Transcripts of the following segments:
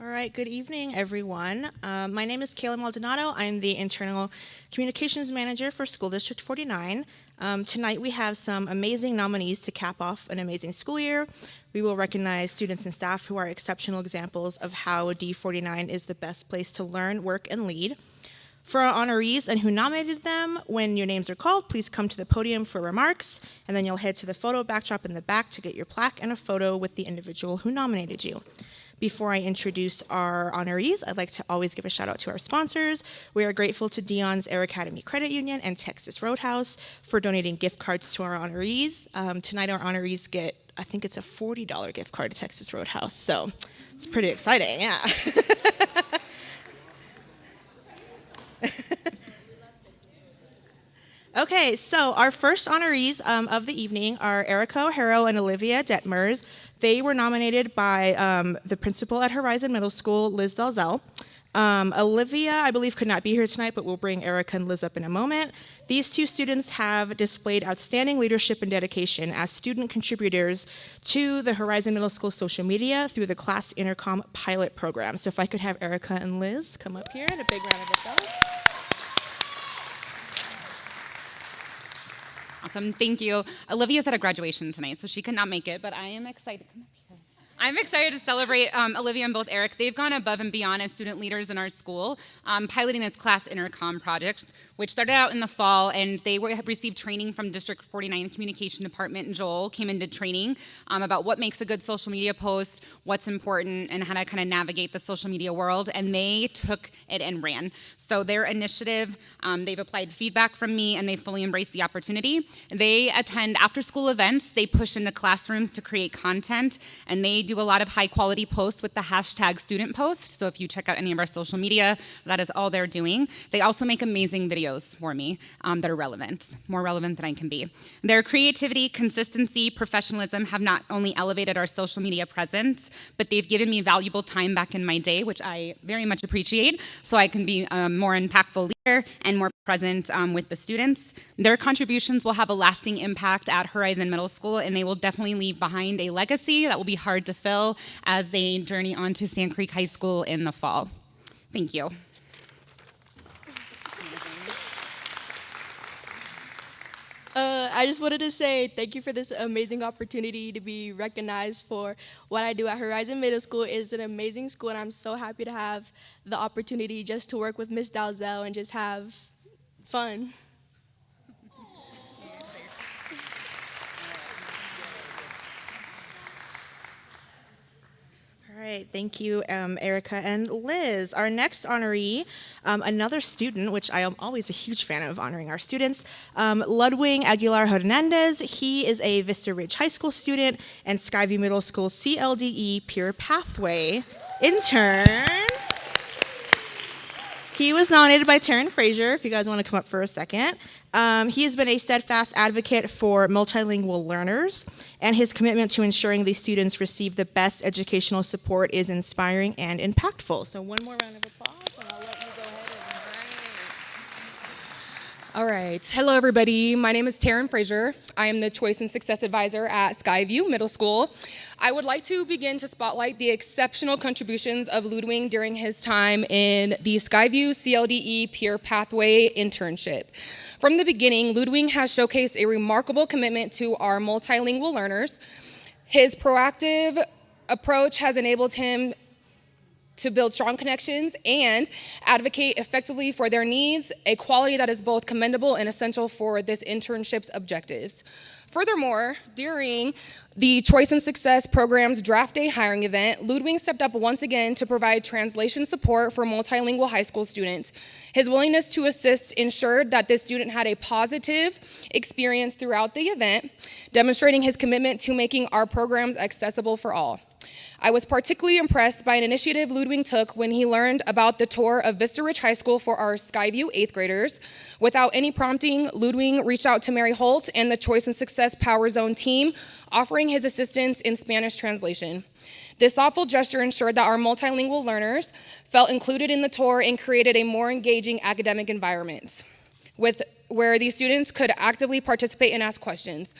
All right, good evening, everyone. My name is Kayla Maldonado. I'm the Internal Communications Manager for School District 49. Tonight we have some amazing nominees to cap off an amazing school year. We will recognize students and staff who are exceptional examples of how D49 is the best place to learn, work, and lead. For our honorees and who nominated them, when your names are called, please come to the podium for remarks, and then you'll head to the photo backdrop in the back to get your plaque and a photo with the individual who nominated you. Before I introduce our honorees, I'd like to always give a shout out to our sponsors. We are grateful to Dion's Air Academy Credit Union and Texas Roadhouse for donating gift cards to our honorees. Tonight our honorees get, I think it's a $40 gift card to Texas Roadhouse, so it's pretty exciting, yeah. Okay, so our first honorees of the evening are Erica O'Harrow and Olivia Detmers. They were nominated by the principal at Horizon Middle School, Liz Dalzell. Olivia, I believe, could not be here tonight, but we'll bring Erica and Liz up in a moment. These two students have displayed outstanding leadership and dedication as student contributors to the Horizon Middle School social media through the Class Intercom pilot program. So if I could have Erica and Liz come up here, and a big round of applause. Awesome, thank you. Olivia's at a graduation tonight, so she could not make it, but I am excited. Come up here. I'm excited to celebrate Olivia and both Eric. They've gone above and beyond as student leaders in our school, piloting this Class Intercom project, which started out in the fall, and they received training from District 49 Communication Department, and Joel came into training about what makes a good social media post, what's important, and how to kind of navigate the social media world, and they took it and ran. So their initiative, they've applied feedback from me, and they fully embraced the opportunity. They attend after-school events, they push into classrooms to create content, and they do a lot of high-quality posts with the hashtag student post, so if you check out any of our social media, that is all they're doing. They also make amazing videos for me that are relevant, more relevant than I can be. Their creativity, consistency, professionalism have not only elevated our social media presence, but they've given me valuable time back in my day, which I very much appreciate, so I can be a more impactful leader and more present with the students. Their contributions will have a lasting impact at Horizon Middle School, and they will definitely leave behind a legacy that will be hard to fill as they journey on to Sand Creek High School in the fall. Thank you. I just wanted to say thank you for this amazing opportunity to be recognized for what I do at Horizon Middle School. It's an amazing school, and I'm so happy to have the opportunity just to work with Miss Dalzell and just have fun. All right, thank you, Erica and Liz. Our next honoree, another student, which I am always a huge fan of honoring our students, Ludwig Aguilar Hernandez. He is a Vista Ridge High School student and Skyview Middle School CLDE Peer Pathway intern. He was nominated by Taryn Frazier, if you guys want to come up for a second. He has been a steadfast advocate for multilingual learners, and his commitment to ensuring these students receive the best educational support is inspiring and impactful. So one more round of applause, and I'll let you go ahead and All right. Hello, everybody. My name is Taryn Frazier. I am the Choice and Success Advisor at Skyview Middle School. I would like to begin to spotlight the exceptional contributions of Ludwig during his time in the Skyview CLDE Peer Pathway internship. From the beginning, Ludwig has showcased a remarkable commitment to our multilingual learners. His proactive approach has enabled him to build strong connections and advocate effectively for their needs, a quality that is both commendable and essential for this internship's objectives. Furthermore, during the Choice and Success program's draft day hiring event, Ludwig stepped up once again to provide translation support for multilingual high school students. His willingness to assist ensured that this student had a positive experience throughout the event, demonstrating his commitment to making our programs accessible for all. I was particularly impressed by an initiative Ludwig took when he learned about the tour of Vista Ridge High School for our Skyview 8th graders. Without any prompting, Ludwig reached out to Mary Holt and the Choice and Success Power Zone team, offering his assistance in Spanish translation. This thoughtful gesture ensured that our multilingual learners felt included in the tour and created a more engaging academic environment where these students could actively participate and ask questions.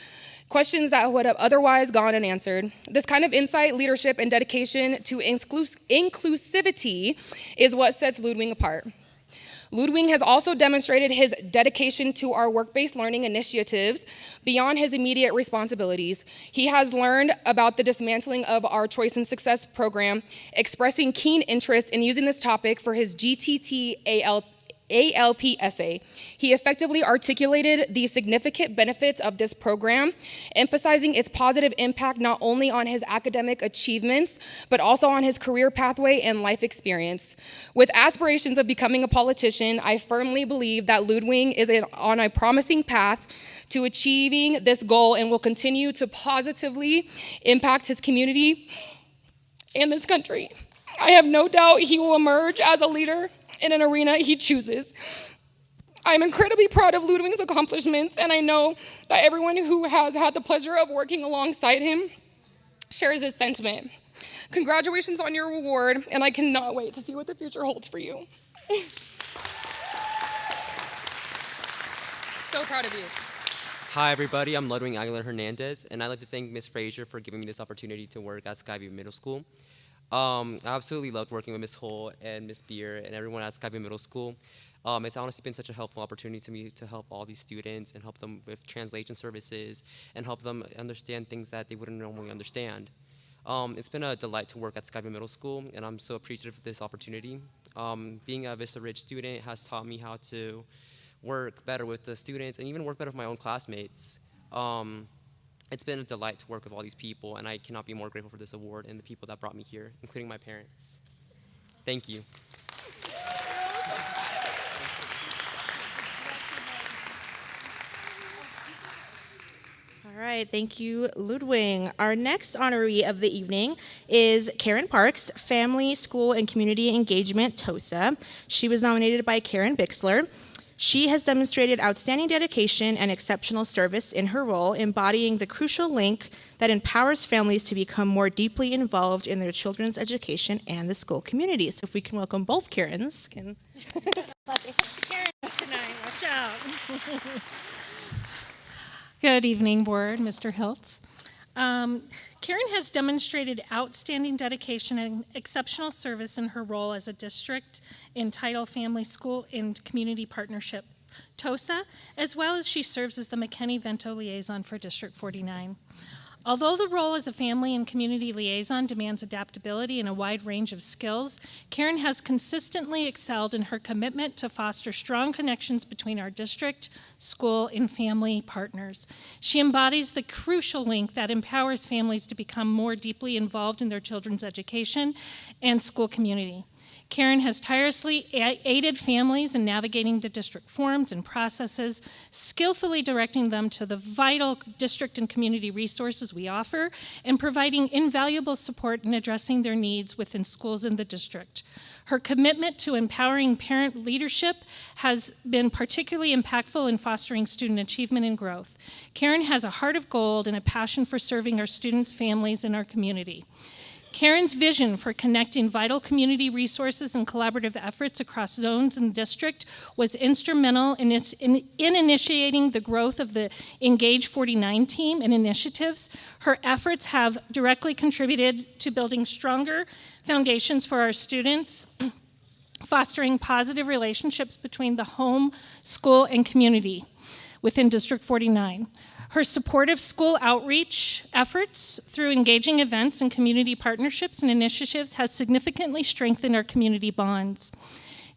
questions that would have otherwise gone unanswered. This kind of insight, leadership, and dedication to inclusivity is what sets Ludwig apart. Ludwig has also demonstrated his dedication to our work-based learning initiatives beyond his immediate responsibilities. He has learned about the dismantling of our Choice and Success program, expressing keen interest in using this topic for his ALP essay. He effectively articulated the significant benefits of this program, emphasizing its positive impact not only on his academic achievements, but also on his career pathway and life experience. With aspirations of becoming a politician, I firmly believe that Ludwig is on a promising path to achieving this goal and will continue to positively impact his community and this country. I have no doubt he will emerge as a leader in an arena he chooses. I'm incredibly proud of Ludwig's accomplishments, and I know that everyone who has had the pleasure of working alongside him shares this sentiment. Congratulations on your reward, and I cannot wait to see what the future holds for you. So proud of you. Hi, everybody. I'm Ludwig Aguilar Hernandez, and I'd like to thank Ms. Frazier for giving me this opportunity to work at Skyview Middle School. I absolutely loved working with Ms. Hull and Ms. Beer and everyone at Skyview Middle School. It's honestly been such a helpful opportunity to me to help all these students and help them with translation services and help them understand things that they wouldn't normally understand. It's been a delight to work at Skyview Middle School, and I'm so appreciative of this opportunity. Being a Vista Ridge student has taught me how to work better with the students and even work better with my own classmates. It's been a delight to work with all these people, and I cannot be more grateful for this award and the people that brought me here, including my parents. Thank you. All right, thank you, Ludwig. Our next honoree of the evening is Karen Parks, Family, School, and Community Engagement, TOSA. She was nominated by Karen Bixler. She has demonstrated outstanding dedication and exceptional service in her role, embodying the crucial link that empowers families to become more deeply involved in their children's education and the school community. So if we can welcome both Karens. Karen's tonight, watch out. Good evening, Board, Mr. Hiltz. Karen has demonstrated outstanding dedication and exceptional service in her role as a district entitled Family, School, and Community Partnership, TOSA, as well as she serves as the McKinney-Vento liaison for District 49. Although the role as a family and community liaison demands adaptability and a wide range of skills, Karen has consistently excelled in her commitment to foster strong connections between our district, school, and family partners. She embodies the crucial link that empowers families to become more deeply involved in their children's education and school community. Karen has tirelessly aided families in navigating the district forums and processes, skillfully directing them to the vital district and community resources we offer, and providing invaluable support in addressing their needs within schools in the district. Her commitment to empowering parent leadership has been particularly impactful in fostering student achievement and growth. Karen has a heart of gold and a passion for serving our students, families, and our community. Karen's vision for connecting vital community resources and collaborative efforts across zones in the district was instrumental in initiating the growth of the Engage 49 team and initiatives. Her efforts have directly contributed to building stronger foundations for our students, fostering positive relationships between the home, school, and community within District 49. Her supportive school outreach efforts through engaging events and community partnerships and initiatives has significantly strengthened our community bonds.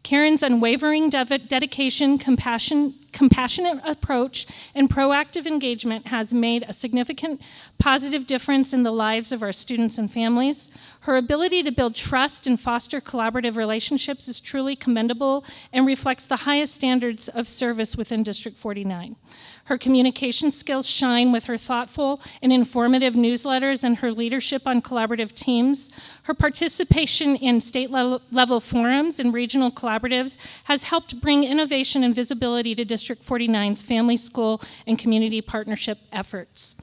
Karen's unwavering dedication, compassionate approach, and proactive engagement has made a significant positive difference in the lives of our students and families. Her ability to build trust and foster collaborative relationships is truly commendable and reflects the highest standards of service within District 49. Her communication skills shine with her thoughtful and informative newsletters and her leadership on collaborative teams. Her participation in state-level forums and regional collaboratives has helped bring innovation and visibility to District 49's family, school, and community partnership efforts.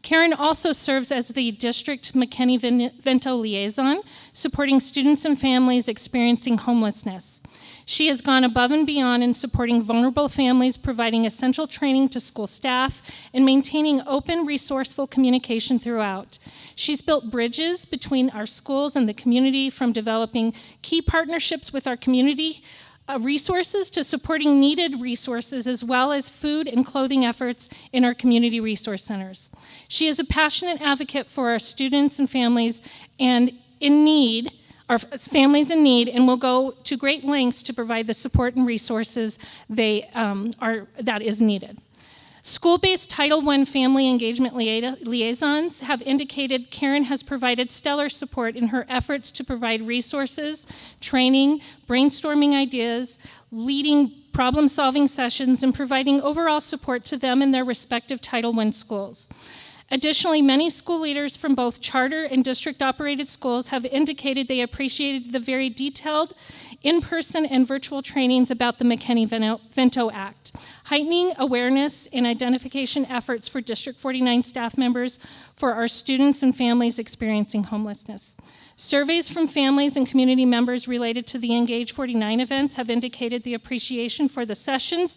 Karen also serves as the District McKinney-Vento liaison, supporting students and families experiencing homelessness. She has gone above and beyond in supporting vulnerable families, providing essential training to school staff, and maintaining open, resourceful communication throughout. She's built bridges between our schools and the community, from developing key partnerships with our community resources to supporting needed resources, as well as food and clothing efforts in our community resource centers. She is a passionate advocate for our students and families and in need, our families in need, and will go to great lengths to provide the support and resources that is needed. School-based Title I family engagement liaisons have indicated Karen has provided stellar support in her efforts to provide resources, training, brainstorming ideas, leading problem-solving sessions, and providing overall support to them in their respective Title I schools. Additionally, many school leaders from both charter and district-operated schools have indicated they appreciated the very detailed in-person and virtual trainings about the McKinney-Vento Act, heightening awareness and identification efforts for District 49 staff members for our students and families experiencing homelessness. Surveys from families and community members related to the Engage 49 events have indicated the appreciation for the sessions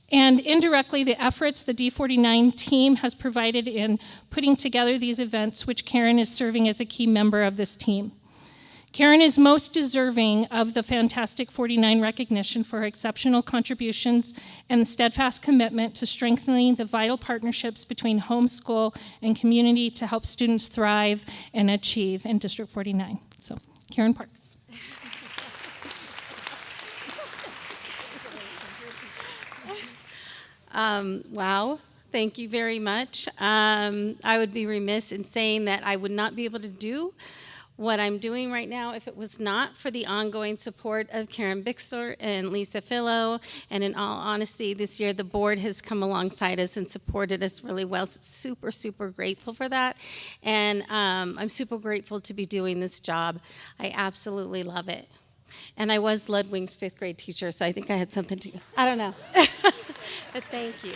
and indirectly the efforts the D49 team has provided in putting together these events, which Karen is serving as a key member of this team. Karen is most deserving of the Fantastic 49 recognition for her exceptional contributions and steadfast commitment to strengthening the vital partnerships between home, school, and community to help students thrive and achieve in District 49. So, Karen Parks. Wow, thank you very much. I would be remiss in saying that I would not be able to do what I'm doing right now if it was not for the ongoing support of Karen Bixler and Lisa Fillo. And in all honesty, this year the board has come alongside us and supported us really well. Super, super grateful for that. And I'm super grateful to be doing this job. I absolutely love it. And I was Ludwig's 5th grade teacher, so I think I had something to, I don't know. But thank you.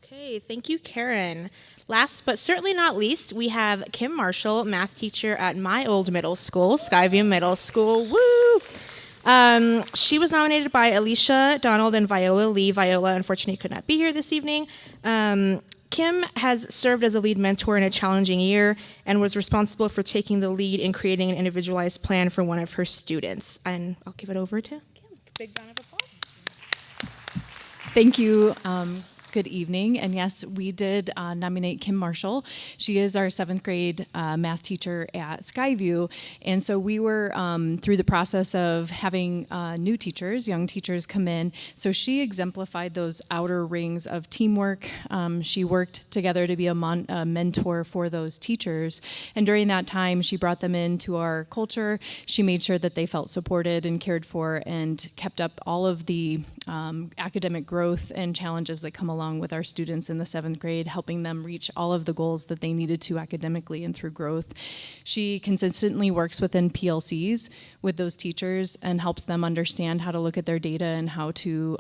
Okay, thank you, Karen. Last but certainly not least, we have Kim Marshall, math teacher at my old middle school, Skyview Middle School. Woo! She was nominated by Alicia Donald and Viola Lee. Viola, unfortunately, could not be here this evening. Kim has served as a lead mentor in a challenging year and was responsible for taking the lead in creating an individualized plan for one of her students. And I'll give it over to Kim. Big round of applause. Thank you. Good evening. And yes, we did nominate Kim Marshall. She is our 7th grade math teacher at Skyview. And so we were through the process of having new teachers, young teachers come in. So she exemplified those outer rings of teamwork. She worked together to be a mentor for those teachers. And during that time, she brought them into our culture. She made sure that they felt supported and cared for and kept up all of the academic growth and challenges that come along with our students in the 7th grade, helping them reach all of the goals that they needed to academically and through growth. She consistently works within PLCs with those teachers and helps them understand how to look at their data and how to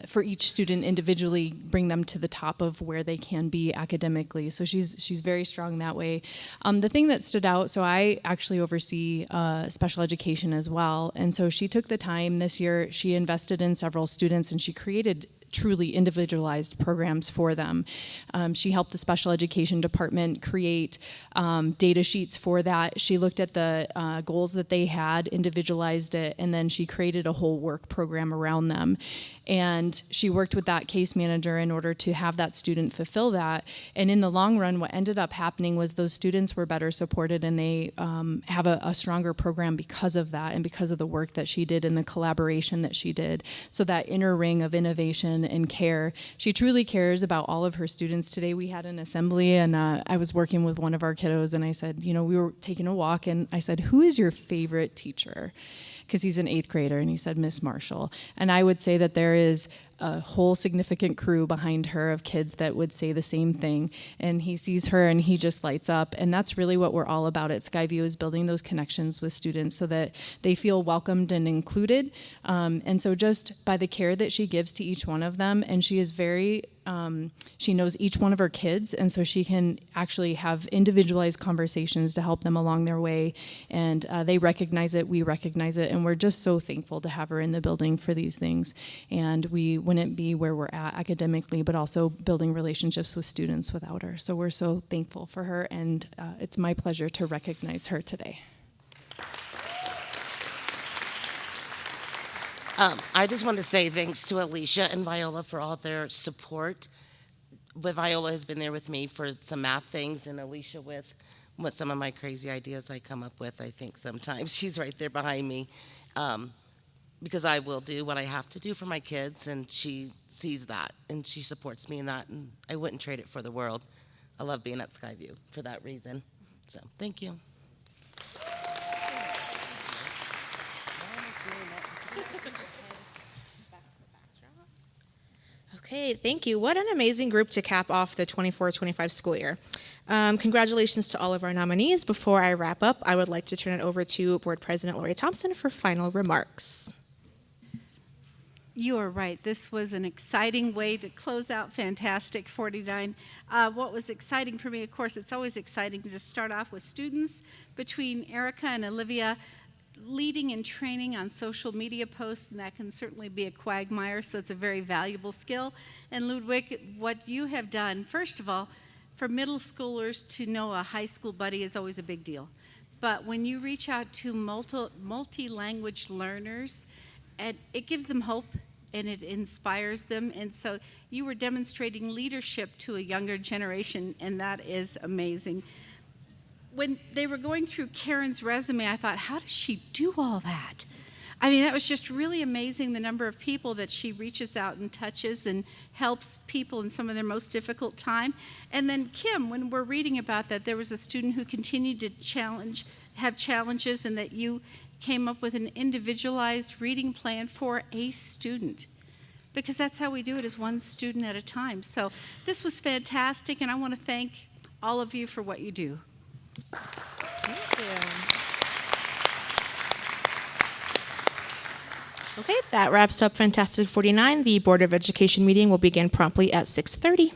for each student individually, bring them to the top of where they can be academically. So she's very strong that way. The thing that stood out, so I actually oversee special education as well, and so she took the time this year, she invested in several students and she created truly individualized programs for them. She helped the special education department create data sheets for that. She looked at the goals that they had, individualized it, and then she created a whole work program around them. And she worked with that case manager in order to have that student fulfill that. And in the long run, what ended up happening was those students were better supported and they have a stronger program because of that and because of the work that she did and the collaboration that she did. So that inner ring of innovation and care. She truly cares about all of her students. Today we had an assembly and I was working with one of our kiddos and I said, you know, we were taking a walk and I said, who is your favorite teacher? Because he's an 8th grader, and he said, Miss Marshall. And I would say that there is a whole significant crew behind her of kids that would say the same thing. And he sees her and he just lights up. And that's really what we're all about at Skyview, is building those connections with students so that they feel welcomed and included. And so just by the care that she gives to each one of them, and she is very she knows each one of her kids, and so she can actually have individualized conversations to help them along their way. And they recognize it, we recognize it, and we're just so thankful to have her in the building for these things. And we wouldn't be where we're at academically, but also building relationships with students without her. So we're so thankful for her, and it's my pleasure to recognize her today. I just want to say thanks to Alicia and Viola for all their support. But Viola has been there with me for some math things, and Alicia with what some of my crazy ideas I come up with, I think sometimes. She's right there behind me, because I will do what I have to do for my kids, and she sees that, and she supports me in that, and I wouldn't trade it for the world. I love being at Skyview for that reason. So, thank you. Okay, thank you. What an amazing group to cap off the 24-25 school year. Congratulations to all of our nominees. Before I wrap up, I would like to turn it over to Board President Lori Thompson for final remarks. You are right. This was an exciting way to close out Fantastic 49. What was exciting for me, of course, it's always exciting to start off with students. Between Erica and Olivia, leading and training on social media posts, and that can certainly be a quagmire, so it's a very valuable skill. And Ludwig, what you have done, first of all, for middle schoolers to know a high school buddy is always a big deal. But when you reach out to multi-language learners, and it gives them hope and it inspires them. And so you were demonstrating leadership to a younger generation, and that is amazing. When they were going through Karen's resume, I thought, how does she do all that? I mean, that was just really amazing, the number of people that she reaches out and touches and helps people in some of their most difficult time. And then Kim, when we're reading about that, there was a student who continued to have challenges, and that you came up with an individualized reading plan for a student. Because that's how we do it, is one student at a time. So this was fantastic, and I want to thank all of you for what you do. Thank you. Okay, that wraps up Fantastic 49. The Board of Education meeting will begin promptly at 6:30.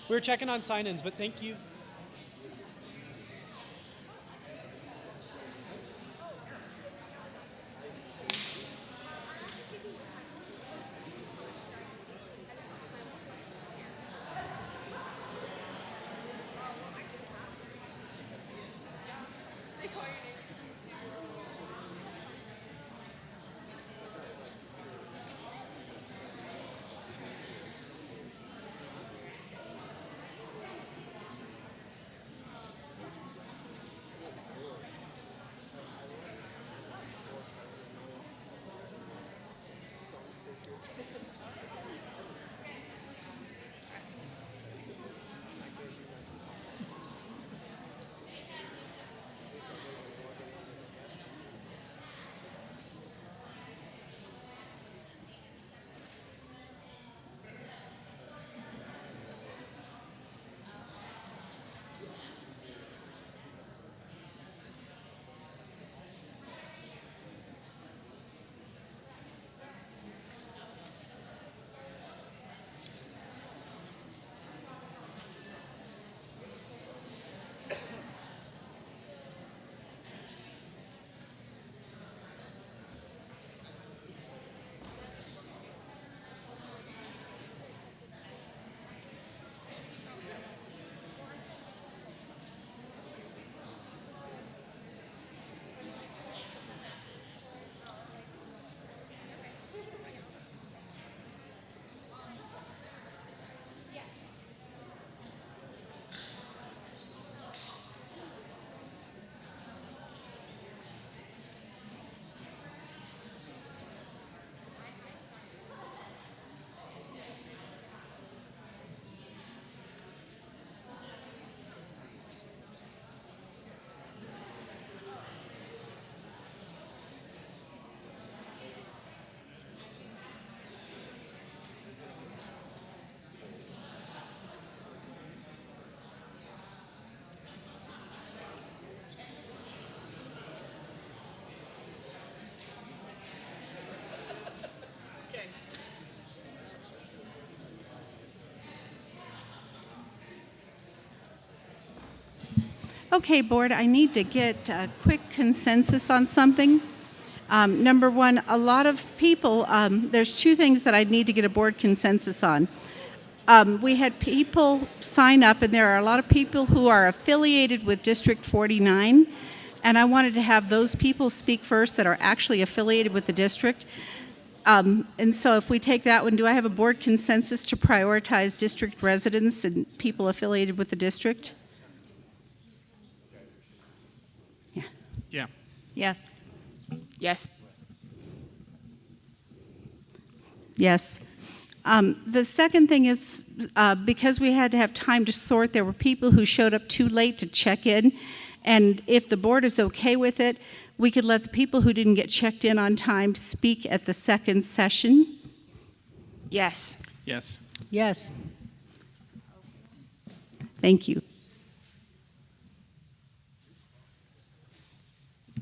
We were checking on sign-ins, but thank you. Okay, board, I need to get a quick consensus on something. Number one, a lot of people, there's two things that I need to get a board consensus on. We had people sign up, and there are a lot of people who are affiliated with District 49, and I wanted to have those people speak first that are actually affiliated with the district. And so if we take that one, do I have a board consensus to prioritize district residents and people affiliated with the district? Yeah. Yes. Yes. Yes. The second thing is, because we had to have time to sort, there were people who showed up too late to check in, and if the board is okay with it, we could let the people who didn't get checked in on time speak at the second session. Yes. Yes. Yes. Thank you.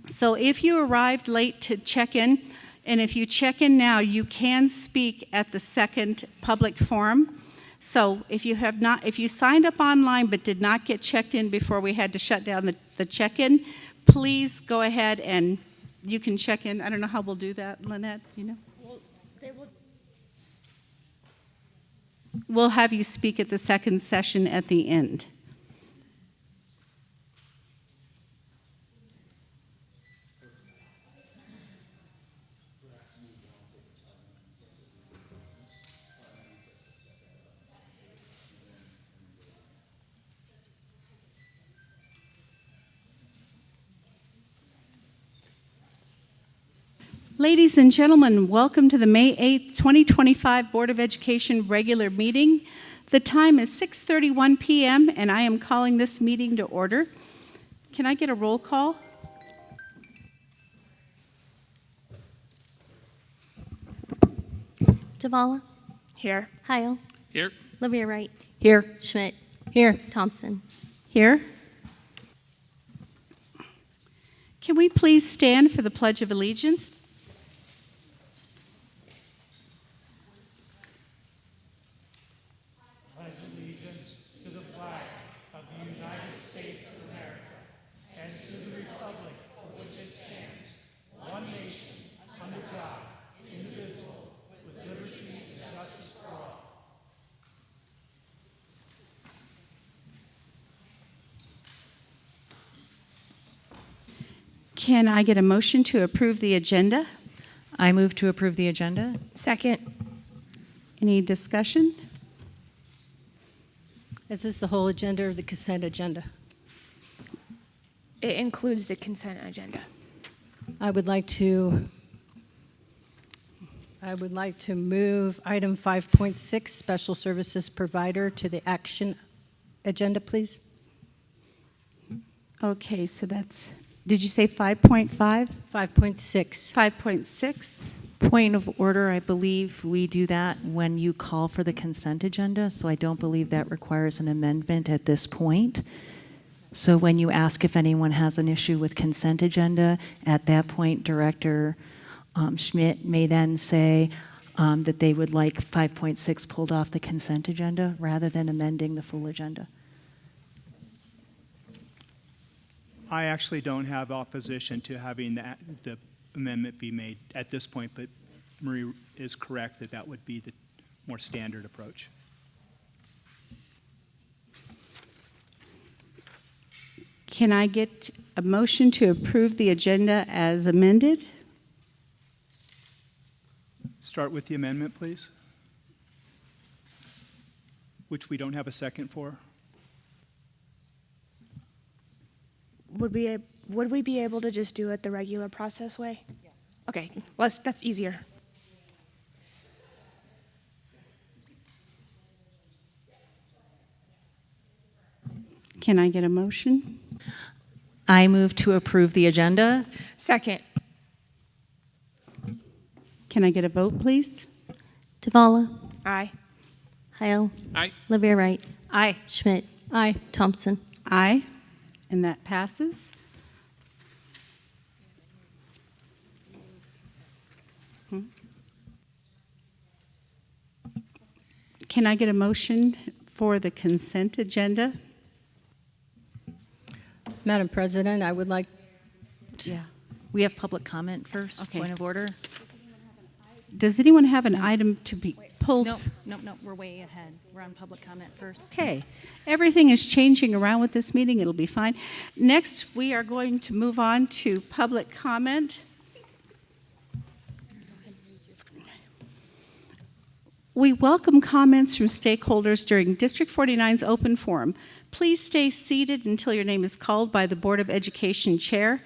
So if you arrived late to check in, and if you check in now, you can speak at the second public forum. So if you signed up online but did not get checked in before we had to shut down the check-in, please go ahead and you can check in. I don't know how we'll do that, Lynette, you know? We'll have you speak at the second session at the end. Ladies and gentlemen, welcome to the May 8th, 2025 Board of Education regular meeting. The time is 6:31 p.m. and I am calling this meeting to order. Can I get a roll call? Davala. Here. Heil. Here. Olivia Wright. Here. Schmidt. Here. Thompson. Here. Can we please stand for the Pledge of Allegiance? Can I get a motion to approve the agenda? I move to approve the agenda. Second. Any discussion? Is this the whole agenda or the consent agenda? It includes the consent agenda. I would like to move item 5.6, special services provider, to the action agenda, please. Okay, so that's, did you say 5.5? 5.6. 5.6? Point of order, I believe we do that when you call for the consent agenda, so I don't believe that requires an amendment at this point. So when you ask if anyone has an issue with consent agenda, at that point, Director Schmidt may then say that they would like 5.6 pulled off the consent agenda rather than amending the full agenda. I actually don't have opposition to having the amendment be made at this point, but Marie is correct that that would be the more standard approach. Can I get a motion to approve the agenda as amended? Start with the amendment, please, which we don't have a second for. Would we be able to just do it the regular process way? Yes. Okay, that's easier. Can I get a motion? I move to approve the agenda. Second. Can I get a vote, please? Davala. Aye. Heil. Aye. Livia Wright. Aye. Schmidt. Aye. Thompson. Aye. And that passes. Can I get a motion for the consent agenda? Madam President, I would like We have public comment first, Okay. point of order. Does anyone have an item to be pulled? No, we're way ahead. We're on public comment first. Okay. Everything is changing around with this meeting. It'll be fine. Next, we are going to move on to public comment. We welcome comments from stakeholders during District 49's open forum. Please stay seated until your name is called by the Board of Education Chair.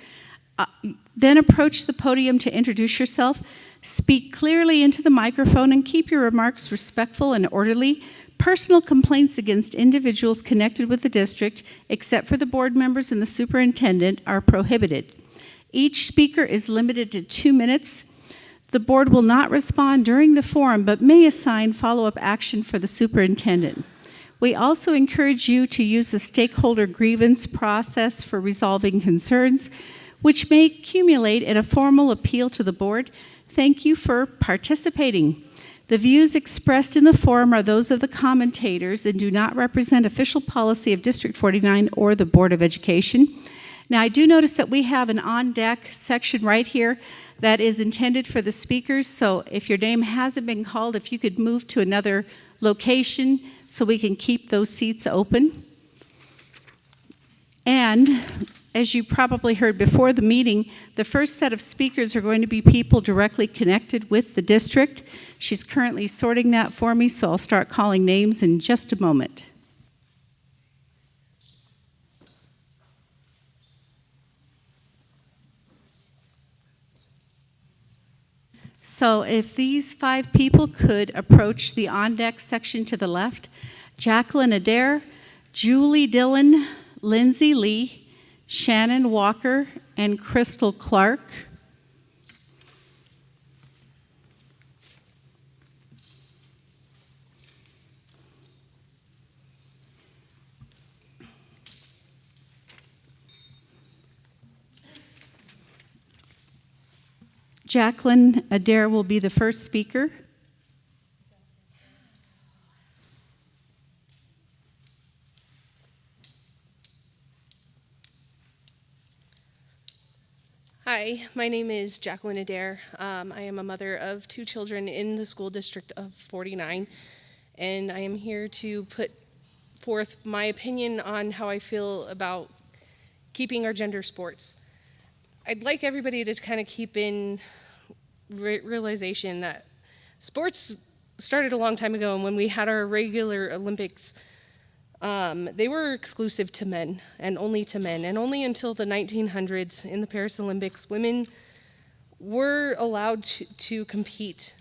Then approach the podium to introduce yourself. Speak clearly into the microphone and keep your remarks respectful and orderly. Personal complaints against individuals connected with the district, except for the board members and the superintendent, are prohibited. Each speaker is limited to 2 minutes. The board will not respond during the forum, but may assign follow-up action for the superintendent. We also encourage you to use the stakeholder grievance process for resolving concerns, which may accumulate in a formal appeal to the board. Thank you for participating. The views expressed in the forum are those of the commentators and do not represent official policy of District 49 or the Board of Education. Now, I do notice that we have an on-deck section right here that is intended for the speakers, so if your name hasn't been called, if you could move to another location so we can keep those seats open. And as you probably heard before the meeting, the first set of speakers are going to be people directly connected with the district. She's currently sorting that for me, so I'll start calling names in just a moment. So if these 5 people could approach the on-deck section to the left: Jacqueline Adair, Julie Dillon, Lindsay Lee, Shannon Walker, and Crystal Clark. Jacqueline Adair will be the first speaker. Hi, my name is Jacqueline Adair. I am a mother of 2 children in the school district of 49, and I am here to put forth my opinion on how I feel about keeping our gender sports. I'd like everybody to kind of keep in realization that sports started a long time ago, and when we had our regular Olympics, they were exclusive to men and only to men. And only until the 1900s in the Paris Olympics, women were allowed to compete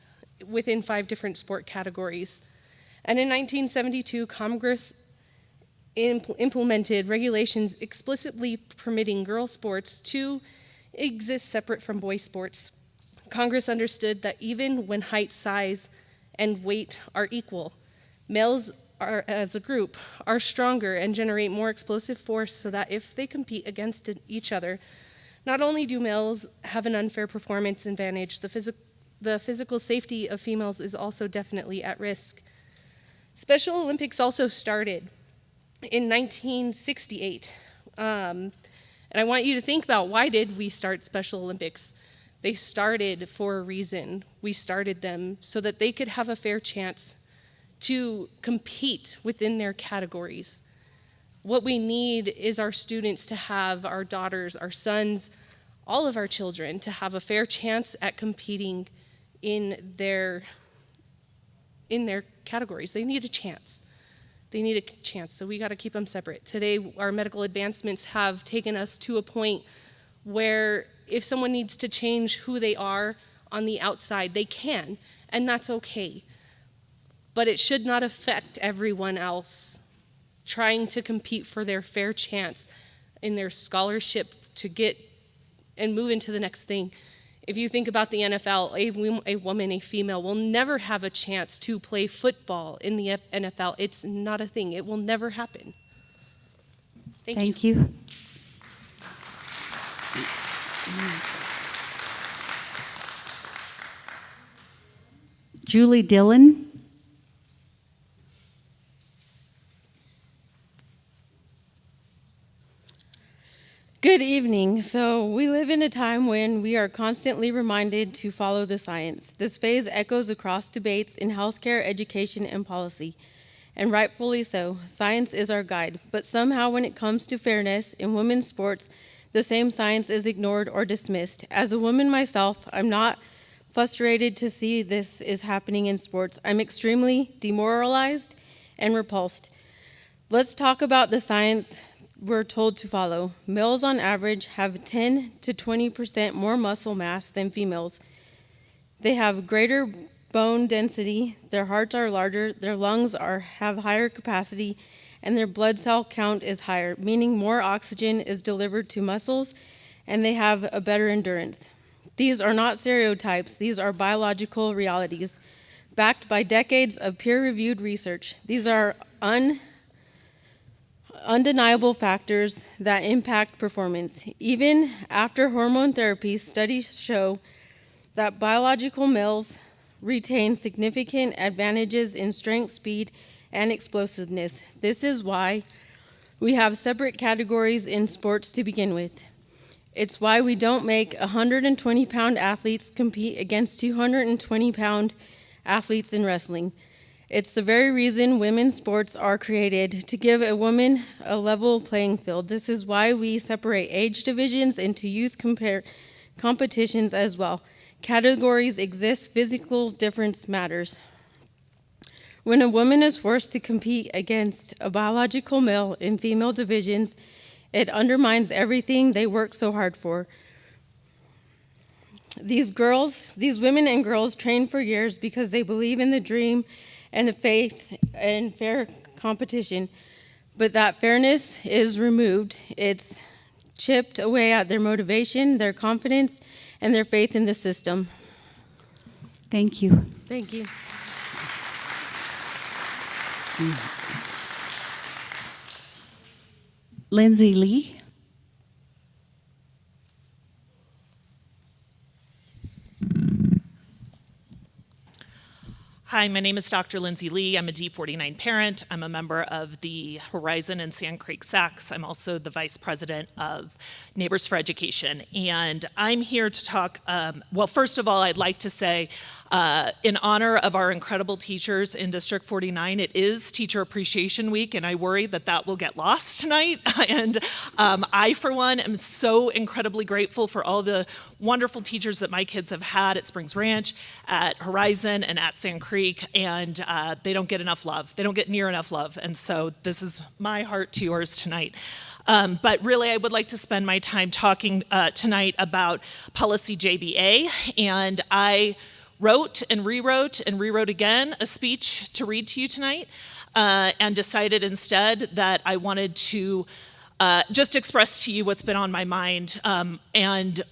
within 5 different sport categories. And in 1972, Congress implemented regulations explicitly permitting girl sports to exist separate from boy sports. Congress understood that even when height, size, and weight are equal, males are, as a group, are stronger and generate more explosive force, so that if they compete against each other, not only do males have an unfair performance advantage, the physical safety of females is also definitely at risk. Special Olympics also started in 1968. And I want you to think about, why did we start Special Olympics? They started for a reason. We started them so that they could have a fair chance to compete within their categories. What we need is our students to have, our daughters, our sons, all of our children to have a fair chance at competing in their categories. They need a chance. They need a chance, so we got to keep them separate. Today, our medical advancements have taken us to a point where if someone needs to change who they are on the outside, they can, and that's okay. But it should not affect everyone else trying to compete for their fair chance in their scholarship to get and move into the next thing. If you think about the NFL, a woman, a female, will never have a chance to play football in the NFL. It's not a thing. It will never happen. Thank you. Julie Dillon. Good evening. So we live in a time when we are constantly reminded to follow the science. This phase echoes across debates in healthcare, education, and policy, and rightfully so. Science is our guide, but somehow when it comes to fairness in women's sports, the same science is ignored or dismissed. As a woman myself, I'm not frustrated to see this is happening in sports. I'm extremely demoralized and repulsed. Let's talk about the science we're told to follow. Males on average have 10 to 20% more muscle mass than females. They have greater bone density, their hearts are larger, their lungs have higher capacity, and their blood cell count is higher, meaning more oxygen is delivered to muscles, and they have a better endurance. These are not stereotypes, these are biological realities, backed by decades of peer-reviewed research. These are undeniable factors that impact performance. Even after hormone therapy, studies show that biological males retain significant advantages in strength, speed, and explosiveness. This is why we have separate categories in sports to begin with. It's why we don't make 120-pound athletes compete against 220-pound athletes in wrestling. It's the very reason women's sports are created, to give a woman a level playing field. This is why we separate age divisions into youth competitions as well. Categories exist, physical difference matters. When a woman is forced to compete against a biological male in female divisions, it undermines everything they work so hard for. These women and girls train for years because they believe in the dream and a faith and fair competition, but that fairness is removed. It's chipped away at their motivation, their confidence, and their faith in the system. Thank you. Thank you. Lindsay Lee. Hi, my name is Dr. Lindsay Lee. I'm a D49 parent. I'm a member of the Horizon and Sand Creek SACs. I'm also the vice president of Neighbors for Education. And I'm here to talk, well, first of all, I'd like to say, in honor of our incredible teachers in District 49, it is Teacher Appreciation Week, and I worry that that will get lost tonight. And I, for one, am so incredibly grateful for all the wonderful teachers that my kids have had at Springs Ranch, at Horizon, and at Sand Creek. And they don't get enough love. They don't get near enough love. And so this is my heart to yours tonight. But really, I would like to spend my time talking tonight about policy JBA. And I wrote and rewrote again a speech to read to you tonight, and decided instead that I wanted to just express to you what's been on my mind. And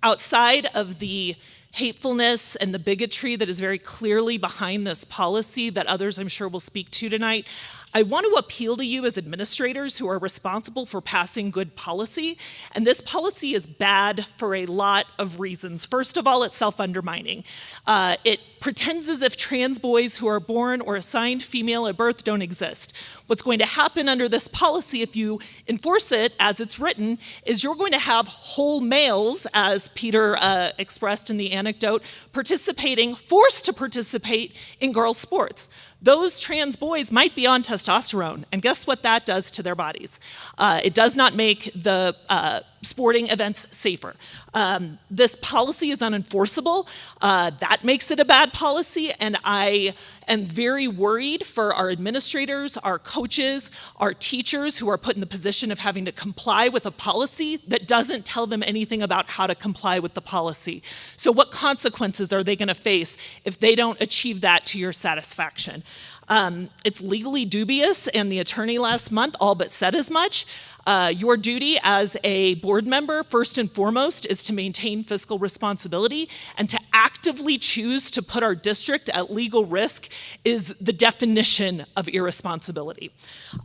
outside of the hatefulness and the bigotry that is very clearly behind this policy that others I'm sure will speak to tonight, I want to appeal to you as administrators who are responsible for passing good policy. And this policy is bad for a lot of reasons. First of all, it's self-undermining. It pretends as if trans boys who are born or assigned female at birth don't exist. What's going to happen under this policy, if you enforce it as it's written, is you're going to have whole males, as Peter expressed in the anecdote, forced to participate in girls' sports. Those trans boys might be on testosterone, and guess what that does to their bodies? It does not make the sporting events safer. This policy is unenforceable. That makes it a bad policy, and I am very worried for our administrators, our coaches, our teachers who are put in the position of having to comply with a policy that doesn't tell them anything about how to comply with the policy. So what consequences are they going to face if they don't achieve that to your satisfaction? It's legally dubious, and the attorney last month all but said as much. Your duty as a board member, first and foremost, is to maintain fiscal responsibility, and to actively choose to put our district at legal risk is the definition of irresponsibility.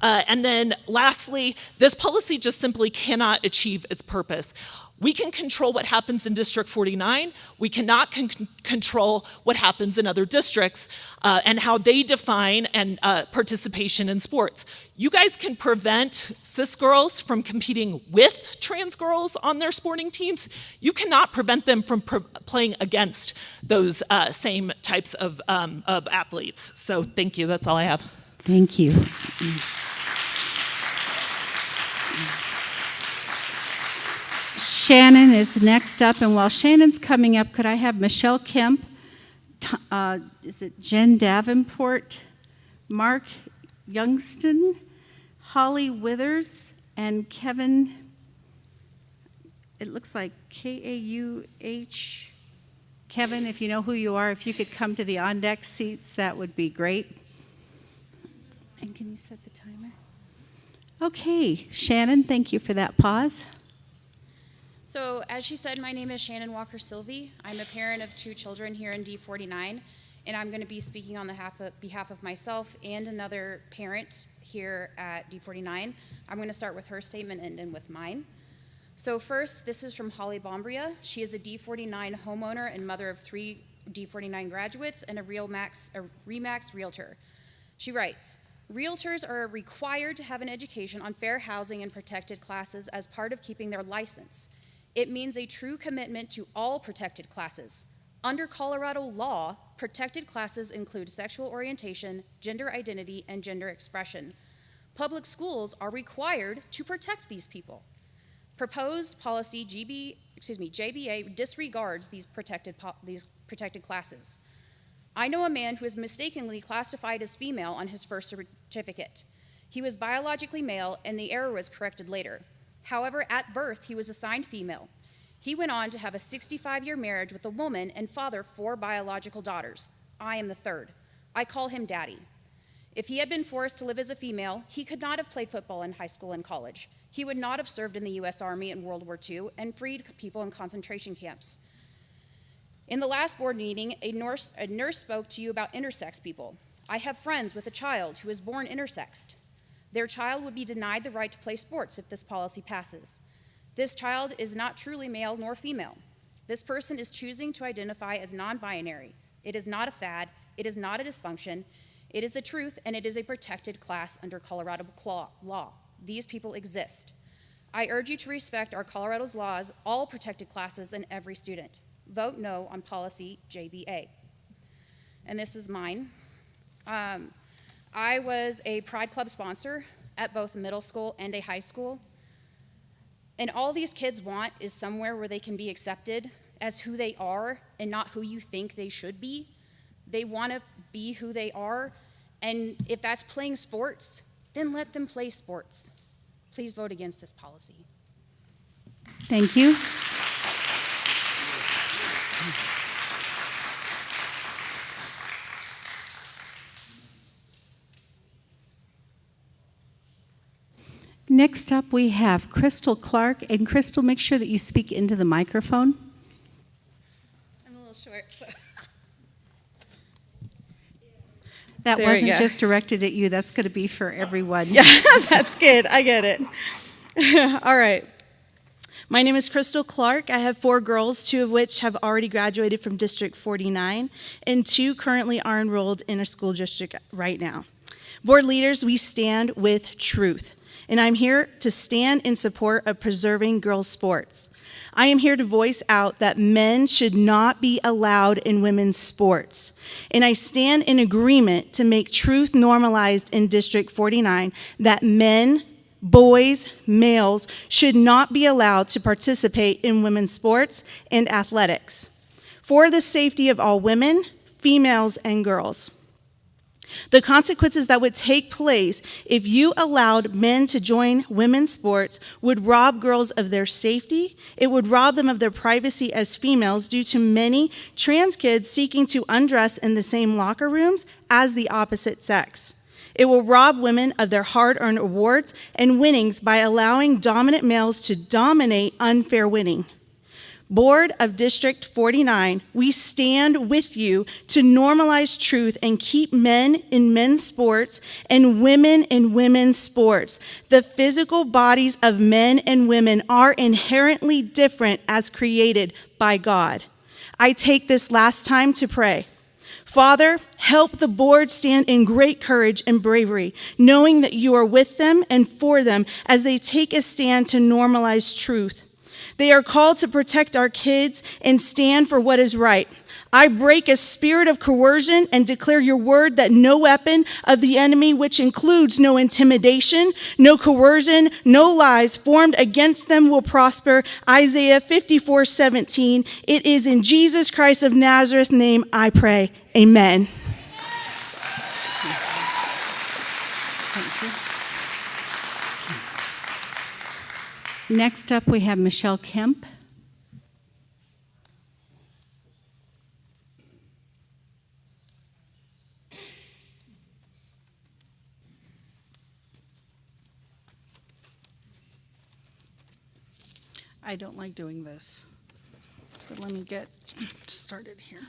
And then lastly, this policy just simply cannot achieve its purpose. We can control what happens in District 49. We cannot control what happens in other districts and how they define and participation in sports. You guys can prevent cis girls from competing with trans girls on their sporting teams. You cannot prevent them from playing against those same types of athletes. So thank you. That's all I have. Thank you. Shannon is next up, and while Shannon's coming up, could I have Michelle Kemp, is it Jen Davenport, Mark Youngston, Holly Withers, and Kevin, it looks like K-A-U-H, Kevin, if you know who you are, if you could come to the on-deck seats, that would be great. And can you set the timer? Okay, Shannon, thank you for that pause. So as she said, my name is Shannon Walker Sylvie. I'm a parent of 2 children here in D49, and I'm going to be speaking on behalf of myself and another parent here at D49. I'm going to start with her statement and end with mine. So first, this is from Holly Bombria. She is a D49 homeowner and mother of 3 D49 graduates and a RE/MAX realtor. She writes, "Realtors are required to have an education on fair housing and protected classes as part of keeping their license. It means a true commitment to all protected classes. Under Colorado law, protected classes include sexual orientation, gender identity, and gender expression. Public schools are required to protect these people. Proposed policy JBA disregards these protected classes. I know a man who is mistakenly classified as female on his first certificate. He was biologically male, and the error was corrected later. However, at birth, he was assigned female. He went on to have a 65-year marriage with a woman and father 4 biological daughters. I am the 3rd. I call him Daddy. If he had been forced to live as a female, he could not have played football in high school and college. He would not have served in the U.S. Army in World War II and freed people in concentration camps. In the last board meeting, a nurse spoke to you about intersex people. I have friends with a child who is born intersexed. Their child would be denied the right to play sports if this policy passes. This child is not truly male nor female. This person is choosing to identify as non-binary. It is not a fad, It is not a dysfunction. It is a truth, and it is a protected class under Colorado law. These people exist. I urge you to respect our Colorado's laws, all protected classes, and every student. Vote no on policy JBA. And this is mine. I was a Pride Club sponsor at both middle school and a high school. And all these kids want is somewhere where they can be accepted as who they are and not who you think they should be. They want to be who they are. And if that's playing sports, then let them play sports. Please vote against this policy. Thank you. Next up, we have Crystal Clark. And Crystal, make sure that you speak into the microphone. I'm a little short, so. That There we wasn't go. just directed at you. That's going to be for everyone. Yeah, that's good. I get it. All right. My name is Crystal Clark. I have 4 girls, 2 of which have already graduated from District 49, and 2 currently are enrolled in a school district right now. Board leaders, we stand with truth, and I'm here to stand in support of preserving girls' sports. I am here to voice out that men should not be allowed in women's sports. And I stand in agreement to make truth normalized in District 49 that men, boys, males should not be allowed to participate in women's sports and athletics for the safety of all women, females, and girls. The consequences that would take place if you allowed men to join women's sports would rob girls of their safety. It would rob them of their privacy as females due to many trans kids seeking to undress in the same locker rooms as the opposite sex. It will rob women of their hard-earned awards and winnings by allowing dominant males to dominate unfair winning. Board of District 49, we stand with you to normalize truth and keep men in men's sports and women in women's sports. The physical bodies of men and women are inherently different as created by God. I take this last time to pray. Father, help the board stand in great courage and bravery, knowing that you are with them and for them as they take a stand to normalize truth. They are called to protect our kids and stand for what is right. I break a spirit of coercion and declare your word that no weapon of the enemy, which includes no intimidation, no coercion, no lies formed against them will prosper. Isaiah 54:17. It is in Jesus Christ of Nazareth's name I pray. Amen. Next up, we have Michelle Kemp. I don't like doing this, but let me get started here.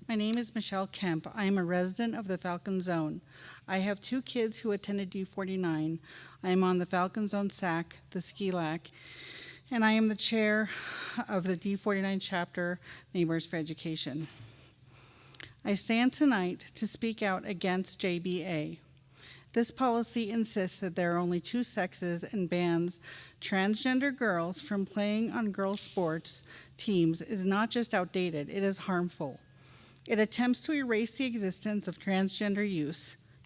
My name is Michelle Kemp. I am a resident of the Falcon Zone. I have 2 kids who attended D49. I am on the Falcon Zone SAC, the SKILAC, and I am the chair of the D49 chapter, Neighbors for Education. I stand tonight to speak out against JBA. This policy insists that there are only 2 sexes and bans transgender girls from playing on girls' sports teams is not just outdated, it is harmful. It attempts to erase the existence of transgender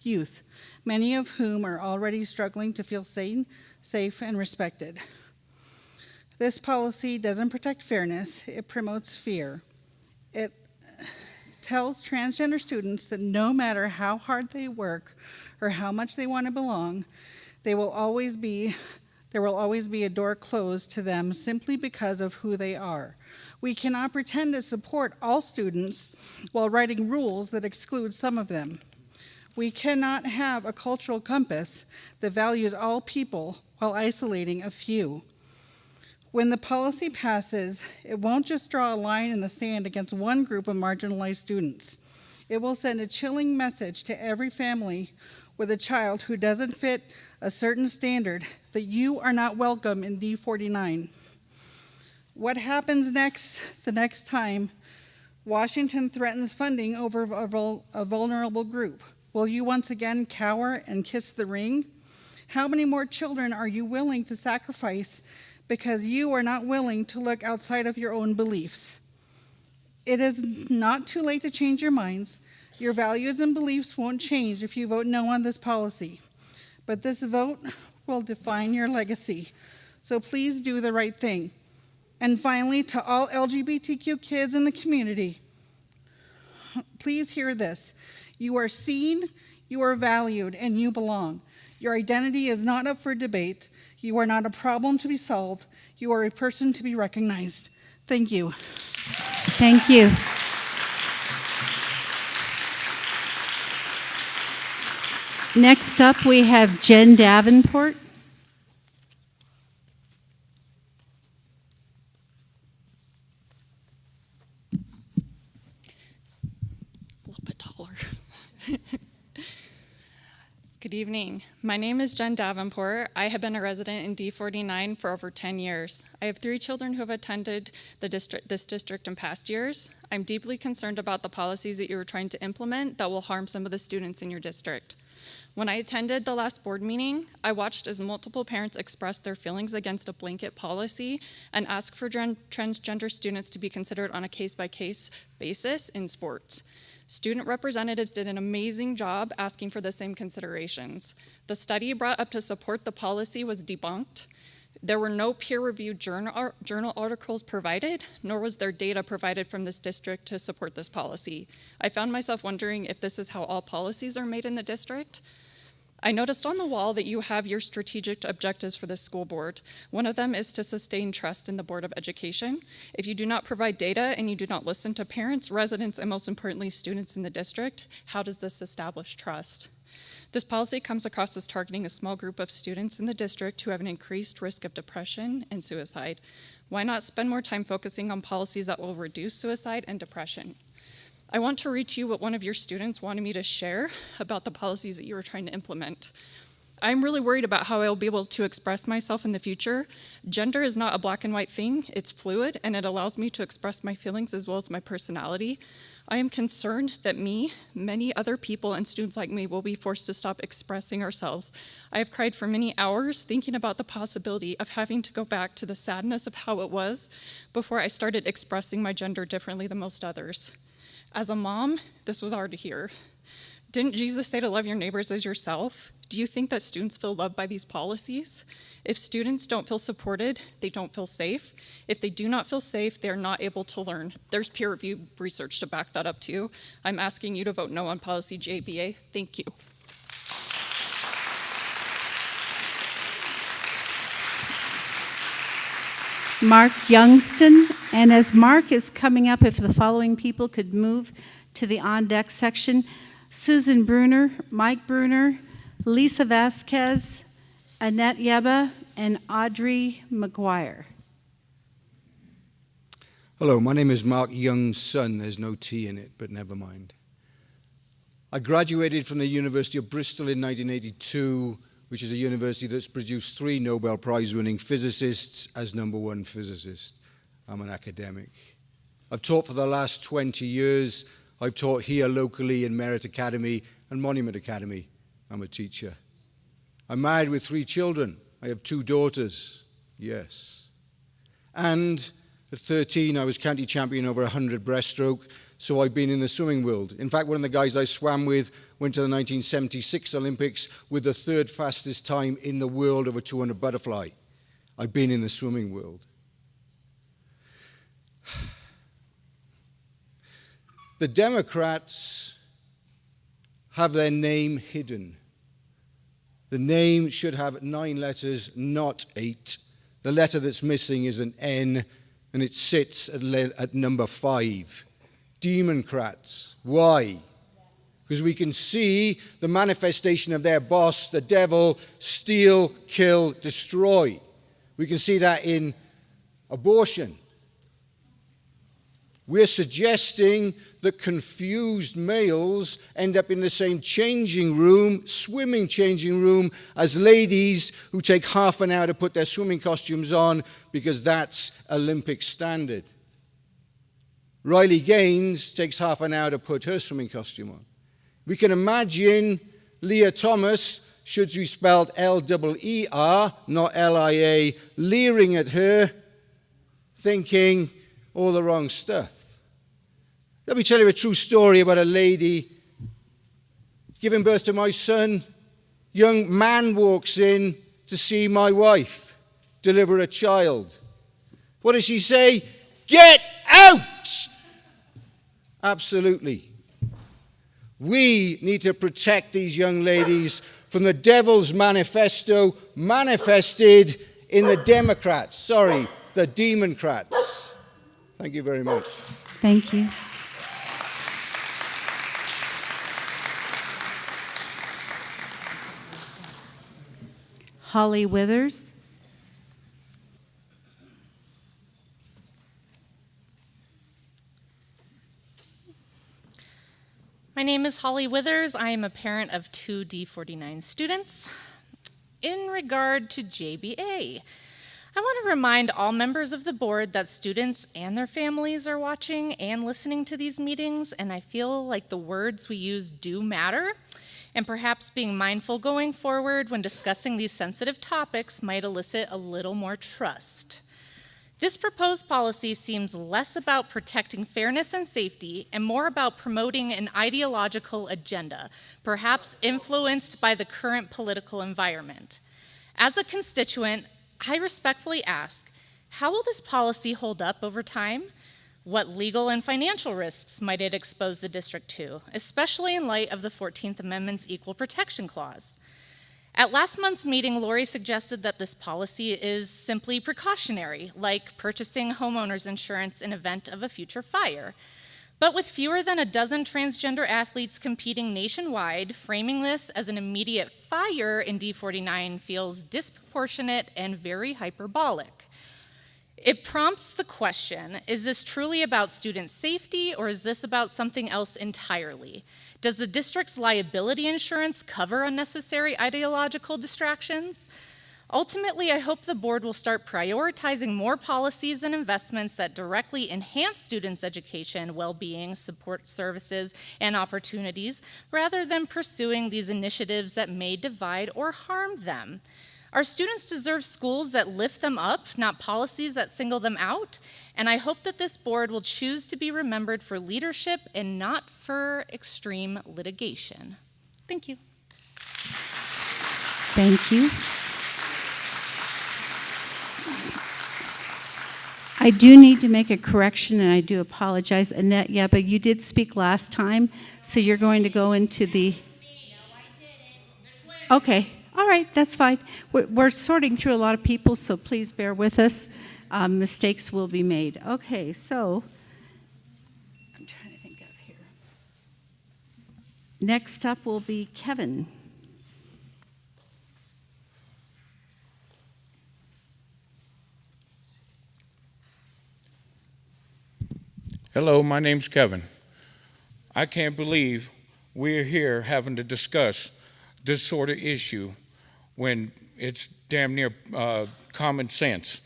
youth, many of whom are already struggling to feel sane, safe, and respected. This policy doesn't protect fairness, it promotes fear. It tells transgender students that no matter how hard they work or how much they want to belong, there will always be a door closed to them simply because of who they are. We cannot pretend to support all students while writing rules that exclude some of them. We cannot have a cultural compass that values all people while isolating a few. When the policy passes, it won't just draw a line in the sand against one group of marginalized students. It will send a chilling message to every family with a child who doesn't fit a certain standard that you are not welcome in D49. What happens next the next time Washington threatens funding over a vulnerable group? Will you once again cower and kiss the ring? How many more children are you willing to sacrifice because you are not willing to look outside of your own beliefs? It is not too late to change your minds. Your values and beliefs won't change if you vote no on this policy. But this vote will define your legacy. So please do the right thing. And finally, to all LGBTQ kids in the community, please hear this. You are seen, you are valued, and you belong. Your identity is not up for debate. You are not a problem to be solved. You are a person to be recognized. Thank you. Thank you. Next up, we have Jen Davenport. A little bit taller. Good evening. My name is Jen Davenport. I have been a resident in D49 for over 10 years. I have 3 children who have attended this district in past years. I'm deeply concerned about the policies that you are trying to implement that will harm some of the students in your district. When I attended the last board meeting, I watched as multiple parents expressed their feelings against a blanket policy and asked for transgender students to be considered on a case-by-case basis in sports. Student representatives did an amazing job asking for the same considerations. The study brought up to support the policy was debunked. There were no peer-reviewed journal articles provided, nor was there data provided from this district to support this policy. I found myself wondering if this is how all policies are made in the district. I noticed on the wall that you have your strategic objectives for the school board. One of them is to sustain trust in the Board of Education. If you do not provide data and you do not listen to parents, residents, and most importantly, students in the district, how does this establish trust? This policy comes across as targeting a small group of students in the district who have an increased risk of depression and suicide. Why not spend more time focusing on policies that will reduce suicide and depression? I want to read to you what one of your students wanted me to share about the policies that you are trying to implement. I'm really worried about how I'll be able to express myself in the future. Gender is not a black and white thing, it's fluid, and it allows me to express my feelings as well as my personality. I am concerned that many other people and students like me will be forced to stop expressing ourselves. I have cried for many hours thinking about the possibility of having to go back to the sadness of how it was before I started expressing my gender differently than most others. As a mom, this was hard to hear. Didn't Jesus say to love your neighbors as yourself? Do you think that students feel loved by these policies? If students don't feel supported, they don't feel safe. If they do not feel safe, they're not able to learn. There's peer-reviewed research to back that up too. I'm asking you to vote no on policy JBA. Thank you. Mark Youngston. And as Mark is coming up, if the following people could move to the on-deck section: Susan Bruner, Mike Bruner, Lisa Vasquez, Annette Yeba, and Audrey McGuire. Hello, my name is Mark Youngston. There's no T in it, but never mind. I graduated from the University of Bristol in 1982, which is a university that's produced 3 Nobel Prize-winning physicists as #1 physicist. I'm an academic. I've taught for the last 20 years. I've taught here locally in Merit Academy and Monument Academy. I'm a teacher. I'm married with 3 children. I have 2 daughters, yes. And at 13, I was county champion over 100 breaststroke, so I've been in the swimming world. In fact, one of the guys I swam with went to the 1976 Olympics with the 3rd fastest time in the world over 200 butterfly. I've been in the swimming world. The Democrats have their name hidden. The name should have 9 letters, not 8. The letter that's missing is an N, and it sits at number 5. Democrats. Why? Because we can see the manifestation of their boss, the devil: steal, kill, destroy. We can see that in abortion. We're suggesting that confused males end up in the same changing room, swimming changing room, as ladies who take half an hour to put their swimming costumes on because that's Olympic standard. Riley Gaines takes half an hour to put her swimming costume on. We can imagine Leah Thomas, should she spelled L-E-E-R, not L-I-A, leering at her, thinking all the wrong stuff. Let me tell you a true story about a lady giving birth to my son. Young man walks in to see my wife deliver a child. What does she say? Get out! Absolutely. We need to protect these young ladies from the devil's manifesto manifested in the the Democrats. Thank you very much. Thank you. Holly Withers. My name is Holly Withers. I am a parent of 2 D49 students. In regard to JBA, I want to remind all members of the board that students and their families are watching and listening to these meetings, and I feel like the words we use do matter, and perhaps being mindful going forward when discussing these sensitive topics might elicit a little more trust. This proposed policy seems less about protecting fairness and safety and more about promoting an ideological agenda, perhaps influenced by the current political environment. As a constituent, I respectfully ask, how will this policy hold up over time? What legal and financial risks might it expose the district to, especially in light of the 14th Amendment's Equal Protection Clause? At last month's meeting, Lori suggested that this policy is simply precautionary, like purchasing homeowners insurance in event of a future fire. But with fewer than a dozen transgender athletes competing nationwide, framing this as an immediate fire in D49 feels disproportionate and very hyperbolic. It prompts the question, is this truly about student safety or is this about something else entirely? Does the district's liability insurance cover unnecessary ideological distractions? Ultimately, I hope the board will start prioritizing more policies and investments that directly enhance students' education, well-being, support services, and opportunities, rather than pursuing these initiatives that may divide or harm them. Our students deserve schools that lift them up, not policies that single them out, and I hope that this board will choose to be remembered for leadership and not for extreme litigation. Thank you. Thank you. I do need to make a correction, and I do apologize. Annette, yeah, but you did speak last time, so you're going to go into the... Okay. All right, that's fine. We're sorting through a lot of people, so please bear with us. Mistakes will be made. Okay, so I'm trying to think of here. Next up will be Kevin. Hello, my name's Kevin. I can't believe we're here having to discuss this sort of issue when it's damn near common sense.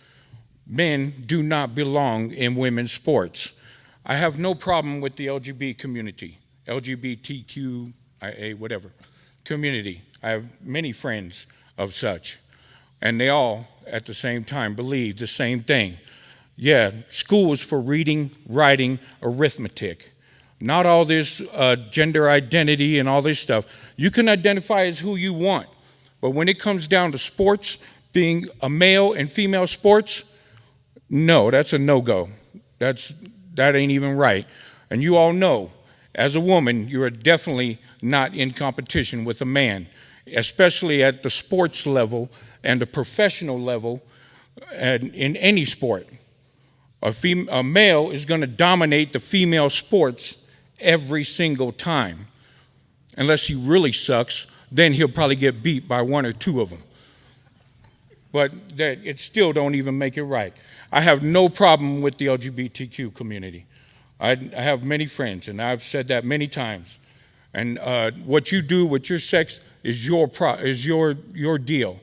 Men do not belong in women's sports. I have no problem with the LGBT community, LGBTQIA, whatever, community. I have many friends of such, and they all, at the same time, believe the same thing. Yeah, school is for reading, writing, arithmetic. Not all this gender identity and all this stuff. You can identify as who you want. But when it comes down to sports, being a male and female sports, no, that's a no-go. That ain't even right. And you all know, as a woman, you are definitely not in competition with a man, especially at the sports level and the professional level and in any sport. A male is going to dominate the female sports every single time. Unless he really sucks, then he'll probably get beat by one or two of them. But it still don't even make it right. I have no problem with the LGBTQ community. I have many friends, and I've said that many times. And what you do with your sex is your deal.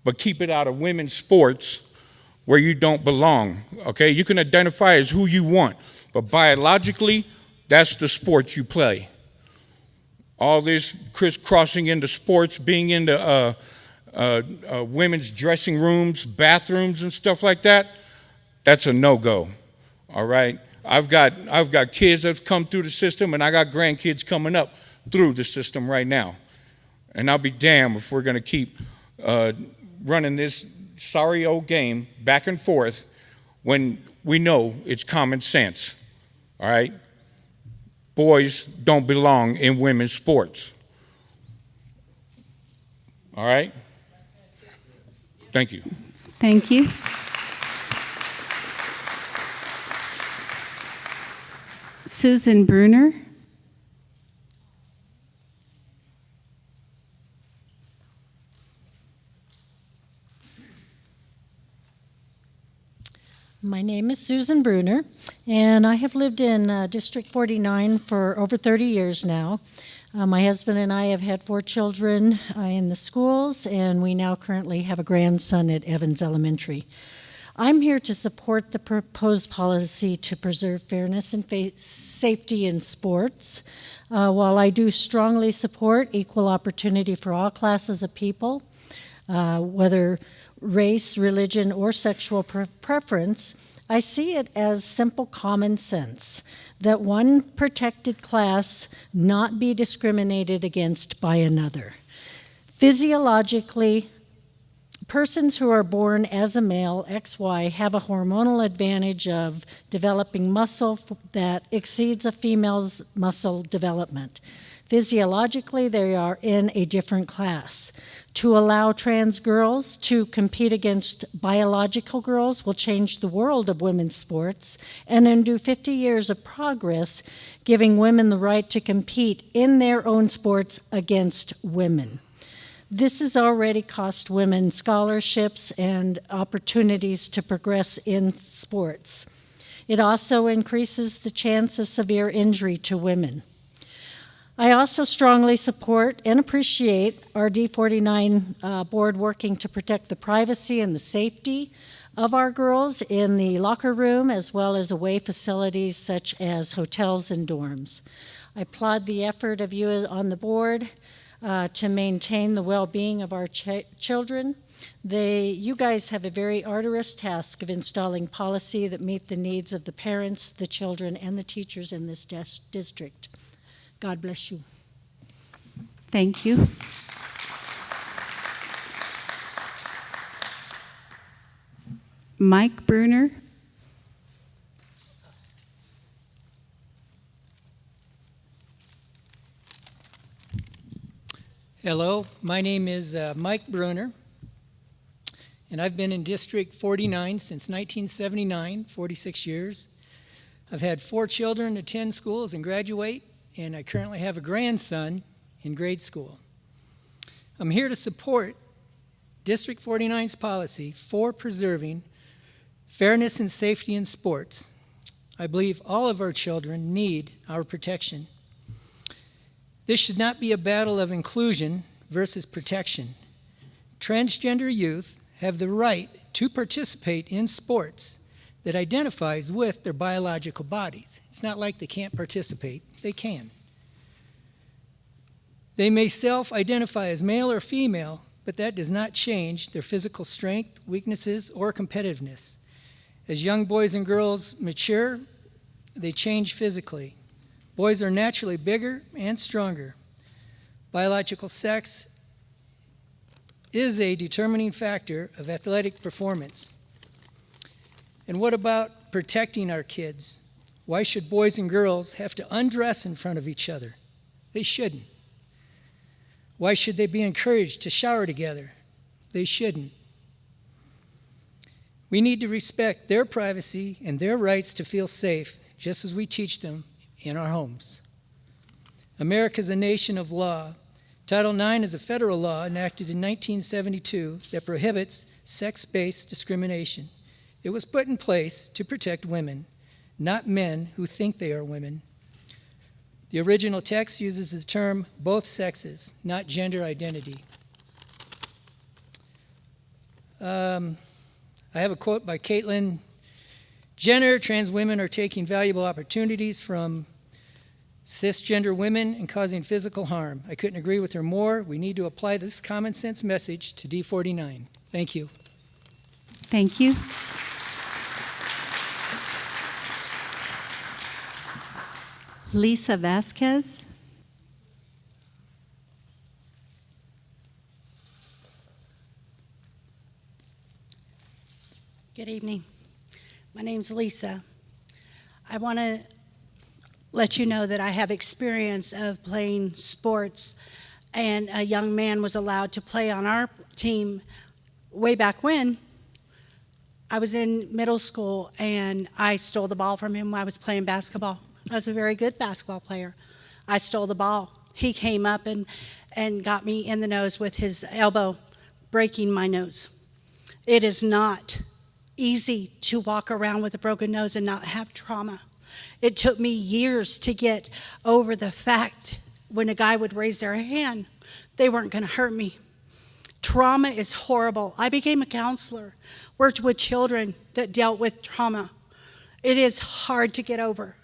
But keep it out of women's sports where you don't belong, okay? You can identify as who you want, but biologically, that's the sport you play. All this crisscrossing into sports, being into women's dressing rooms, bathrooms, and stuff like that, that's a no-go, all right? I've got kids that's come through the system, and I got grandkids coming up through the system right now. And I'll be damned if we're going to keep running this sorry old game back and forth when we know it's common sense, all right? Boys don't belong in women's sports, all right? Thank you. Thank you. Susan Bruner. My name is Susan Bruner, and I have lived in District 49 for over 30 years now. My husband and I have had 4 children in the schools, and we now currently have a grandson at Evans Elementary. I'm here to support the proposed policy to preserve fairness and safety in sports. While I do strongly support equal opportunity for all classes of people, whether race, religion, or sexual preference, I see it as simple common sense that one protected class not be discriminated against by another. Physiologically, persons who are born as a male, XY, have a hormonal advantage of developing muscle that exceeds a female's muscle development. Physiologically, they are in a different class. To allow trans girls to compete against biological girls will change the world of women's sports and undo 50 years of progress, giving women the right to compete in their own sports against women. This has already cost women scholarships and opportunities to progress in sports. It also increases the chance of severe injury to women. I also strongly support and appreciate our D49 board working to protect the privacy and the safety of our girls in the locker room as well as away facilities such as hotels and dorms. I applaud the effort of you on the board to maintain the well-being of our children. You guys have a very arduous task of installing policy that meet the needs of the parents, the children, and the teachers in this district. God bless you. Thank you. Mike Bruner. Hello, my name is Mike Bruner, and I've been in District 49 since 1979, 46 years. I've had 4 children attend schools and graduate, and I currently have a grandson in grade school. I'm here to support District 49's policy for preserving fairness and safety in sports. I believe all of our children need our protection. This should not be a battle of inclusion versus protection. Transgender youth have the right to participate in sports that identifies with their biological bodies. It's not like they can't participate. They can. They may self-identify as male or female, but that does not change their physical strength, weaknesses, or competitiveness. As young boys and girls mature, they change physically. Boys are naturally bigger and stronger. Biological sex is a determining factor of athletic performance. And what about protecting our kids? Why should boys and girls have to undress in front of each other? They shouldn't. Why should they be encouraged to shower together? They shouldn't. We need to respect their privacy and their rights to feel safe, just as we teach them in our homes. America is a nation of law. Title IX is a federal law enacted in 1972 that prohibits sex-based discrimination. It was put in place to protect women. not men who think they are women. The original text uses the term both sexes, not gender identity. I have a quote by Caitlin Jenner: "Trans women are taking valuable opportunities from cisgender women and causing physical harm." I couldn't agree with her more. We need to apply this common sense message to D49. Thank you. Thank you. Lisa Vasquez. Good evening. My name's Lisa. I want to let you know that I have experience of playing sports, and a young man was allowed to play on our team way back when. I was in middle school, and I stole the ball from him when I was playing basketball. I was a very good basketball player. I stole the ball. He came up and got me in the nose with his elbow, breaking my nose. It is not easy to walk around with a broken nose and not have trauma. It took me years to get over the fact when a guy would raise their hand, they weren't going to hurt me. Trauma is horrible. I became a counselor, worked with children that dealt with trauma. It is hard to get over.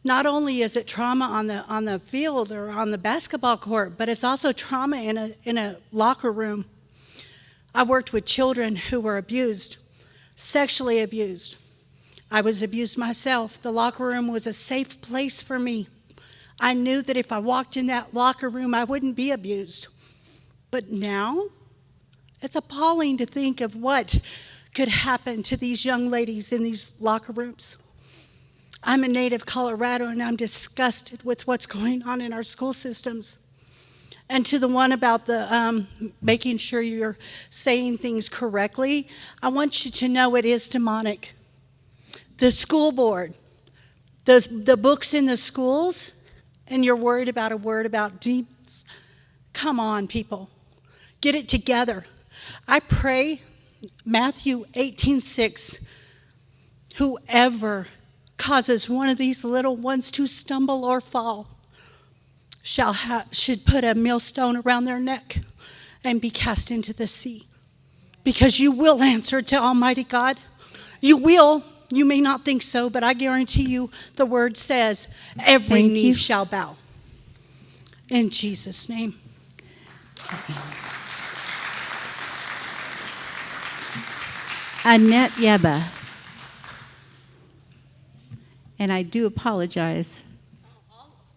Not only is it trauma on the field or on the basketball court, but it's also trauma in a locker room. I worked with children who were abused, sexually abused. I was abused myself. The locker room was a safe place for me. I knew that if I walked in that locker room, I wouldn't be abused. But now, it's appalling to think of what could happen to these young ladies in these locker rooms. I'm a native Colorado, and I'm disgusted with what's going on in our school systems. And to the one about the making sure you're saying things correctly, I want you to know it is demonic. The school board, the books in the schools, and you're worried about a word about demons. Come on, people. Get it together. I pray, Matthew 18:6, whoever causes one of these little ones to stumble or fall should put a millstone around their neck and be cast into the sea. Because you will answer to Almighty God. You will. You may not think so, but I guarantee you the word says every knee shall bow. In Jesus' name. Annette Yeba. And I do apologize.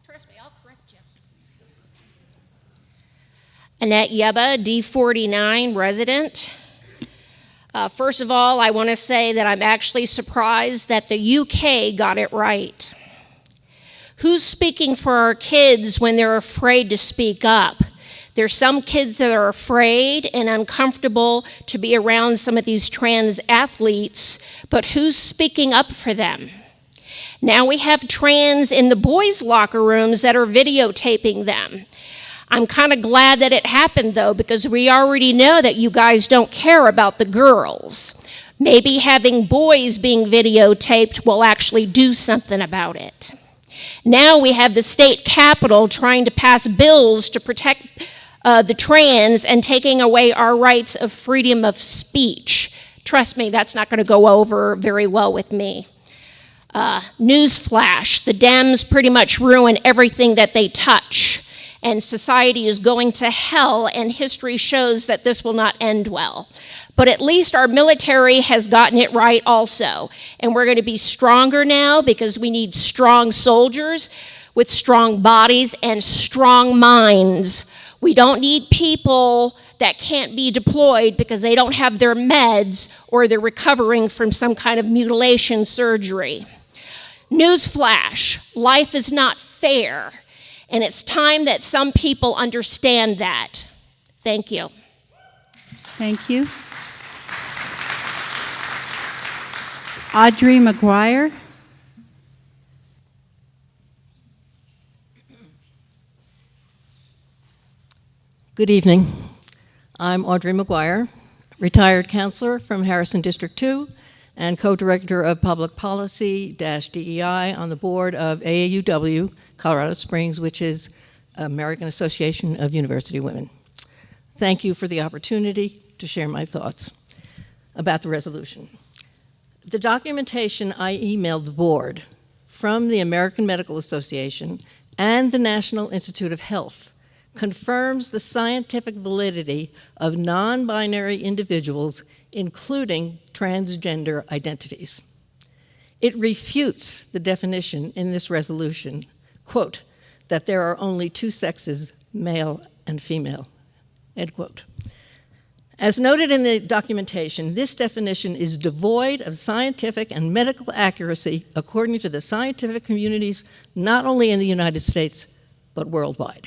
Trust me, I'll correct you. Annette Yeba, D49 resident. First of all, I want to say that I'm actually surprised that the UK got it right. Who's speaking for our kids when they're afraid to speak up? There's some kids that are afraid and uncomfortable to be around some of these trans athletes, but who's speaking up for them? Now we have trans in the boys' locker rooms that are videotaping them. I'm kind of glad that it happened, though, because we already know that you guys don't care about the girls. Maybe having boys being videotaped will actually do something about it. Now we have the state capitol trying to pass bills to protect the trans and taking away our rights of freedom of speech. Trust me, that's not going to go over very well with me. Newsflash, the Dems pretty much ruin everything that they touch. And society is going to hell, and history shows that this will not end well. But at least our military has gotten it right also. And we're going to be stronger now because we need strong soldiers with strong bodies and strong minds. We don't need people that can't be deployed because they don't have their meds or they're recovering from some kind of mutilation surgery. Newsflash, life is not fair. And it's time that some people understand that. Thank you. Thank you. Audrey McGuire. Good evening. I'm Audrey McGuire, retired counselor from Harrison District 2 and co-director of Public Policy-DEI on the board of AAUW Colorado Springs, which is American Association of University Women. Thank you for the opportunity to share my thoughts about the resolution. The documentation I emailed the board from the American Medical Association and the National Institute of Health confirms the scientific validity of non-binary individuals, including transgender identities. It refutes the definition in this resolution, quote, that there are only two sexes, male and female, end quote. As noted in the documentation, this definition is devoid of scientific and medical accuracy according to the scientific communities not only in the United States, but worldwide.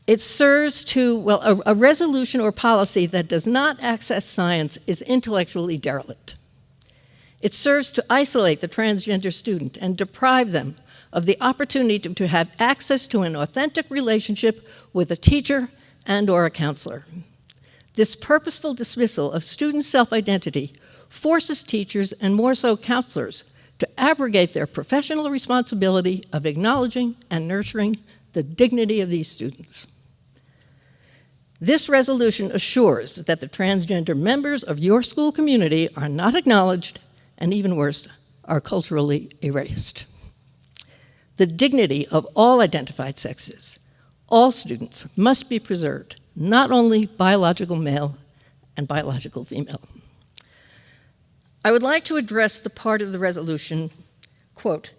It serves to, well, a resolution or policy that does not access science is intellectually derelict. It serves to isolate the transgender student and deprive them of the opportunity to have access to an authentic relationship with a teacher and or a counselor. This purposeful dismissal of student self-identity forces teachers, and more so counselors, to abrogate their professional responsibility of acknowledging and nurturing the dignity of these students. This resolution assures that the transgender members of your school community are not acknowledged, and even worse, are culturally erased. The dignity of all identified sexes, all students, must be preserved, not only biological male and biological female. I would like to address the part of the resolution, quote,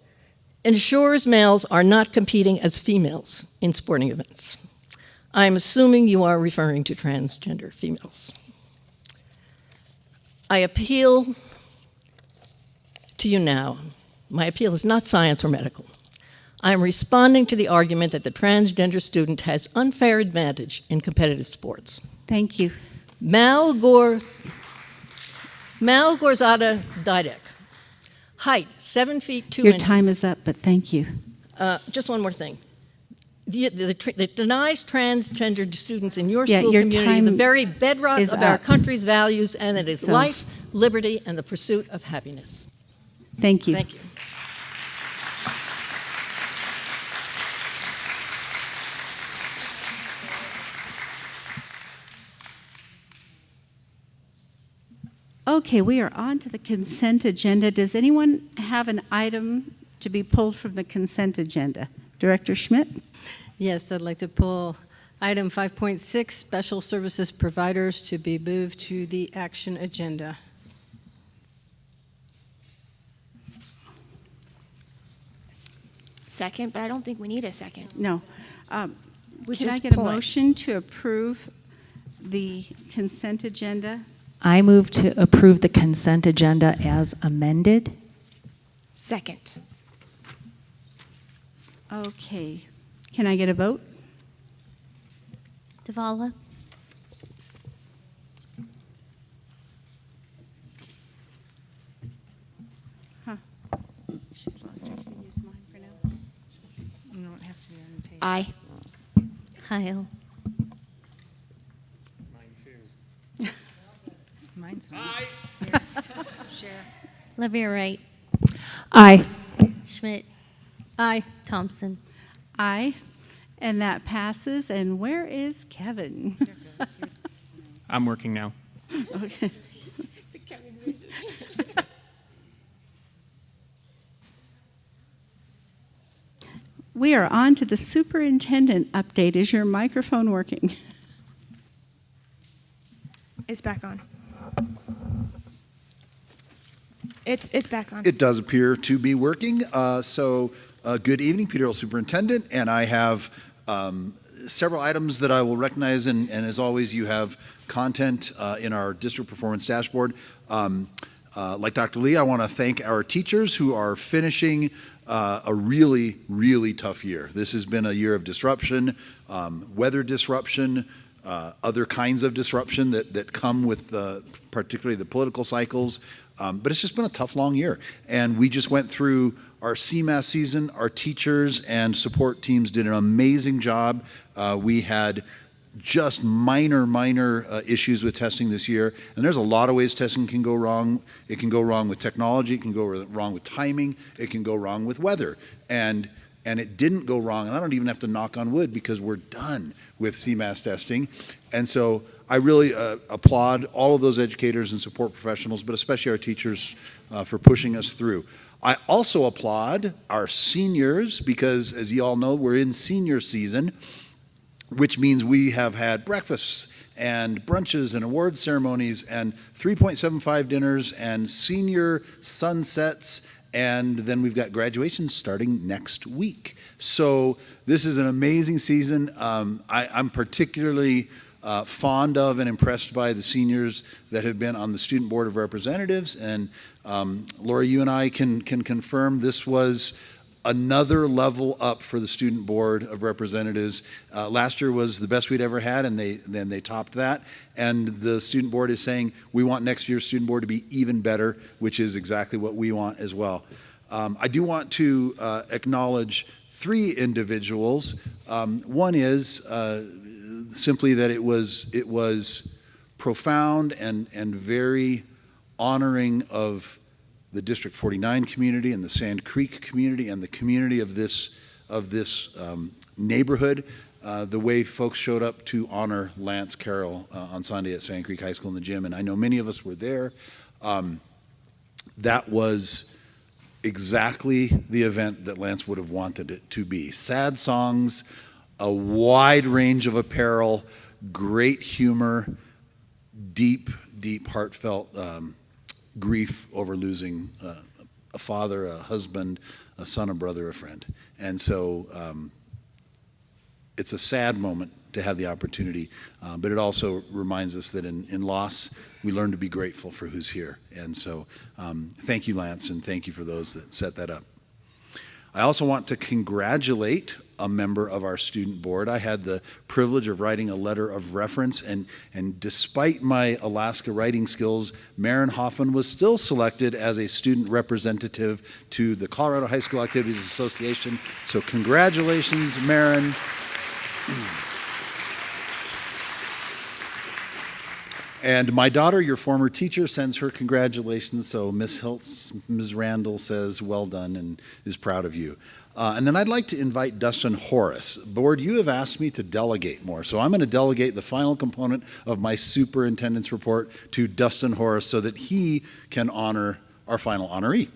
ensures males are not competing as females in sporting events. I'm assuming you are referring to transgender females. I appeal to you now. My appeal is not science or medical. I am responding to the argument that the transgender student has unfair advantage in competitive sports. Thank you. Mal Gorzada Didek, height 7 feet 2 Your inches. time is up, but thank you. Just one more thing. That denies transgender students in your Yeah, school your community time the very bedrock is of our up. country's values, and it is So- life, liberty, and the pursuit of happiness. Thank you. Thank you. Okay, we are on to the consent agenda. Does anyone have an item to be pulled from the consent agenda? Director Schmidt? Yes, I'd like to pull item 5.6, special services providers, to be moved to the action agenda. Second, but I don't think we need a second. No. Which Can I is get a pulling. motion to approve the consent agenda? I move to approve the consent agenda as amended. Second. Okay. Can I get a vote? Davala? Huh. She's lost her. Can you use mine for now? No, it has to be on the page. Aye. Heil? Mine's not. Share. Levere Wright? Aye. Schmidt? Aye. Thompson? Aye. And that passes. And where is Kevin? I'm working now. Okay. We are on to the superintendent update. Is your microphone working? It's back on. It's back on. It does appear to be working. Good evening, Peter Hill Superintendent, and I have several items that I will recognize, and as always, you have content in our district performance dashboard. Like Dr. Lee, I want to thank our teachers who are finishing a really, really tough year. This has been a year of disruption, weather disruption, other kinds of disruption that come with particularly the political cycles. But it's just been a tough, long year. And we just went through our CMAS season. Our teachers and support teams did an amazing job. We had just minor issues with testing this year. And there's a lot of ways testing can go wrong. It can go wrong with technology. It can go wrong with timing. It can go wrong with weather. And it didn't go wrong. And I don't even have to knock on wood because we're done with CMAS testing. And so I really applaud all of those educators and support professionals, but especially our teachers for pushing us through. I also applaud our seniors because, as you all know, we're in senior season, which means we have had breakfasts and brunches and award ceremonies and 3.75 dinners and senior sunsets, and then we've got graduation starting next week. So this is an amazing season. I'm particularly fond of and impressed by the seniors that have been on the Student Board of Representatives, and Laura, you and I can confirm this was another level up for the Student Board of Representatives. Last year was the best we'd ever had, and they topped that. And the Student Board is saying we want next year's Student Board to be even better, which is exactly what we want as well. I do want to acknowledge 3 individuals. One is simply that it was profound and very honoring of the District 49 community and the Sand Creek community and the community of this neighborhood, the way folks showed up to honor Lance Carroll on Sunday at Sand Creek High School in the gym. And I know many of us were there. That was exactly the event that Lance would have wanted it to be. Sad songs, a wide range of apparel, great humor, deep, heartfelt grief over losing a father, a husband, a son, a brother, a friend. And so it's a sad moment to have the opportunity, but it also reminds us that in loss, we learn to be grateful for who's here. And so thank you, Lance, and thank you for those that set that up. I also want to congratulate a member of our student board. I had the privilege of writing a letter of reference, and despite my Alaska writing skills, Maren Hoffman was still selected as a student representative to the Colorado High School Activities Association. So congratulations, Maren. And my daughter, your former teacher, sends her congratulations. So Ms. Hiltz, Ms. Randall says, well done, and is proud of you. And then I'd like to invite Dustin Horace. Board, you have asked me to delegate more, so I'm going to delegate the final component of my superintendent's report to Dustin Horace so that he can honor our final honoree.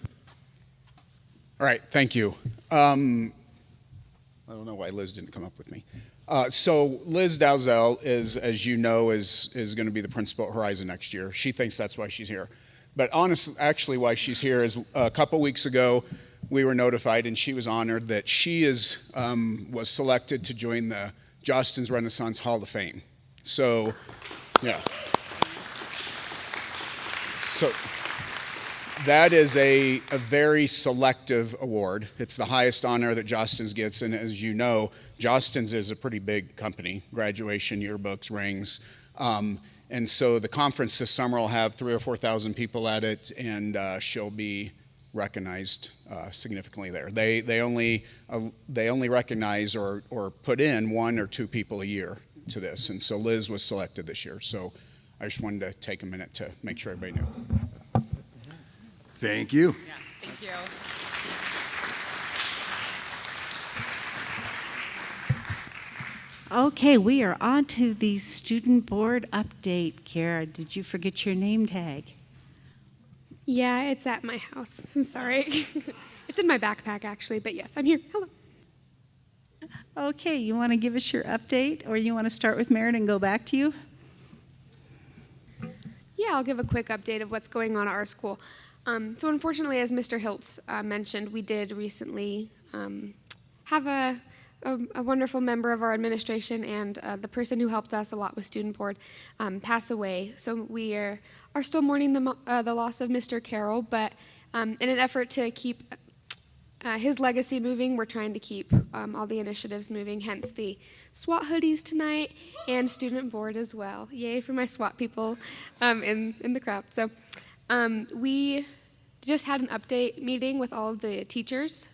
All right, thank you. I don't know why Liz didn't come up with me. So Liz Dalzell is, as you know, is going to be the principal at Horizon next year. She thinks that's why she's here. But honestly, actually why she's here is a couple weeks ago, we were notified and she was honored that she was selected to join the Jostens Renaissance Hall of Fame. So, yeah. So that is a very selective award. It's the highest honor that Jostens gets, and as you know, Jostens is a pretty big company, graduation, yearbooks, rings. And so the conference this summer will have 3,000 or 4,000 people at it, and she'll be recognized significantly there. They only recognize or put in 1 or 2 people a year to this, and so Liz was selected this year. So I just wanted to take a minute to make sure everybody knew. Thank you. Yeah, thank you. Okay, we are on to the student board update. Kara, did you forget your name tag? Yeah, it's at my house. I'm sorry. It's in my backpack, actually, but yes, I'm here. Hello. Okay, you want to give us your update, or you want to start with Merritt and go back to you? Yeah, I'll give a quick update of what's going on at our school. So unfortunately, as Mr. Hiltz mentioned, we did recently have a wonderful member of our administration and the person who helped us a lot with student board pass away. So we are still mourning the loss of Mr. Carroll, but in an effort to keep his legacy moving, we're trying to keep all the initiatives moving, hence the SWAT hoodies tonight and student board as well. Yay for my SWAT people in the crowd. So we just had an update meeting with all of the teachers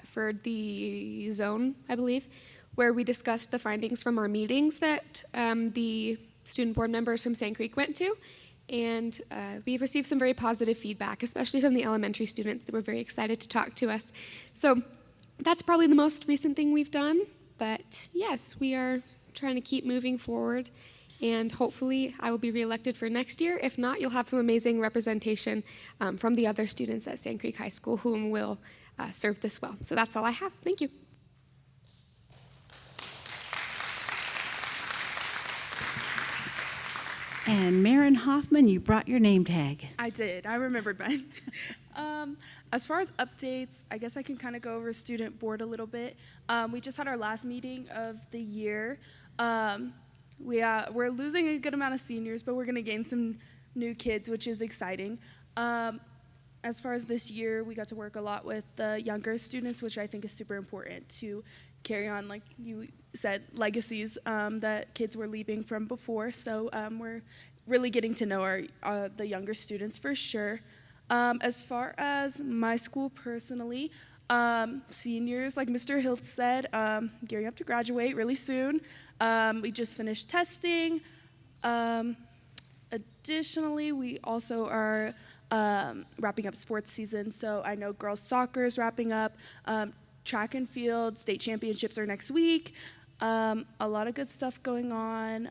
for the zone, I believe. where we discussed the findings from our meetings that the student board members from Sand Creek went to. And we've received some very positive feedback, especially from the elementary students that were very excited to talk to us. So that's probably the most recent thing we've done. But yes, we are trying to keep moving forward. And hopefully I will be reelected for next year. If not, you'll have some amazing representation from the other students at Sand Creek High School whom will serve this well. So that's all I have. Thank you. And Marin Hoffman, you brought your name tag. I did. I remembered mine. As far as updates, I guess I can kind of go over student board a little bit. We just had our last meeting of the year. We're losing a good amount of seniors, but we're going to gain some new kids, which is exciting. As far as this year, we got to work a lot with the younger students, which I think is super important to carry on, like you said, legacies that kids were leaving from before. So we're really getting to know the younger students for sure. As far as my school personally, seniors, like Mr. Hilt said, gearing up to graduate really soon. We just finished testing. Additionally, we also are wrapping up sports season. So I know girls soccer is wrapping up. Track and field, state championships are next week. A lot of good stuff going on.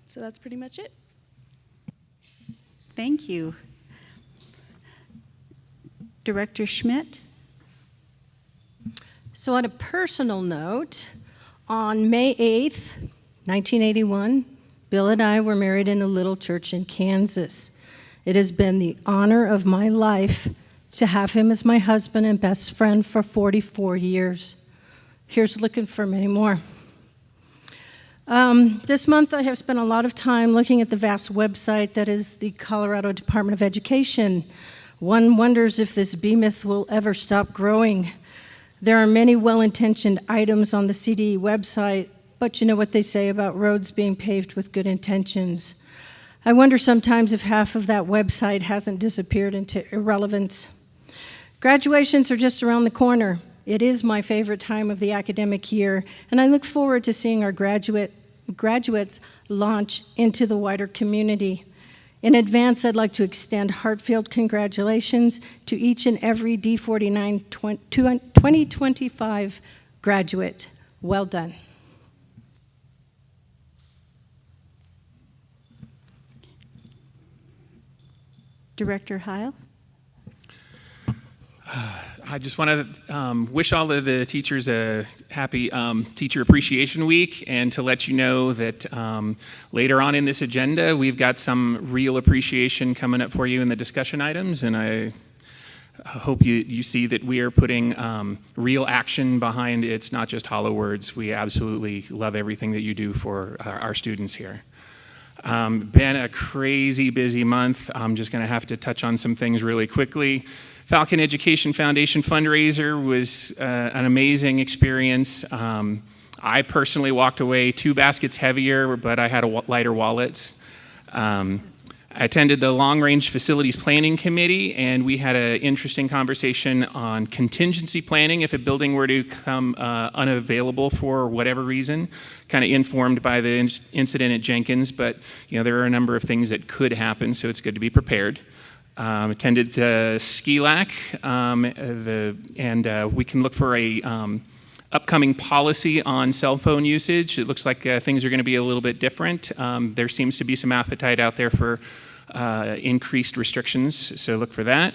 So that's pretty much it. Thank you. Director Schmidt. So on a personal note, on May 8th, 1981, Bill and I were married in a little church in Kansas. It has been the honor of my life to have him as my husband and best friend for 44 years. Here's looking for many more. This month I have spent a lot of time looking at the vast website that is the Colorado Department of Education. One wonders if this behemoth will ever stop growing. There are many well-intentioned items on the CDE website, but you know what they say about roads being paved with good intentions. I wonder sometimes if half of that website hasn't disappeared into irrelevance. Graduations are just around the corner. It is my favorite time of the academic year, and I look forward to seeing our graduates launch into the wider community. In advance, I'd like to extend heartfelt congratulations to each and every D49 2025 graduate. Well done. Director Heil. I just want to wish all of the teachers a happy Teacher Appreciation Week, and to let you know that later on in this agenda, we've got some real appreciation coming up for you in the discussion items, and I hope you see that we are putting real action behind it. It's not just hollow words. We absolutely love everything that you do for our students here. Been a crazy busy month. I'm just going to have to touch on some things really quickly. Falcon Education Foundation fundraiser was an amazing experience. I personally walked away 2 baskets heavier, but I had lighter wallets. I attended the Long Range Facilities Planning Committee, and we had an interesting conversation on contingency planning if a building were to come unavailable for whatever reason, kind of informed by the incident at Jenkins, but there are a number of things that could happen, so it's good to be prepared. Attended the SKILAC, and we can look for a upcoming policy on cell phone usage. It looks like things are going to be a little bit different. There seems to be some appetite out there for increased restrictions, so look for that.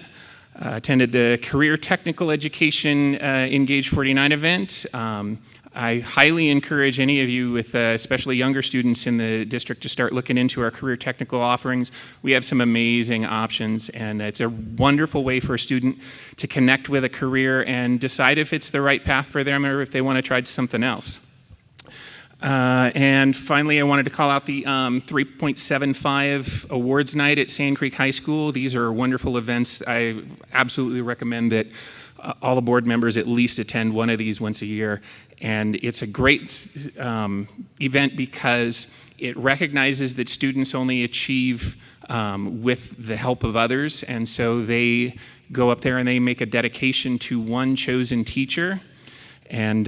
Attended the Career Technical Education Engage 49 event. I highly encourage any of you with especially younger students in the district to start looking into our career technical offerings. We have some amazing options, and it's a wonderful way for a student to connect with a career and decide if it's the right path for them or if they want to try something else. And finally, I wanted to call out the 3.75 Awards Night at Sand Creek High School. These are wonderful events. I absolutely recommend that all the board members at least attend one of these once a year. And it's a great event because it recognizes that students only achieve with the help of others. And so they go up there and they make a dedication to one chosen teacher. And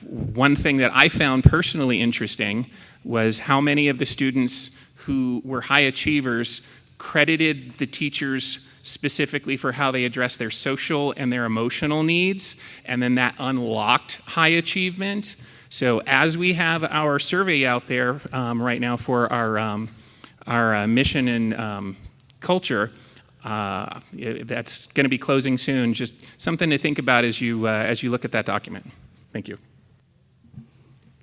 one thing that I found personally interesting was how many of the students who were high achievers credited the teachers specifically for how they address their social and their emotional needs, and then that unlocked high achievement. So as we have our survey out there right now for our mission and culture, that's going to be closing soon. Just something to think about as you look at that document. Thank you.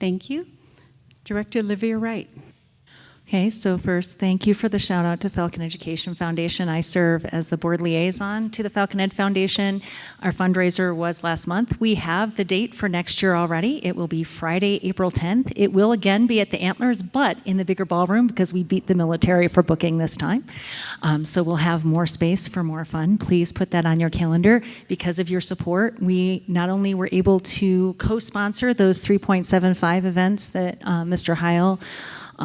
Thank you. Director Olivia Wright. Okay, so first, thank you for the shout out to Falcon Education Foundation. I serve as the board liaison to the Falcon Ed Foundation. Our fundraiser was last month. We have the date for next year already. It will be Friday, April 10th. It will again be at the Antlers, but in the bigger ballroom because we beat the military for booking this time. So we'll have more space for more fun. Please put that on your calendar. Because of your support, we not only were able to co-sponsor those 3.75 events that Mr. Heil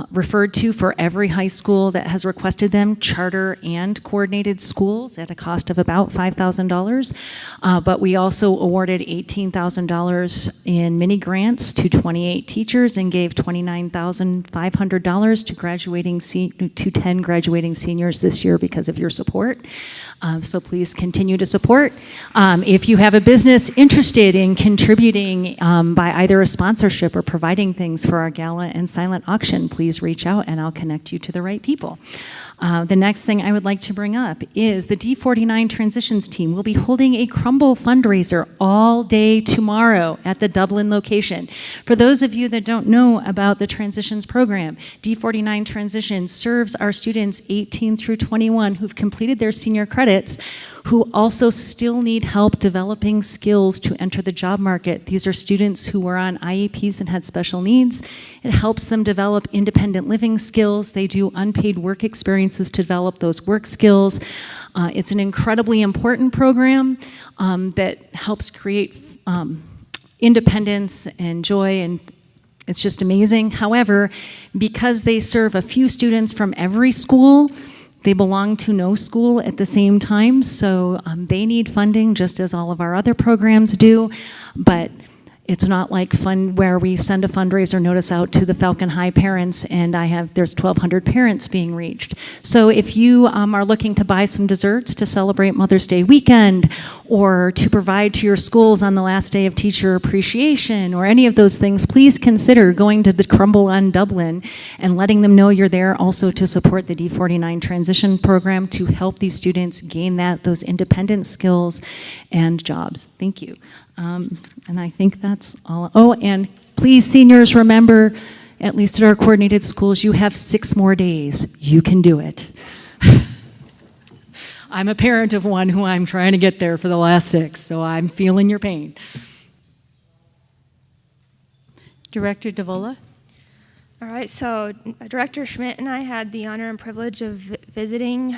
referred to for every high school that has requested them, charter and coordinated schools at a cost of about $5,000. But we also awarded $18,000 in mini grants to 28 teachers and gave $29,500 to 10 graduating seniors this year because of your support. So please continue to support. If you have a business interested in contributing by either a sponsorship or providing things for our gala and silent auction, please reach out and I'll connect you to the right people. The next thing I would like to bring up is the D49 Transitions team will be holding a Crumble fundraiser all day tomorrow at the Dublin location. For those of you that don't know about the Transitions program, D49 Transitions serves our students 18 through 21 who've completed their senior credits, who also still need help developing skills to enter the job market. These are students who were on IEPs and had special needs. It helps them develop independent living skills. They do unpaid work experiences to develop those work skills. It's an incredibly important program that helps create independence and joy, and it's just amazing. However, because they serve a few students from every school, they belong to no school at the same time, so they need funding just as all of our other programs do, but it's not like fun where we send a fundraiser notice out to the Falcon High parents and there's 1,200 parents being reached. So if you are looking to buy some desserts to celebrate Mother's Day weekend or to provide to your schools on the last day of teacher appreciation or any of those things, please consider going to the Crumble on Dublin and letting them know you're there also to support the D49 transition program to help these students gain those independent skills and jobs. Thank you. And I think that's all. Oh, and please, seniors, remember, at least at our coordinated schools, you have 6 more days. You can do it. I'm a parent of one who I'm trying to get there for the last 6, so I'm feeling your pain. Director Davola. All right, so Director Schmidt and I had the honor and privilege of visiting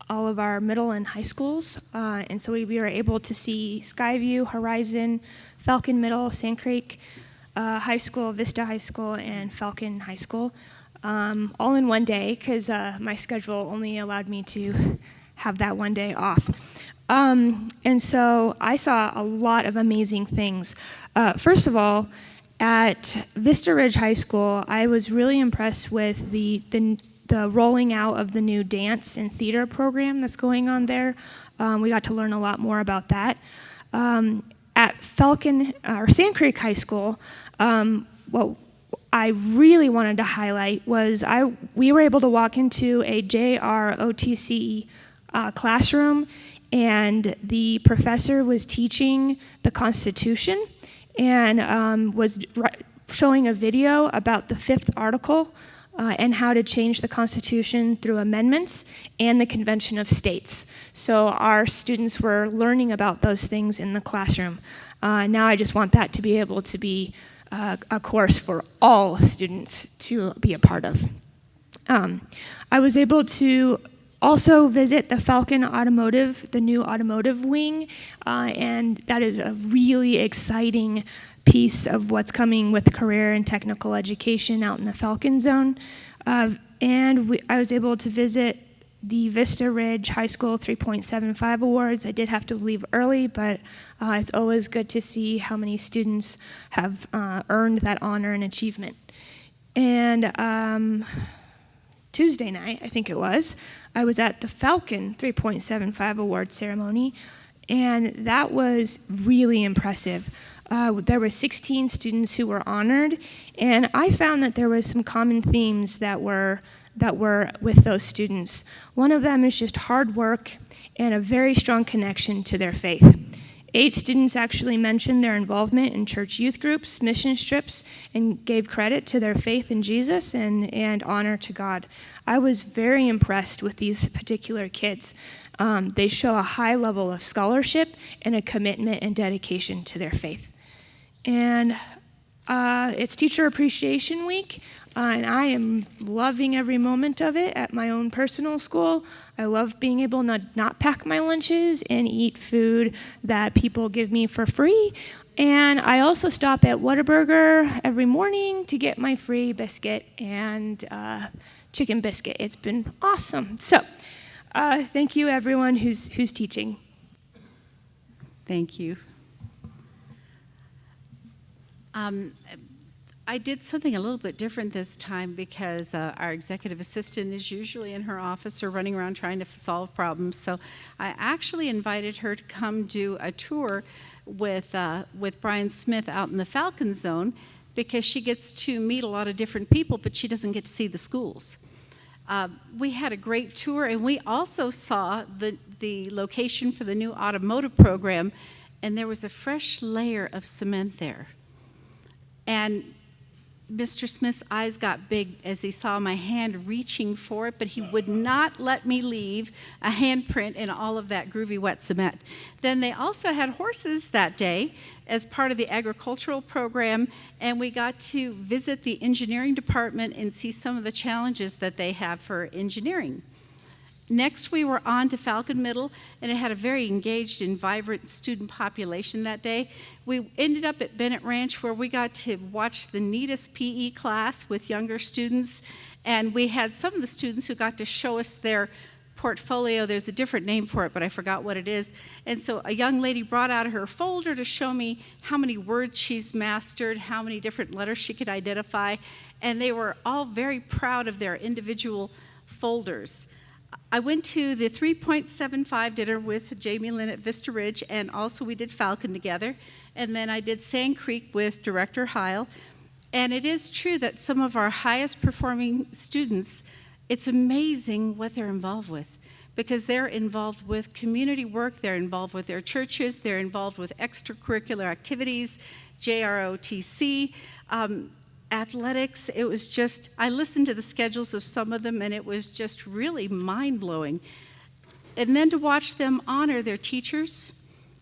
all of our middle and high schools, and so we were able to see Skyview, Horizon, Falcon Middle, Sand Creek High School, Vista High School, and Falcon High School, all in one day because my schedule only allowed me to have that one day off. And so I saw a lot of amazing things. First of all, at Vista Ridge High School, I was really impressed with the rolling out of the new dance and theater program that's going on there. We got to learn a lot more about that. At Sand Creek High School, what I really wanted to highlight was we were able to walk into a JROTC classroom, and the professor was teaching the Constitution and was showing a video about the 5th article and how to change the Constitution through amendments and the Convention of States. So our students were learning about those things in the classroom. Now I just want that to be able to be a course for all students to be a part of. I was able to also visit the Falcon Automotive, the new automotive wing, and that is a really exciting piece of what's coming with career and technical education out in the Falcon Zone. I was able to visit the Vista Ridge High School 3.75 awards. I did have to leave early, but it's always good to see how many students have earned that honor and achievement. And Tuesday night, I think it was, I was at the Falcon 3.75 award ceremony, and that was really impressive. There were 16 students who were honored, and I found that there was some common themes that were with those students. One of them is just hard work and a very strong connection to their faith. 8 students actually mentioned their involvement in church youth groups, mission trips, and gave credit to their faith in Jesus and honor to God. I was very impressed with these particular kids. They show a high level of scholarship and a commitment and dedication to their faith. And it's Teacher Appreciation Week, and I am loving every moment of it at my own personal school. I love being able to not pack my lunches and eat food that people give me for free. And I also stop at Whataburger every morning to get my free biscuit and chicken biscuit. It's been awesome. So thank you, everyone who's teaching. Thank you. I did something a little bit different this time because our executive assistant is usually in her office or running around trying to solve problems. So I actually invited her to come do a tour with Brian Smith out in the Falcon Zone because she gets to meet a lot of different people, but she doesn't get to see the schools. We had a great tour, and we also saw the location for the new automotive program, and there was a fresh layer of cement there. And Mr. Smith's eyes got big as he saw my hand reaching for it, but he would not let me leave a handprint in all of that groovy wet cement. Then they also had horses that day as part of the agricultural program, and we got to visit the engineering department and see some of the challenges that they have for engineering. Next, we were on to Falcon Middle, and it had a very engaged and vibrant student population that day. We ended up at Bennett Ranch, where we got to watch the neatest PE class with younger students, and we had some of the students who got to show us their portfolio. There's a different name for it, but I forgot what it is. And so a young lady brought out her folder to show me how many words she's mastered, how many different letters she could identify, and they were all very proud of their individual folders. I went to the 3.75 dinner with Jamie Lynn at Vista Ridge, and also we did Falcon together. And then I did Sand Creek with Director Heil. And it is true that some of our highest performing students, it's amazing what they're involved with, because they're involved with community work, they're involved with their churches, they're involved with extracurricular activities, JROTC, athletics. It was just, I listened to the schedules of some of them, and it was just really mind-blowing. And then to watch them honor their teachers,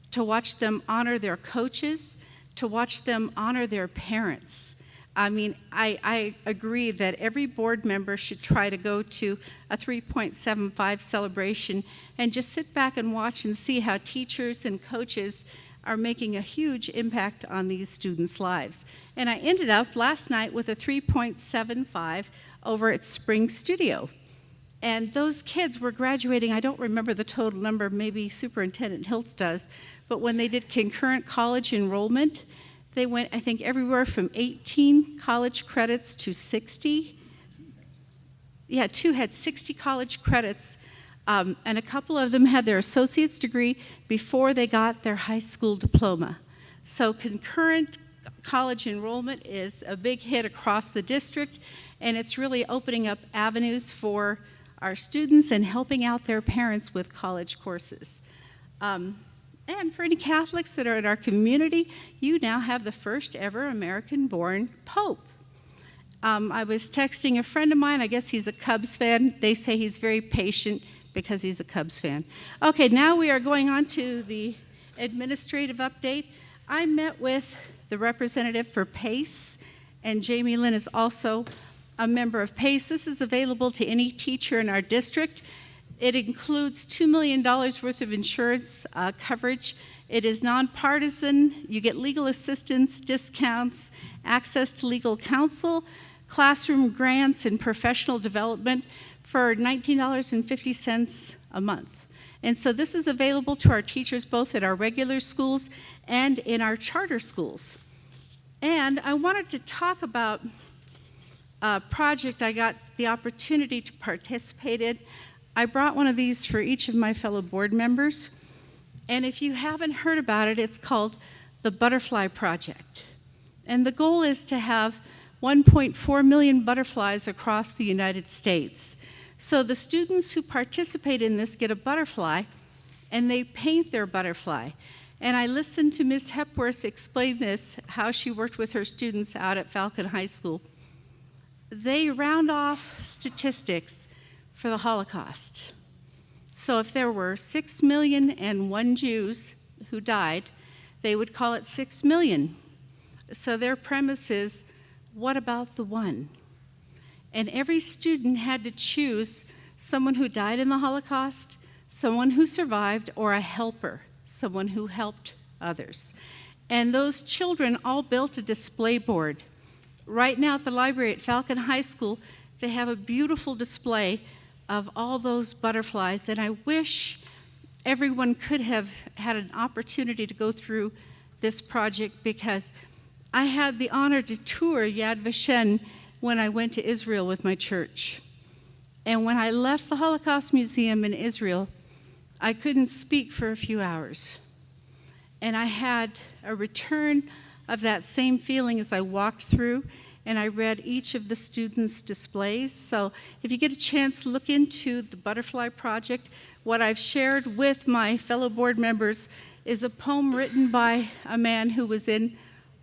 to watch them honor their coaches, to watch them honor their parents. I mean, I agree that every board member should try to go to a 3.75 celebration and just sit back and watch and see how teachers and coaches are making a huge impact on these students' lives. And I ended up last night with a 3.75 over at Spring Studio. And those kids were graduating, I don't remember the total number, maybe Superintendent Hiltz does, but when they did concurrent college enrollment, they went, I think, everywhere from 18 college credits to 60. Yeah, 2 had 60 college credits. And a couple of them had their associate's degree before they got their high school diploma. So concurrent college enrollment is a big hit across the district, and it's really opening up avenues for our students and helping out their parents with college courses. And for any Catholics that are in our community, you now have the first ever American-born Pope. I was texting a friend of mine, I guess he's a Cubs fan. They say he's very patient because he's a Cubs fan. Okay, now we are going on to the administrative update. I met with the representative for PACE, and Jamie Lynn is also a member of PACE. This is available to any teacher in our district. It includes $2 million worth of insurance coverage. It is nonpartisan. You get legal assistance, discounts, access to legal counsel, classroom grants, and professional development for $19.50 a month. And so this is available to our teachers both at our regular schools and in our charter schools. And I wanted to talk about a project I got the opportunity to participate in. I brought one of these for each of my fellow board members. And if you haven't heard about it, it's called the Butterfly Project. And the goal is to have 1.4 million butterflies across the United States. So the students who participate in this get a butterfly, and they paint their butterfly. And I listened to Ms. Hepworth explain this, how she worked with her students out at Falcon High School. They round off statistics for the Holocaust. So if there were 6,000,001 Jews who died, they would call it 6 million. So their premise is, what about the one? And every student had to choose someone who died in the Holocaust, someone who survived, or a helper, someone who helped others. And those children all built a display board. Right now at the library at Falcon High School, they have a beautiful display of all those butterflies, and I wish everyone could have had an opportunity to go through this project, because I had the honor to tour Yad Vashem when I went to Israel with my church. And when I left the Holocaust Museum in Israel, I couldn't speak for a few hours. And I had a return of that same feeling as I walked through and I read each of the students' displays. So if you get a chance, look into the Butterfly Project. What I've shared with my fellow board members is a poem written by a man who was in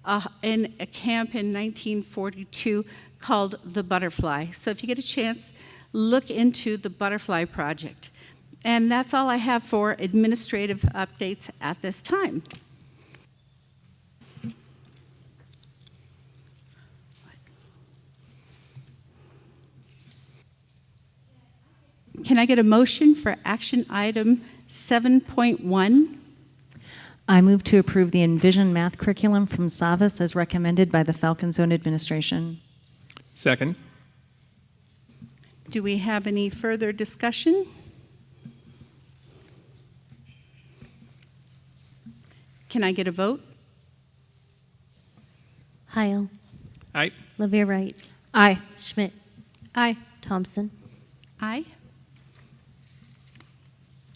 a camp in 1942 called The Butterfly. So if you get a chance, look into the Butterfly Project. And that's all I have for administrative updates at this time. Can I get a motion for action item 7.1? I move to approve the Envision math curriculum from Savas as recommended by the Falcon Zone Administration. Second. Do we have any further discussion? Can I get a vote? Heil. Aye. Levere Wright. Aye. Schmidt. Aye. Thompson. Aye.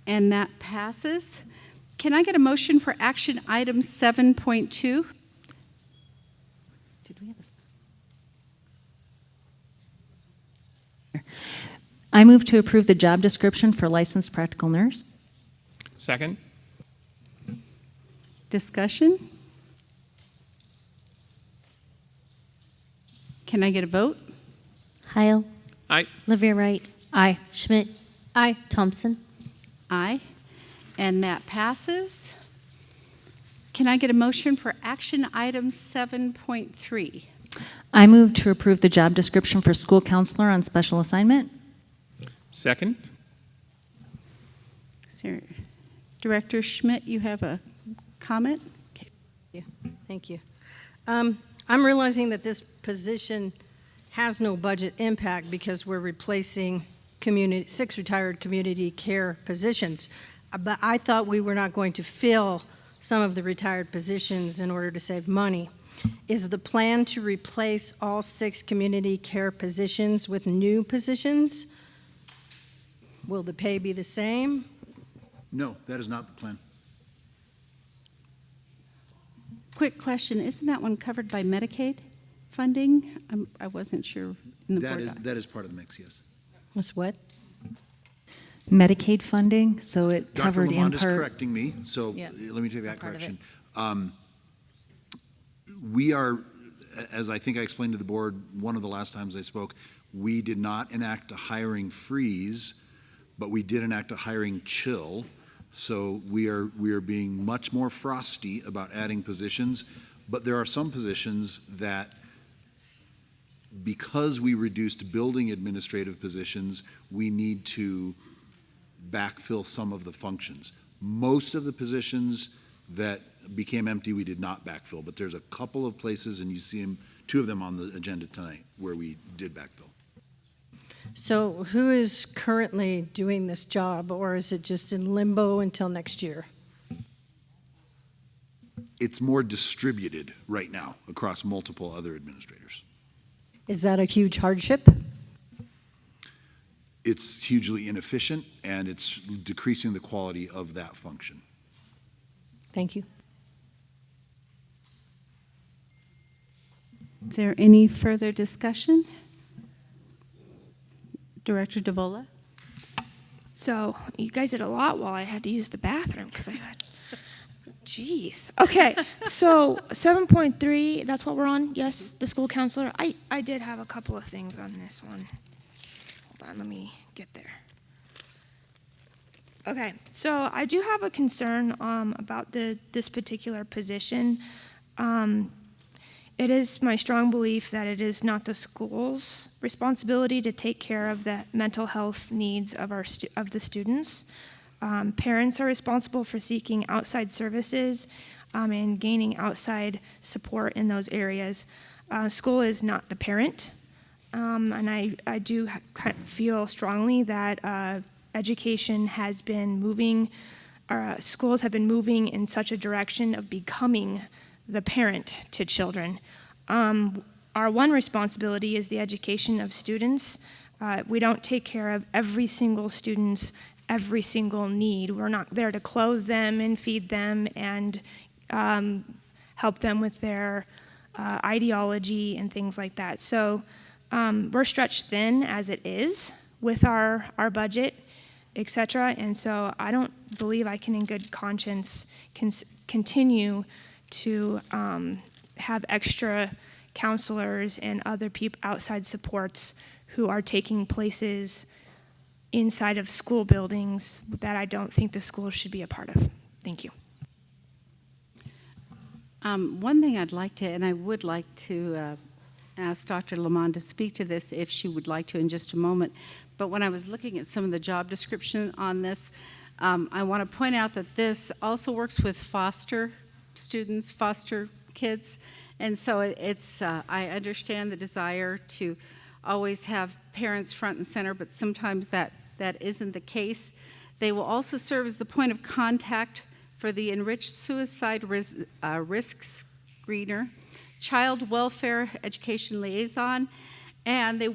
And that passes. Can I get a motion for action item 7.2? Did we have a... I move to approve the job description for licensed practical nurse. Second. Discussion? Can I get a vote? Heil. Aye. Levere Wright. Aye. Schmidt. Aye. Thompson. Aye. And that passes. Can I get a motion for action item 7.3? I move to approve the job description for school counselor on special assignment. Second. Sir, Director Schmidt, you have a comment? Yeah, thank you. I'm realizing that this position has no budget impact because we're replacing 6 retired community care positions. But I thought we were not going to fill some of the retired positions in order to save money. Is the plan to replace all 6 community care positions with new positions? Will the pay be the same? No, that is not the plan. Quick question, isn't that one covered by Medicaid funding? I wasn't sure in the board. That is part of the mix, yes. Was what? Medicaid funding, so it Dr. covered in Lamont is part. correcting me, so Yeah. let me take that Part of correction. We are, as I think I explained to the board one of the last times I spoke, we did not enact a hiring freeze, but we did enact a hiring chill. So we are being much more frosty about adding positions, but there are some positions that, because we reduced building administrative positions, we need to backfill some of the functions. Most of the positions that became empty, we did not backfill, but there's a couple of places, and you see them, 2 of them on the agenda tonight, where we did backfill. So who is currently doing this job, or is it just in limbo until next year? It's more distributed right now across multiple other administrators. Is that a huge hardship? It's hugely inefficient, and it's decreasing the quality of that function. Thank you. Is there any further discussion? Director Davola? So you guys did a lot while I had to use the bathroom because I had, jeez. Okay, so 7.3, that's what we're on? Yes, the school counselor. I did have a couple of things on this one. Hold on, let me get there. Okay, so I do have a concern about this particular position. It is my strong belief that it is not the school's responsibility to take care of the mental health needs of the students. Parents are responsible for seeking outside services and gaining outside support in those areas. School is not the parent, and I do feel strongly that education has been moving, schools have been moving in such a direction of becoming the parent to children. Our one responsibility is the education of students. We don't take care of every single student's every single need. We're not there to clothe them and feed them and help them with their ideology and things like that. So we're stretched thin as it is with our budget, etc. And so I don't believe I can in good conscience continue to have extra counselors and other outside supports who are taking places inside of school buildings that I don't think the schools should be a part of. Thank you. One thing I'd like to, and I would like to ask Dr. Lamond to speak to this if she would like to in just a moment, but when I was looking at some of the job description on this, I want to point out that this also works with foster students, foster kids, and so it's, I understand the desire to always have parents front and center, but sometimes that isn't the case. They will also serve as the point of contact for the enriched suicide risk screener, child welfare education liaison, and they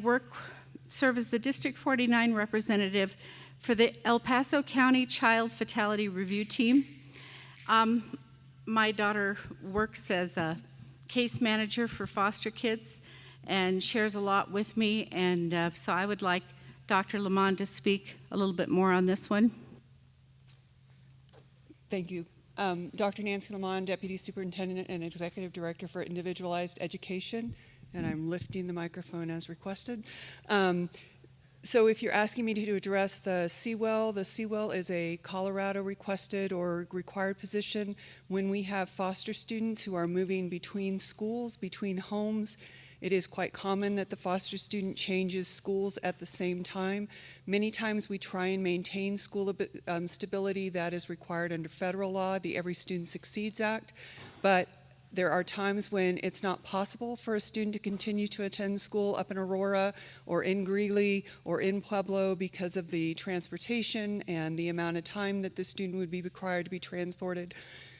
serve as the District 49 representative for the El Paso County Child Fatality Review Team. My daughter works as a case manager for foster kids and shares a lot with me, and so I would like Dr. Lamond to speak a little bit more on this one. Thank you. Dr. Nancy Lamond, Deputy Superintendent and Executive Director for Individualized Education, and I'm lifting the microphone as requested. So if you're asking me to address the CWEL is a Colorado requested or required position when we have foster students who are moving between schools, between homes. It is quite common that the foster student changes schools at the same time. Many times we try and maintain school stability that is required under federal law, the Every Student Succeeds Act, but there are times when it's not possible for a student to continue to attend school up in Aurora or in Greeley or in Pueblo because of the transportation and the amount of time that the student would be required to be transported.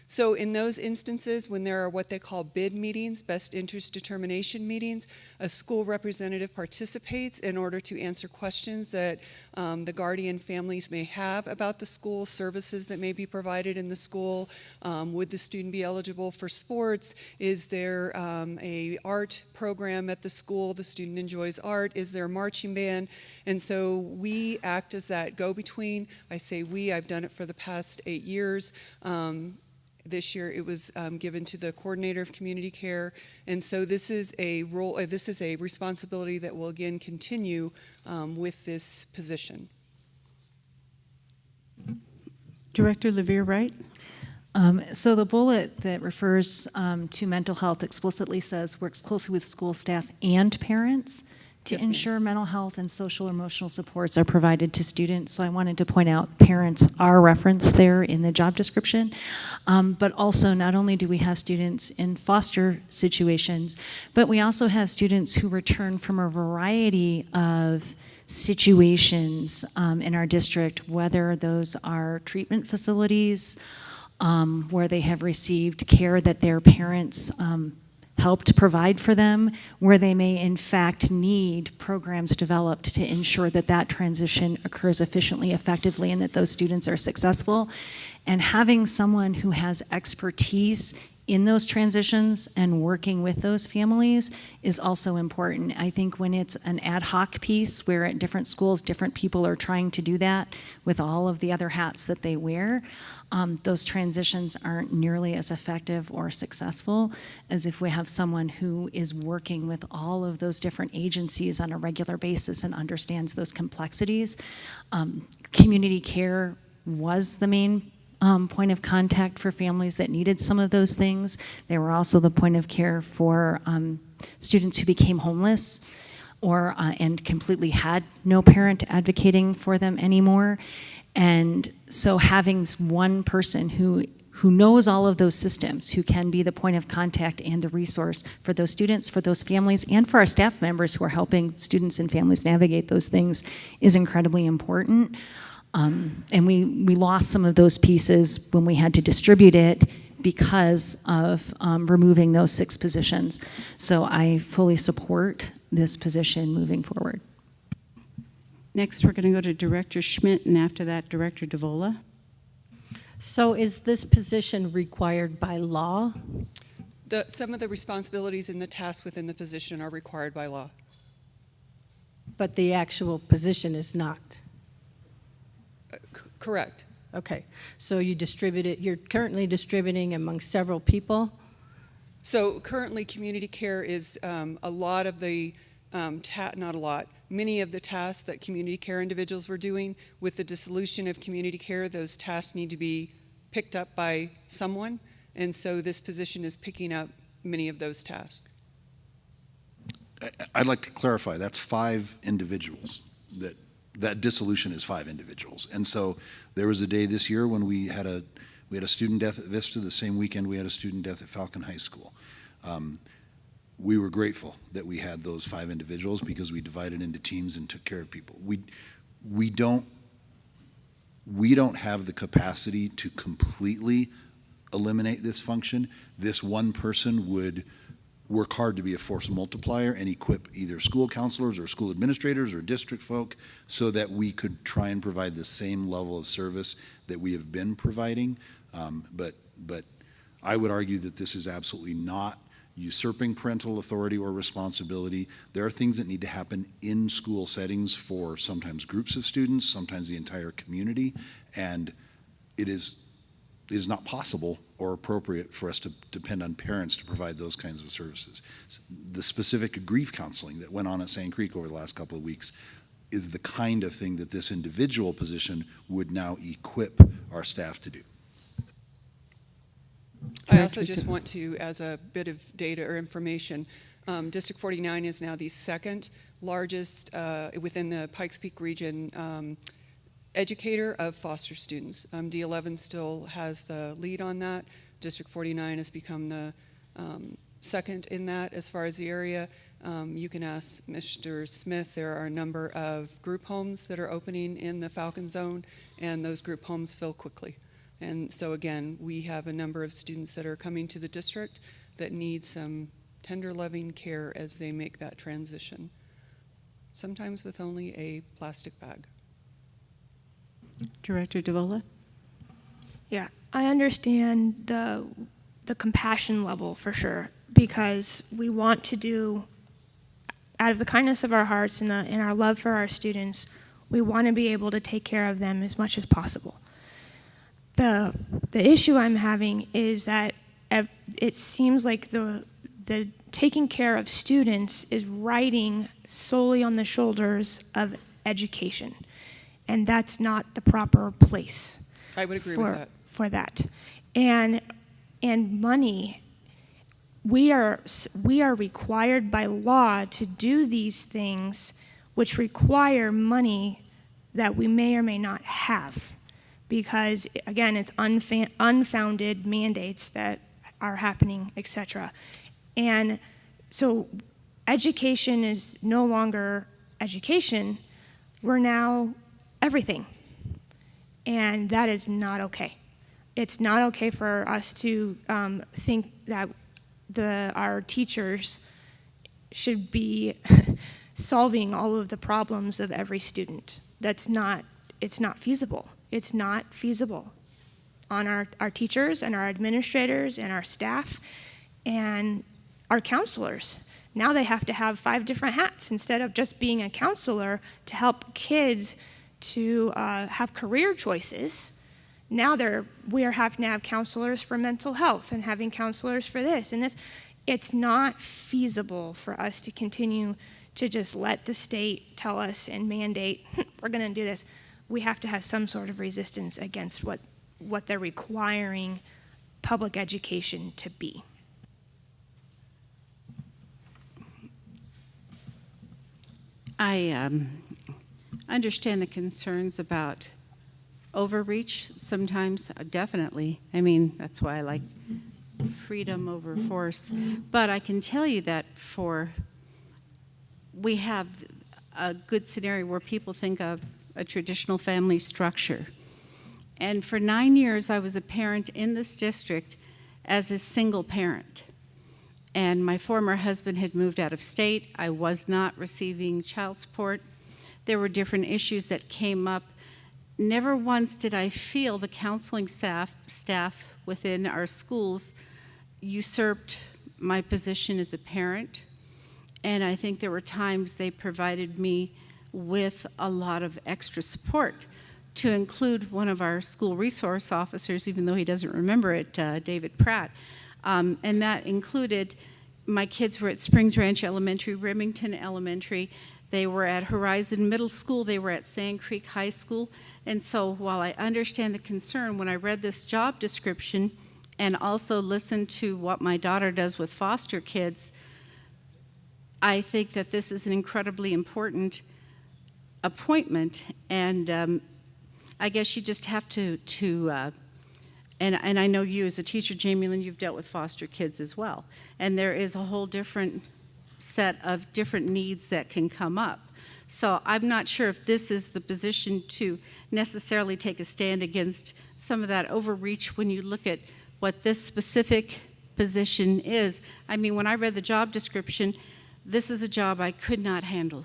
So in those instances, when there are what they call BID meetings, best interest determination meetings, a school representative participates in order to answer questions that the guardian families may have about the school, services that may be provided in the school. Would the student be eligible for sports? Is there a art program at the school? The student enjoys art. Is there a marching band? And so we act as that go-between. I say we, I've done it for the past 8 years. This year it was given to the coordinator of community care, and so this is a role. This is a responsibility that will again continue with this position. Director LaVere Wright. So the bullet that refers to mental health explicitly says works closely with school staff and parents to ensure mental health and social emotional supports are provided to students. So I wanted to point out parents are referenced there in the job description. But also not only do we have students in foster situations, but we also have students who return from a variety of situations in our district, whether those are treatment facilities where they have received care that their parents helped provide for them, where they may in fact need programs developed to ensure that that transition occurs efficiently, effectively, and that those students are successful. And having someone who has expertise in those transitions and working with those families is also important. I think when it's an ad hoc piece where at different schools, different people are trying to do that with all of the other hats that they wear, those transitions aren't nearly as effective or successful as if we have someone who is working with all of those different agencies on a regular basis and understands those complexities. Community care was the main point of contact for families that needed some of those things. They were also the point of care for students who became homeless or and completely had no parent advocating for them anymore. And so having one person who knows all of those systems, who can be the point of contact and the resource for those students, for those families, and for our staff members who are helping students and families navigate those things is incredibly important. And we lost some of those pieces when we had to distribute it because of removing those 6 positions. So I fully support this position moving forward. Next, we're going to go to Director Schmidt, and after that, Director DeVola. So is this position required by law? Some of the responsibilities and the tasks within the position are required by law. But the actual position is not? Correct. Okay, so you distribute it, you're currently distributing among several people? So currently community care is a lot of the, not a lot, many of the tasks that community care individuals were doing. With the dissolution of community care, those tasks need to be picked up by someone, and so this position is picking up many of those tasks. I'd like to clarify, that's 5 individuals. That dissolution is 5 individuals. And so there was a day this year when we had a student death at Vista. The same weekend we had a student death at Falcon High School. We were grateful that we had those 5 individuals because we divided into teams and took care of people. We don't have the capacity to completely eliminate this function. This one person would work hard to be a force multiplier and equip either school counselors or school administrators or district folk so that we could try and provide the same level of service that we have been providing. But I would argue that this is absolutely not usurping parental authority or responsibility. There are things that need to happen in school settings for sometimes groups of students, sometimes the entire community, and it is not possible or appropriate for us to depend on parents to provide those kinds of services. The specific grief counseling that went on at Sand Creek over the last couple of weeks is the kind of thing that this individual position would now equip our staff to do. I also just want to, as a bit of data or information, District 49 is now the 2nd largest within the Pikes Peak region educator of foster students. D11 still has the lead on that. District 49 has become the 2nd in that as far as the area. You can ask Mr. Smith. There are a number of group homes that are opening in the Falcon Zone, and those group homes fill quickly. And so again, we have a number of students that are coming to the district that need some tender, loving care as they make that transition, sometimes with only a plastic bag. Director DeVola? Yeah, I understand the compassion level for sure, because we want to do, out of the kindness of our hearts and our love for our students, we want to be able to take care of them as much as possible. The issue I'm having is that it seems like the taking care of students is riding solely on the shoulders of education, and that's not the proper place. I would agree with that. For that, and money. We are required by law to do these things, which require money that we may or may not have, because again, it's unfounded mandates that are happening, etc. And so education is no longer education we're now everything. And that is not okay. It's not okay for us to think that our teachers should be solving all of the problems of every student. It's not feasible. It's not feasible on our teachers and our administrators and our staff and our counselors. Now they have to have 5 different hats instead of just being a counselor to help kids to have career choices. Now we are having to have counselors for mental health and having counselors for this and this. It's not feasible for us to continue to just let the state tell us and mandate, we're going to do this. We have to have some sort of resistance against what they're requiring public education to be. I understand the concerns about overreach sometimes, definitely. I mean, that's why I like freedom over force. But I can tell you that we have a good scenario where people think of a traditional family structure. And for 9 years, I was a parent in this district as a single parent. And my former husband had moved out of state. I was not receiving child support. There were different issues that came up. Never once did I feel the counseling staff within our schools usurped my position as a parent. And I think there were times they provided me with a lot of extra support, to include one of our school resource officers, even though he doesn't remember it, David Pratt. And that included, my kids were at Springs Ranch Elementary, Remington Elementary. They were at Horizon Middle School. They were at Sand Creek High School. And so while I understand the concern, when I read this job description and also listened to what my daughter does with foster kids, I think that this is an incredibly important appointment. And I guess you just have to and I know you as a teacher, Jamie Lynn, you've dealt with foster kids as well. And there is a whole different set of different needs that can come up. So I'm not sure if this is the position to necessarily take a stand against some of that overreach when you look at what this specific position is. I mean, when I read the job description, this is a job I could not handle.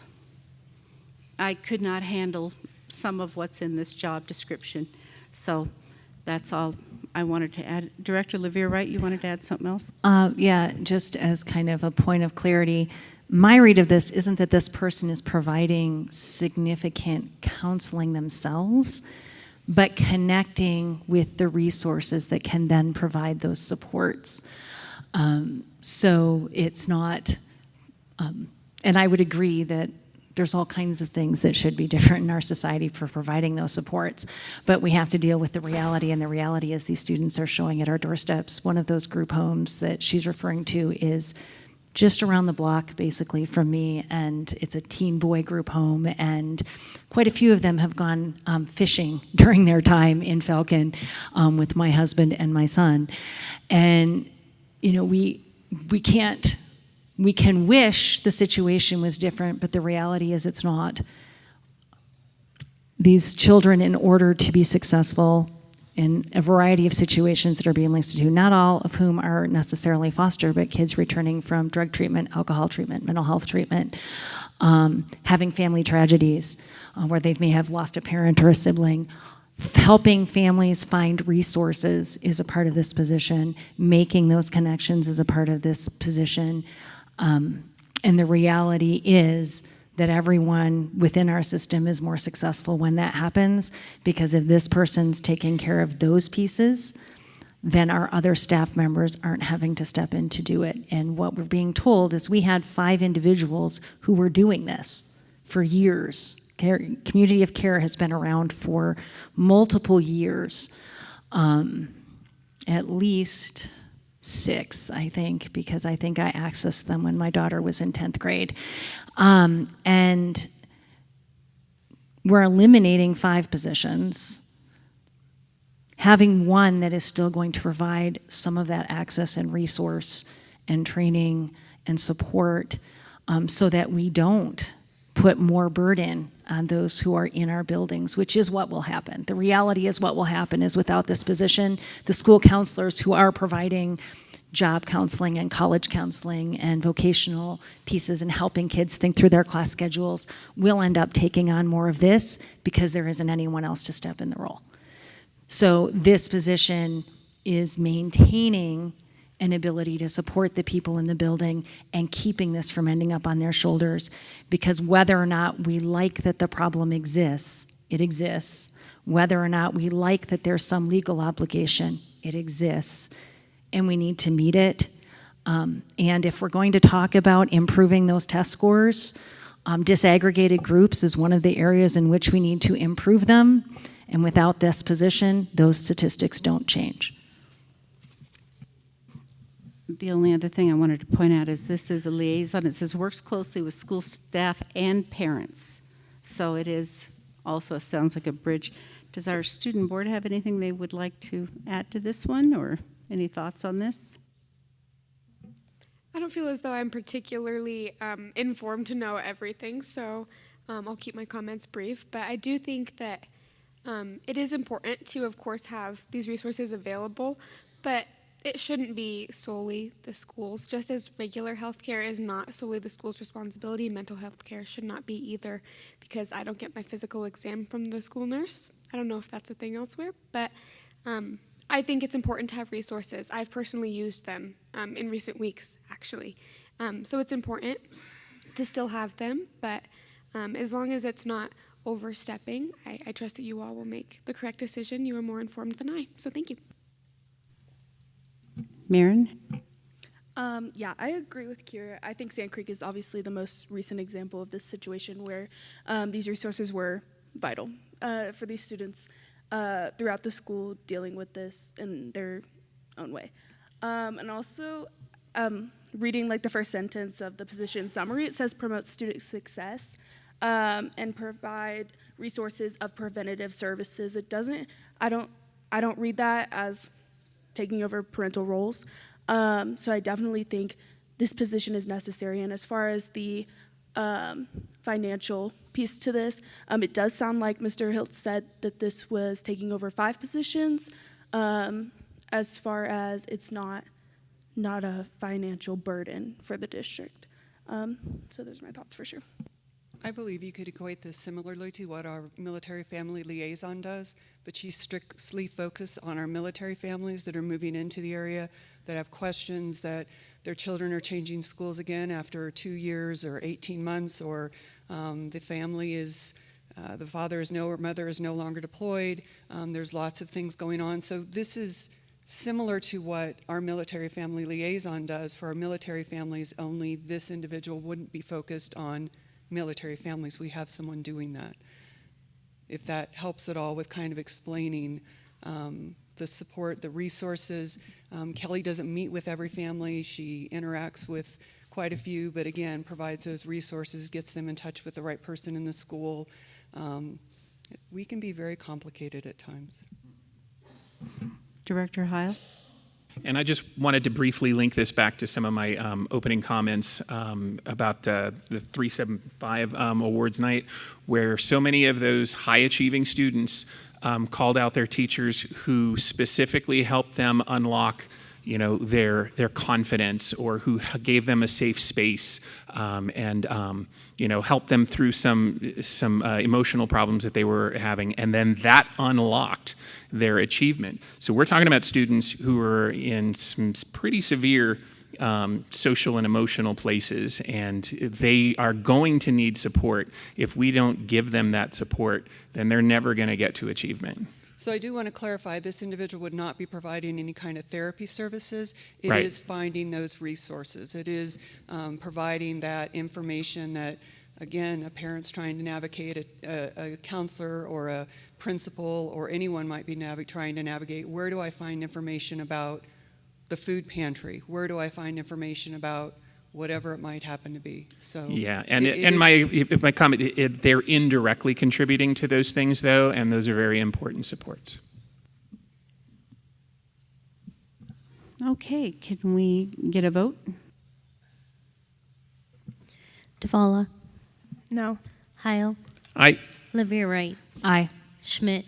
I could not handle some of what's in this job description. So that's all I wanted to add. Director Levere, right? You wanted to add something else? Yeah, just as kind of a point of clarity, my read of this isn't that this person is providing significant counseling themselves, but connecting with the resources that can then provide those supports. So it's not, and I would agree that there's all kinds of things that should be different in our society for providing those supports, but we have to deal with the reality, and the reality is these students are showing at our doorsteps. One of those group homes that she's referring to is just around the block, basically, from me, and it's a teen boy group home, and quite a few of them have gone fishing during their time in Falcon with my husband and my son. And, you know, we can wish the situation was different, but the reality is it's not. These children, in order to be successful in a variety of situations that are being linked to, not all of whom are necessarily foster, but kids returning from drug treatment, alcohol treatment, mental health treatment, having family tragedies where they may have lost a parent or a sibling. Helping families find resources is a part of this position. Making those connections is a part of this position. And the reality is that everyone within our system is more successful when that happens, because if this person's taking care of those pieces, then our other staff members aren't having to step in to do it. And what we're being told is we had 5 individuals who were doing this for years. Community of Care has been around for multiple years, at least 6, I think, because I think I accessed them when my daughter was in 10th grade. And we're eliminating 5 positions, having one that is still going to provide some of that access and resource and training and support, so that we don't put more burden on those who are in our buildings, which is what will happen. The reality is what will happen is without this position, the school counselors who are providing job counseling and college counseling and vocational pieces and helping kids think through their class schedules will end up taking on more of this because there isn't anyone else to step in the role. So this position is maintaining an ability to support the people in the building and keeping this from ending up on their shoulders, because whether or not we like that the problem exists, it exists. Whether or not we like that there's some legal obligation, it exists. And we need to meet it. And if we're going to talk about improving those test scores, disaggregated groups is one of the areas in which we need to improve them. And without this position, those statistics don't change. The only other thing I wanted to point out is this is a liaison. It says works closely with school staff and parents. So it is also sounds like a bridge. Does our student board have anything they would like to add to this one, or any thoughts on this? I don't feel as though I'm particularly informed to know everything, so I'll keep my comments brief. But I do think that it is important to, of course, have these resources available, but it shouldn't be solely the schools. Just as regular health care is not solely the school's responsibility, mental health care should not be either, because I don't get my physical exam from the school nurse. I don't know if that's a thing elsewhere, but I think it's important to have resources. I've personally used them in recent weeks, actually. So it's important to still have them, but as long as it's not overstepping, I trust that you all will make the correct decision. You are more informed than I, so thank you. Maren? Yeah, I agree with Kira. I think Sand Creek is obviously the most recent example of this situation where these resources were vital for these students throughout the school dealing with this in their own way. And also, reading like the first sentence of the position summary, it says promote student success and provide resources of preventative services. It doesn't, I don't read that as taking over parental roles. So I definitely think this position is necessary. And as far as the financial piece to this, it does sound like Mr. Hilt said that this was taking over 5 positions, as far as it's not a financial burden for the district. So those are my thoughts for sure. I believe you could equate this similarly to what our military family liaison does, but she's strictly focused on our military families that are moving into the area, that have questions that their children are changing schools again after 2 years or 18 months, or the family is, the father is or mother is no longer deployed. There's lots of things going on. So this is similar to what our military family liaison does. For our military families, only this individual wouldn't be focused on military families. We have someone doing that. If that helps at all with kind of explaining the support, the resources. Kelly doesn't meet with every family. She interacts with quite a few, but again, provides those resources, gets them in touch with the right person in the school. We can be very complicated at times. Director Heil? And I just wanted to briefly link this back to some of my opening comments about the 375 awards night, where so many of those high-achieving students called out their teachers who specifically helped them unlock, their confidence, or who gave them a safe space and helped them through some emotional problems that they were having, and then that unlocked their achievement. So we're talking about students who are in some pretty severe social and emotional places, and they are going to need support. If we don't give them that support, then they're never going to get to achievement. So I do want to clarify, this individual would not be providing any kind of therapy services. It Right. is finding those resources. It is providing that information that, again, a parent's trying to navigate, a counselor or a principal or anyone might be trying to navigate. Where do I find information about the food pantry? Where do I find information about whatever it might happen to be? So Yeah, and my comment, they're indirectly contributing to those things, though, and those are very important supports. Okay, can we get a vote? Davala, No. Heil. Aye. Olivia Wright. Aye. Schmidt.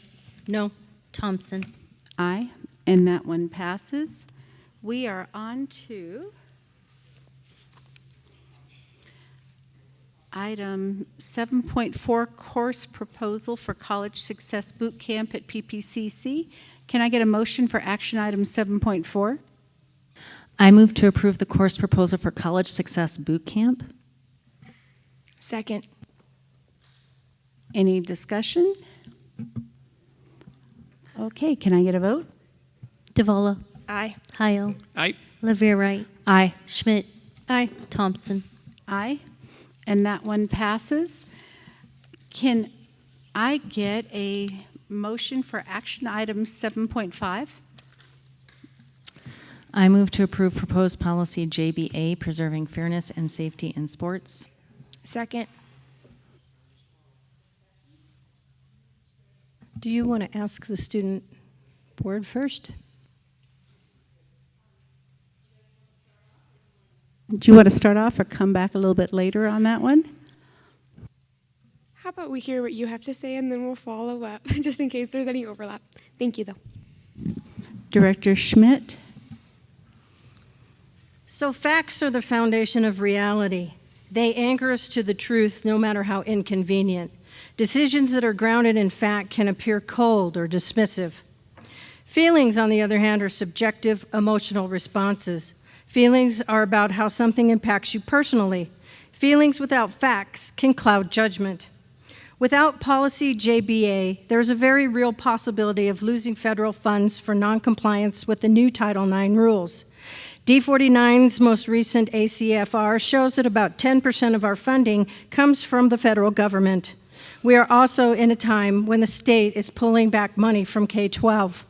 No. Thompson. Aye, and that one passes. We are on to item 7.4, course proposal for College Success Boot Camp at PPCC. Can I get a motion for action item 7.4? I move to approve the course proposal for College Success Boot Camp. Second. Any discussion? Okay, can I get a vote? DeVola. Aye. Heil. Aye. Olivia Wright. Aye. Schmidt. Aye. Thompson. Aye, and that one passes. Can I get a motion for action item 7.5? I move to approve proposed policy JBA, preserving fairness and safety in sports. Second. Do you want to ask the student board first? Do you want to start off or come back a little bit later on that one? How about we hear what you have to say and then we'll follow up, just in case there's any overlap. Thank you, though. Director Schmidt? So facts are the foundation of reality. They anchor us to the truth no matter how inconvenient. Decisions that are grounded in fact can appear cold or dismissive. Feelings, on the other hand, are subjective, emotional responses. Feelings are about how something impacts you personally. Feelings without facts can cloud judgment. Without policy JBA, there's a very real possibility of losing federal funds for noncompliance with the new Title IX rules. D49's most recent ACFR shows that about 10% of our funding comes from the federal government. We are also in a time when the state is pulling back money from K-12.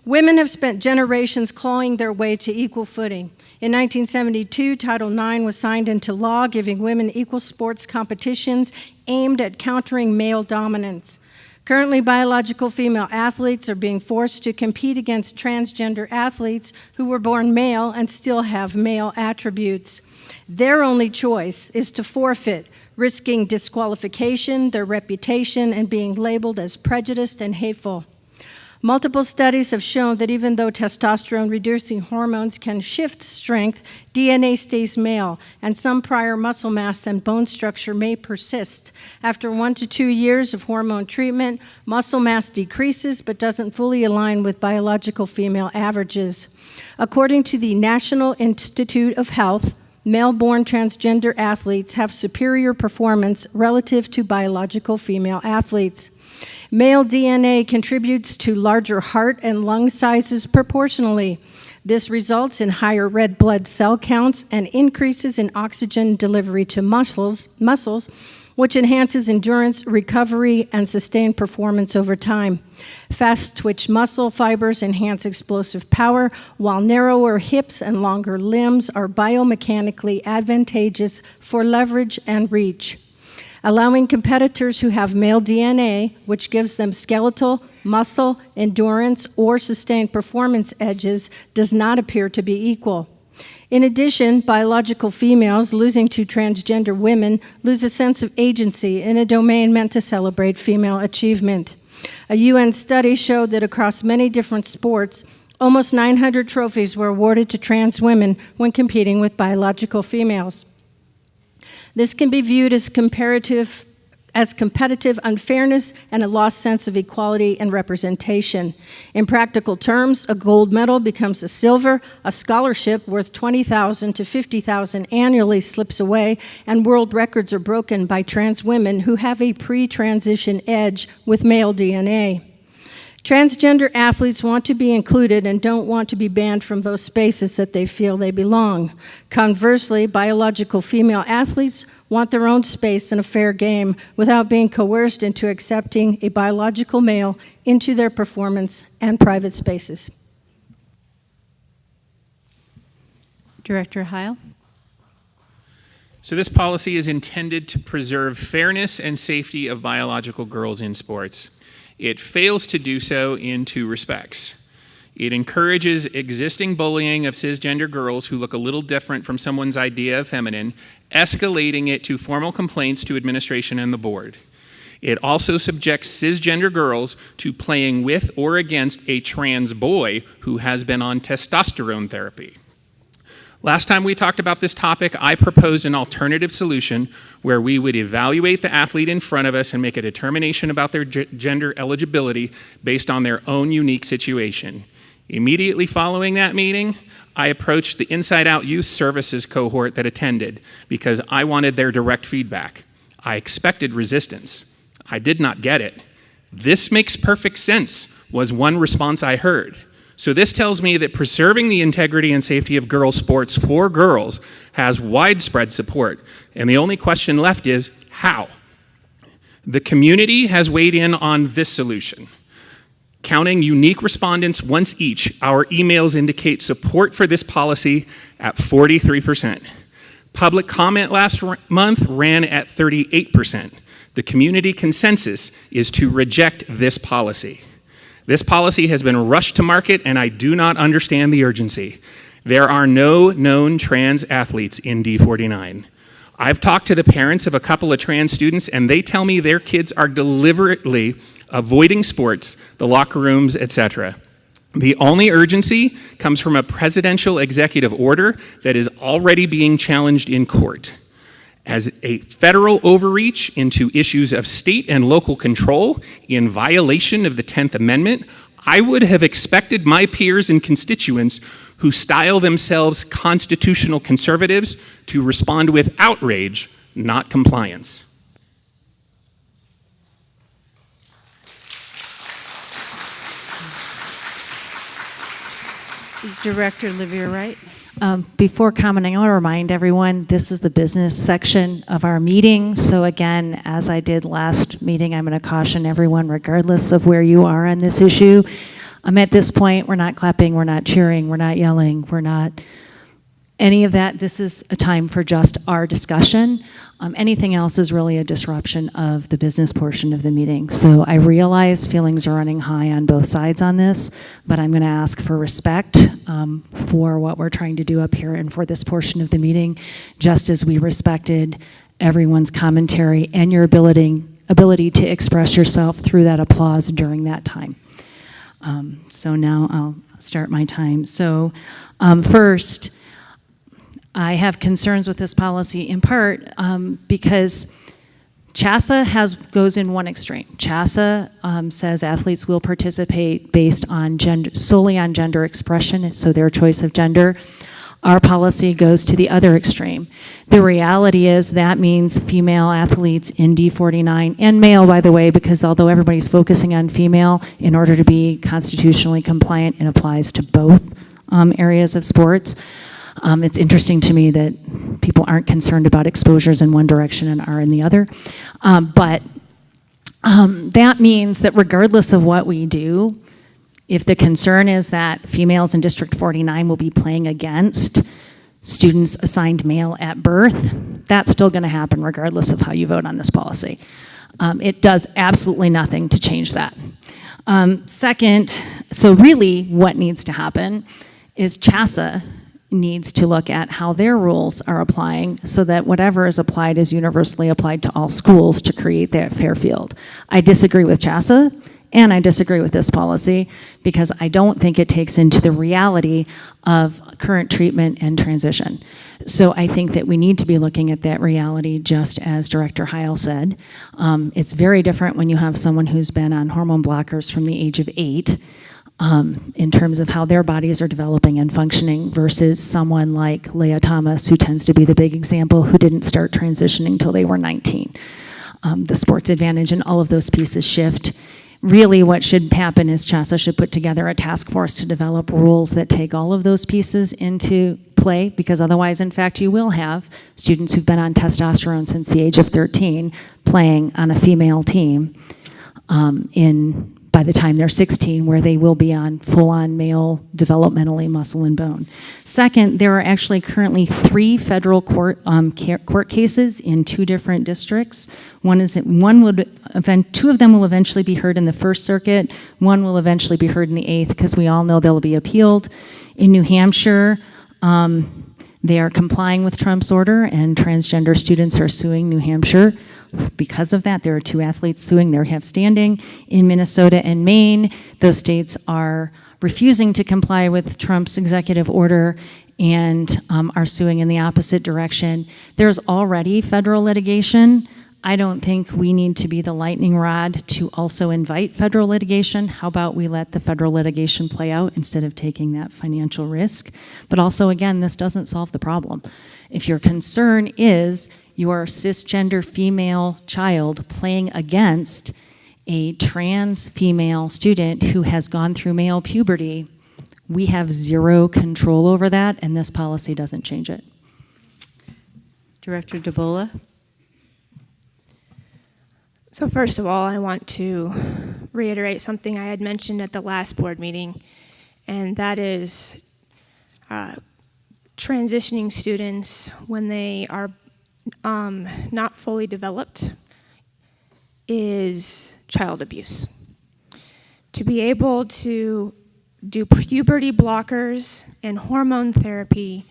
Women have spent generations clawing their way to equal footing. In 1972, Title IX was signed into law, giving women equal sports competitions aimed at countering male dominance. Currently, biological female athletes are being forced to compete against transgender athletes who were born male and still have male attributes. Their only choice is to forfeit, risking disqualification, their reputation, and being labeled as prejudiced and hateful. Multiple studies have shown that even though testosterone-reducing hormones can shift strength, DNA stays male, and some prior muscle mass and bone structure may persist. After 1 to 2 years of hormone treatment, muscle mass decreases but doesn't fully align with biological female averages. According to the National Institute of Health, male-born transgender athletes have superior performance relative to biological female athletes. Male DNA contributes to larger heart and lung sizes proportionally. This results in higher red blood cell counts and increases in oxygen delivery to muscles, which enhances endurance, recovery, and sustained performance over time. Fast-twitch muscle fibers enhance explosive power, while narrower hips and longer limbs are biomechanically advantageous for leverage and reach. Allowing competitors who have male DNA, which gives them skeletal, muscle, endurance, or sustained performance edges, does not appear to be equal. In addition, biological females losing to transgender women lose a sense of agency in a domain meant to celebrate female achievement. A UN study showed that across many different sports, almost 900 trophies were awarded to trans women when competing with biological females. This can be viewed as competitive unfairness and a lost sense of equality and representation. In practical terms, a gold medal becomes a silver, a scholarship worth $20,000 to $50,000 annually slips away, and world records are broken by trans women who have a pre-transition edge with male DNA. Transgender athletes want to be included and don't want to be banned from those spaces that they feel they belong. Conversely, biological female athletes want their own space in a fair game without being coerced into accepting a biological male into their performance and private spaces. Director Heil? So this policy is intended to preserve fairness and safety of biological girls in sports. It fails to do so in two respects. It encourages existing bullying of cisgender girls who look a little different from someone's idea of feminine, escalating it to formal complaints to administration and the board. It also subjects cisgender girls to playing with or against a trans boy who has been on testosterone therapy. Last time we talked about this topic, I proposed an alternative solution where we would evaluate the athlete in front of us and make a determination about their gender eligibility based on their own unique situation. Immediately following that meeting, I approached the Inside Out Youth Services cohort that attended because I wanted their direct feedback. I expected resistance. I did not get it. "This makes perfect sense," was one response I heard. So this tells me that preserving the integrity and safety of girls' sports for girls has widespread support, and the only question left is how? The community has weighed in on this solution. Counting unique respondents once each, our emails indicate support for this policy at 43%. Public comment last month ran at 38%. The community consensus is to reject this policy. This policy has been rushed to market, and I do not understand the urgency. There are no known trans athletes in D49. I've talked to the parents of a couple of trans students, and they tell me their kids are deliberately avoiding sports, the locker rooms, etc. The only urgency comes from a presidential executive order that is already being challenged in court. As a federal overreach into issues of state and local control in violation of the 10th Amendment, I would have expected my peers and constituents who style themselves constitutional conservatives to respond with outrage, not compliance. Director Olivia Wright. Before commenting, I want to remind everyone this is the business section of our meeting. So again, as I did last meeting, I'm going to caution everyone, regardless of where you are on this issue. At this point, we're not clapping, we're not cheering, we're not yelling, we're not any of that. This is a time for just our discussion. Anything else is really a disruption of the business portion of the meeting. So I realize feelings are running high on both sides on this, but I'm going to ask for respect for what we're trying to do up here and for this portion of the meeting, just as we respected everyone's commentary and your ability to express yourself through that applause during that time. So now I'll start my time. So first, I have concerns with this policy in part because CHASA goes in one extreme. CHASA says athletes will participate based on solely on gender expression, so their choice of gender. Our policy goes to the other extreme. The reality is that means female athletes in D49, and male, by the way, because although everybody's focusing on female, in order to be constitutionally compliant, it applies to both areas of sports. It's interesting to me that people aren't concerned about exposures in one direction and are in the other. But that means that regardless of what we do, if the concern is that females in District 49 will be playing against students assigned male at birth, that's still going to happen regardless of how you vote on this policy. It does absolutely nothing to change that. Second, so really what needs to happen is CHASA needs to look at how their rules are applying so that whatever is applied is universally applied to all schools to create that fair field. I disagree with CHASA and I disagree with this policy because I don't think it takes into the reality of current treatment and transition. So I think that we need to be looking at that reality just as Director Heil said. It's very different when you have someone who's been on hormone blockers from the age of 8 in terms of how their bodies are developing and functioning versus someone like Leah Thomas, who tends to be the big example, who didn't start transitioning until they were 19. The sports advantage and all of those pieces shift. Really what should happen is CHASA should put together a task force to develop rules that take all of those pieces into play, because otherwise, in fact, you will have students who've been on testosterone since the age of 13 playing on a female team in by the time they're 16, where they will be on full-on male developmentally muscle and bone. Second, there are actually currently 3 federal court cases in 2 different districts. Two of them will eventually be heard in the First Circuit. One will eventually be heard in the 8th, because we all know they'll be appealed. In New Hampshire, they are complying with Trump's order, and transgender students are suing New Hampshire. Because of that, there are 2 athletes suing. They have standing. In Minnesota and Maine, those states are refusing to comply with Trump's executive order and are suing in the opposite direction. There's already federal litigation. I don't think we need to be the lightning rod to also invite federal litigation. How about we let the federal litigation play out instead of taking that financial risk? But also, again, this doesn't solve the problem. If your concern is your cisgender female child playing against a trans female student who has gone through male puberty, we have 0 control over that, and this policy doesn't change it. Director DeVola? So first of all, I want to reiterate something I had mentioned at the last board meeting, and that is transitioning students when they are not fully developed is child abuse. To be able to do puberty blockers and hormone therapy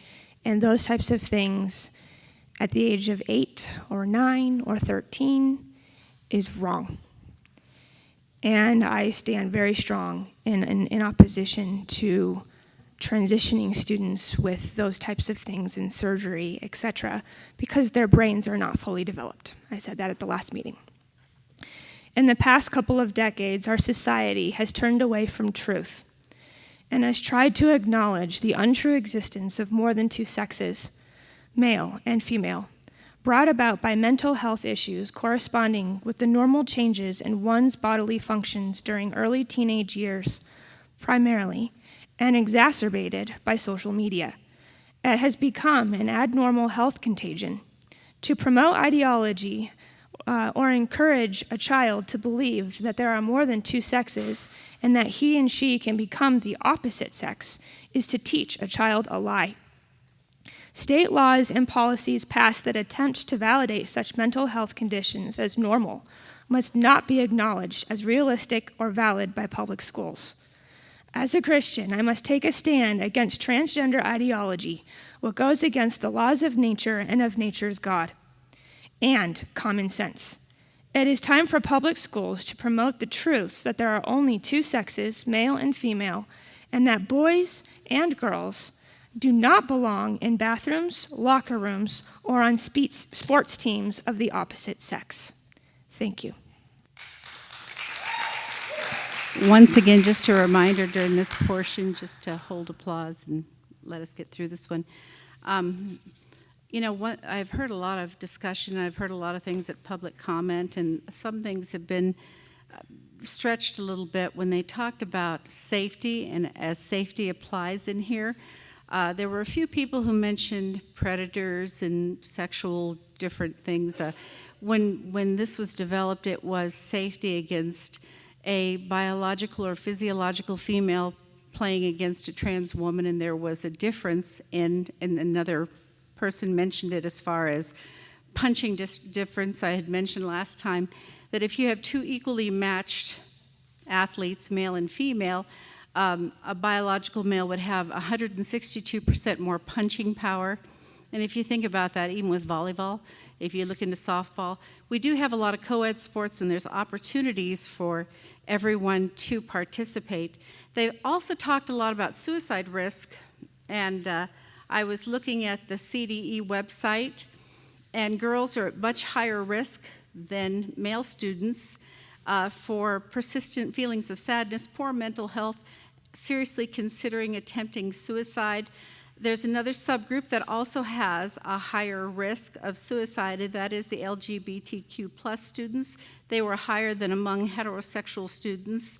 and those types of things at the age of 8 or 9 or 13 is wrong. And I stand very strong in opposition to transitioning students with those types of things in surgery, etc., because their brains are not fully developed. I said that at the last meeting. In the past couple of decades, our society has turned away from truth and has tried to acknowledge the untrue existence of more than 2 sexes, male and female, brought about by mental health issues corresponding with the normal changes in one's bodily functions during early teenage years, primarily, and exacerbated by social media. It has become an abnormal health contagion. To promote ideology or encourage a child to believe that there are more than 2 sexes and that he and she can become the opposite sex is to teach a child a lie. State laws and policies passed that attempt to validate such mental health conditions as normal must not be acknowledged as realistic or valid by public schools. As a Christian, I must take a stand against transgender ideology, what goes against the laws of nature and of nature's God, and common sense. It is time for public schools to promote the truth that there are only 2 sexes, male and female, and that boys and girls do not belong in bathrooms, locker rooms, or on sports teams of the opposite sex. Thank you. Once again, just a reminder during this portion, just to hold applause and let us get through this one. You know, I've heard a lot of discussion, I've heard a lot of things at public comment, and some things have been stretched a little bit when they talked about safety, and as safety applies in here. There were a few people who mentioned predators and sexual different things. When this was developed, it was safety against a biological or physiological female playing against a trans woman, and there was a difference in another person mentioned it as far as punching difference. I had mentioned last time that if you have 2 equally matched athletes, male and female, a biological male would have 162% more punching power. And if you think about that, even with volleyball, if you look into softball, we do have a lot of co-ed sports, and there's opportunities for everyone to participate. They also talked a lot about suicide risk, and I was looking at the CDE website, and girls are at much higher risk than male students for persistent feelings of sadness, poor mental health, seriously considering attempting suicide. There's another subgroup that also has a higher risk of suicide, and that is the LGBTQ plus students. They were higher than among heterosexual students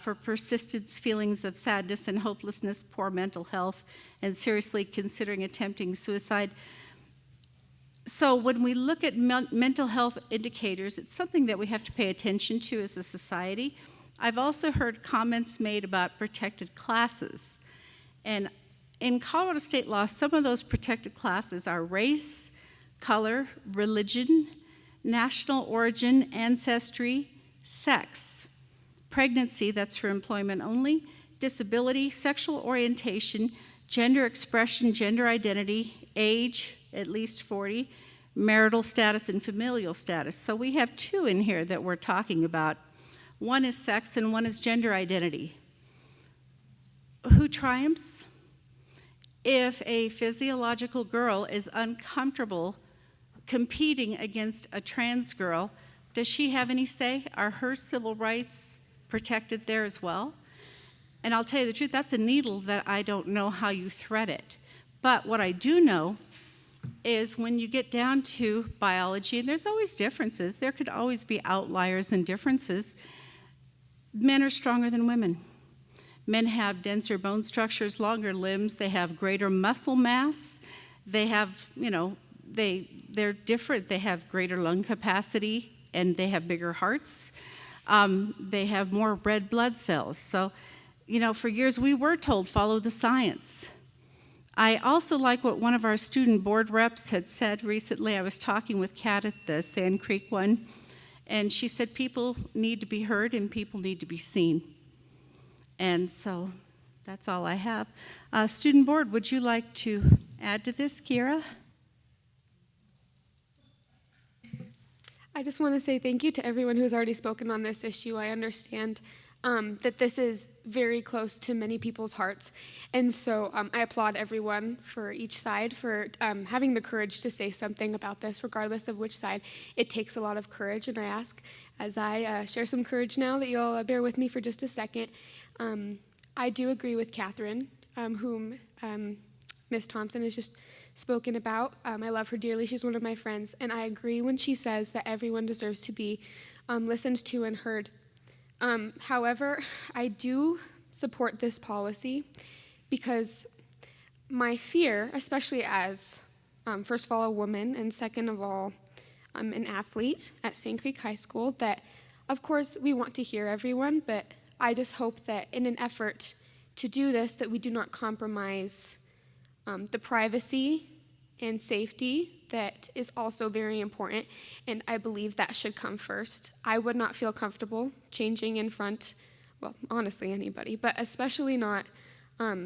for persistent feelings of sadness and hopelessness, poor mental health, and seriously considering attempting suicide. So when we look at mental health indicators, it's something that we have to pay attention to as a society. I've also heard comments made about protected classes. And in Colorado state law, some of those protected classes are race, color, religion, national origin, ancestry, sex, pregnancy, that's for employment only, disability, sexual orientation, gender expression, gender identity, age, at least 40, marital status, and familial status. So we have two in here that we're talking about. One is sex and one is gender identity. Who triumphs? If a physiological girl is uncomfortable competing against a trans girl, does she have any say? Are her civil rights protected there as well? And I'll tell you the truth, that's a needle that I don't know how you thread it. But what I do know is when you get down to biology, and there's always differences, there could always be outliers and differences, men are stronger than women. Men have denser bone structures, longer limbs, they have greater muscle mass, they have, they're different. They have greater lung capacity and they have bigger hearts. They have more red blood cells. So, for years we were told, follow the science. I also like what one of our student board reps had said recently. I was talking with Kat at the Sand Creek one, and she said people need to be heard and people need to be seen. And so that's all I have. Student board, would you like to add to this, Kira? I just want to say thank you to everyone who's already spoken on this issue. I understand that this is very close to many people's hearts. And so I applaud everyone for each side for having the courage to say something about this, regardless of which side. It takes a lot of courage, and I ask, as I share some courage now, that you'll bear with me for just a second. I do agree with Catherine, whom Ms. Thompson has just spoken about. I love her dearly. She's one of my friends, and I agree when she says that everyone deserves to be listened to and heard. However, I do support this policy because my fear, especially as, first of all, a woman, and second of all, an athlete at Sand Creek High School, that, of course, we want to hear everyone, but I just hope that in an effort to do this, that we do not compromise the privacy and safety that is also very important, and I believe that should come first. I would not feel comfortable changing in front, well, honestly, anybody, but especially not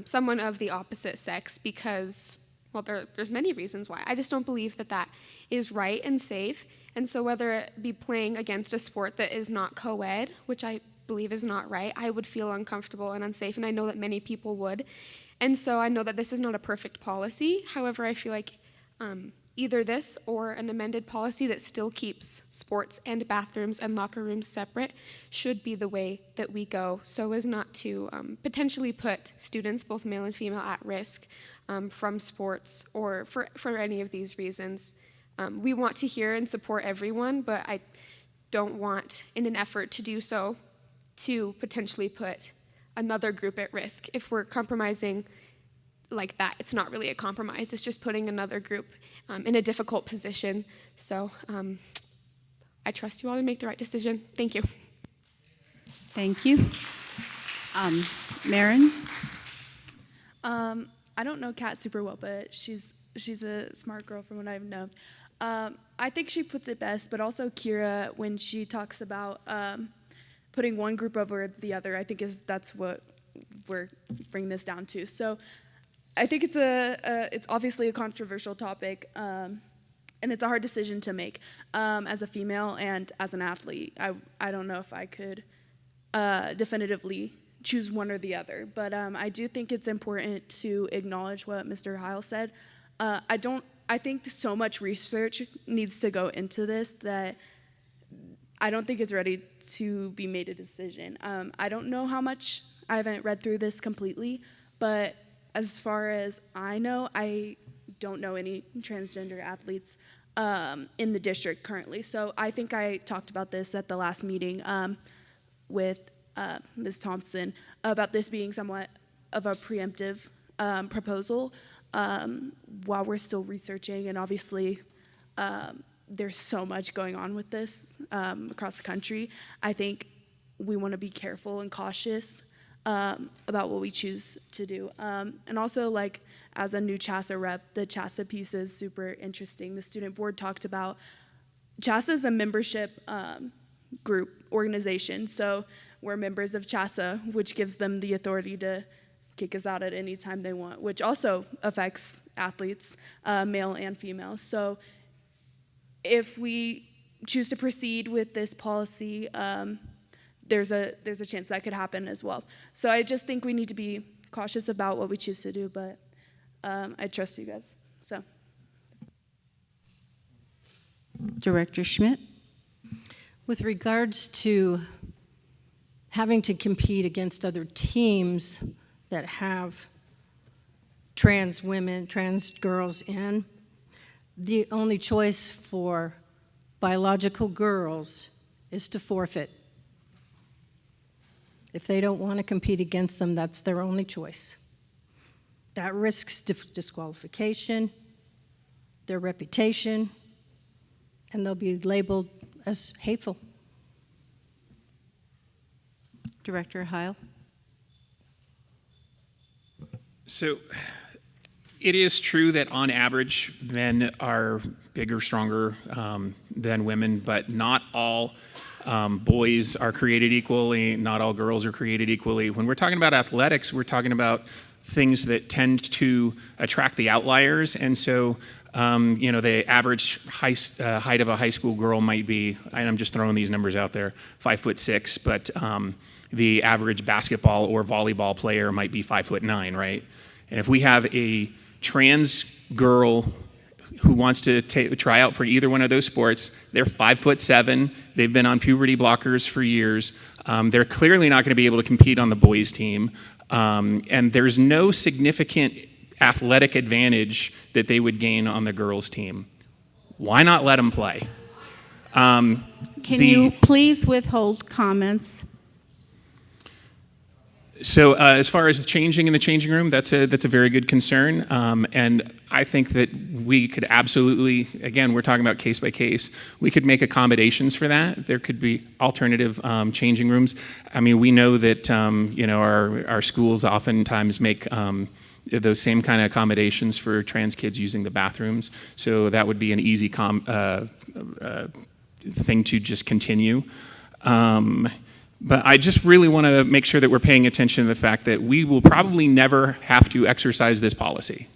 someone of the opposite sex because, well, there's many reasons why. I just don't believe that that is right and safe, and so whether it be playing against a sport that is not co-ed, which I believe is not right, I would feel uncomfortable and unsafe, and I know that many people would. And so I know that this is not a perfect policy. However, I feel like either this or an amended policy that still keeps sports and bathrooms and locker rooms separate should be the way that we go, so as not to potentially put students, both male and female, at risk from sports or for any of these reasons. We want to hear and support everyone, but I don't want, in an effort to do so, to potentially put another group at risk. If we're compromising like that, it's not really a compromise. It's just putting another group in a difficult position. So I trust you all to make the right decision. Thank you. Thank you. Maren? I don't know Kat super well, but she's a smart girl from what I've known. I think she puts it best, but also Kira, when she talks about putting one group over the other, I think that's what we're bringing this down to. So I think it's obviously a controversial topic, and it's a hard decision to make as a female and as an athlete. I don't know if I could definitively choose one or the other, but I do think it's important to acknowledge what Mr. Heil said. I think so much research needs to go into this that I don't think it's ready to be made a decision. I don't know how much. I haven't read through this completely, but as far as I know, I don't know any transgender athletes in the district currently. So I think I talked about this at the last meeting with Ms. Thompson about this being somewhat of a preemptive proposal while we're still researching, and obviously there's so much going on with this across the country. I think we want to be careful and cautious about what we choose to do. And also, like, as a new CHASA rep, the CHASA piece is super interesting. The student board talked about CHASA is a membership group organization, so we're members of CHASA, which gives them the authority to kick us out at any time they want, which also affects athletes, male and female. So if we choose to proceed with this policy, there's a chance that could happen as well. So I just think we need to be cautious about what we choose to do, but I trust you guys. So, Director Schmidt? With regards to having to compete against other teams that have trans women, trans girls in, the only choice for biological girls is to forfeit. If they don't want to compete against them, that's their only choice. That risks disqualification, their reputation, and they'll be labeled as hateful. Director Heil? So it is true that on average, men are bigger, stronger than women, but not all boys are created equally, not all girls are created equally. When we're talking about athletics, we're talking about things that tend to attract the outliers. And so, the average height of a high school girl might be, and I'm just throwing these numbers out there, 5'6", but the average basketball or volleyball player might be 5'9", right? And if we have a trans girl who wants to try out for either one of those sports, they're 5'7", they've been on puberty blockers for years, they're clearly not going to be able to compete on the boys' team, and there's no significant athletic advantage that they would gain on the girls' team. Why not let them play? Can you please withhold comments? So as far as changing in the changing room, that's a very good concern, and I think that we could absolutely, again, we're talking about case by case, we could make accommodations for that. There could be alternative changing rooms. I mean, we know that our schools oftentimes make those same kind of accommodations for trans kids using the bathrooms, so that would be an easy thing to just continue. But I just really want to make sure that we're paying attention to the fact that we will probably never have to exercise this policy.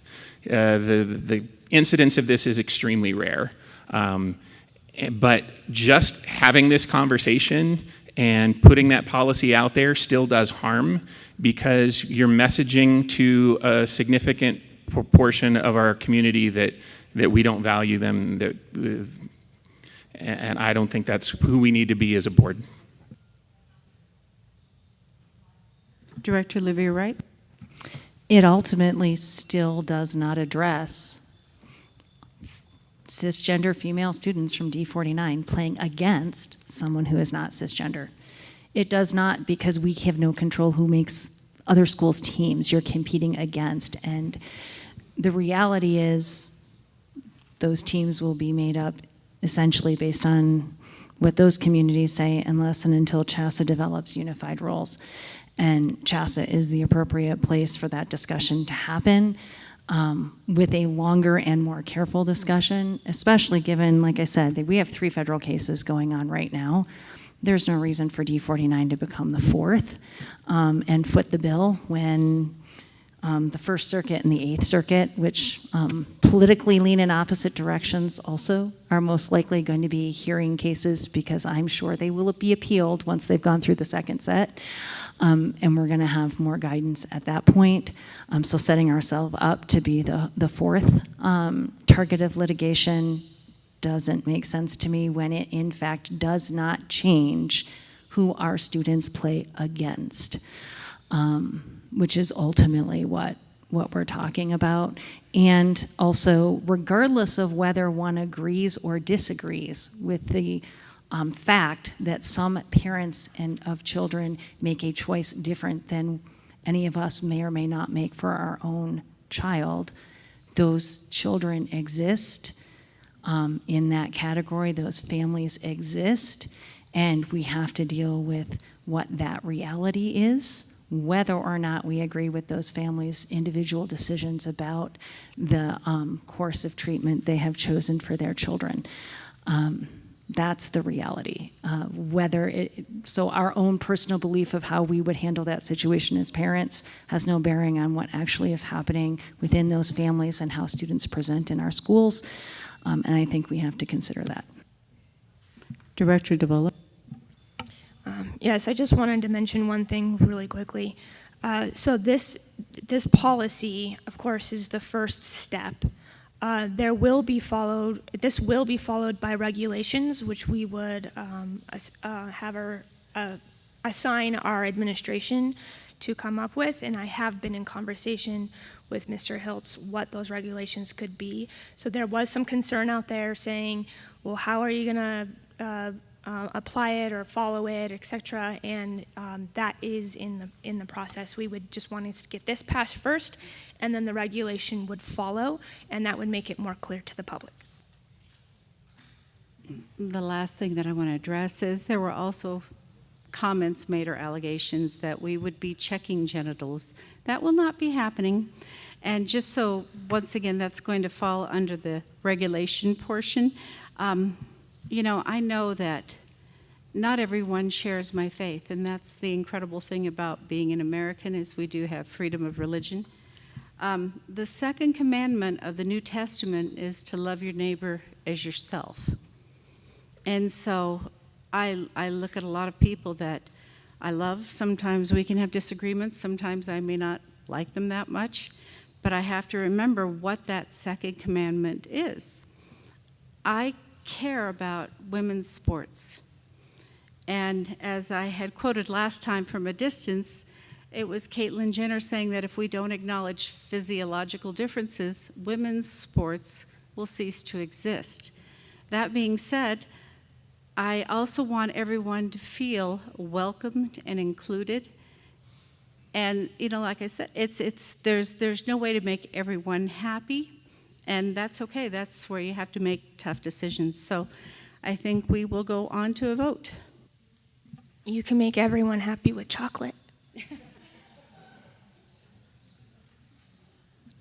The incidence of this is extremely rare. But just having this conversation and putting that policy out there still does harm, because you're messaging to a significant proportion of our community that we don't value them, and I don't think that's who we need to be as a board. Director Olivia Wright? It ultimately still does not address cisgender female students from D49 playing against someone who is not cisgender. It does not, because we have no control who makes other schools' teams you're competing against. And the reality is those teams will be made up essentially based on what those communities say, unless and until CHASA develops unified roles. And CHASA is the appropriate place for that discussion to happen, with a longer and more careful discussion, especially given, like I said, that we have 3 federal cases going on right now. There's no reason for D49 to become the 4th and foot the bill when the First Circuit and the Eighth Circuit, which politically lean in opposite directions, also are most likely going to be hearing cases, because I'm sure they will be appealed once they've gone through the second set. And we're going to have more guidance at that point. So setting ourselves up to be the 4th target of litigation doesn't make sense to me, when it in fact does not change who our students play against, which is ultimately what we're talking about. And also, regardless of whether one agrees or disagrees with the fact that some parents of children make a choice different than any of us may or may not make for our own child, those children exist in that category, those families exist, and we have to deal with what that reality is, whether or not we agree with those families' individual decisions about the course of treatment they have chosen for their children. That's the reality. So our own personal belief of how we would handle that situation as parents has no bearing on what actually is happening within those families and how students present in our schools. And I think we have to consider that. Director DeVola. Yes, I just wanted to mention one thing really quickly. So this policy, of course, is the first step. This will be followed by regulations, which we would assign our administration to come up with, and I have been in conversation with Mr. Hiltz what those regulations could be. So there was some concern out there saying, well, how are you going to apply it or follow it, etc. And that is in the process. We would just want to get this passed first, and then the regulation would follow, and that would make it more clear to the public. The last thing that I want to address is there were also comments made or allegations that we would be checking genitals. That will not be happening. And just so, once again, that's going to fall under the regulation portion. I know that not everyone shares my faith, and that's the incredible thing about being an American is we do have freedom of religion. The second commandment of the New Testament is to love your neighbor as yourself. And so I look at a lot of people that I love. Sometimes we can have disagreements. Sometimes I may not like them that much. But I have to remember what that second commandment is. I care about women's sports. And as I had quoted last time from a distance, it was Caitlyn Jenner saying that if we don't acknowledge physiological differences, women's sports will cease to exist. That being said, I also want everyone to feel welcomed and included. And like I said, there's no way to make everyone happy, and that's okay. That's where you have to make tough decisions. So I think we will go on to a vote. You can make everyone happy with chocolate.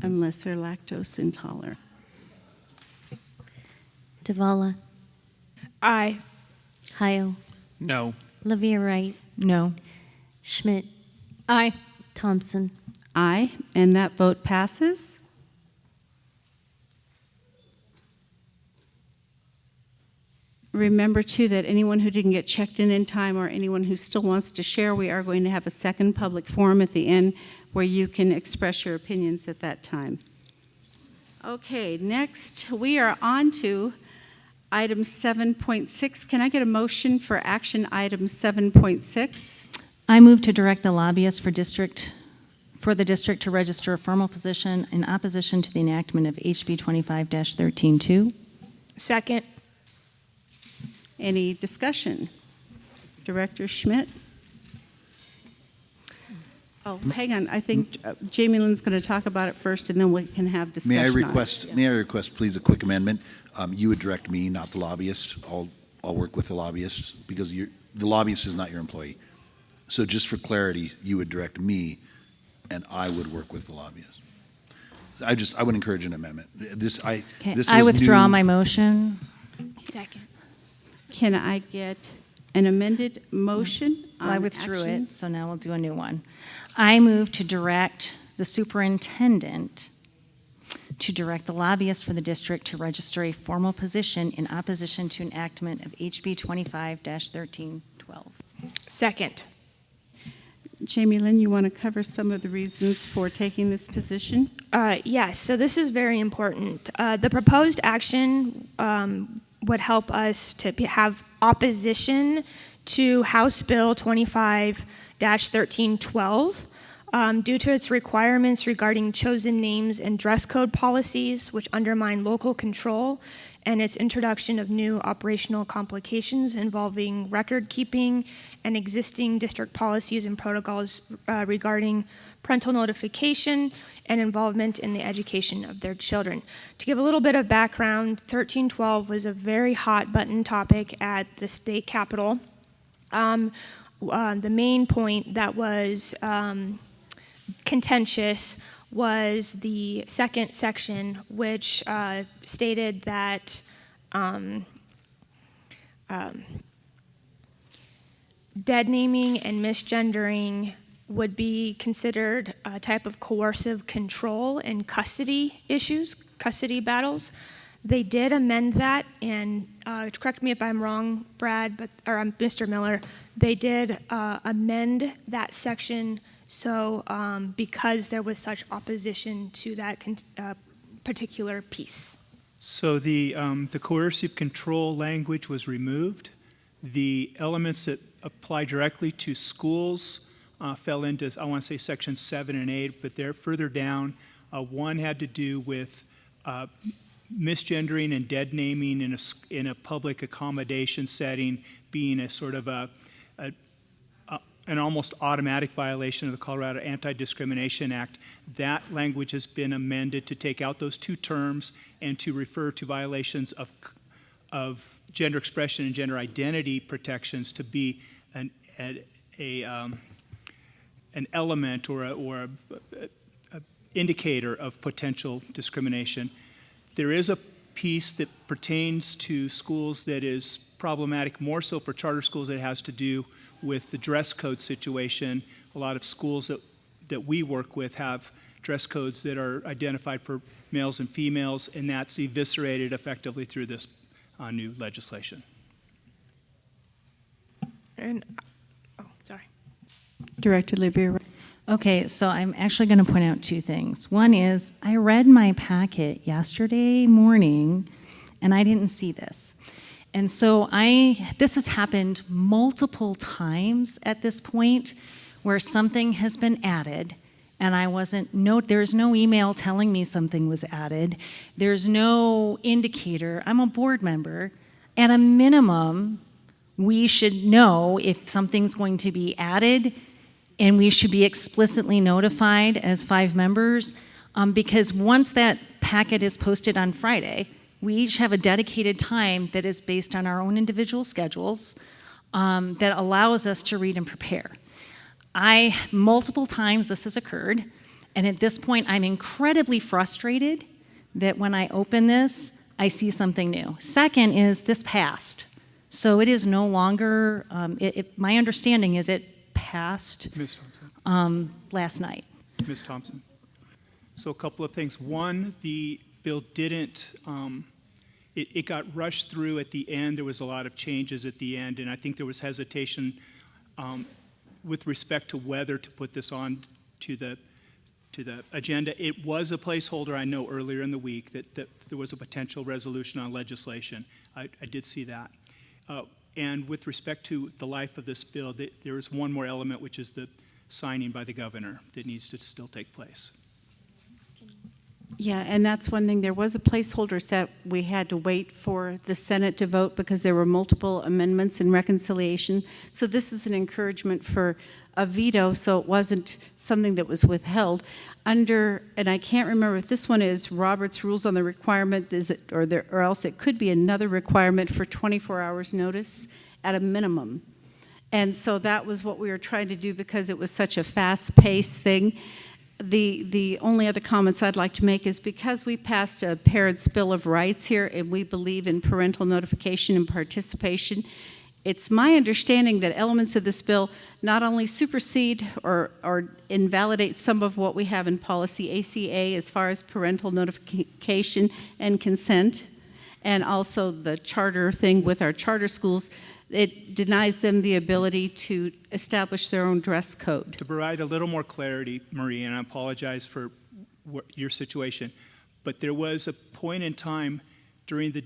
Unless they're lactose intolerant. DeVola. Aye. Heil. No. Olivia Wright. No. Schmidt. Aye. Thompson. Aye, and that vote passes. Remember, too, that anyone who didn't get checked in time or anyone who still wants to share, we are going to have a second public forum at the end where you can express your opinions at that time. Okay, next we are on to item 7.6. Can I get a motion for action item 7.6? I move to direct the lobbyist for the district to register a formal position in opposition to the enactment of HB 25-13-2. Second. Any discussion? Director Schmidt? Oh, hang on. I think Jamie Lynn's going to talk about it first, and then we can have discussion. May I request, please, a quick amendment? You would direct me, not the lobbyist. I'll work with the lobbyist because the lobbyist is not your employee. So just for clarity, you would direct me, and I would work with the lobbyist. I would encourage an amendment. I withdraw my motion. Second. Can I get an amended motion? I withdrew it, so now we'll do a new one. I move to direct the superintendent to direct the lobbyist for the district to register a formal position in opposition to enactment of HB 25-13-12. Second. Jamie Lynn, you want to cover some of the reasons for taking this position? Yes, so this is very important. The proposed action would help us to have opposition to House Bill 25-13-12 due to its requirements regarding chosen names and dress code policies, which undermine local control, and its introduction of new operational complications involving record keeping and existing district policies and protocols regarding parental notification and involvement in the education of their children. To give a little bit of background, 1312 was a very hot button topic at the state capitol. the main point that was contentious was the second section, which stated that dead naming and misgendering would be considered a type of coercive control in custody issues, custody battles. They did amend that, and correct me if I'm wrong, Brad, or Mr. Miller, they did amend that section so because there was such opposition to that particular piece. So the coercive control language was removed. The elements that apply directly to schools fell into, I want to say, Section 7 and 8, but they're further down. One had to do with misgendering and dead naming in a public accommodation setting being a sort of an almost automatic violation of the Colorado Anti-Discrimination Act. That language has been amended to take out those two terms and to refer to violations of gender expression and gender identity protections to be an element or a indicator of potential discrimination. There is a piece that pertains to schools that is problematic, more so for charter schools, that has to do with the dress code situation. A lot of schools that we work with have dress codes that are identified for males and females, and that's eviscerated effectively through this new legislation. And, sorry. Director Livia. Okay, so I'm actually going to point out two things. One is I read my packet yesterday morning, and I didn't see this. And so this has happened multiple times at this point where something has been added and there's no email telling me something was added. There's no indicator. I'm a board member. At a minimum, we should know if something's going to be added, and we should be explicitly notified as 5 members, because once that packet is posted on Friday, we each have a dedicated time that is based on our own individual schedules that allows us to read and prepare. Multiple times this has occurred, and at this point I'm incredibly frustrated that when I open this, I see something new. Second is this passed. So it is no longer, my understanding is it passed Ms. Thompson. Last night. Ms. Thompson. So a couple of things. One, the bill didn't, it got rushed through at the end. There was a lot of changes at the end, and I think there was hesitation with respect to whether to put this on to the agenda. It was a placeholder, I know, earlier in the week that there was a potential resolution on legislation. I did see that. And with respect to the life of this bill, there is one more element, which is the signing by the governor that needs to still take place. Yeah, and that's one thing. There was a placeholder set. We had to wait for the Senate to vote because there were multiple amendments in reconciliation. So this is an encouragement for a veto, so it wasn't something that was withheld. And I can't remember if this one is Robert's Rules on the requirement, or else it could be another requirement for 24 hours notice at a minimum. And so that was what we were trying to do because it was such a fast-paced thing. The only other comments I'd like to make is because we passed a Parents' Bill of Rights here and we believe in parental notification and participation, it's my understanding that elements of this bill not only supersede or invalidate some of what we have in policy ACA as far as parental notification and consent, and also the charter thing with our charter schools, it denies them the ability to establish their own dress code. To provide a little more clarity, Marie, and I apologize for your situation, but there was a point in time during the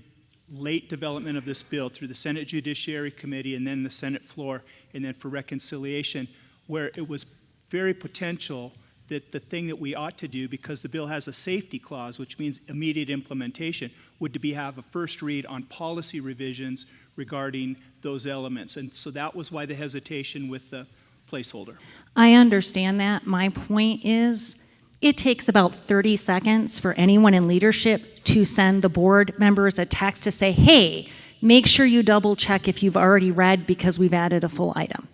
late development of this bill through the Senate Judiciary Committee and then the Senate floor and then for reconciliation where it was very potential that the thing that we ought to do, because the bill has a safety clause, which means immediate implementation, would to have a first read on policy revisions regarding those elements. And so that was why the hesitation with the placeholder. I understand that. My point is, it takes about 30 seconds for anyone in leadership to send the board members a text to say, hey, make sure you double check if you've already read because we've added a full item.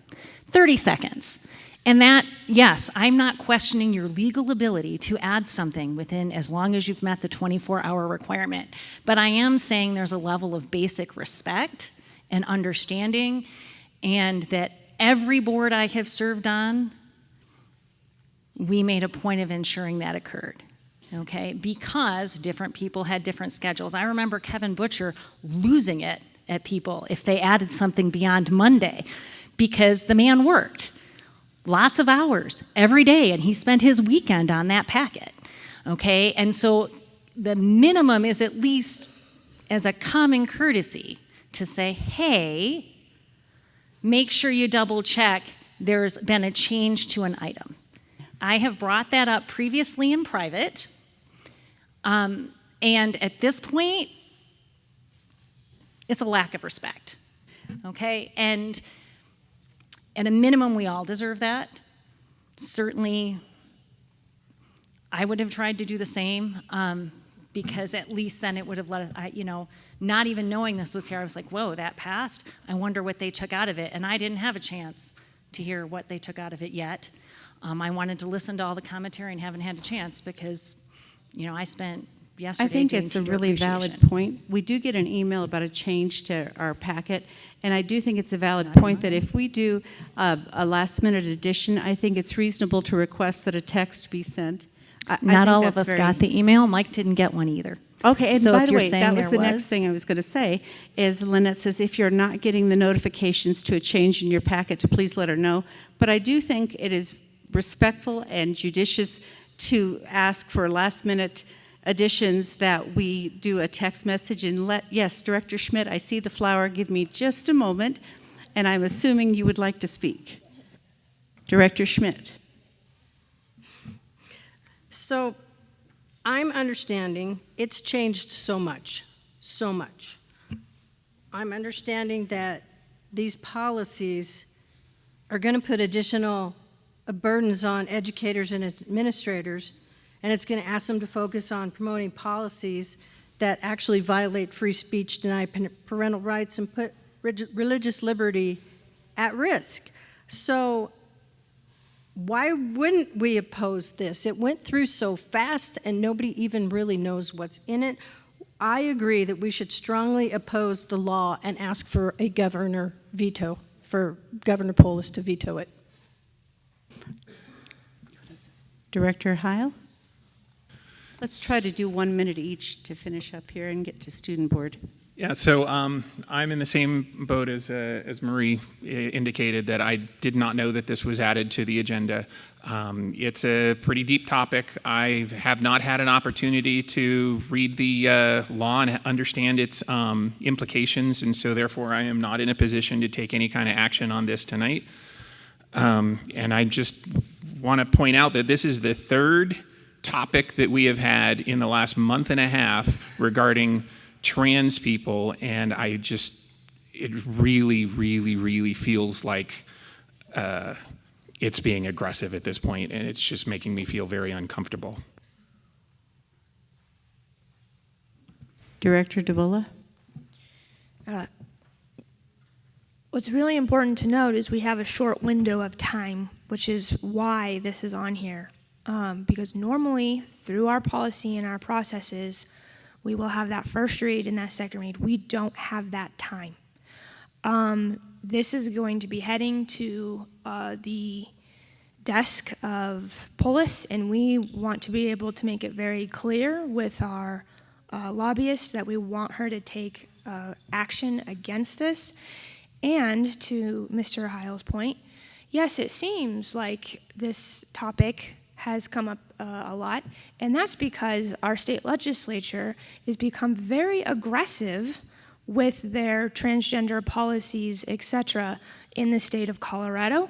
30 seconds. And that, yes, I'm not questioning your legal ability to add something within as long as you've met the 24-hour requirement. But I am saying there's a level of basic respect and understanding, and that every board I have served on, we made a point of ensuring that occurred. Okay, because different people had different schedules. I remember Kevin Butcher losing it at people if they added something beyond Monday, because the man worked lots of hours every day, and he spent his weekend on that packet. Okay, and so the minimum is at least as a common courtesy to say, hey, make sure you double check there's been a change to an item. I have brought that up previously in private. And at this point, it's a lack of respect, okay? And at a minimum, we all deserve that. Certainly, I would have tried to do the same, because at least then it would have let us, not even knowing this was here, I was like, whoa, that passed? I wonder what they took out of it. And I didn't have a chance to hear what they took out of it yet. I wanted to listen to all the commentary and haven't had a chance because I spent yesterday I think doing it's a teacher really valid appreciation. point. We do get an email about a change to our packet, and I do think it's a valid point that if we do a last-minute addition, I think it's reasonable to request that a text be sent. I Not think all of that's us got the email. Mike didn't get one either. Okay, and So by if the you're way, saying that was there the next thing I was going to say, is Lynette says, if you're not getting the notifications to a change in your packet, to please let her know. But I do think it is respectful and judicious to ask for last-minute additions that we do a text message and yes, Director Schmidt, I see the flower. Give me just a moment, and I'm assuming you would like to speak. Director Schmidt. So I'm understanding it's changed so much, so much. I'm understanding that these policies are going to put additional burdens on educators and administrators, and it's going to ask them to focus on promoting policies that actually violate free speech, deny parental rights, and put religious liberty at risk. So why wouldn't we oppose this? It went through so fast and nobody even really knows what's in it. I agree that we should strongly oppose the law and ask for a governor veto, for Governor Polis to veto it. Director Heil? Let's try to do 1 minute each to finish up here and get to student board. Yeah, so I'm in the same boat as Marie indicated, that I did not know that this was added to the agenda. It's a pretty deep topic. I have not had an opportunity to read the law and understand its implications, and so therefore I am not in a position to take any kind of action on this tonight. And I just want to point out that this is the third topic that we have had in the last month and a half regarding trans people, and it really, really, really feels like it's being aggressive at this point, and it's just making me feel very uncomfortable. Director Davola? What's really important to note is we have a short window of time, which is why this is on here. Because normally, through our policy and our processes, we will have that first read and that second read. We don't have that time. This is going to be heading to the desk of Polis, and we want to be able to make it very clear with our lobbyist that we want her to take action against this. And to Mr. Heil's point, yes, it seems like this topic has come up a lot, and that's because our state legislature has become very aggressive with their transgender policies, etc., in the state of Colorado.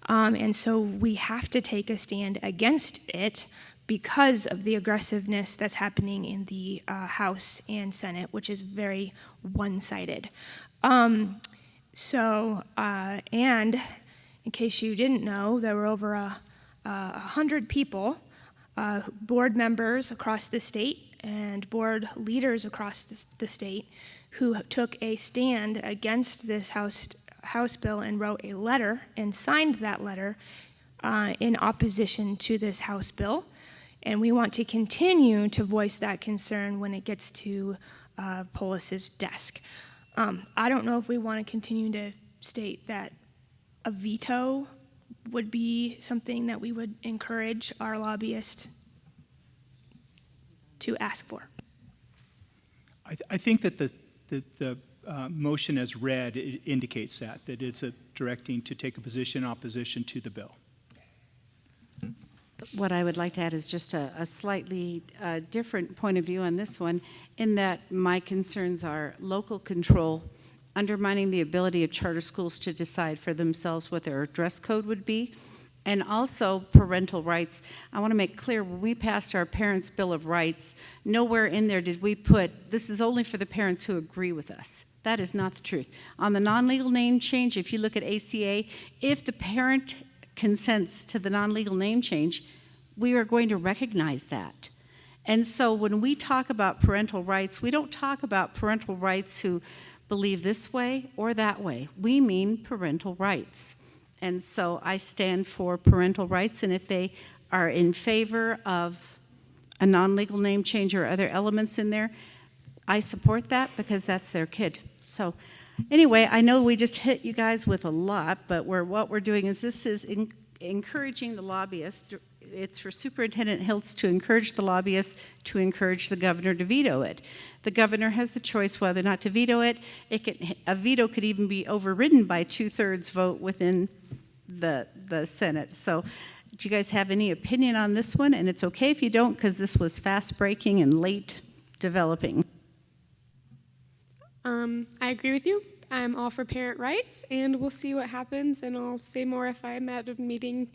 And so we have to take a stand against it because of the aggressiveness that's happening in the House and Senate, which is very one-sided. And in case you didn't know, there were over 100 people, board members across the state and board leaders across the state, who took a stand against this House House bill and wrote a letter and signed that letter in opposition to this House bill. And we want to continue to voice that concern when it gets to Polis's desk. I don't know if we want to continue to state that a veto would be something that we would encourage our lobbyist to ask for. I think that the motion as read indicates that it's directing to take a position in opposition to the bill. What I would like to add is just a slightly different point of view on this one, in that my concerns are local control, undermining the ability of charter schools to decide for themselves what their dress code would be, and also parental rights. I want to make clear, when we passed our Parents' Bill of Rights, nowhere in there did we put, this is only for the parents who agree with us. That is not the truth. On the non-legal name change, if you look at ACA, if the parent consents to the non-legal name change, we are going to recognize that. And so when we talk about parental rights, we don't talk about parental rights who believe this way or that way. We mean parental rights. And so I stand for parental rights, and if they are in favor of a non-legal name change or other elements in there, I support that because that's their kid. So anyway, I know we just hit you guys with a lot, but what we're doing is this is encouraging the lobbyists. It's for Superintendent Hiltz to encourage the lobbyists to encourage the governor to veto it. The governor has the choice whether or not to veto it. A veto could even be overridden by 2/3 vote within the Senate. So do you guys have any opinion on this one? And it's okay if you don't, because this was fast-breaking and late developing. I agree with you. I'm all for parent rights, and we'll see what happens, and I'll say more if I'm at a meeting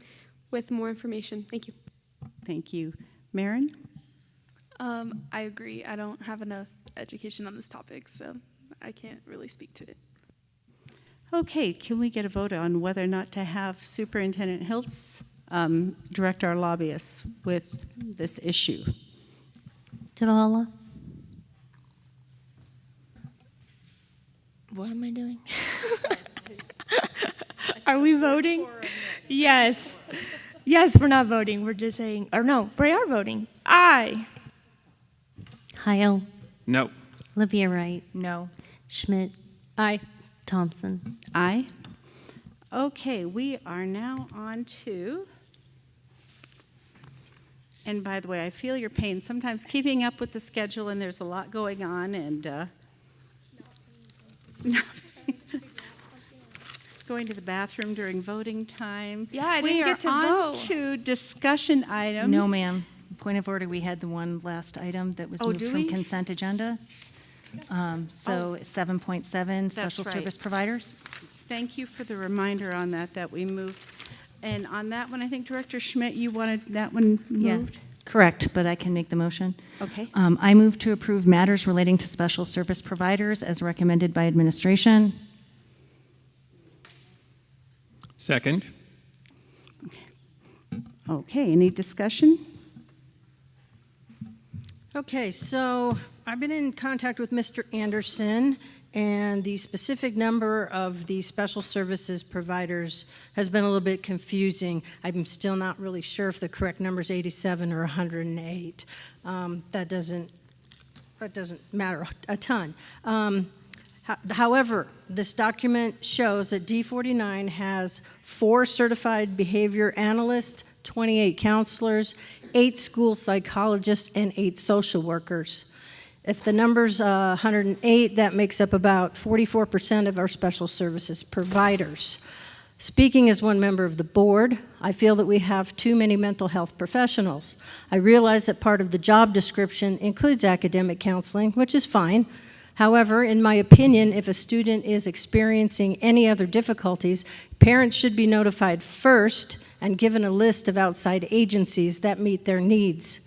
with more information. Thank you. Thank you. Maren? I agree. I don't have enough education on this topic, so I can't really speak to it. Okay, can we get a vote on whether or not to have Superintendent Hiltz direct our lobbyists with this issue? Davala? What am I doing? Are we voting? Yes. Yes, we're not voting. We're just saying, or no, we are voting. Aye. Heil? No. Olivia Wright? No. Schmidt? Aye. Thompson? Aye. Okay, we are now on to, and by the way, I feel your pain. Sometimes keeping up with the schedule, and there's a lot going on, and going to the bathroom during voting time. Yeah, I didn't get to We are on vote. to discussion items. No, ma'am. Point of order, we had the one last item that was moved do from we? consent agenda. So 7.7, special right. service providers. Thank you for the reminder on that we moved. And on that one, I think Director Schmidt, you wanted that one moved? Correct, but I can make the motion. Okay. I move to approve matters relating to special service providers as recommended by administration. Second. Okay, any discussion? Okay, so I've been in contact with Mr. Anderson, and the specific number of the special services providers has been a little bit confusing. I'm still not really sure if the correct number is 87 or 108. That doesn't matter a ton. However, this document shows that D49 has 4 certified behavior analysts, 28 counselors, 8 school psychologists, and 8 social workers. If the number's 108, that makes up about 44% of our special services providers. Speaking as one member of the board, I feel that we have too many mental health professionals. I realize that part of the job description includes academic counseling, which is fine. However, in my opinion, if a student is experiencing any other difficulties, parents should be notified first and given a list of outside agencies that meet their needs.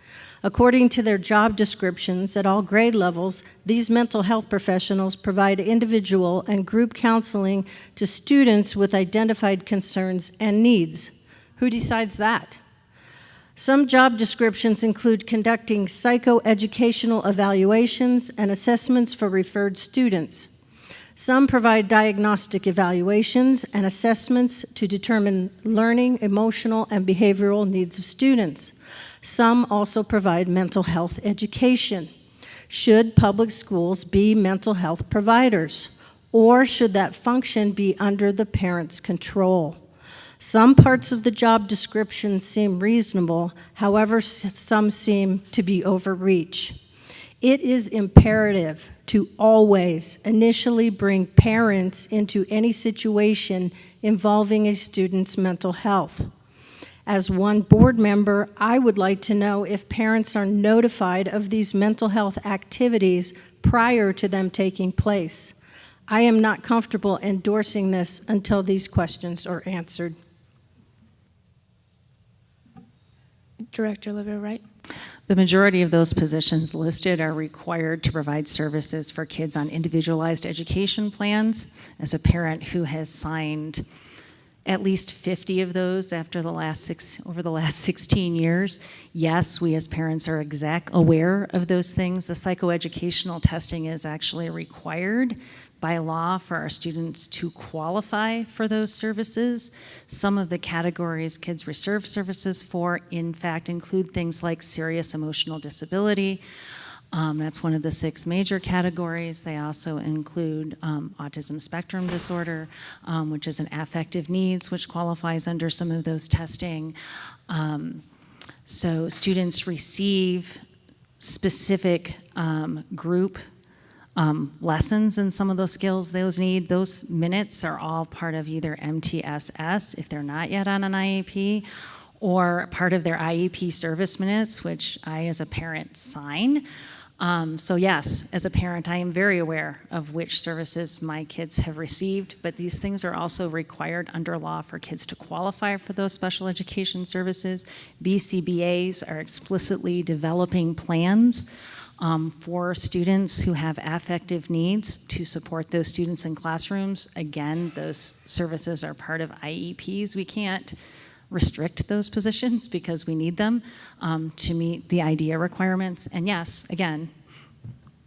According to their job descriptions at all grade levels, these mental health professionals provide individual and group counseling to students with identified concerns and needs. Who decides that? Some job descriptions include conducting psychoeducational evaluations and assessments for referred students. Some provide diagnostic evaluations and assessments to determine learning, emotional, and behavioral needs of students. Some also provide mental health education. Should public schools be mental health providers, or should that function be under the parent's control? Some parts of the job description seem reasonable, however, some seem to be overreach. It is imperative to always initially bring parents into any situation involving a student's mental health. As one board member, I would like to know if parents are notified of these mental health activities prior to them taking place. I am not comfortable endorsing this until these questions are answered. Director Olivia Wright. The majority of those positions listed are required to provide services for kids on individualized education plans. As a parent who has signed at least 50 of those over the last 16 years, yes, we as parents are aware of those things. The psychoeducational testing is actually required by law for our students to qualify for those services. Some of the categories kids reserve services for, in fact, include things like serious emotional disability. That's one of the 6 major categories. They also include autism spectrum disorder, which is an affective needs, which qualifies under some of those testing. So students receive specific group lessons in some of those skills those need. Those minutes are all part of either MTSS, if they're not yet on an IEP, or part of their IEP service minutes, which I as a parent sign. So yes, as a parent, I am very aware of which services my kids have received, but these things are also required under law for kids to qualify for those special education services. BCBAs are explicitly developing plans for students who have affective needs to support those students in classrooms. Again, those services are part of IEPs. We can't restrict those positions because we need them to meet the IDEA requirements. And yes, again,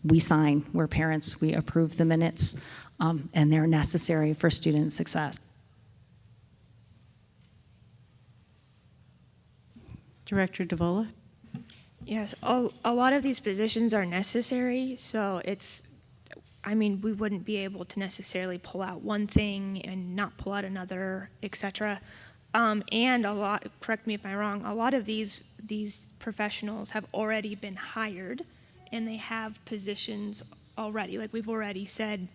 we're parents, we approve the minutes, and they're necessary for student success. Director Davola? Yes, a lot of these positions are necessary, so we wouldn't be able to necessarily pull out one thing and not pull out another, etc. And correct me if I'm wrong, a lot of these professionals have already been hired and they have positions already. Like we've already said,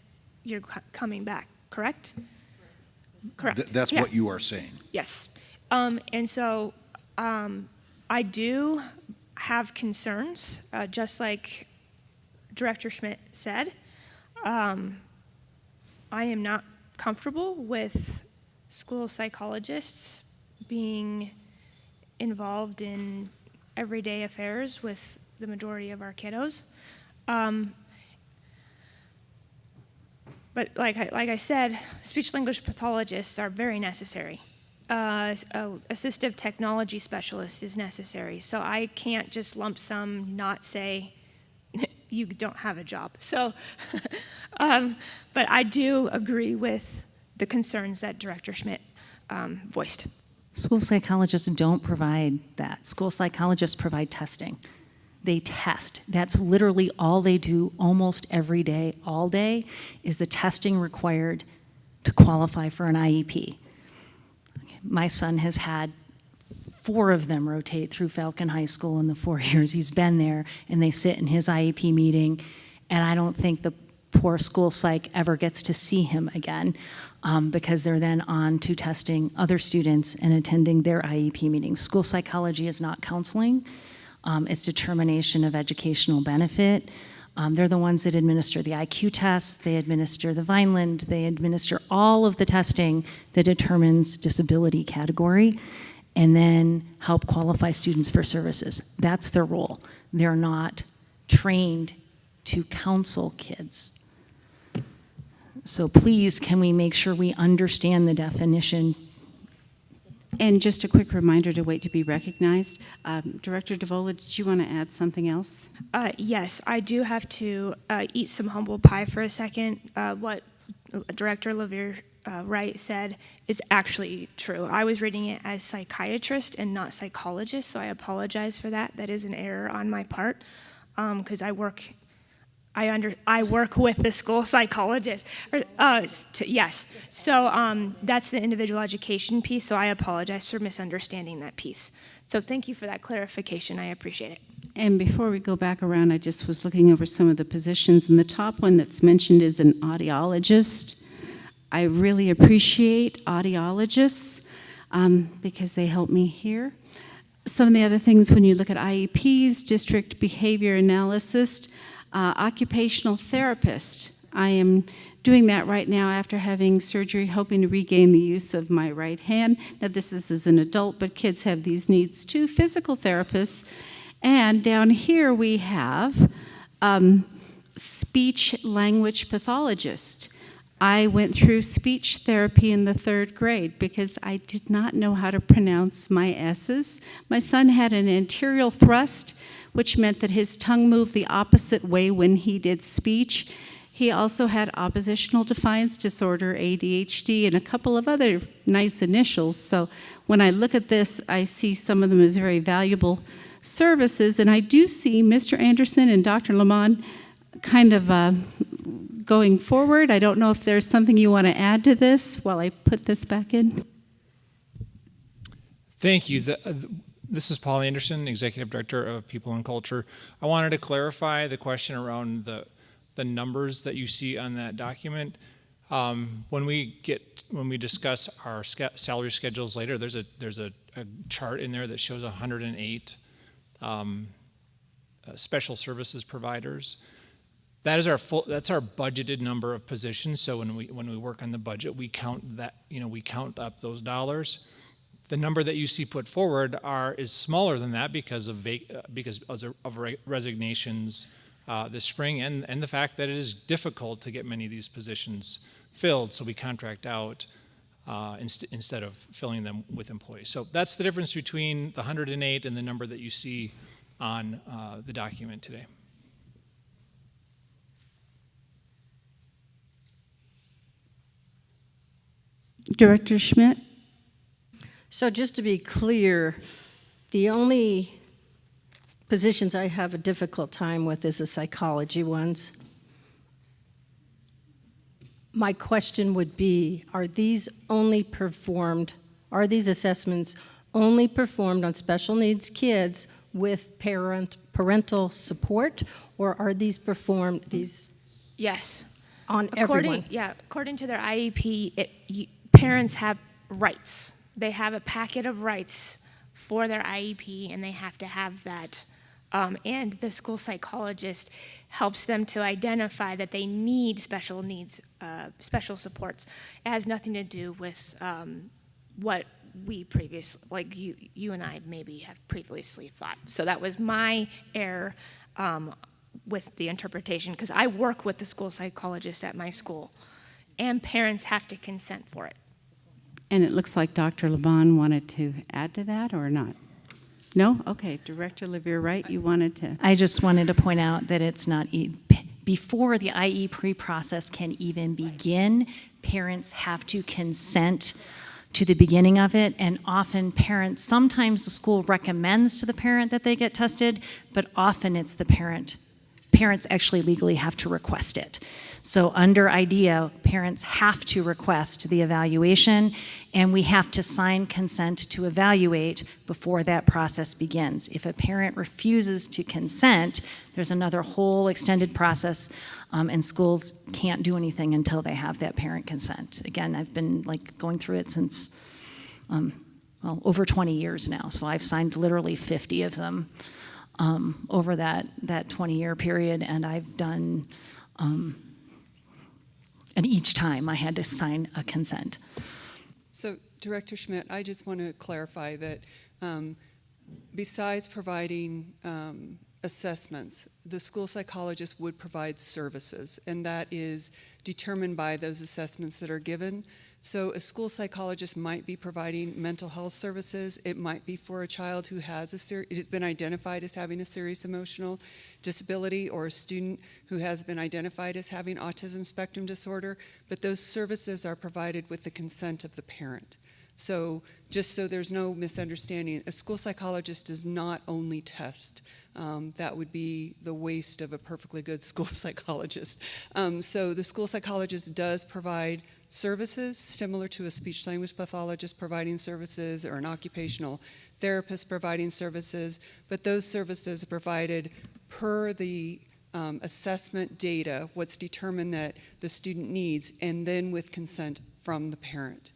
you're coming back, correct? Correct. That's Yeah. what you are saying. Yes. And so I do have concerns, just like Director Schmidt said. I am not comfortable with school psychologists being involved in everyday affairs with the majority of our kiddos. But like I said, speech-language pathologists are very necessary. Assistive technology specialist is necessary. So I can't just lump sum not say you don't have a job. So, but I do agree with the concerns that Director Schmidt voiced. School psychologists don't provide that. School psychologists provide testing. They test. That's literally all they do almost every day, all day, is the testing required to qualify for an IEP. My son has had 4 of them rotate through Falcon High School in the 4 years he's been there, and they sit in his IEP meeting, and I don't think the poor school psych ever gets to see him again because they're then on to testing other students and attending their IEP meetings. School psychology is not counseling. It's determination of educational benefit. They're the ones that administer the IQ test, they administer the Vineland, they administer all of the testing that determines disability category, and then help qualify students for services. That's their role. They're not trained to counsel kids. So please, can we make sure we understand the definition? And just a quick reminder to wait to be recognized. Director Davola, did you want to add something else? Yes, I do have to eat some humble pie for a second. What Director LaVere Wright said is actually true. I was reading it as psychiatrist and not psychologist, so I apologize for that. That is an error on my part, because I work with the school psychologist. Yes. So that's the individual education piece. So I apologize for misunderstanding that piece. So thank you for that clarification. I appreciate it. And before we go back around, I just was looking over some of the positions, and the top one that's mentioned is an audiologist. I really appreciate audiologists because they help me hear. Some of the other things, when you look at IEPs, district behavior analysis, occupational therapist. I am doing that right now after having surgery, hoping to regain the use of my right hand. Now, this is as an adult, but kids have these needs too. Physical therapists. And down here we have speech language pathologist. I went through speech therapy in the 3rd grade because I did not know how to pronounce my S's. My son had an anterior thrust, which meant that his tongue moved the opposite way when he did speech. He also had oppositional defiance disorder, ADHD, and a couple of other nice initials. So when I look at this, I see some of them as very valuable services, and I do see Mr. Anderson and Dr. Lamont kind of going forward. I don't know if there's something you want to add to this while I put this back in. Thank you. This is Paul Anderson, Executive Director of People and Culture. I wanted to clarify the question around the numbers that you see on that document. When we discuss our salary schedules later, there's a chart in there that shows 108 special services providers. That's our budgeted number of positions. So when we work on the budget, we count that, we count up those dollars. The number that you see put forward is smaller than that because of resignations this spring, and the fact that it is difficult to get many of these positions filled. So we contract out instead of filling them with employees. So that's the difference between the 108 and the number that you see on the document today. Director Schmidt? So just to be clear, the only positions I have a difficult time with is the psychology ones. My question would be, are these assessments only performed on special needs kids with parental support, or are these performed Yes. on everyone? According to their IEP, parents have rights. They have a packet of rights for their IEP, and they have to have that. And the school psychologist helps them to identify that they need special needs, special supports. It has nothing to do with what we previously, like you and I maybe have previously thought. So that was my error with the interpretation, because I work with the school psychologist at my school, and parents have to consent for it. And it looks like Dr. Laban wanted to add to that or not? No? Okay. Director LaVere Wright, you wanted to. I just wanted to point out that it's not, before the IEP process can even begin, parents have to consent to the beginning of it, and often sometimes the school recommends to the parent that they get tested, but often it's the parent. Parents actually legally have to request it. So under IDEA, parents have to request the evaluation, and we have to sign consent to evaluate before that process begins. If a parent refuses to consent, there's another whole extended process, and schools can't do anything until they have that parent consent. Again, I've been going through it since over 20 years now, so I've signed literally 50 of them over that 20-year period, and I've done. And each time I had to sign a consent. So, Director Schmidt, I just want to clarify that besides providing assessments, the school psychologist would provide services, and that is determined by those assessments that are given. So a school psychologist might be providing mental health services. It might be for a child who has it has been identified as having a serious emotional disability, or a student who has been identified as having autism spectrum disorder, but those services are provided with the consent of the parent. So just so there's no misunderstanding, a school psychologist does not only test. That would be the waste of a perfectly good school psychologist. So the school psychologist does provide services similar to a speech language pathologist providing services or an occupational therapist providing services, but those services are provided per the assessment data, what's determined that the student needs, and then with consent from the parent.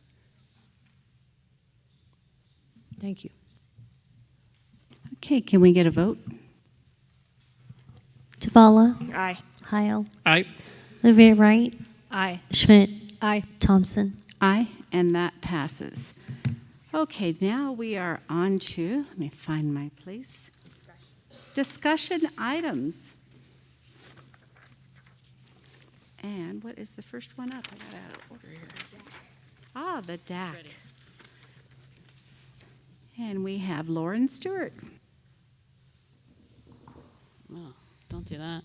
Thank you. Okay, can we get a vote? Tavala. Aye. Heil. Aye. Olivia Wright. Aye. Schmidt. Aye. Thompson. Aye, and that passes. Okay, now we are on to, let me find my place. Discussion items. And what is the first one up? I got out of order here. Ah, the DAC. And we have Lauren Stewart. Oh, don't do that.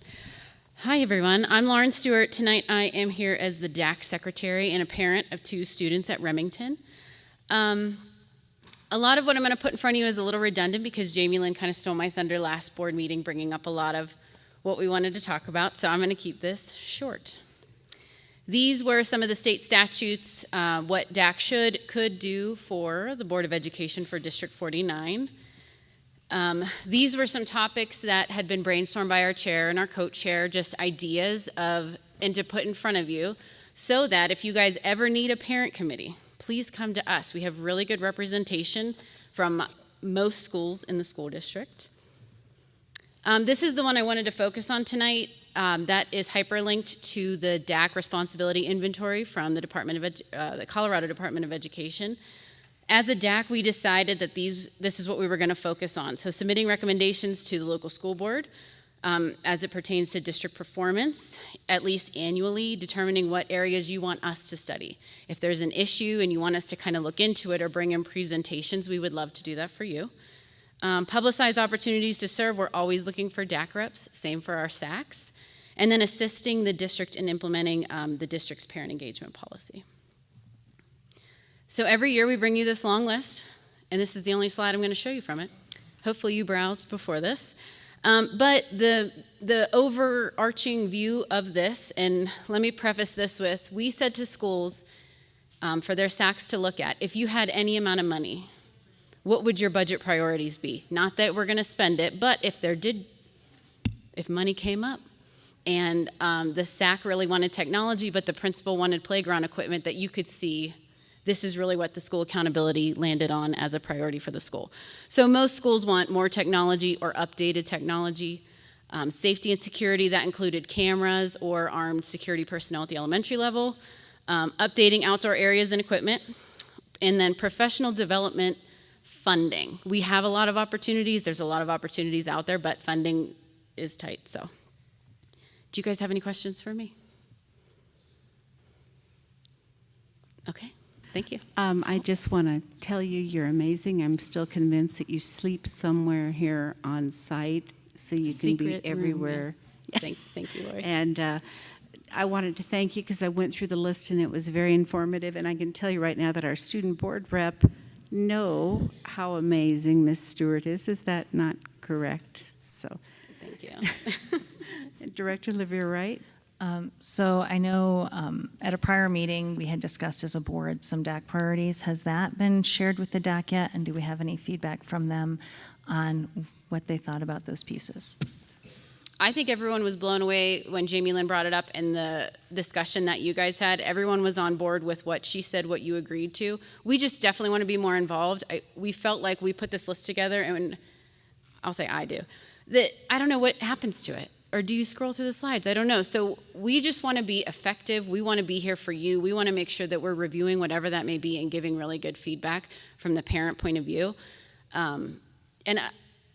Hi, everyone. I'm Lauren Stewart. Tonight I am here as the DAC secretary and a parent of 2 students at Remington. A lot of what I'm going to put in front of you is a little redundant because Jamie Lynn kind of stole my thunder last board meeting, bringing up a lot of what we wanted to talk about, so I'm going to keep this short. These were some of the state statutes, what DAC could do for the Board of Education for District 49. These were some topics that had been brainstormed by our chair and our co-chair, just ideas and to put in front of you so that if you guys ever need a parent committee, please come to us. We have really good representation from most schools in the school district. This is the one I wanted to focus on tonight. That is hyperlinked to the DAC responsibility inventory from the the Colorado Department of Education. As a DAC, we decided that this is what we were going to focus on. So submitting recommendations to the local school board as it pertains to district performance, at least annually, determining what areas you want us to study. If there's an issue and you want us to kind of look into it or bring in presentations, we would love to do that for you. Publicize opportunities to serve. We're always looking for DAC reps, same for our SACs. And then assisting the district in implementing the district's parent engagement policy. So every year we bring you this long list, and this is the only slide I'm going to show you from it. Hopefully you browsed before this. But the overarching view of this, and let me preface this with, we said to schools for their SACs to look at, if you had any amount of money, what would your budget priorities be? Not that we're going to spend it, but if money came up, and the SAC really wanted technology, but the principal wanted playground equipment, that you could see this is really what the school accountability landed on as a priority for the school. So most schools want more technology or updated technology. Safety and security, that included cameras or armed security personnel at the elementary level. Updating outdoor areas and equipment. And then professional development funding. We have a lot of opportunities. There's a lot of opportunities out there, but funding is tight, so. Do you guys have any questions for me? Okay, thank you. I just want to tell you you're amazing. I'm still convinced that you sleep somewhere here on site so you can be everywhere. Thank you, Lori. And I wanted to thank you because I went through the list and it was very informative. And I can tell you right now that our student board rep know how amazing Miss Stewart is. Is that not correct? So, thank you. Director Olivia Wright. So I know at a prior meeting we had discussed as a board some DAC priorities. Has that been shared with the DAC yet? And do we have any feedback from them on what they thought about those pieces? I think everyone was blown away when Jamie Lynn brought it up in the discussion that you guys had. Everyone was on board with what she said, what you agreed to. We just definitely want to be more involved. We felt like we put this list together, and I'll say I do, that I don't know what happens to it. Or do you scroll through the slides? I don't know. So we just want to be effective. We want to be here for you. We want to make sure that we're reviewing whatever that may be and giving really good feedback from the parent point of view. And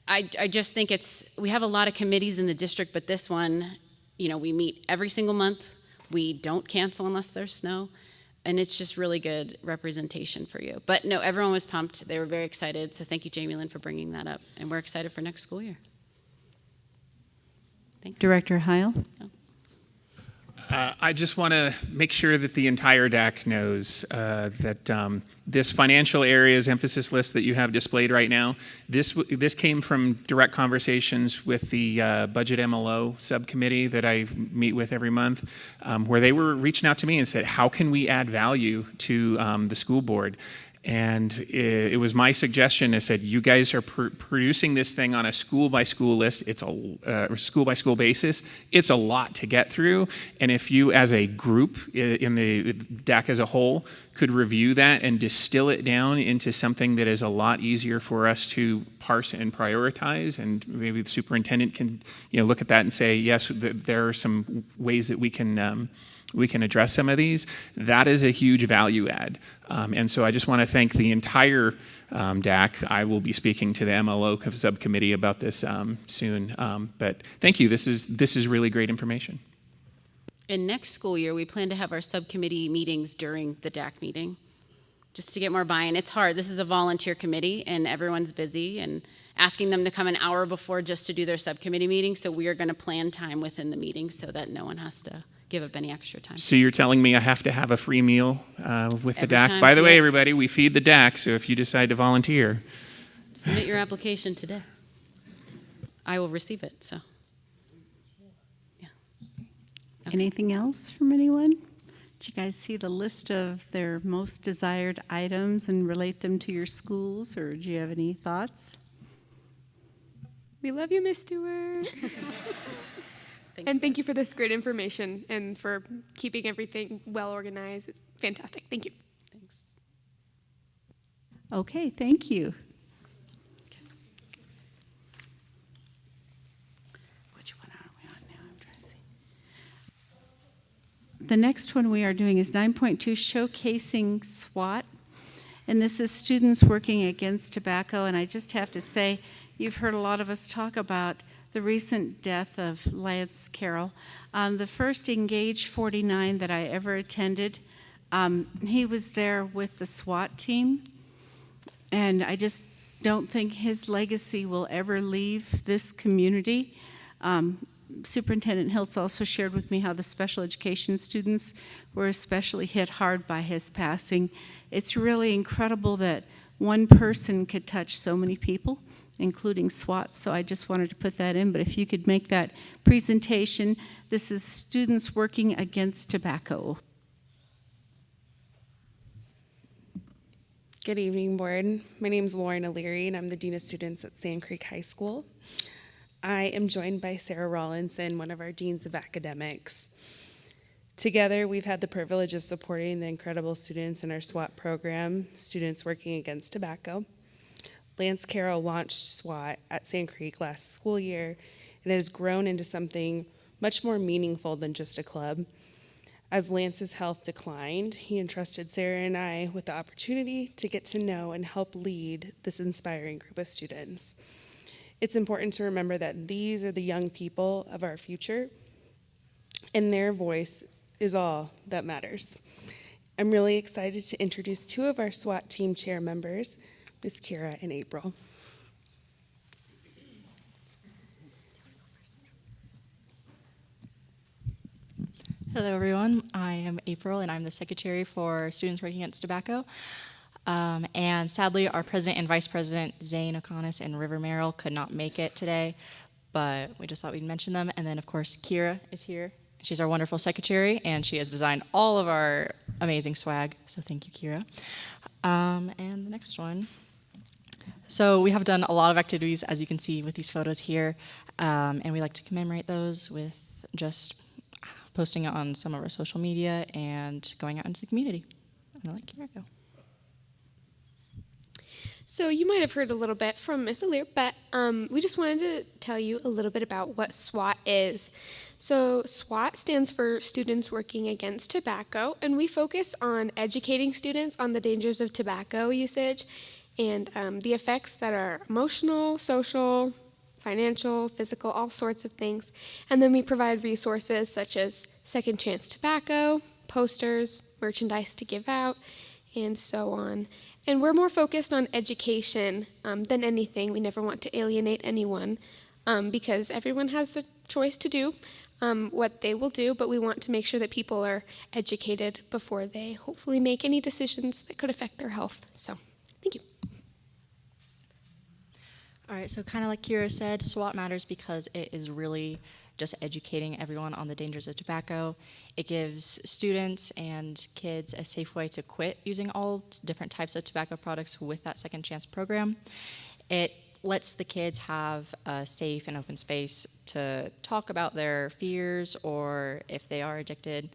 I just think we have a lot of committees in the district, but this one, we meet every single month. We don't cancel unless there's snow. and it's just really good representation for you. But no, everyone was pumped. They were very excited. So thank you, Jamie Lynn, for bringing that up. And we're excited for next school year. Thanks. Director Heil? I just want to make sure that the entire DAC knows that this financial areas emphasis list that you have displayed right now, this came from direct conversations with the Budget MLO subcommittee that I meet with every month, where they were reaching out to me and said, how can we add value to the school board? And it was my suggestion. I said, you guys are producing this thing on a school-by-school list. It's a school-by-school basis. It's a lot to get through. And if you, as a group in the DAC as a whole, could review that and distill it down into something that is a lot easier for us to parse and prioritize, and maybe the superintendent can look at that and say, yes, there are some ways that we can address some of these, that is a huge value add. And so I just want to thank the entire DAC. I will be speaking to the MLO subcommittee about this soon. But thank you. This is really great information. And next school year, we plan to have our subcommittee meetings during the DAC meeting, just to get more buy-in. It's hard. This is a volunteer committee, and everyone's busy, and asking them to come an hour before just to do their subcommittee meeting. So we are going to plan time within the meeting so that no one has to give up any extra time. So you're telling me I have to have a free meal with the Every DAC? time, By the way, yeah. everybody, we feed the DAC, so if you decide to volunteer. Submit your application today. I will receive it, so. Anything else from anyone? Did you guys see the list of their most desired items and relate them to your schools, or do you have any thoughts? We love you, Miss Stewart. And thank you for this great information and for keeping everything well organized. It's fantastic. Thank you. Thanks. Okay, thank you. Which one are we on now? I'm trying to see. The next one we are doing is 9.2, Showcasing SWAT. And this is students working against tobacco. And I just have to say, you've heard a lot of us talk about the recent death of Lance Carroll. The first Engage 49 that I ever attended, he was there with the SWAT team. And I just don't think his legacy will ever leave this community. Superintendent Hiltz also shared with me how the special education students were especially hit hard by his passing. It's really incredible that one person could touch so many people, including SWAT, so I just wanted to put that in. But if you could make that presentation, this is students working against tobacco. Good evening, board. My name is Lauren O'Leary, and I'm the Dean of Students at Sand Creek High School. I am joined by Sarah Rawlinson, one of our Deans of Academics. Together, we've had the privilege of supporting the incredible students in our SWAT program, Students Working Against Tobacco. Lance Carroll launched SWAT at Sand Creek last school year, and it has grown into something much more meaningful than just a club. As Lance's health declined, he entrusted Sarah and I with the opportunity to get to know and help lead this inspiring group of students. It's important to remember that these are the young people of our future, and their voice is all that matters. I'm really excited to introduce two of our SWAT team chair members, Ms. Kira and April. Hello, everyone. I am April, and I'm the secretary for Students Working Against Tobacco. And sadly, our president and vice president, Zane O'Connor and River Merrill, could not make it today, but we just thought we'd mention them. And then, of course, Kira is here. She's our wonderful secretary, and she has designed all of our amazing swag. So thank you, Kira. And the next one. So we have done a lot of activities, as you can see with these photos here, and we like to commemorate those with just posting it on some of our social media and going out into the community. And I'll let Kira go. So you might have heard a little bit from Ms. Alir, but we just wanted to tell you a little bit about what SWAT is. So SWAT stands for Students Working Against Tobacco, and we focus on educating students on the dangers of tobacco usage and the effects that are emotional, social, financial, physical, all sorts of things. And then we provide resources such as Second Chance Tobacco, posters, merchandise to give out, and so on. And we're more focused on education than anything. We never want to alienate anyone because everyone has the choice to do what they will do, but we want to make sure that people are educated before they hopefully make any decisions that could affect their health. So, thank you. All right, so kind of like Kira said, SWAT matters because it is really just educating everyone on the dangers of tobacco. It gives students and kids a safe way to quit using all different types of tobacco products with that Second Chance program. It lets the kids have a safe and open space to talk about their fears or if they are addicted.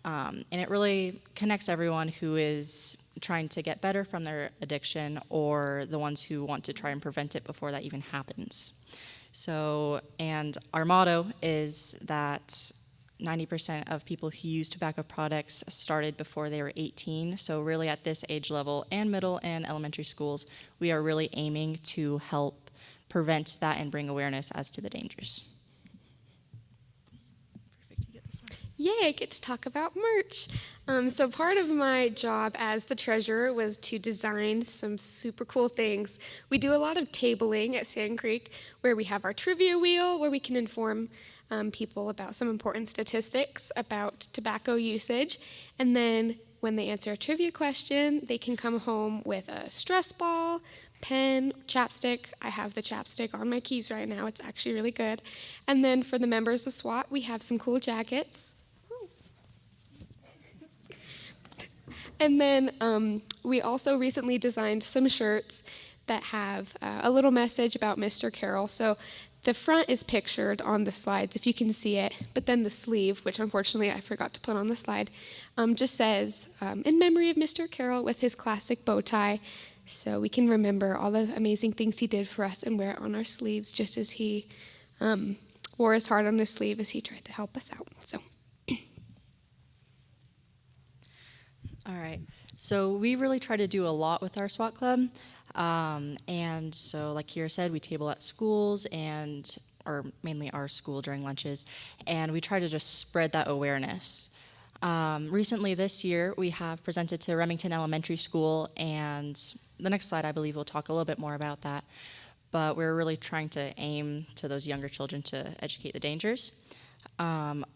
And it really connects everyone who is trying to get better from their addiction or the ones who want to try and prevent it before that even happens. So, and our motto is that 90% of people who use tobacco products started before they were 18. So really at this age level and middle and elementary schools, we are really aiming to help prevent that and bring awareness as to the dangers. Yay, I get to talk about merch. So part of my job as the treasurer was to design some super cool things. We do a lot of tabling at Sand Creek where we have our trivia wheel where we can inform people about some important statistics about tobacco usage. And then when they answer a trivia question, they can come home with a stress ball, pen, chapstick. I have the chapstick on my keys right now. It's actually really good. And then for the members of SWAT, we have some cool jackets. And then we also recently designed some shirts that have a little message about Mr. Carroll. So the front is pictured on the slides, if you can see it, but then the sleeve, which unfortunately I forgot to put on the slide, just says, in memory of Mr. Carroll with his classic bow tie, so we can remember all the amazing things he did for us and wear it on our sleeves, just as he wore his heart on his sleeve as he tried to help us out. So. All right, so we really try to do a lot with our SWAT club. And so like Kira said, we table at schools or mainly our school during lunches, and we try to just spread that awareness. Recently this year, we have presented to Remington Elementary School, and the next slide, I believe, will talk a little bit more about that. But we're really trying to aim to those younger children to educate the dangers.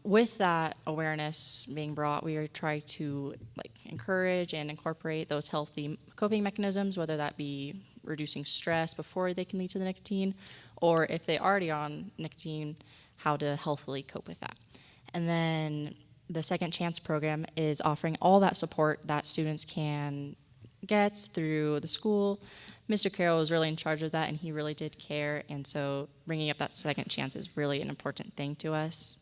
With that awareness being brought, we try to encourage and incorporate those healthy coping mechanisms, whether that be reducing stress before they can lead to the nicotine, or if they already on nicotine, how to healthily cope with that. And then the Second Chance program is offering all that support that students can get through the school. Mr. Carroll was really in charge of that, and he really did care, and so bringing up that second chance is really an important thing to us.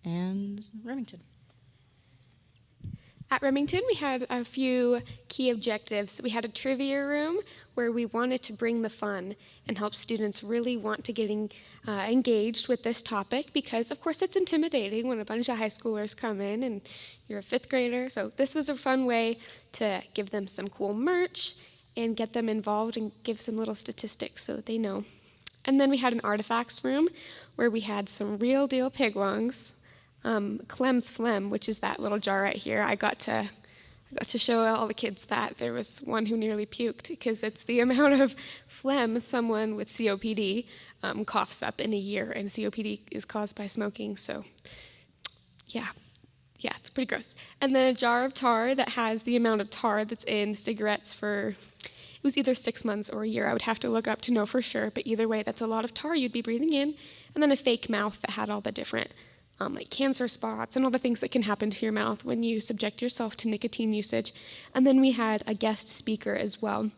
And Remington. At Remington, we had a few key objectives. We had a trivia room where we wanted to bring the fun and help students really want to get engaged with this topic because, of course, it's intimidating when a bunch of high schoolers come in and you're a fifth grader. So this was a fun way to give them some cool merch and get them involved and give some little statistics so that they know. And then we had an artifacts room where we had some real deal pig lungs. Clem's phlegm, which is that little jar right here, I got to show all the kids that. There was one who nearly puked because it's the amount of phlegm someone with COPD coughs up in a year, and COPD is caused by smoking, so yeah, it's pretty gross. And then a jar of tar that has the amount of tar that's in cigarettes for, it was either 6 months or a year. I would have to look up to know for sure, but either way, that's a lot of tar you'd be breathing in. And then a fake mouth that had all the different like cancer spots and all the things that can happen to your mouth when you subject yourself to nicotine usage. And then we had a guest speaker as well,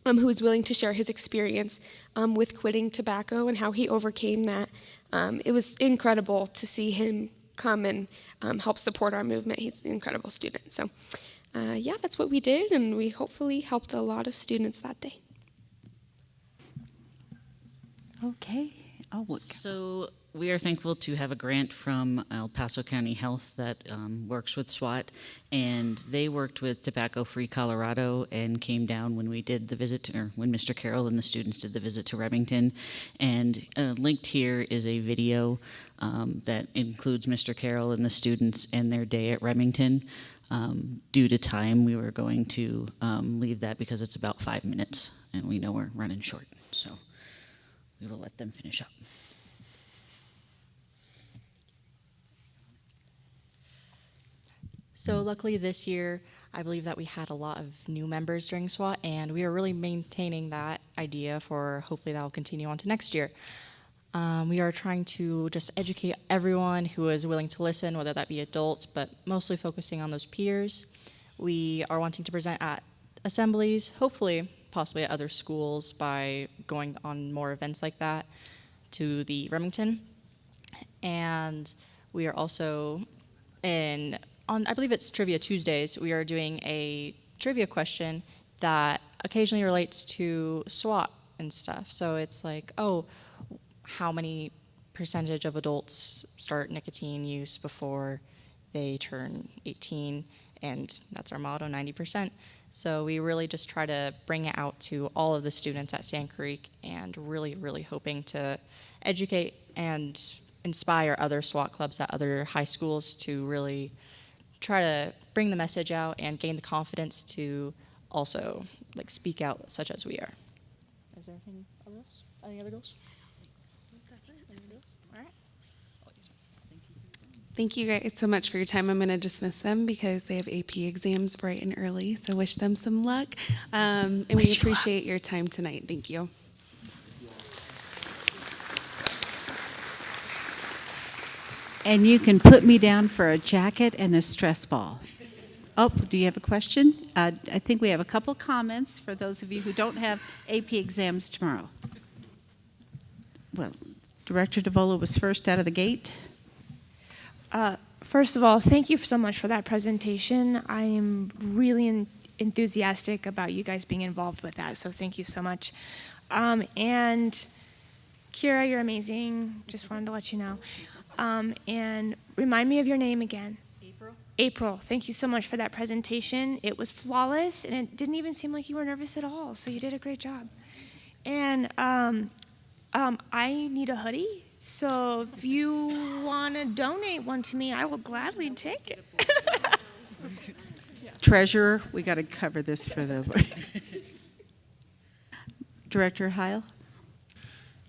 who was willing to share his experience with quitting tobacco and how he overcame that. It was incredible to see him come and help support our movement. He's an incredible student. So that's what we did, and we hopefully helped a lot of students that day. Okay, I'll look. So we are thankful to have a grant from El Paso County Health that works with SWAT, and they worked with Tobacco Free Colorado and came down when we did the visit, or when Mr. Carroll and the students did the visit to Remington. And linked here is a video that includes Mr. Carroll and the students and their day at Remington. Due to time, we were going to leave that because it's about 5 minutes, and we know we're running short, so we will let them finish up. So luckily this year, I believe that we had a lot of new members during SWAT, and we are really maintaining that idea for hopefully that will continue on to next year. We are trying to just educate everyone who is willing to listen, whether that be adults, but mostly focusing on those peers. We are wanting to present at assemblies, hopefully possibly at other schools by going on more events like that to the Remington. And we are also on, I believe it's Trivia Tuesdays, we are doing a trivia question that occasionally relates to SWAT and stuff. So it's like, oh, how many percentage of adults start nicotine use before they turn 18? And that's our motto, 90%. So we really just try to bring it out to all of the students at Sand Creek, and really, really hoping to educate and inspire other SWAT clubs at other high schools to really try to bring the message out and gain the confidence to also speak out such as we are. Is there anything else? Any other goals? All right. Thank you guys so much for your time. I'm going to dismiss them because they have AP exams bright and early, so wish them some luck. And we appreciate your time tonight. Thank you. And you can put me down for a jacket and a stress ball. Oh, do you have a question? I think we have a couple comments for those of you who don't have AP exams tomorrow. Well, Director DeVola was first out of the gate. First of all, thank you so much for that presentation. I am really enthusiastic about you guys being involved with that, so thank you so much. And Kira, you're amazing. Just wanted to let you know. And remind me of your name again. April. April, thank you so much for that presentation. It was flawless, and it didn't even seem like you were nervous at all, so you did a great job. And I need a hoodie, so if you want to donate one to me, I will gladly take it. Treasurer, we got to cover this for the Director Heil.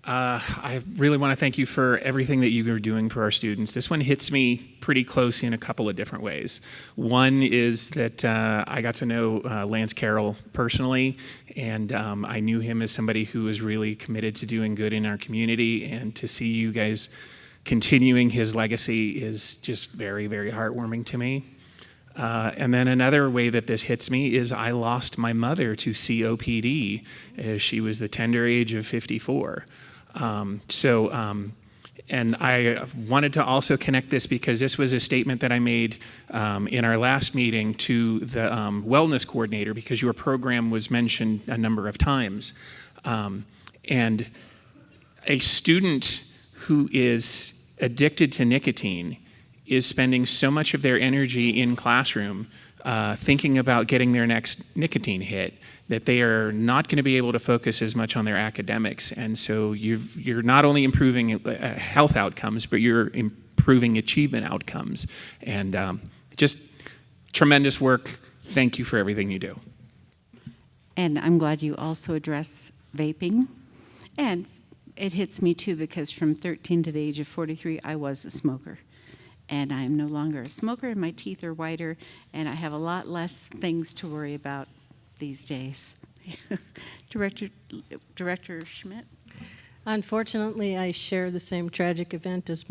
I really want to thank you for everything that you are doing for our students. This one hits me pretty close in a couple of different ways. One is that I got to know Lance Carroll personally, and I knew him as somebody who was really committed to doing good in our community, and to see you guys continuing his legacy is just very, very heartwarming to me. And then another way that this hits me is I lost my mother to COPD as she was the tender age of 54. And I wanted to also connect this because this was a statement that I made in our last meeting to the wellness coordinator, because your program was mentioned a number of times. And a student who is addicted to nicotine is spending so much of their energy in classroom thinking about getting their next nicotine hit that they are not going to be able to focus as much on their academics. And so you're not only improving health outcomes, but you're improving achievement outcomes. And just tremendous work. Thank you for everything you do. And I'm glad you also address vaping. And it hits me too, because from 13 to the age of 43, I was a smoker. And I am no longer a smoker, and my teeth are whiter, and I have a lot less things to worry about these days. Director Schmidt? Unfortunately, I share the same tragic event as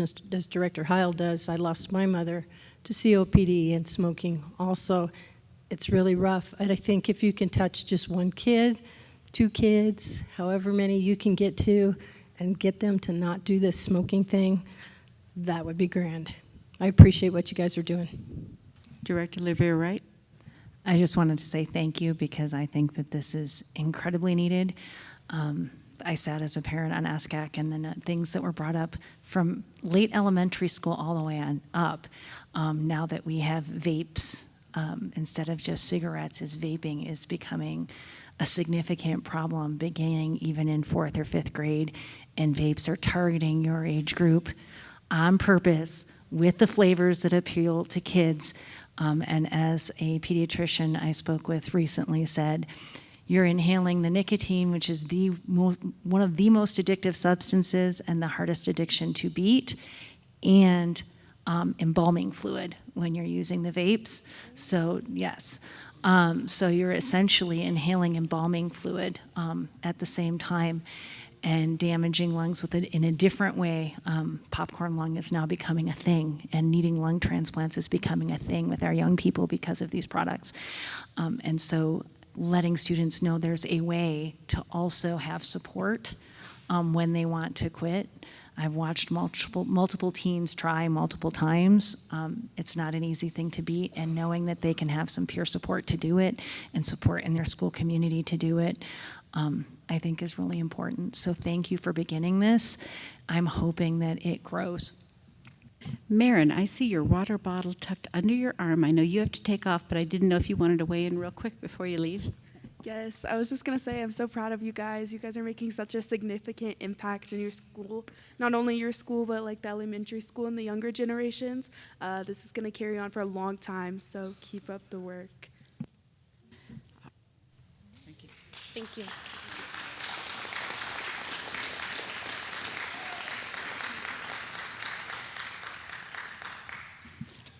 Director Heil does. I lost my mother to COPD and smoking also. It's really rough. And I think if you can touch just one kid, 2 kids, however many you can get to, and get them to not do this smoking thing, that would be grand. I appreciate what you guys are doing. Director Olivia Wright? I just wanted to say thank you, because I think that this is incredibly needed. I sat as a parent on ASCAC, and then things that were brought up from late elementary school all the way on up. Now that we have vapes, instead of just cigarettes, is vaping is becoming a significant problem, beginning even in 4th or 5th grade, and vapes are targeting your age group on purpose with the flavors that appeal to kids. And as a pediatrician I spoke with recently said, you're inhaling the nicotine, which is one of the most addictive substances and the hardest addiction to beat, and embalming fluid when you're using the vapes. So yes, so you're essentially inhaling embalming fluid at the same time and damaging lungs with it in a different way. Popcorn lung is now becoming a thing, and needing lung transplants is becoming a thing with our young people because of these products. And so letting students know there's a way to also have support when they want to quit. I've watched multiple teens try multiple times. It's not an easy thing to beat, and knowing that they can have some peer support to do it and support in their school community to do it, I think is really important. So thank you for beginning this. I'm hoping that it grows. Marin, I see your water bottle tucked under your arm. I know you have to take off, but I didn't know if you wanted to weigh in real quick before you leave. Yes, I was just going to say I'm so proud of you guys. You guys are making such a significant impact in your school. Not only your school, but like the elementary school and the younger generations. This is going to carry on for a long time, so keep up the work. Thank you. Thank you.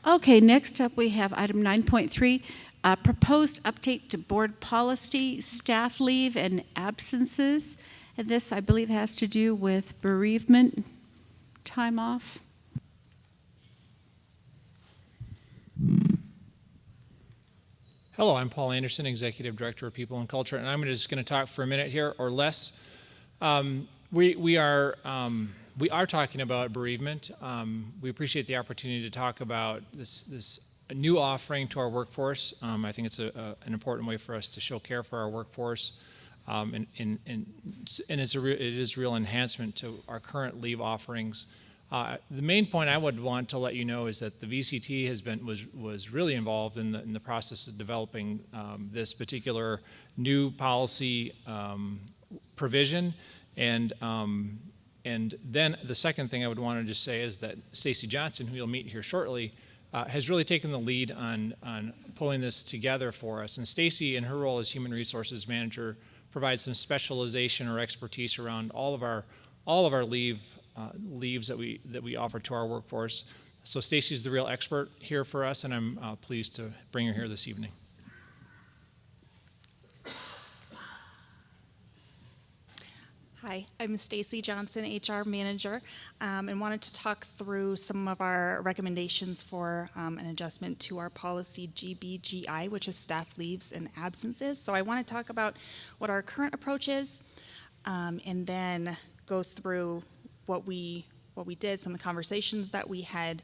Okay, next up we have item 9.3, proposed update to board policy, staff leave and absences. And this, I believe, has to do with bereavement time off. Hello, I'm Paul Anderson, Executive Director of People and Culture, and I'm just going to talk for a minute here or less. We are talking about bereavement. We appreciate the opportunity to talk about this new offering to our workforce. I think it's an important way for us to show care for our workforce, and it is a real enhancement to our current leave offerings. The main point I would want to let you know is that the VCT was really involved in the process of developing this particular new policy provision, and then the second thing I would want to just say is that Stacy Johnson, who you'll meet here shortly, has really taken the lead on pulling this together for us. And Stacy, in her role as Human Resources Manager, provides some specialization or expertise around all of our leaves that we offer to our workforce. So Stacy's the real expert here for us, and I'm pleased to bring her here this evening. Hi, I'm Stacy Johnson, HR Manager, and wanted to talk through some of our recommendations for an adjustment to our policy GBGI, which is staff leaves and absences. So I want to talk about what our current approach is, and then go through what we did, some of the conversations that we had,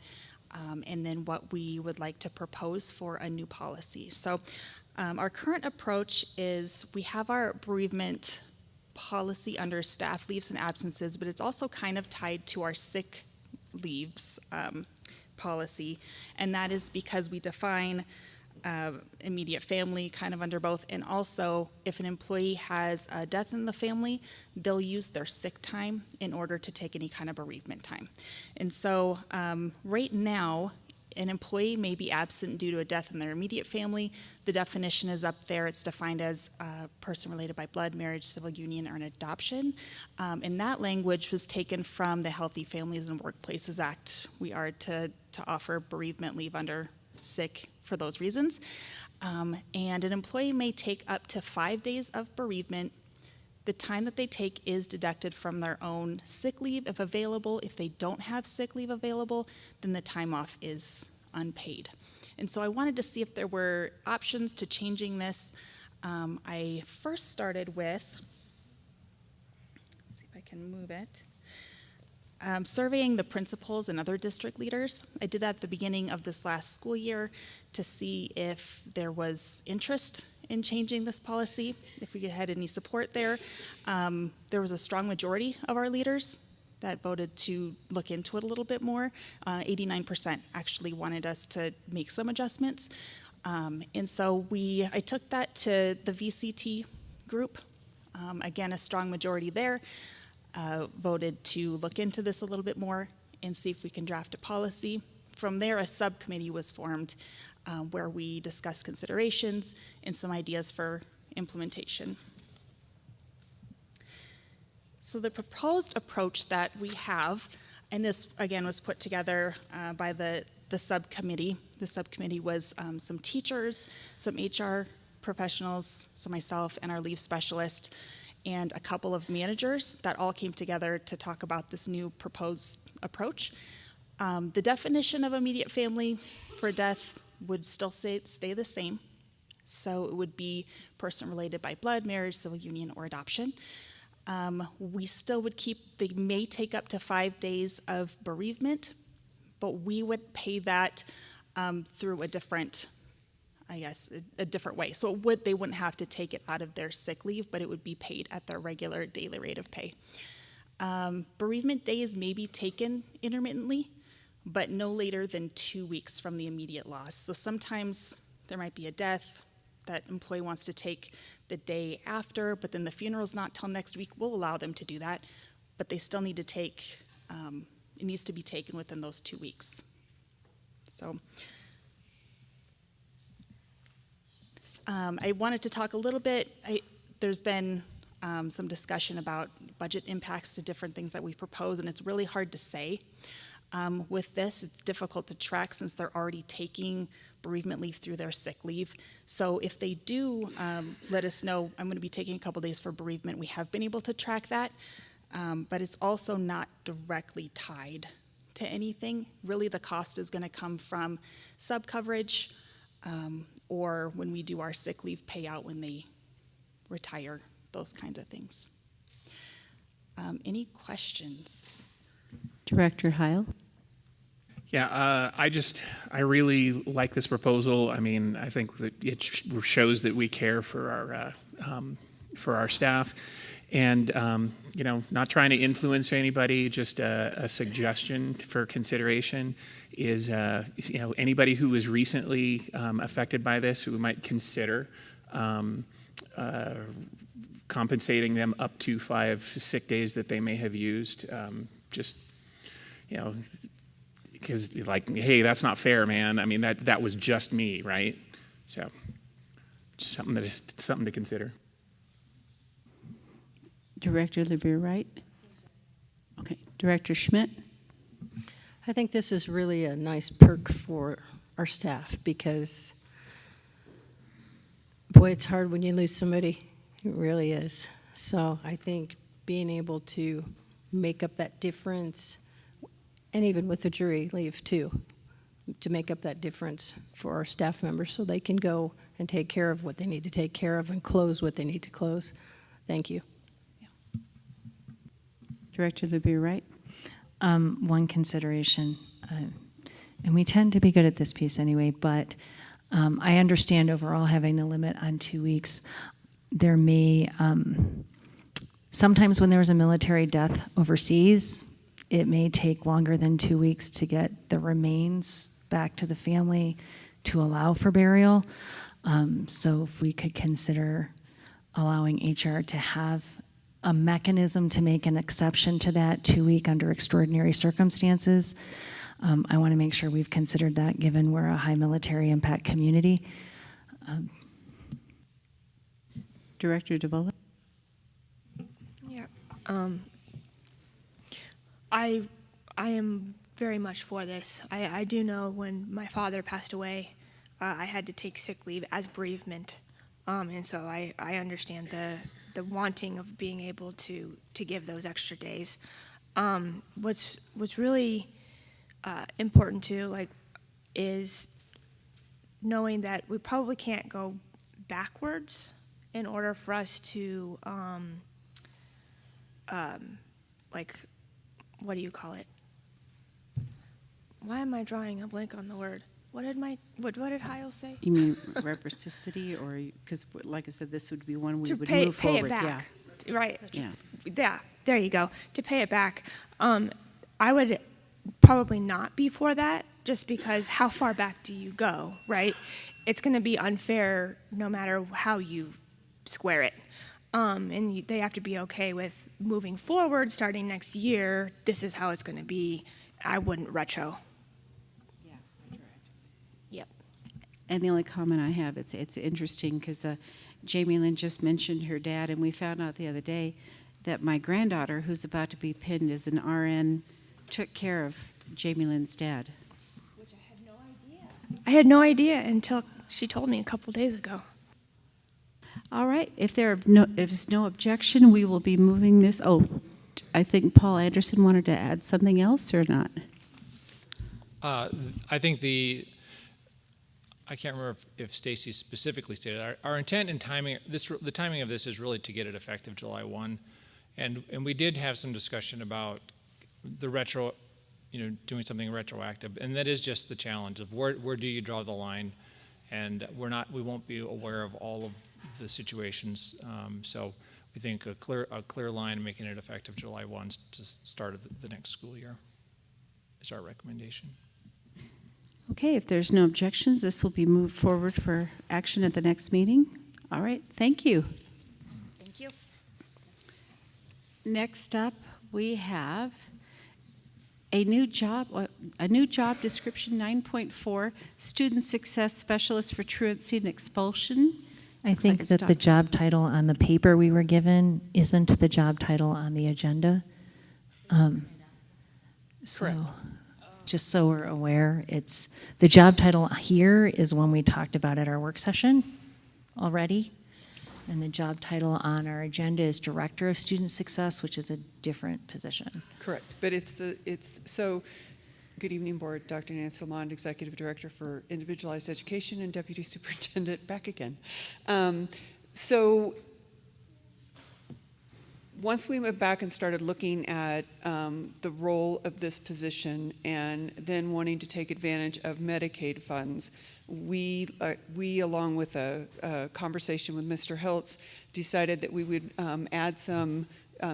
and then what we would like to propose for a new policy. So our current approach is we have our bereavement policy under staff leaves and absences, but it's also kind of tied to our sick leaves policy, and that is because we define immediate family kind of under both, and also if an employee has a death in the family, they'll use their sick time in order to take any kind of bereavement time. And so right now, an employee may be absent due to a death in their immediate family. The definition is up there. It's defined as a person related by blood, marriage, civil union, or an adoption. And that language was taken from the Healthy Families and Workplaces Act. We are to offer bereavement leave under sick for those reasons. And an employee may take up to 5 days of bereavement. The time that they take is deducted from their own sick leave if available. If they don't have sick leave available, then the time off is unpaid. And so I wanted to see if there were options to changing this. I first started with, let's see if I can move it, surveying the principals and other district leaders. I did that at the beginning of this last school year to see if there was interest in changing this policy, if we had any support there. There was a strong majority of our leaders that voted to look into it a little bit more. 89% actually wanted us to make some adjustments. And so I took that to the VCT group. Again, a strong majority there voted to look into this a little bit more and see if we can draft a policy. From there, a subcommittee was formed where we discussed considerations and some ideas for implementation. So the proposed approach that we have, and this again was put together by the subcommittee. The subcommittee was some teachers, some HR professionals, so myself and our leave specialist, and a couple of managers that all came together to talk about this new proposed approach. The definition of immediate family for death would still stay the same. So it would be person related by blood, marriage, civil union, or adoption. We still would they may take up to 5 days of bereavement, but we would pay that through a different, a different way. So they wouldn't have to take it out of their sick leave, but it would be paid at their regular daily rate of pay. Bereavement days may be taken intermittently, but no later than 2 weeks from the immediate loss. So sometimes there might be a death that employee wants to take the day after, but then the funeral's not till next week. We'll allow them to do that, but they still need to take, it needs to be taken within those 2 weeks. So I wanted to talk a little bit, there's been some discussion about budget impacts to different things that we propose, and it's really hard to say. With this, it's difficult to track since they're already taking bereavement leave through their sick leave. So if they do let us know, I'm going to be taking a couple days for bereavement, we have been able to track that, but it's also not directly tied to anything. Really, the cost is going to come from sub-coverage or when we do our sick leave payout when they retire, those kinds of things. Any questions? Director Heil? Yeah, I really like this proposal. I mean, I think that it shows that we care for our staff, and not trying to influence anybody. Just a suggestion for consideration is, anybody who was recently affected by this, who might consider compensating them up to 5 sick days that they may have used. Because hey, that's not fair, man. I mean, that was just me, right? So, just something to consider. Director Olivia-Wright? Okay. Director Schmidt? I think this is really a nice perk for our staff because, boy, it's hard when you lose somebody. It really is. So I think being able to make up that difference, and even with the jury leave too, to make up that difference for our staff members so they can go and take care of what they need to take care of and close what they need to close. Thank you. Director Olivia-Wright? One consideration, and we tend to be good at this piece anyway, but I understand overall having the limit on 2 weeks. There may, sometimes when there's a military death overseas, it may take longer than 2 weeks to get the remains back to the family to allow for burial. So if we could consider allowing HR to have a mechanism to make an exception to that 2 week under extraordinary circumstances. I want to make sure we've considered that given we're a high military impact community. Director DeVola? Yeah. I am very much for this. I do know when my father passed away, I had to take sick leave as bereavement. And so I understand the wanting of being able to give those extra days. What's really important too, is knowing that we probably can't go backwards in order for us to, what do you call it? Why am I drawing a blank on the word? What did Heil say? You mean reciprocity, or because, like I said, this would be one we To would pay move forward. it back. Right. Yeah. Yeah, there you go. To pay it back. I would probably not be for that, just because how far back do you go, right? It's going to be unfair no matter how you square it. They have to be okay with moving forward, starting next year. This is how it's going to be. I wouldn't retro. Yep. And the only comment I have, it's interesting because Jamie Lynn just mentioned her dad, and we found out the other day that my granddaughter, who's about to be pinned as an RN, took care of Jamie Lynn's dad. I had no idea until she told me a couple days ago. All right, if there's no objection, we will be moving this. Oh, I think Paul Anderson wanted to add something else or not? I think I can't remember if Stacy specifically stated, our intent and timing, the timing of this is really to get it effective July 1. And we did have some discussion about the retro, doing something retroactive. And that is just the challenge of where do you draw the line? And we won't be aware of all of the situations. So we think a clear line making it effective July 1 to start of the next school year is our recommendation. Okay, if there's no objections, this will be moved forward for action at the next meeting. All right, thank you. Thank you. Next up, we have a new job description, 9.4, Student Success Specialist for Truancy and Expulsion. I think that the job title on the paper we were given isn't the job title on the agenda. So, just so we're aware, it's the job title here is one we talked about at our work session already. And the job title on our agenda is Director of Student Success, which is a different position. Correct, but so, good evening, Board. Dr. Nancy Lamond, Executive Director for Individualized Education and Deputy Superintendent, back again. So, once we went back and started looking at the role of this position and then wanting to take advantage of Medicaid funds, we along with a conversation with Mr. Hiltz, decided that we would add some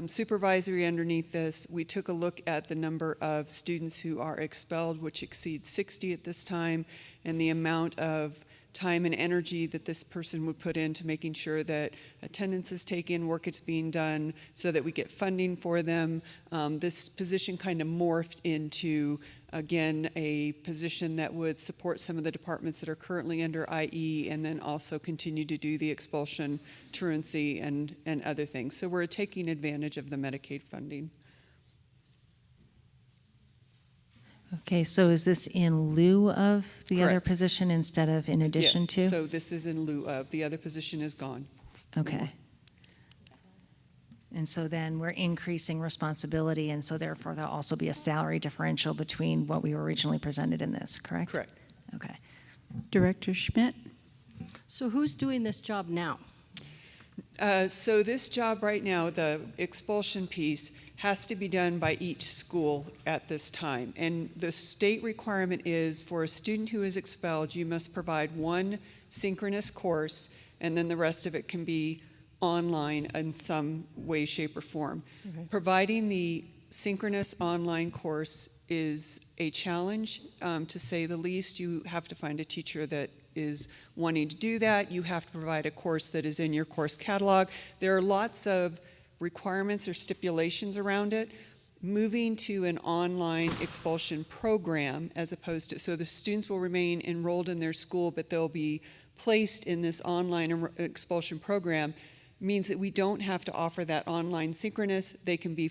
supervisory underneath this. We took a look at the number of students who are expelled, which exceeds 60 at this time, and the amount of time and energy that this person would put into making sure that attendance is taken, work is being done, so that we get funding for them. This position kind of morphed into, again, a position that would support some of the departments that are currently under IE, and then also continue to do the expulsion, truancy, and other things. So we're taking advantage of the Medicaid funding. Okay, so is this in lieu of the other Correct. position instead of in addition to? So this is in lieu of. The other position is gone. Okay. And so then we're increasing responsibility, and so therefore there'll also be a salary differential between what we were originally presented in this, correct? Correct. Okay. Director Schmidt? So who's doing this job now? So this job right now, the expulsion piece, has to be done by each school at this time. And the state requirement is for a student who is expelled, you must provide one synchronous course, and then the rest of it can be online in some way, shape, or form. Okay. Providing the synchronous online course is a challenge, to say the least. You have to find a teacher that is wanting to do that. You have to provide a course that is in your course catalog. There are lots of requirements or stipulations around it. Moving to an online expulsion program as opposed to, so the students will remain enrolled in their school, but they'll be placed in this online expulsion program, means that we don't have to offer that online synchronous. They can be,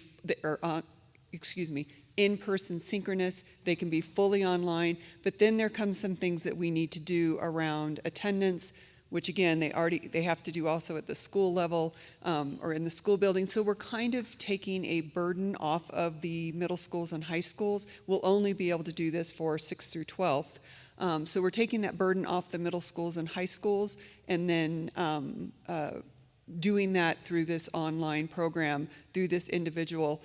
in-person synchronous. They can be fully online, but then there comes some things that we need to do around attendance, which again, they have to do also at the school level or in the school building. So we're kind of taking a burden off of the middle schools and high schools. We'll only be able to do this for 6th through 12th. So we're taking that burden off the middle schools and high schools, and then doing that through this online program, through this individual.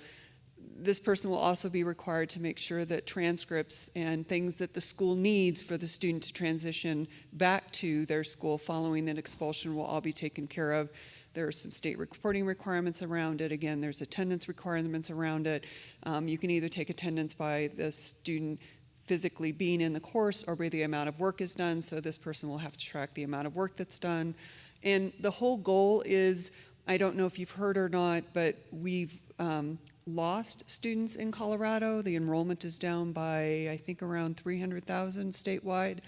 this person will also be required to make sure that transcripts and things that the school needs for the student to transition back to their school following that expulsion will all be taken care of. There are some state reporting requirements around it. Again, there's attendance requirements around it. You can either take attendance by the student physically being in the course or by the amount of work is done, so this person will have to track the amount of work that's done. And the whole goal is, I don't know if you've heard or not, but we've lost students in Colorado. The enrollment is down by, I think, around 300,000 statewide.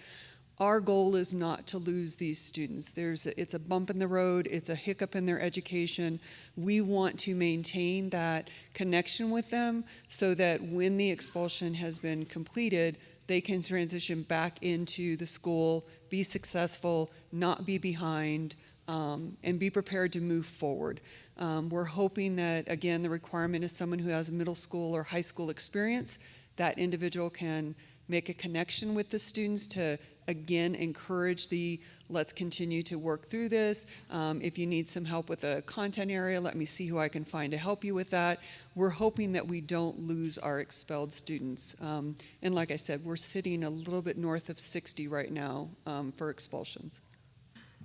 Our goal is not to lose these students. It's a bump in the road, it's a hiccup in their education. We want to maintain that connection with them so that when the expulsion has been completed, they can transition back into the school, be successful, not be behind, and be prepared to move forward. We're hoping that, again, the requirement is someone who has middle school or high school experience. That individual can make a connection with the students to, again, encourage let's continue to work through this. If you need some help with a content area, let me see who I can find to help you with that. We're hoping that we don't lose our expelled students. And like I said, we're sitting a little bit north of 60 right now for expulsions.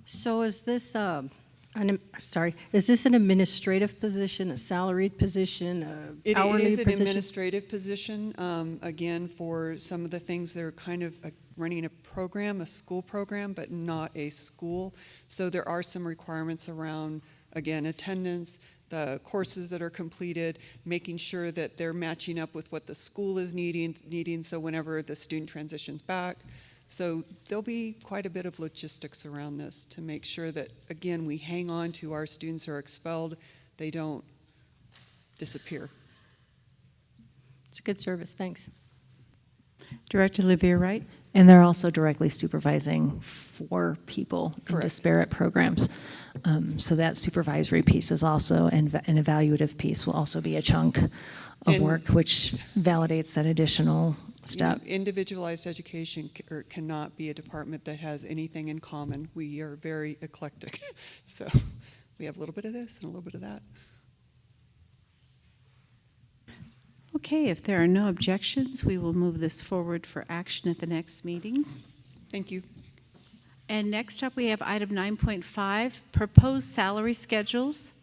So is this is this an administrative position, a salaried position, a hourly It is an position? administrative position. Again, for some of the things, they're kind of running a program, a school program, but not a school. So there are some requirements around, again, attendance, the courses that are completed, making sure that they're matching up with what the school is needing so whenever the student transitions back. So there'll be quite a bit of logistics around this to make sure that, again, we hang on to our students who are expelled, they don't disappear. It's a good service, thanks. Director Olivia Wright? And they're also directly supervising 4 people in disparate programs. So that supervisory piece is also, and an evaluative piece will also be a chunk of work, which validates that additional step. Individualized education cannot be a department that has anything in common. We are very eclectic. So we have a little bit of this and a little bit of that. Okay, if there are no objections, we will move this forward for action at the next meeting. Thank you. And next up, we have item 9.5, proposed salary schedules.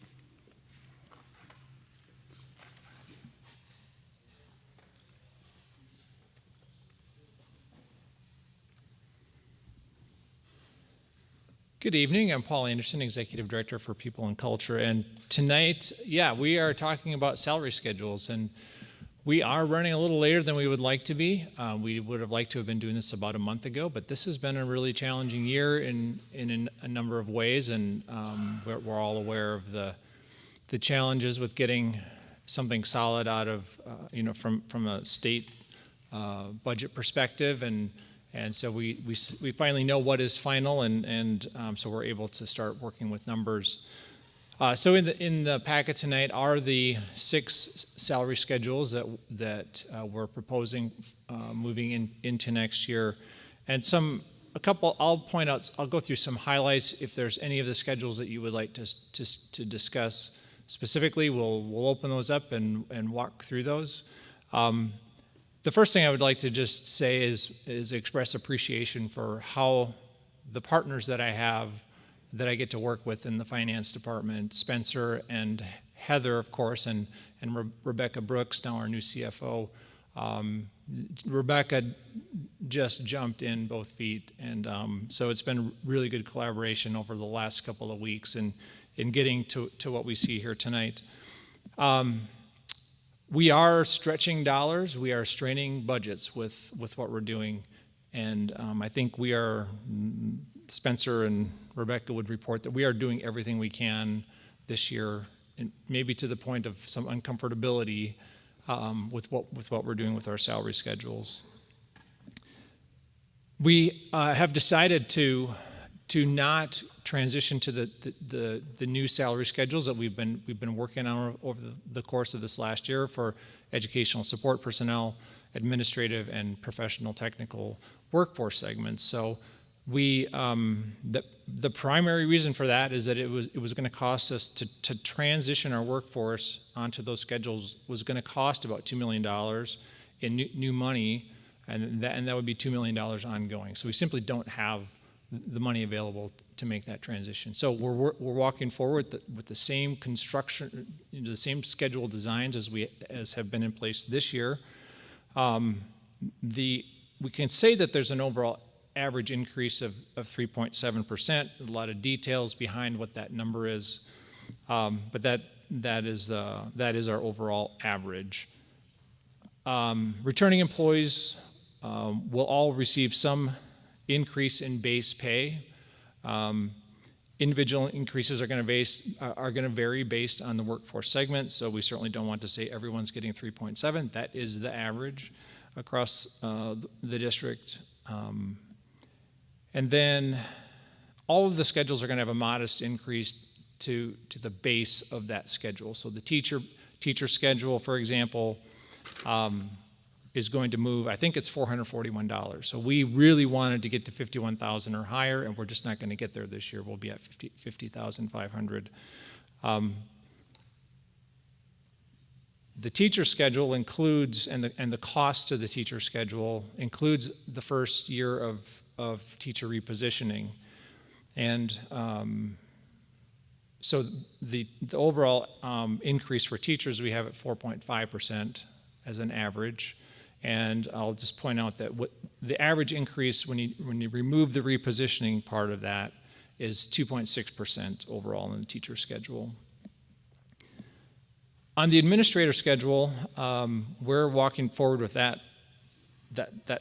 Good evening. I'm Paul Anderson, Executive Director for People and Culture. And tonight, we are talking about salary schedules. And we are running a little later than we would like to be. We would have liked to have been doing this about a month ago, but this has been a really challenging year in a number of ways. And we're all aware of the challenges with getting something solid out of, from a state budget perspective. And so we finally know what is final, and so we're able to start working with numbers. So in the packet tonight are the 6 salary schedules that we're proposing moving into next year, and a couple. I'll point out. I'll go through some highlights. If there's any of the schedules that you would like to discuss specifically, we'll open those up and walk through those. The first thing I would like to just say is express appreciation for how the partners that I have that I get to work with in the finance department, Spencer and Heather, of course, and Rebecca Brooks, now our new CFO. Rebecca just jumped in both feet, and so it's been really good collaboration over the last couple of weeks in getting to what we see here tonight. We are stretching dollars, we are straining budgets with what we're doing, and I think we are, Spencer and Rebecca would report that we are doing everything we can this year, and maybe to the point of some uncomfortability with what we're doing with our salary schedules. We have decided to not transition to the new salary schedules that we've been working on over the course of this last year for educational support personnel, administrative, and professional technical workforce segments. So We the primary reason for that is that it was going to cost us to transition our workforce onto those schedules was going to cost about $2 million in new money, and that would be $2 million ongoing. So we simply don't have the money available to make that transition. So we're walking forward with the same construction, the same schedule designs as have been in place this year. We can say that there's an overall average increase of 3.7%. A lot of details behind what that number is, but that is our overall average. Returning employees will all receive some increase in base pay. Individual increases are going to vary based on the workforce segment, so we certainly don't want to say everyone's getting 3.7. That is the average across the district. And then all of the schedules are going to have a modest increase to the base of that schedule. So the teacher schedule, for example, is going to move, I think it's $441. So we really wanted to get to 51,000 or higher, and we're just not going to get there this year. We'll be at 50,500. The teacher schedule includes, and the cost of the teacher schedule includes the first year of teacher repositioning. And so the overall increase for teachers we have at 4.5% as an average. And I'll just point out that the average increase when you remove the repositioning part of that is 2.6% overall in the teacher schedule. On the administrator schedule, we're walking forward with that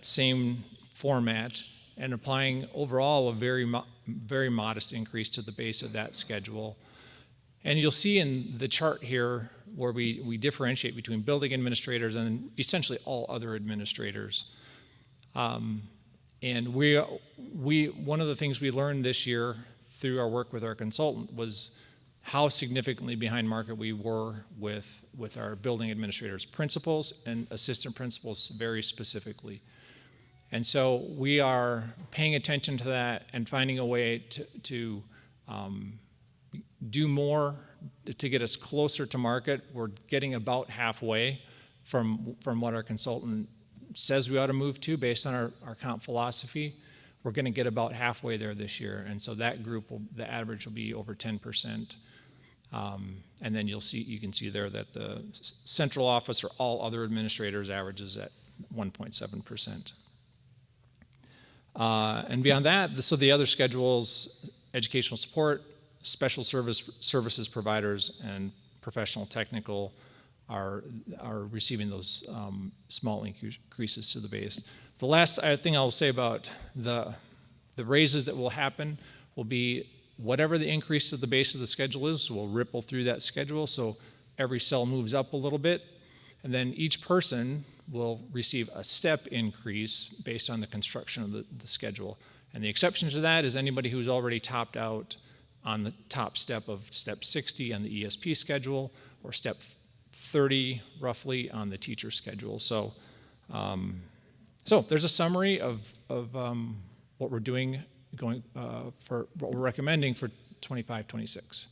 same format and applying overall a very modest increase to the base of that schedule. And you'll see in the chart here where we differentiate between building administrators and essentially all other administrators. And one of the things we learned this year through our work with our consultant was how significantly behind market we were with our building administrators, principals and assistant principals very specifically. And so we are paying attention to that and finding a way to do more to get us closer to market. We're getting about halfway from what our consultant says we ought to move to based on our comp philosophy. We're going to get about halfway there this year. And so that group, the average will be over 10%. And then you can see there that the central office or all other administrators averages at 1.7%. And beyond that, so the other schedules, educational support, special services providers, and professional technical are receiving those small increases to the base. The last thing I'll say about the raises that will happen will be whatever the increase to the base of the schedule is will ripple through that schedule, so every cell moves up a little bit, and then each person will receive a step increase based on the construction of the schedule. And the exception to that is anybody who's already topped out on the top step of step 60 on the ESP schedule or step 30 roughly on the teacher schedule. So there's a summary of what we're doing for what we're recommending for 25-26.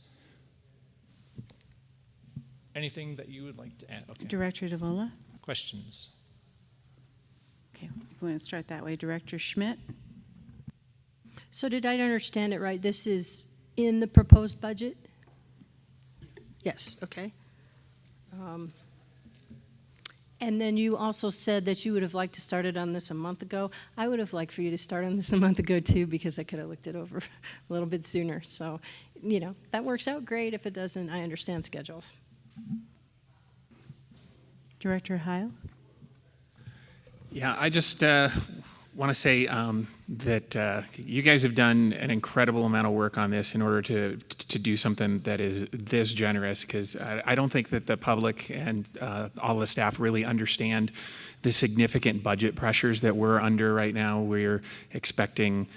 Anything that you would like to add? Okay. Director DeVola? Questions? Okay, we want to start that way. Director Schmidt? So did I understand it right? This is in the proposed budget? Yes, okay. And then you also said that you would have liked to start it on this a month ago. I would have liked for you to start on this a month ago too, because I could have looked it over a little bit sooner. So, that works out great. If it doesn't, I understand schedules. Director Heil? Yeah, I just want to say that you guys have done an incredible amount of work on this in order to do something that is this generous, because I don't think that the public and all the staff really understand the significant budget pressures that we're under right now. We're expecting,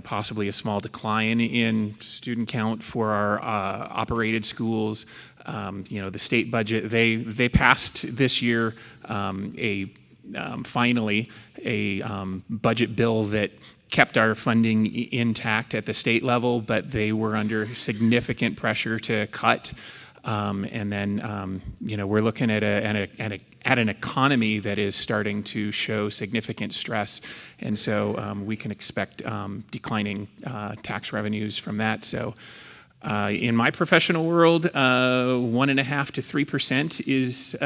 possibly a small decline in student count for our operated schools. The state budget, they passed this year finally a budget bill that kept our funding intact at the state level, but they were under significant pressure to cut. And then, we're looking at an economy that is starting to show significant stress, and so we can expect declining tax revenues from that. So, in my professional world, 1.5% to 3% is,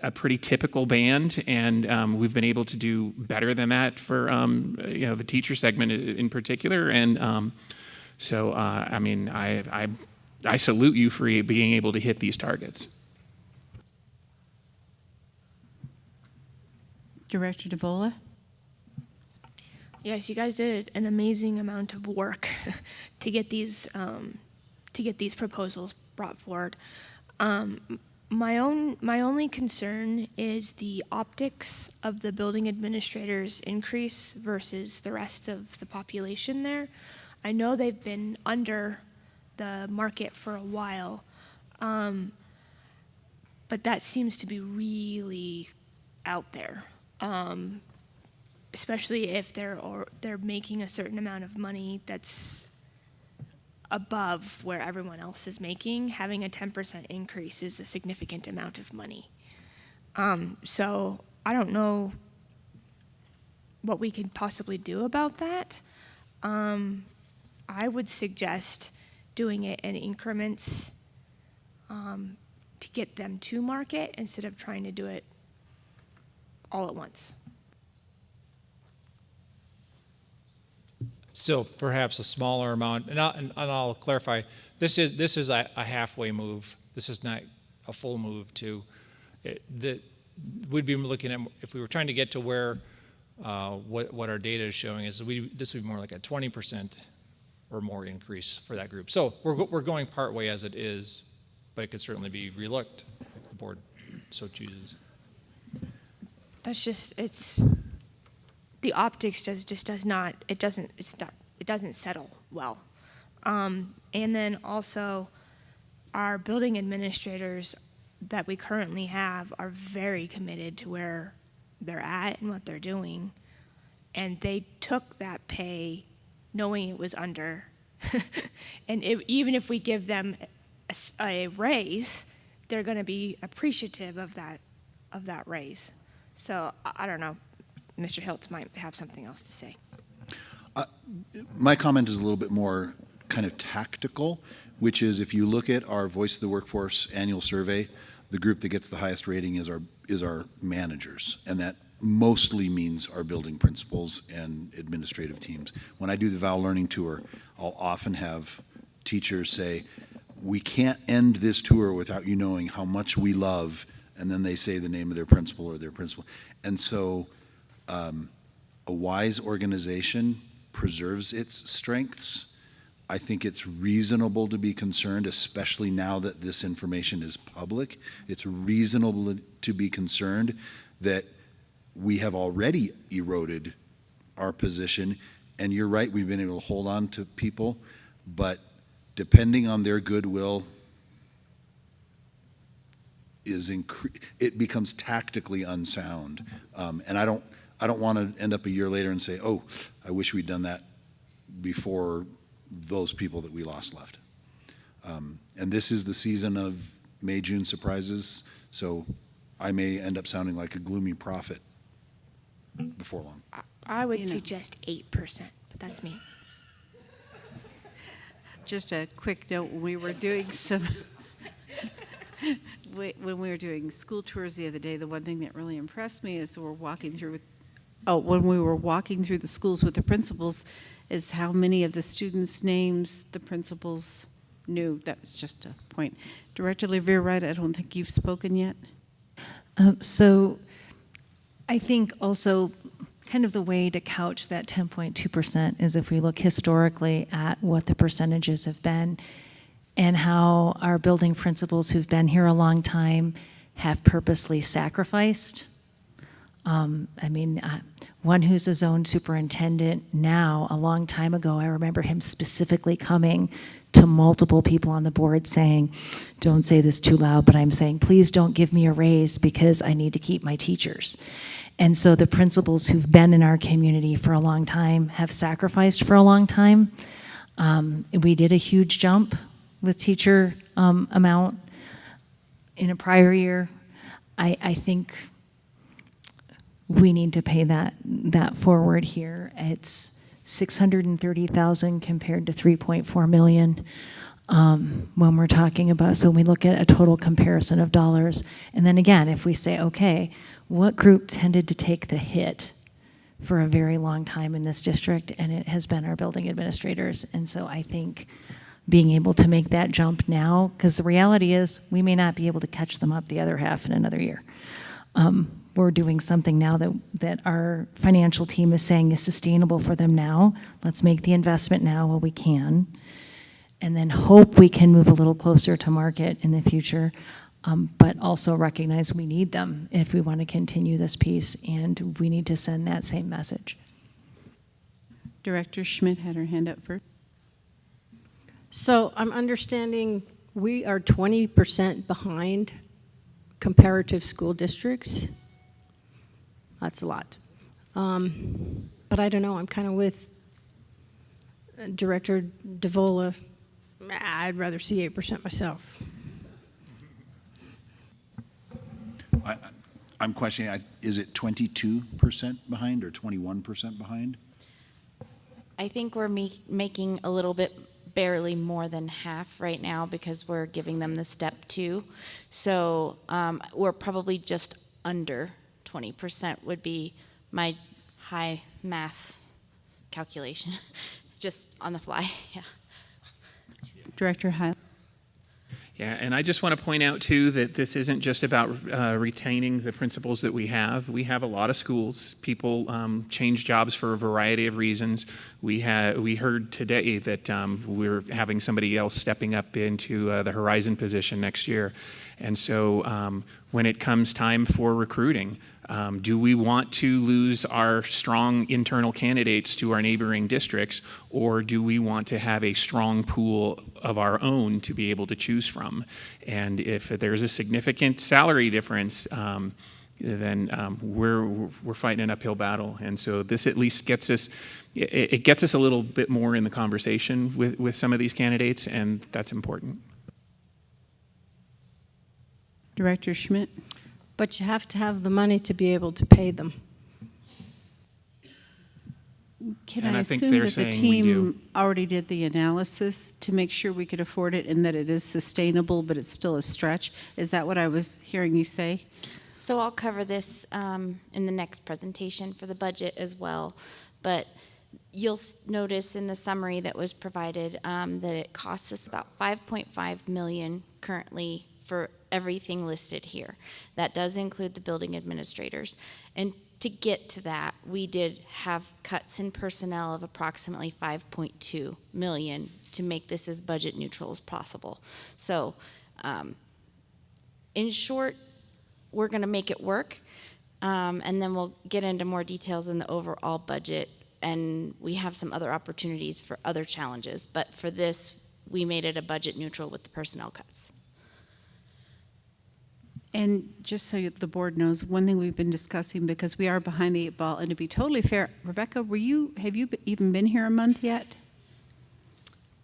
a pretty typical band, and we've been able to do better than that for, the teacher segment in particular. And so, I salute you for being able to hit these targets. Director DeVola? Yes, you guys did an amazing amount of work to get these proposals brought forward. My only concern is the optics of the building administrators' increase versus the rest of the population there. I know they've been under the market for a while, but that seems to be really out there. Especially if they're making a certain amount of money that's above where everyone else is making. Having a 10% increase is a significant amount of money. So I don't know what we could possibly do about that. I would suggest doing it in increments to get them to market instead of trying to do it all at once. Still, perhaps a smaller amount, and I'll clarify. This is a halfway move. This is not a full move. We'd be looking at, if we were trying to get to where what our data is showing is this would be more like a 20% or more increase for that group. So we're going part way as it is, but it could certainly be relooked if the board so chooses. That's just, the optics does not settle well. And then also our building administrators that we currently have are very committed to where they're at and what they're doing. And they took that pay knowing it was under. And even if we give them a raise, they're going to be appreciative of that raise. So I don't know. Mr. Hiltz might have something else to say. My comment is a little bit more kind of tactical, which is if you look at our Voice of the Workforce annual survey, the group that gets the highest rating is our managers, and that mostly means our building principals and administrative teams. When I do the Val Learning Tour, I'll often have teachers say, "We can't end this tour without you knowing how much we love," and then they say the name of their principal or their principal. And so a wise organization preserves its strengths. I think it's reasonable to be concerned, especially now that this information is public. It's reasonable to be concerned that we have already eroded our position. And you're right, we've been able to hold on to people, but depending on their goodwill, it becomes tactically unsound. And I don't want to end up a year later and say, "Oh, I wish we'd done that before those people that we lost left." And this is the season of May, June surprises, so I may end up sounding like a gloomy prophet before long. I would suggest 8%, but that's me. Just a quick note, when we were doing when we were doing school tours the other day, the one thing that really impressed me is when we were walking through the schools with the principals, is how many of the students' names the principals knew. That was just a point. Director Levier-Wright, I don't think you've spoken yet. So I think also kind of the way to couch that 10.2% is if we look historically at what the percentages have been and how our building principals who've been here a long time have purposely sacrificed. One who's a zone superintendent now, a long time ago, I remember him specifically coming to multiple people on the board saying, "Don't say this too loud, but I'm saying, please don't give me a raise because I need to keep my teachers." And so the principals who've been in our community for a long time have sacrificed for a long time. We did a huge jump with teacher amount in a prior year. I think we need to pay that forward here. It's $630,000 compared to $3.4 million when we're talking about, so when we look at a total comparison of dollars. And then again, if we say, okay, what group tended to take the hit for a very long time in this district? And it has been our building administrators. And so I think being able to make that jump now, because the reality is we may not be able to catch them up the other half in another year. We're doing something now that our financial team is saying is sustainable for them now. Let's make the investment now while we can, and then hope we can move a little closer to market in the future, but also recognize we need them if we want to continue this piece, and we need to send that same message. Director Schmidt had her hand up first. So I'm understanding we are 20% behind comparative school districts. That's a lot. But I don't know, I'm kind of with Director DeVola. I'd rather see 8% myself. I'm questioning, is it 22% behind or 21% behind? I think we're making a little bit barely more than half right now because we're giving them the step 2. So we're probably just under 20% would be my high math calculation, just on the fly, yeah. Director Heil. Yeah, and I just want to point out too that this isn't just about retaining the principals that we have. We have a lot of schools. People change jobs for a variety of reasons. We heard today that we're having somebody else stepping up into the Horizon position next year. And so when it comes time for recruiting, do we want to lose our strong internal candidates to our neighboring districts, or do we want to have a strong pool of our own to be able to choose from? And if there's a significant salary difference, then we're fighting an uphill battle. And so this at least gets us, it gets us a little bit more in the conversation with some of these candidates, and that's important. Director Schmidt. But you have to have the money to be able to pay them. Can And I I think assume they're that the saying we team already did the analysis to make sure we could afford it and that it is sustainable, but it's still a stretch? Is that what I was hearing you say? So I'll cover this in the next presentation for the budget as well. But you'll notice in the summary that was provided that it costs us about $5.5 million currently for everything listed here. That does include the building administrators. And to get to that, we did have cuts in personnel of approximately $5.2 million to make this as budget neutral as possible. So in short, we're going to make it work, and then we'll get into more details in the overall budget, and we have some other opportunities for other challenges. But for this, we made it a budget neutral with the personnel cuts. And just so the board knows, one thing we've been discussing, because we are behind the 8 ball, and to be totally fair, Rebecca, have you even been here a month yet?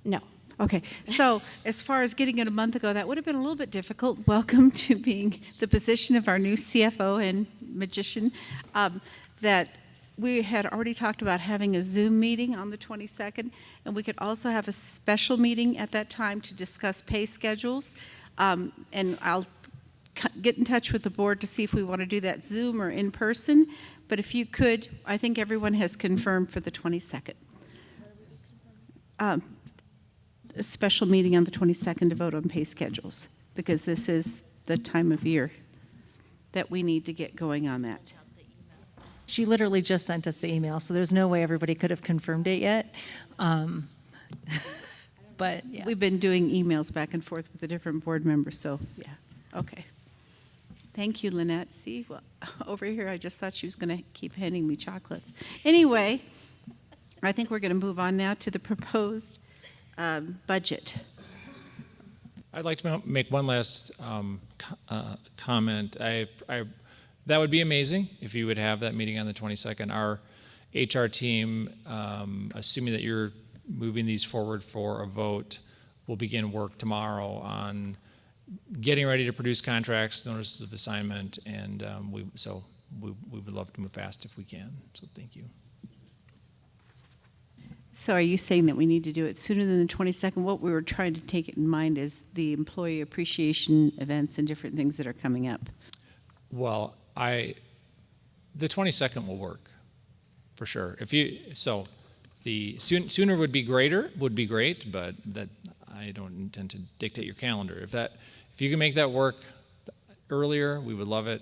No. Okay, so as far as getting it a month ago, that would have been a little bit difficult. Welcome to being the position of our new CFO and magician. That we had already talked about having a Zoom meeting on the 22nd, and we could also have a special meeting at that time to discuss pay schedules. And I'll get in touch with the board to see if we want to do that Zoom or in person. But if you could, I think everyone has confirmed for the 22nd. A special meeting on the 22nd to vote on pay schedules, because this is the time of year that we need to get going on that. She literally just sent us the email, so there's no way everybody could have confirmed it yet. But yeah. We've been doing emails back and forth with the different board members, so yeah, okay. Thank you, Lynette. See, well, over here, I just thought she was going to keep handing me chocolates. Anyway, I think we're going to move on now to the proposed budget. I'd like to make one last comment. that would be amazing if you would have that meeting on the 22nd. Our HR team, assuming that you're moving these forward for a vote, will begin work tomorrow on getting ready to produce contracts, notices of assignment, and we would love to move fast if we can. So thank you. So are you saying that we need to do it sooner than the 22nd? What we were trying to take in mind is the employee appreciation events and different things that are coming up. Well, the 22nd will work for sure. The sooner would be great, but that I don't intend to dictate your calendar. If you can make that work earlier, we would love it.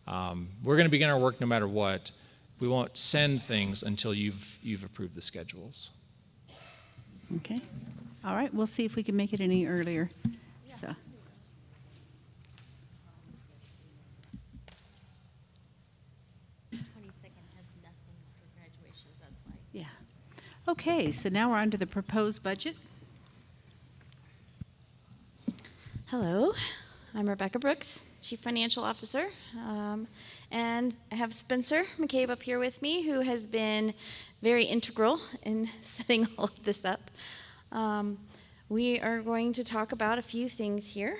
We're going to begin our work no matter what. We won't send things until you've approved the schedules. Okay. All right. We'll see if we can make it any earlier. So. Yeah. Okay. So now we're on to the proposed budget. Hello, I'm Rebecca Brooks, Chief Financial Officer, and I have Spencer McCabe up here with me, who has been very integral in setting all of this up. We are going to talk about a few things here.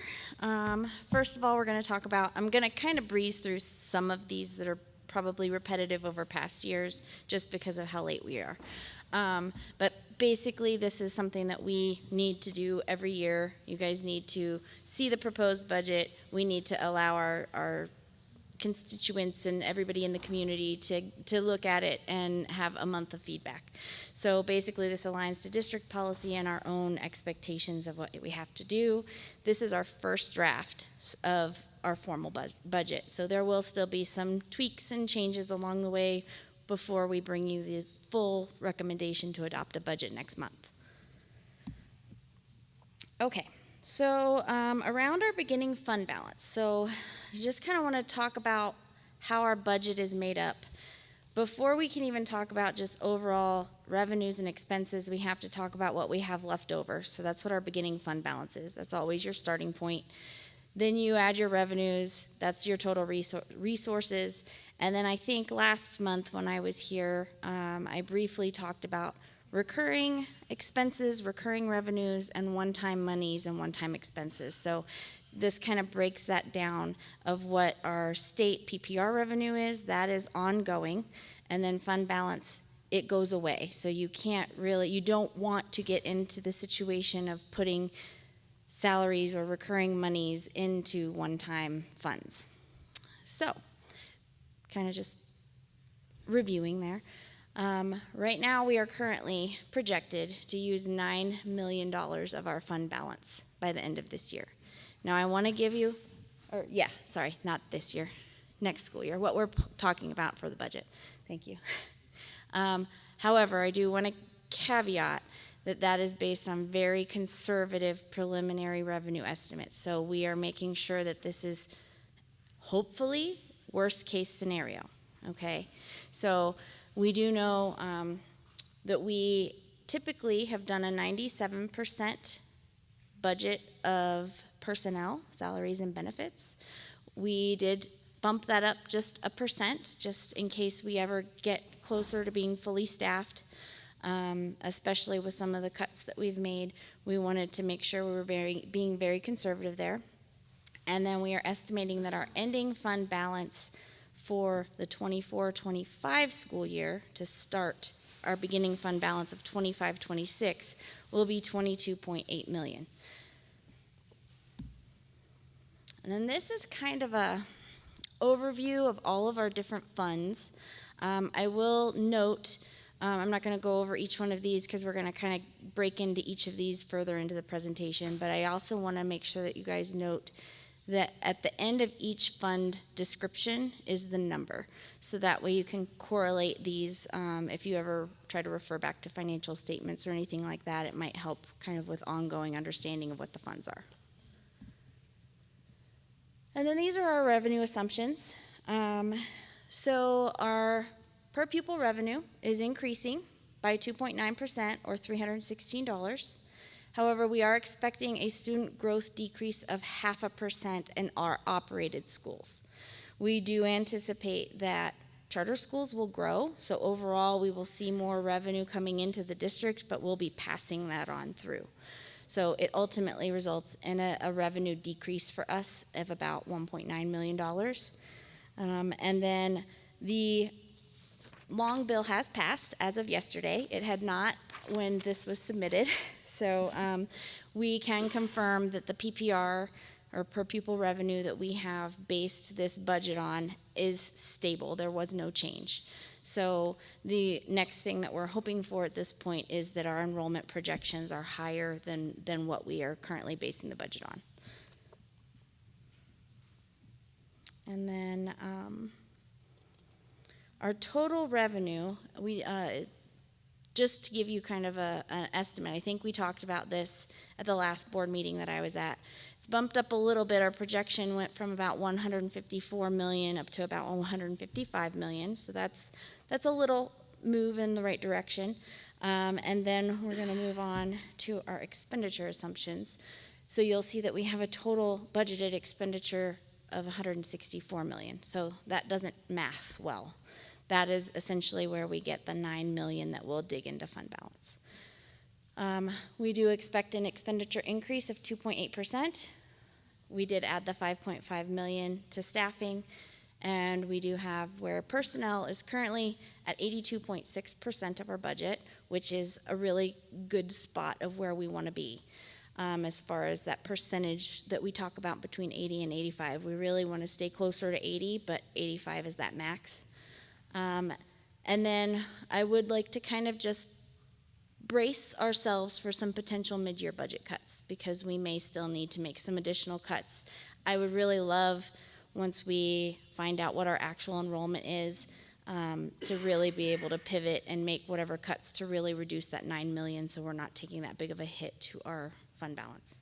First of all, we're going to talk about, I'm going to kind of breeze through some of these that are probably repetitive over past years, just because of how late we are. But basically, this is something that we need to do every year. You guys need to see the proposed budget. We need to allow our constituents and everybody in the community to look at it and have a month of feedback. So basically, this aligns to district policy and our own expectations of what we have to do. This is our first draft of our formal budget. So there will still be some tweaks and changes along the way before we bring you the full recommendation to adopt a budget next month. Okay, so around our beginning fund balance. So I just kind of want to talk about how our budget is made up. Before we can even talk about just overall revenues and expenses, we have to talk about what we have left over. So that's what our beginning fund balance is. That's always your starting point. Then you add your revenues, that's your total resources. And then I think last month when I was here, I briefly talked about recurring expenses, recurring revenues, and one-time monies and one-time expenses. So this kind of breaks that down of what our state PPR revenue is. That is ongoing. And then fund balance, it goes away. So you don't want to get into the situation of putting salaries or recurring monies into one-time funds. So, kind of just reviewing there. Right now, we are currently projected to use $9 million of our fund balance by the end of this year. Now, I want to give you, not this year, next school year, what we're talking about for the budget. Thank you. However, I do want to caveat that is based on very conservative preliminary revenue estimates. So we are making sure that this is hopefully worst case scenario, okay? So we do know that we typically have done a 97% budget of personnel, salaries and benefits. We did bump that up just 1%, just in case we ever get closer to being fully staffed. Especially with some of the cuts that we've made, we wanted to make sure we were being very conservative there. And then we are estimating that our ending fund balance for the 24-25 school year to start our beginning fund balance of 25-26 will be $22.8 million. And then this is kind of a overview of all of our different funds. I will note, I'm not going to go over each one of these because we're going to kind of break into each of these further into the presentation, but I also want to make sure that you guys note that at the end of each fund description is the number. So that way you can correlate these. If you ever try to refer back to financial statements or anything like that, it might help kind of with ongoing understanding of what the funds are. And then these are our revenue assumptions. So our per pupil revenue is increasing by 2.9% or $316. However, we are expecting a student growth decrease of 0.5% in our operated schools. We do anticipate that charter schools will grow, so overall we will see more revenue coming into the district, but we'll be passing that on through. So it ultimately results in a revenue decrease for us of about $1.9 million. And then the long bill has passed as of yesterday. It had not when this was submitted. So we can confirm that the PPR, or per pupil revenue, that we have based this budget on is stable. There was no change. So the next thing that we're hoping for at this point is that our enrollment projections are higher than what we are currently basing the budget on. And then our total revenue, we just to give you kind of an estimate, I think we talked about this at the last board meeting that I was at. It's bumped up a little bit. Our projection went from about 154 million up to about 155 million. So that's a little move in the right direction. And then we're going to move on to our expenditure assumptions. So you'll see that we have a total budgeted expenditure of 164 million. So that doesn't math well. That is essentially where we get the 9 million that we'll dig into fund balance. We do expect an expenditure increase of 2.8%. We did add the 5.5 million to staffing, and we do have where personnel is currently at 82.6% of our budget, which is a really good spot of where we want to be. As far as that percentage that we talk about between 80 and 85, we really want to stay closer to 80, but 85 is that max. And then I would like to kind of just brace ourselves for some potential mid-year budget cuts, because we may still need to make some additional cuts. I would really love, once we find out what our actual enrollment is, to really be able to pivot and make whatever cuts to really reduce that 9 million, so we're not taking that big of a hit to our fund balance.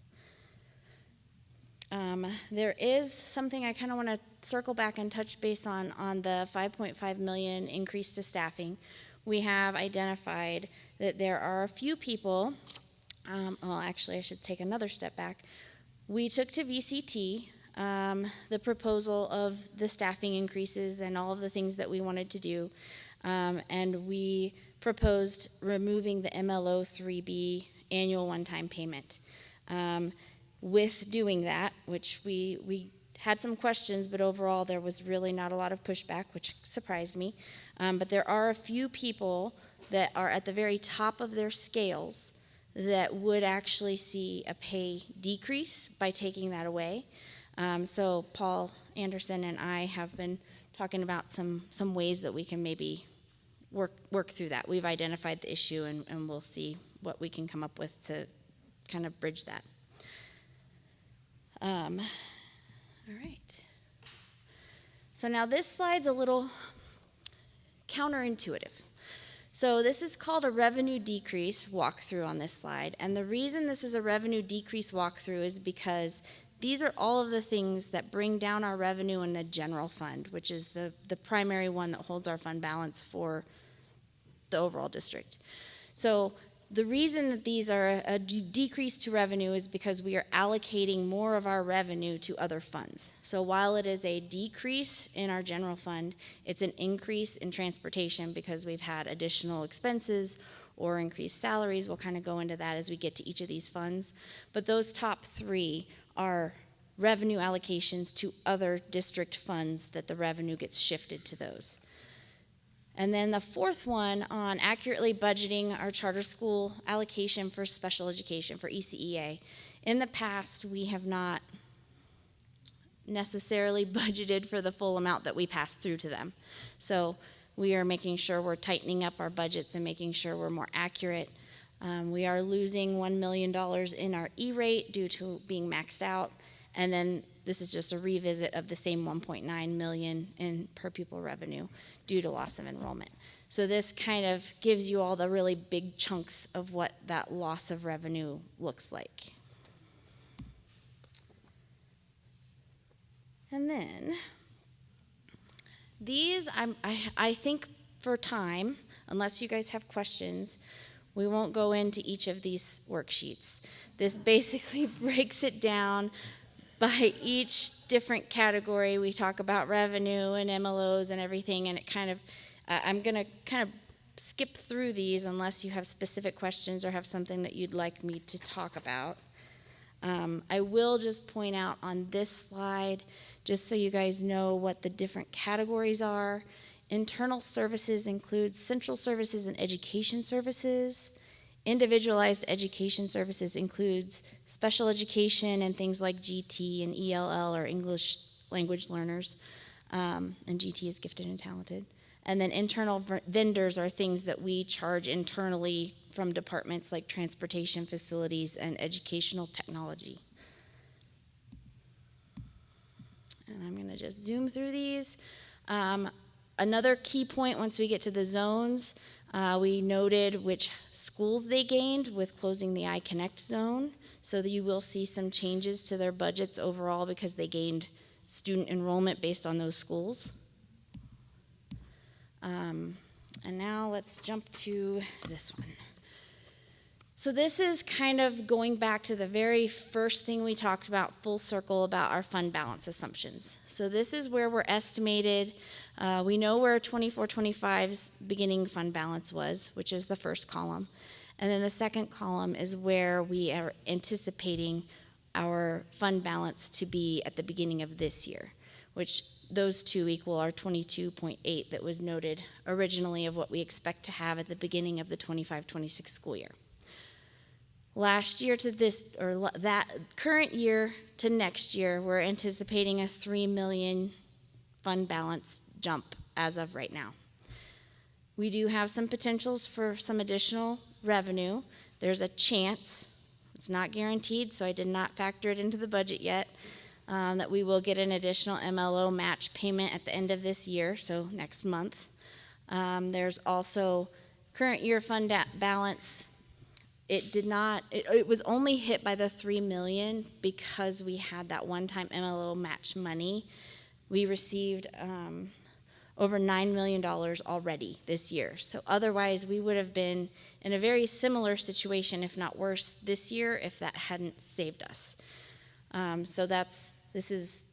There is something I kind of want to circle back and touch base on the 5.5 million increase to staffing. We have identified that there are a few people, well, actually I should take another step back. We took to VCT the proposal of the staffing increases and all of the things that we wanted to do, and we proposed removing the MLO 3B annual one-time payment. With doing that, which we had some questions, but overall there was really not a lot of pushback, which surprised me. But there are a few people that are at the very top of their scales that would actually see a pay decrease by taking that away. So Paul Anderson and I have been talking about some ways that we can maybe work through that. We've identified the issue, and we'll see what we can come up with to kind of bridge that. All right. So now this slide's a little counterintuitive. So this is called a revenue decrease walkthrough on this slide. And the reason this is a revenue decrease walkthrough is because these are all of the things that bring down our revenue in the general fund, which is the primary one that holds our fund balance for the overall district. So the reason that these are a decrease to revenue is because we are allocating more of our revenue to other funds. So while it is a decrease in our general fund, it's an increase in transportation because we've had additional expenses or increased salaries. We'll kind of go into that as we get to each of these funds. But those top three are revenue allocations to other district funds that the revenue gets shifted to those. And then the fourth one on accurately budgeting our charter school allocation for special education, for ECEA. In the past, we have not necessarily budgeted for the full amount that we pass through to them. So we are making sure we're tightening up our budgets and making sure we're more accurate. We are losing $1 million in our E-rate due to being maxed out. And then this is just a revisit of the same 1.9 million in per pupil revenue due to loss of enrollment. So this kind of gives you all the really big chunks of what that loss of revenue looks like. And then these, I think for time, unless you guys have questions, we won't go into each of these worksheets. This basically breaks it down by each different category. We talk about revenue and MLOs and everything, and it kind of, I'm going to kind of skip through these unless you have specific questions or have something that you'd like me to talk about. I will just point out on this slide, just so you guys know what the different categories are. Internal services includes central services and education services. Individualized education services includes special education and things like GT and ELL, or English language learners, and GT is gifted and talented. And then internal vendors are things that we charge internally from departments like transportation, facilities, and educational technology. And I'm going to just zoom through these. Another key point once we get to the zones, we noted which schools they gained with closing the iConnect zone, so that you will see some changes to their budgets overall because they gained student enrollment based on those schools. And now let's jump to this one. So this is kind of going back to the very first thing we talked about, full circle, about our fund balance assumptions. So this is where we're estimated. We know where 24-25's beginning fund balance was, which is the first column. And then the second column is where we are anticipating our fund balance to be at the beginning of this year, which those two equal our 22.8 that was noted originally of what we expect to have at the beginning of the 25-26 school year. Last year to this, or that current year to next year, we're anticipating a $3 million fund balance jump as of right now. We do have some potentials for some additional revenue. There's a chance, it's not guaranteed, so I did not factor it into the budget yet, that we will get an additional MLO match payment at the end of this year, so next month. There's also current year fund balance. It was only hit by the $3 million because we had that one-time MLO match money. We received over $9 million already this year. So otherwise, we would have been in a very similar situation, if not worse, this year if that hadn't saved us. So this is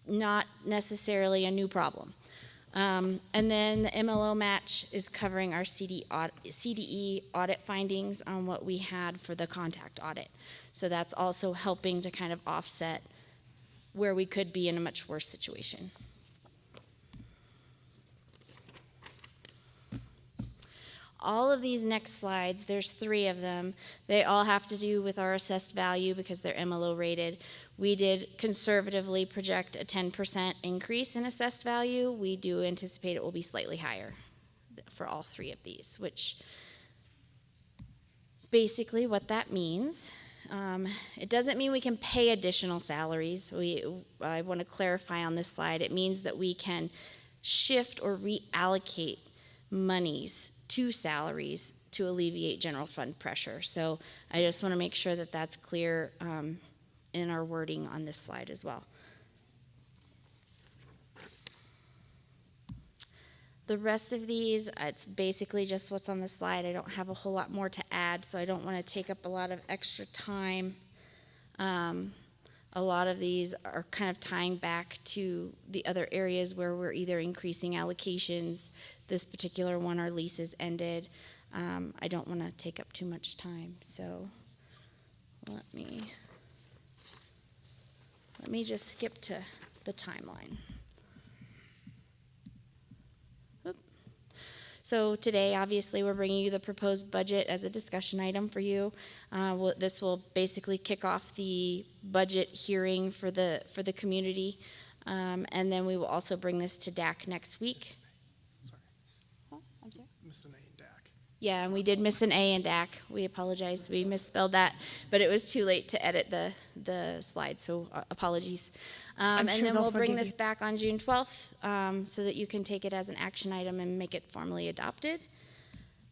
not necessarily a new problem. And then the MLO match is covering our CDE audit findings on what we had for the contact audit. So that's also helping to kind of offset where we could be in a much worse situation. All of these next slides, there's 3 of them. They all have to do with our assessed value because they're MLO rated. We did conservatively project a 10% increase in assessed value. We do anticipate it will be slightly higher for all 3 of these, which basically what that means, it doesn't mean we can pay additional salaries. I want to clarify on this slide, it means that we can shift or reallocate monies to salaries to alleviate general fund pressure. So I just want to make sure that that's clear in our wording on this slide as well. The rest of these, it's basically just what's on the slide. I don't have a whole lot more to add, so I don't want to take up a lot of extra time. A lot of these are kind of tying back to the other areas where we're either increasing allocations. This particular one, our leases ended. I don't want to take up too much time, so let me just skip to the timeline. So today, obviously, we're bringing you the proposed budget as a discussion item for you. This will basically kick off the budget hearing for the community, and then we will also bring this to DAC next week. Sorry. Oh, I'm sorry. Missed an A in DAC. Yeah, and we did miss an A in DAC. We apologize. We misspelled that, but it was too late to edit the slide, so apologies. And then we'll bring this back on June 12th so that you can take it as an action item and make it formally adopted.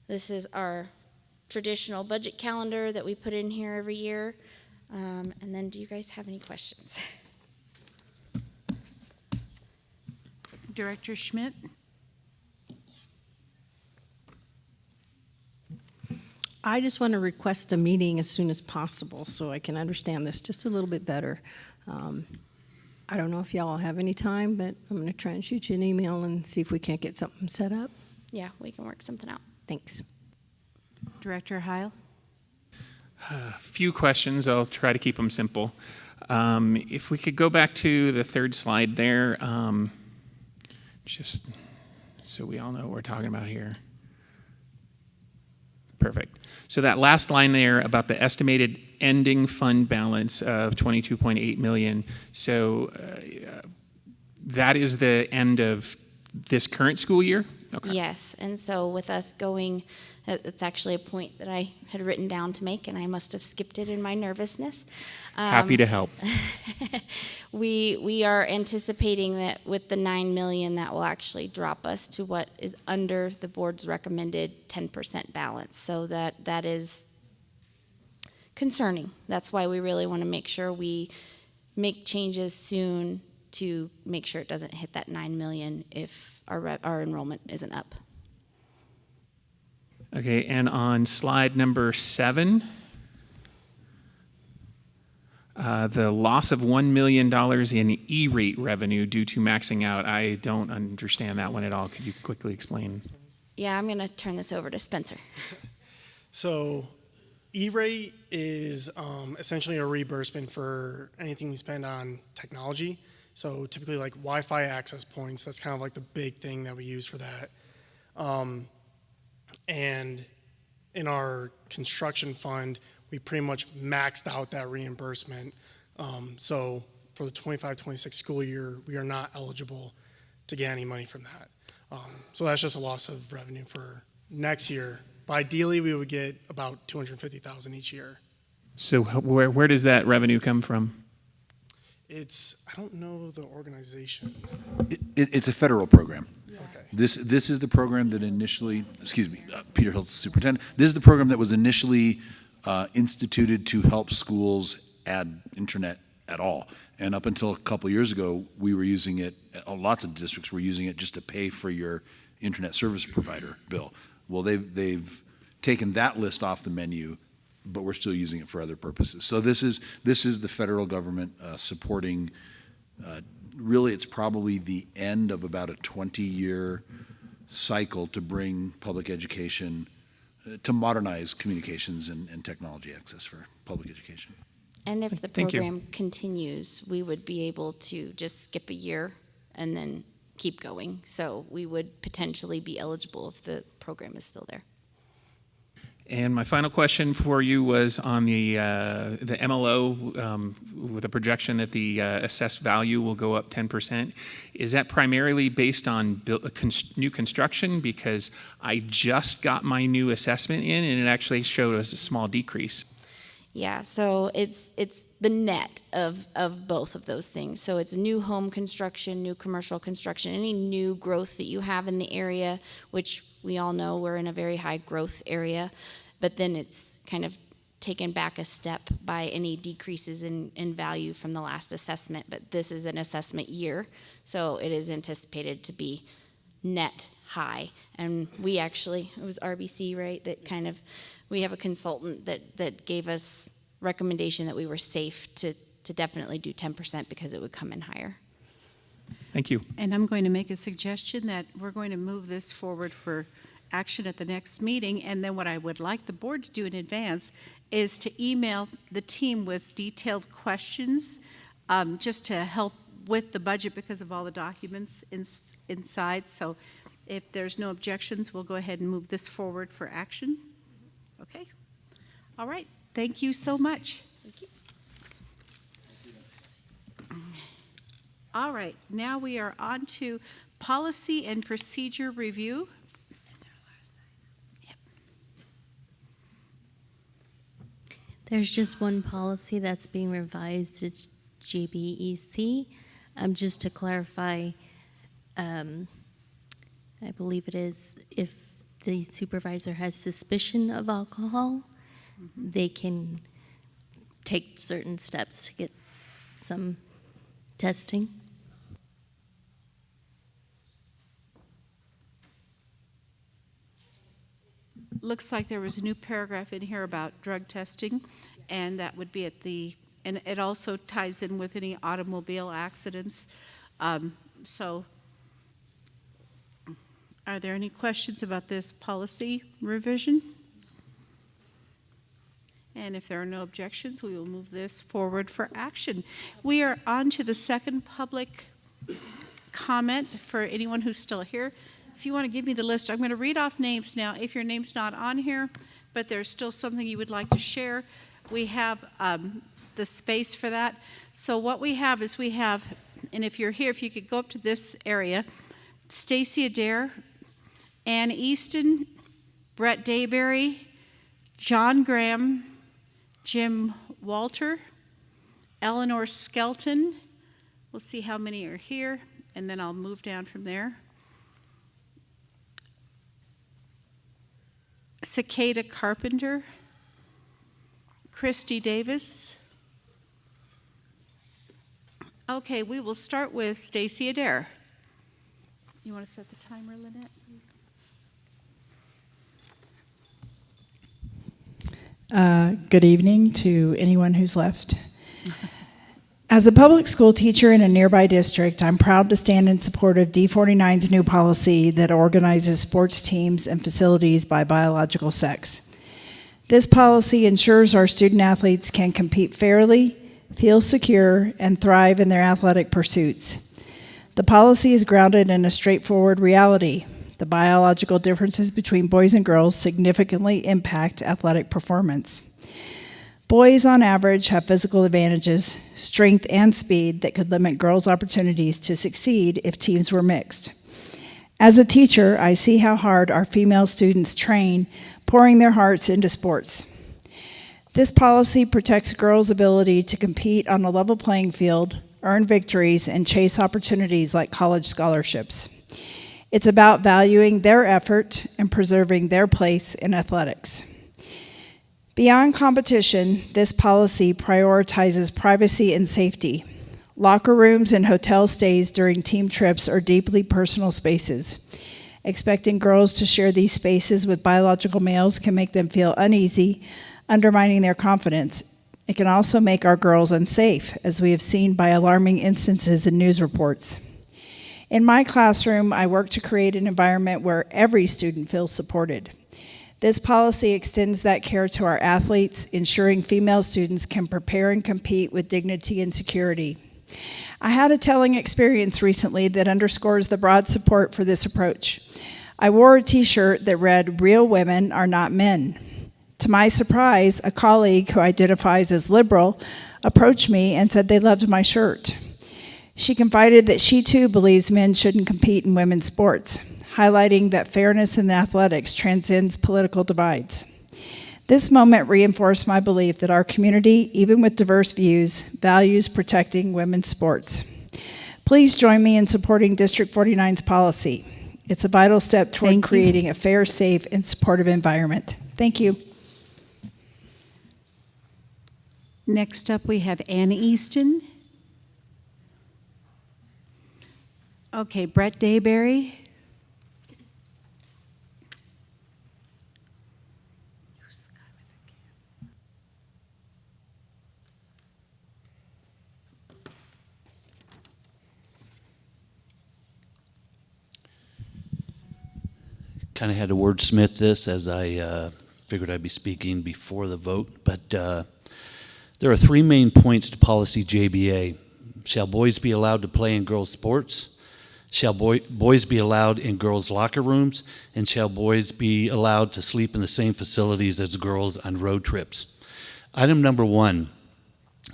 This is our traditional budget calendar that we put in here every year. And then do you guys have any questions? Director Schmidt? I just want to request a meeting as soon as possible so I can understand this just a little bit better. I don't know if y'all have any time, but I'm going to try and shoot you an email and see if we can't get something set up. Yeah, we can work something out. Thanks. Director Heil? A few questions. I'll try to keep them simple. If we could go back to the third slide there, just so we all know what we're talking about here. Perfect. So that last line there about the estimated ending fund balance of 22.8 million. So that is the end of this current school year? Okay. Yes, and so with us going, it's actually a point that I had written down to make, and I must have skipped it in my nervousness. Happy to help. We are anticipating that with the 9 million, that will actually drop us to what is under the board's recommended 10% balance. So that is concerning. That's why we really want to make sure we make changes soon to make sure it doesn't hit that 9 million if our enrollment isn't up. Okay, and on slide number 7, the loss of $1 million in E-rate revenue due to maxing out, I don't understand that one at all. Could you quickly explain? Yeah, I'm going to turn this over to Spencer. So E-rate is essentially a reimbursement for anything we spend on technology. So typically like Wi-Fi access points, that's kind of like the big thing that we use for that. And in our construction fund, we pretty much maxed out that reimbursement. So for the 25-26 school year, we are not eligible to get any money from that. So that's just a loss of revenue for next year. But ideally, we would get about $250,000 each year. So where does that revenue come from? I don't know the organization. It's a federal program. Okay. This is the program that initially, Peter Hiltz, superintendent. This is the program that was initially instituted to help schools add internet at all. And up until a couple of years ago, we were using it, lots of districts were using it just to pay for your internet service provider bill. Well, they've taken that list off the menu, but we're still using it for other purposes. So this is the federal government supporting, really it's probably the end of about a 20-year cycle to bring public education, to modernize communications and technology access for public education. And if the Thank you. program continues, we would be able to just skip a year and then keep going. So we would potentially be eligible if the program is still there. And my final question for you was on the MLO with a projection that the assessed value will go up 10%. Is that primarily based on new construction? Because I just got my new assessment in and it actually showed us a small decrease. Yeah, so it's the net of both of those things. So it's new home construction, new commercial construction, any new growth that you have in the area, which we all know we're in a very high growth area, but then it's kind of taken back a step by any decreases in value from the last assessment. But this is an assessment year, so it is anticipated to be net high. And we actually, it was RBC, right, that kind of, we have a consultant that gave us recommendation that we were safe to definitely do 10% because it would come in higher. Thank you. And I'm going to make a suggestion that we're going to move this forward for action at the next meeting. And then what I would like the board to do in advance is to email the team with detailed questions just to help with the budget because of all the documents inside. So if there's no objections, we'll go ahead and move this forward for action. Okay. All right. Thank you so much. Thank you. All right. Now we are on to policy and procedure review. There's just one policy that's being revised. It's GBEC. Just to clarify, I believe it is if the supervisor has suspicion of alcohol, they can take certain steps to get some testing. looks like there was a new paragraph in here about drug testing, and that would be at the, and it also ties in with any automobile accidents. So are there any questions about this policy revision? And if there are no objections, we will move this forward for action. We are on to the second public comment for anyone who's still here. If you want to give me the list, I'm going to read off names now. If your name's not on here, but there's still something you would like to share, we have the space for that. So what we have is and if you're here, if you could go up to this area, Stacy Adair, Ann Easton, Brett Dayberry, John Graham, Jim Walter, Eleanor Skelton. We'll see how many are here, and then I'll move down from there. Cicada Carpenter, Christy Davis. Okay, we will start with Stacy Adair. You want to set the timer, Lynette? Good evening to anyone who's left. As a public school teacher in a nearby district, I'm proud to stand in support of D49's new policy that organizes sports teams and facilities by biological sex. This policy ensures our student athletes can compete fairly, feel secure, and thrive in their athletic pursuits. The policy is grounded in a straightforward reality. The biological differences between boys and girls significantly impact athletic performance. Boys, on average, have physical advantages, strength, and speed that could limit girls' opportunities to succeed if teams were mixed. As a teacher, I see how hard our female students train, pouring their hearts into sports. This policy protects girls' ability to compete on a level playing field, earn victories, and chase opportunities like college scholarships. It's about valuing their effort and preserving their place in athletics. Beyond competition, this policy prioritizes privacy and safety. Locker rooms and hotel stays during team trips are deeply personal spaces. Expecting girls to share these spaces with biological males can make them feel uneasy, undermining their confidence. It can also make our girls unsafe, as we have seen by alarming instances in news reports. In my classroom, I work to create an environment where every student feels supported. This policy extends that care to our athletes, ensuring female students can prepare and compete with dignity and security. I had a telling experience recently that underscores the broad support for this approach. I wore a t-shirt that read, "Real women are not men." To my surprise, a colleague who identifies as liberal approached me and said they loved my shirt. She confided that she too believes men shouldn't compete in women's sports, highlighting that fairness in athletics transcends political divides. This moment reinforced my belief that our community, even with diverse views, values protecting women's sports. Please join me in supporting District 49's policy. It's a vital step toward creating a fair, safe, and supportive environment. Thank you. Next up, we have Ann Easton. Okay, Brett Dayberry. Kind of had to wordsmith this as I figured I'd be speaking before the vote, but there are three main points to policy JBA. Shall boys be allowed to play in girls' sports? Shall boys be allowed in girls' locker rooms? And shall boys be allowed to sleep in the same facilities as girls on road trips? Item number one,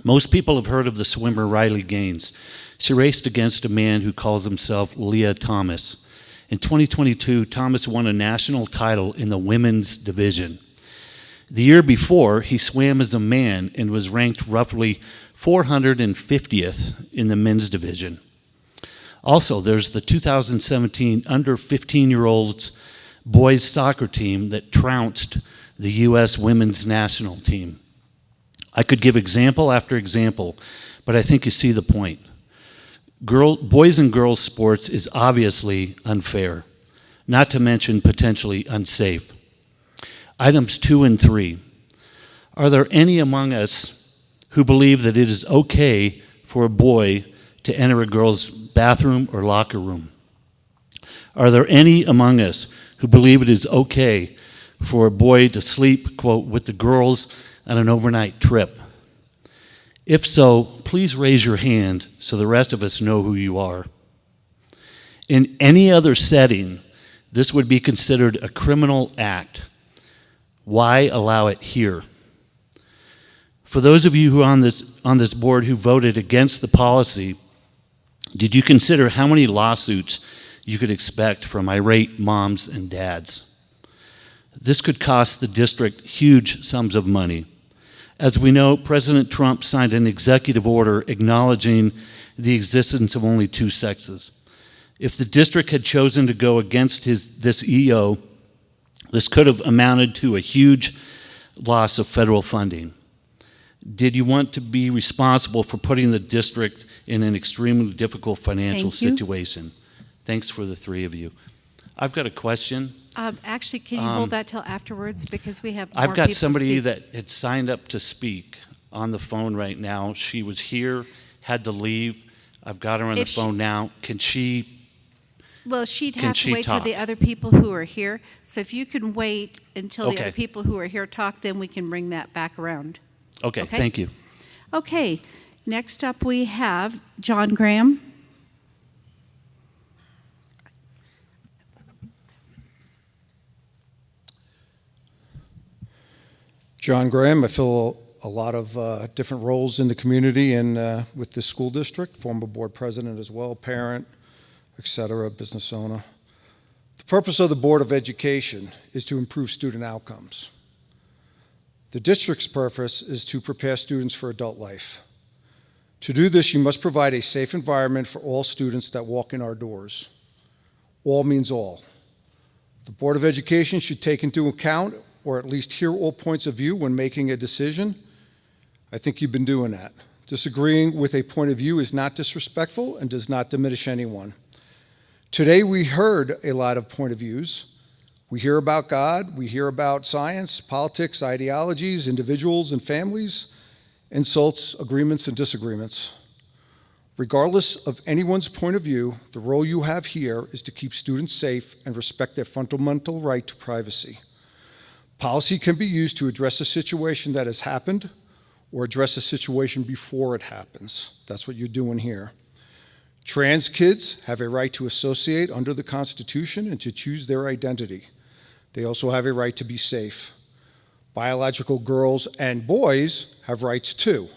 most people have heard of the swimmer Riley Gaines. She raced against a man who calls himself Leah Thomas. In 2022, Thomas won a national title in the women's division. The year before, he swam as a man and was ranked roughly 450th in the men's division. Also, there's the 2017 under 15-year-olds boys soccer team that trounced the U.S. women's national team. I could give example after example, but I think you see the point. Boys and girls sports is obviously unfair, not to mention potentially unsafe. Items 2 and 3. Are there any among us who believe that it is okay for a boy to enter a girl's bathroom or locker room? Are there any among us who believe it is okay for a boy to sleep, quote, with the girls on an overnight trip? If so, please raise your hand so the rest of us know who you are. In any other setting, this would be considered a criminal act. Why allow it here? For those of you who are on this board who voted against the policy, did you consider how many lawsuits you could expect from irate moms and dads? This could cost the district huge sums of money. As we know, President Trump signed an executive order acknowledging the existence of only two sexes. If the district had chosen to go against this EO, this could have amounted to a huge loss of federal funding. Did you want to be responsible for putting the district in an extremely difficult financial situation? Thanks for the three of you. I've got a question. Actually, can you hold that till afterwards, because we have more I've got people somebody speak. that had signed up to speak on the phone right now. She was here, had to leave. I've got her on the If she- phone now. Can she? Well, she'd Can have to she wait till talk? the other people who are here. So if you can wait until the Okay. other people who are here talk, then we can bring that back around. Okay, thank you. Okay, next up we have John Graham. John Graham. I fill a lot of different roles in the community and with the school district, former board president as well, parent, et cetera, business owner. The purpose of the Board of Education is to improve student outcomes. The district's purpose is to prepare students for adult life. To do this, you must provide a safe environment for all students that walk in our doors. All means all. The Board of Education should take into account, or at least hear all points of view when making a decision. I think you've been doing that. Disagreeing with a point of view is not disrespectful and does not diminish anyone. Today we heard a lot of point of views. We hear about God, we hear about science, politics, ideologies, individuals and families, insults, agreements, and disagreements. Regardless of anyone's point of view, the role you have here is to keep students safe and respect their fundamental right to privacy. Policy can be used to address a situation that has happened or address a situation before it happens. That's what you're doing here. Trans kids have a right to associate under the Constitution and to choose their identity. They also have a right to be safe. Biological girls and boys have rights too.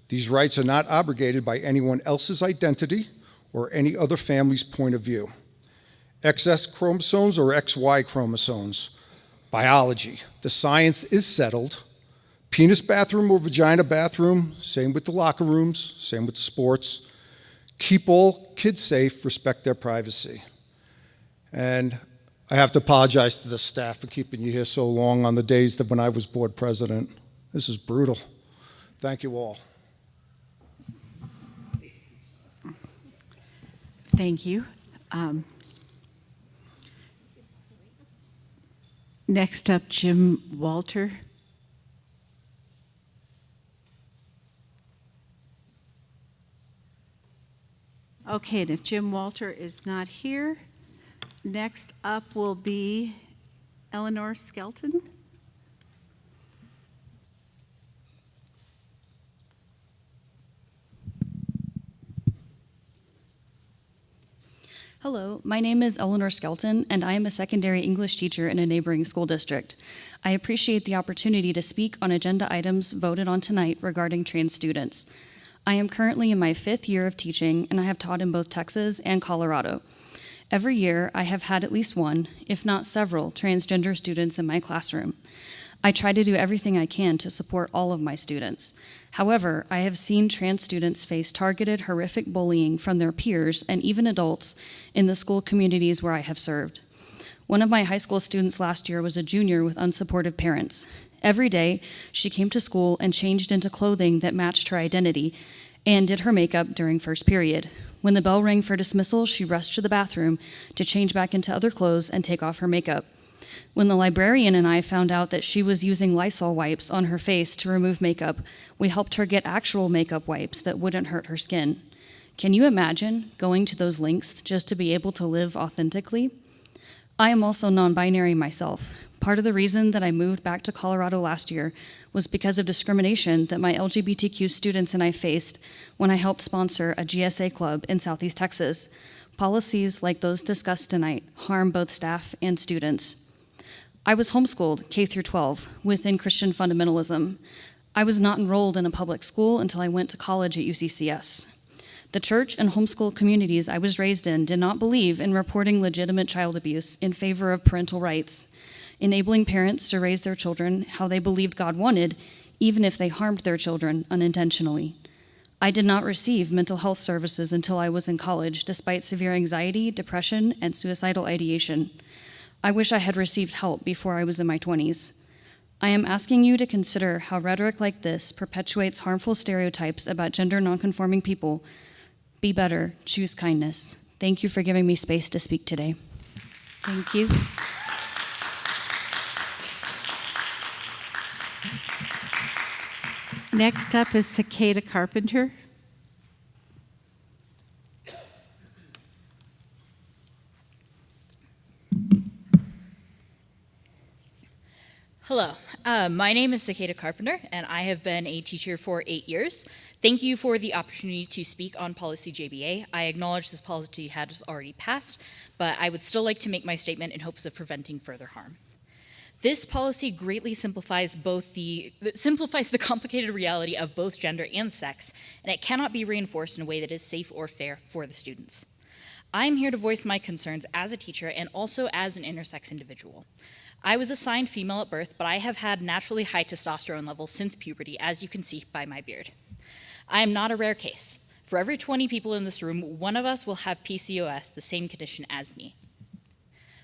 These rights are not obligated by anyone else's identity or any other family's point of view. XX chromosomes or XY chromosomes. Biology. The science is settled. Penis bathroom or vagina bathroom, same with the locker rooms, same with the sports. Keep all kids safe, respect their privacy. And I have to apologize to the staff for keeping you here so long on the days that when I was board president. This is brutal. Thank you all. Thank you. Next up, Jim Walter. Okay, and if Jim Walter is not here, next up will be Eleanor Skelton. Hello, my name is Eleanor Skelton, and I am a secondary English teacher in a neighboring school district. I appreciate the opportunity to speak on agenda items voted on tonight regarding trans students. I am currently in my 5th year of teaching, and I have taught in both Texas and Colorado. Every year, I have had at least one, if not several, transgender students in my classroom. I try to do everything I can to support all of my students. However, I have seen trans students face targeted, horrific bullying from their peers and even adults in the school communities where I have served. One of my high school students last year was a junior with unsupportive parents. Every day, she came to school and changed into clothing that matched her identity and did her makeup during first period. When the bell rang for dismissal, she rushed to the bathroom to change back into other clothes and take off her makeup. When the librarian and I found out that she was using Lysol wipes on her face to remove makeup, we helped her get actual makeup wipes that wouldn't hurt her skin. Can you imagine going to those lengths just to be able to live authentically? I am also non-binary myself. Part of the reason that I moved back to Colorado last year was because of discrimination that my LGBTQ students and I faced when I helped sponsor a GSA club in Southeast Texas. Policies like those discussed tonight harm both staff and students. I was homeschooled K through 12 within Christian fundamentalism. I was not enrolled in a public school until I went to college at UCCS. The church and homeschool communities I was raised in did not believe in reporting legitimate child abuse in favor of parental rights, enabling parents to raise their children how they believed God wanted, even if they harmed their children unintentionally. I did not receive mental health services until I was in college, despite severe anxiety, depression, and suicidal ideation. I wish I had received help before I was in my 20s. I am asking you to consider how rhetoric like this perpetuates harmful stereotypes about gender nonconforming people. Be better, choose kindness. Thank you for giving me space to speak today. Thank you. Next up is Cicada Carpenter. Hello, my name is Cicada Carpenter, and I have been a teacher for 8 years. Thank you for the opportunity to speak on Policy JBA. I acknowledge this policy has already passed, but I would still like to make my statement in hopes of preventing further harm. This policy greatly simplifies the complicated reality of both gender and sex, and it cannot be reinforced in a way that is safe or fair for the students. I'm here to voice my concerns as a teacher and also as an intersex individual. I was assigned female at birth, but I have had naturally high testosterone levels since puberty, as you can see by my beard. I am not a rare case. For every 20 people in this room, one of us will have PCOS, the same condition as me.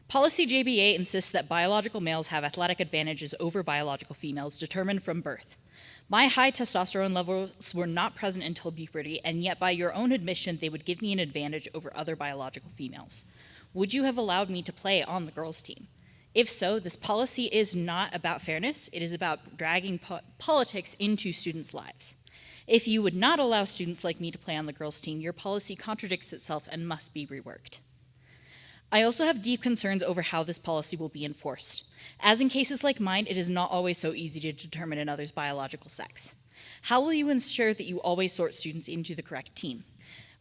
Policy JBA insists that biological males have athletic advantages over biological females determined from birth. My high testosterone levels were not present until puberty, and yet by your own admission, they would give me an advantage over other biological females. Would you have allowed me to play on the girls' team? If so, this policy is not about fairness, it is about dragging politics into students' lives. If you would not allow students like me to play on the girls' team, your policy contradicts itself and must be reworked. I also have deep concerns over how this policy will be enforced. As in cases like mine, it is not always so easy to determine another's biological sex. How will you ensure that you always sort students into the correct team?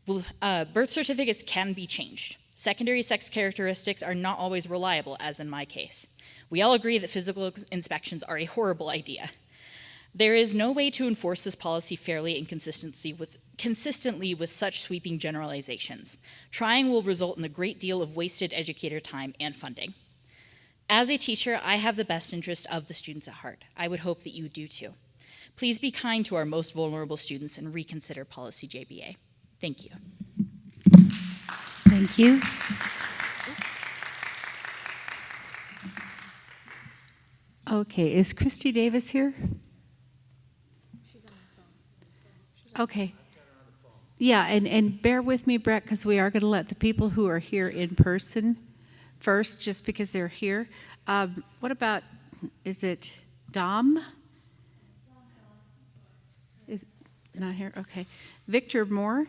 Birth certificates can be changed. Secondary sex characteristics are not always reliable, as in my case. We all agree that physical inspections are a horrible idea. There is no way to enforce this policy fairly and consistently with such sweeping generalizations. Trying will result in a great deal of wasted educator time and funding. As a teacher, I have the best interest of the students at heart. I would hope that you do too. Please be kind to our most vulnerable students and reconsider Policy JBA. Thank you. Thank you. Okay, is Christy Davis here? Okay. Yeah, and bear with me, Brett, because we are going to let the people who are here in person first, just because they're here. What about, is it Dom? Is not here? Okay. Victor Moore?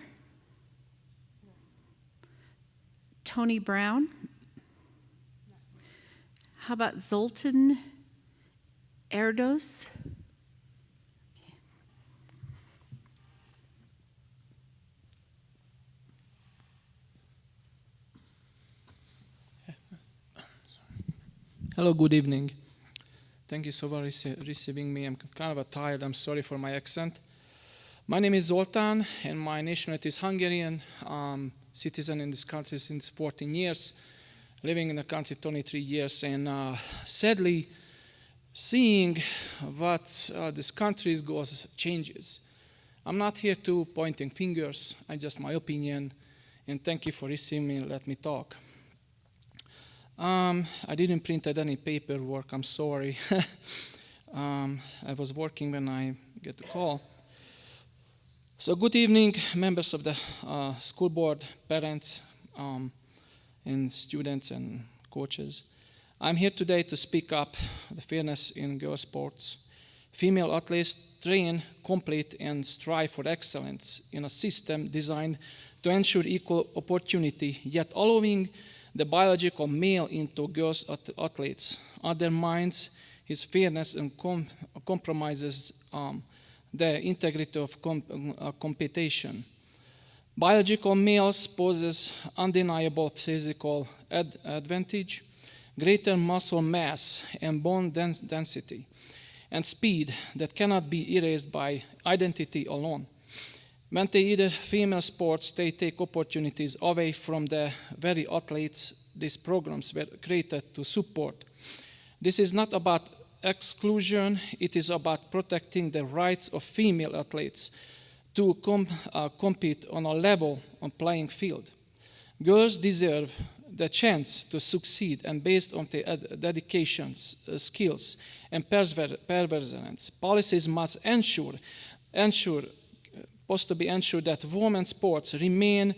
Tony Brown? How about Zoltan Erdos? Hello, good evening. Thank you so for receiving me. I'm kind of tired. I'm sorry for my accent. My name is Zoltán, and my nationality is Hungarian. Citizen in this country since 14 years, living in the country 23 years, and sadly, seeing what this country goes changes. I'm not here to pointing fingers. I just my opinion, and thank you for receiving me and let me talk. I didn't print any paperwork, I'm sorry. I was working when I get the call. So good evening, members of the school board, parents, and students and coaches. I'm here today to speak up the fairness in girls' sports. Female athletes train, complete, and strive for excellence in a system designed to ensure equal opportunity, yet allowing the biological male into girls' athletes undermines his fairness and compromises the integrity of competition. Biological males possess undeniable physical advantage, greater muscle mass and bone density, and speed that cannot be erased by identity alone. When they either female sports, they take opportunities away from the very athletes these programs were created to support. This is not about exclusion, it is about protecting the rights of female athletes to compete on a level playing field. Girls deserve the chance to succeed, and based on their dedications, skills, and perseverance, policies must ensure that women's sports remain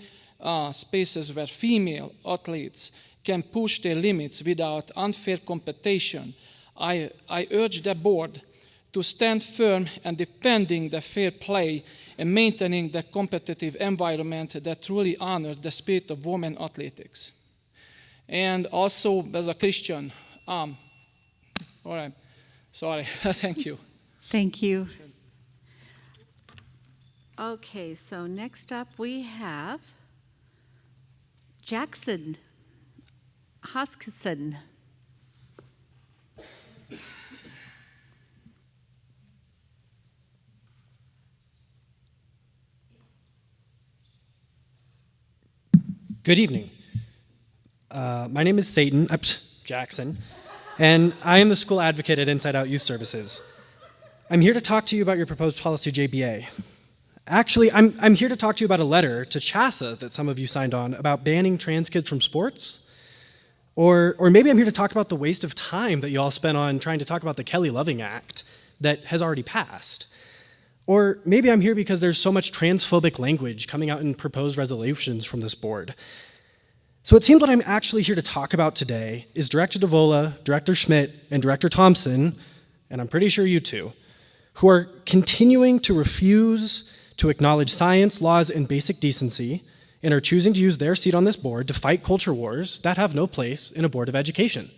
spaces where female athletes can push their limits without unfair competition. I urge the board to stand firm in defending the fair play and maintaining the competitive environment that truly honors the spirit of women athletics. And also, as a Christian, all right, sorry, thank you. Thank you. Okay, so next up we have Jackson Hoskisson. Good evening. My name is Jackson, and I am the school advocate at Inside Out Youth Services. I'm here to talk to you about your proposed policy JBA. Actually, I'm here to talk to you about a letter to CHASA that some of you signed on about banning trans kids from sports. Or maybe I'm here to talk about the waste of time that you all spent on trying to talk about the Kelly Loving Act that has already passed. Or maybe I'm here because there's so much transphobic language coming out in proposed resolutions from this board. So it seems what I'm actually here to talk about today is Director Davola, Director Schmidt, and Director Thompson, and I'm pretty sure you too, who are continuing to refuse to acknowledge science, laws, and basic decency, and are choosing to use their seat on this board to fight culture wars that have no place in a board of education.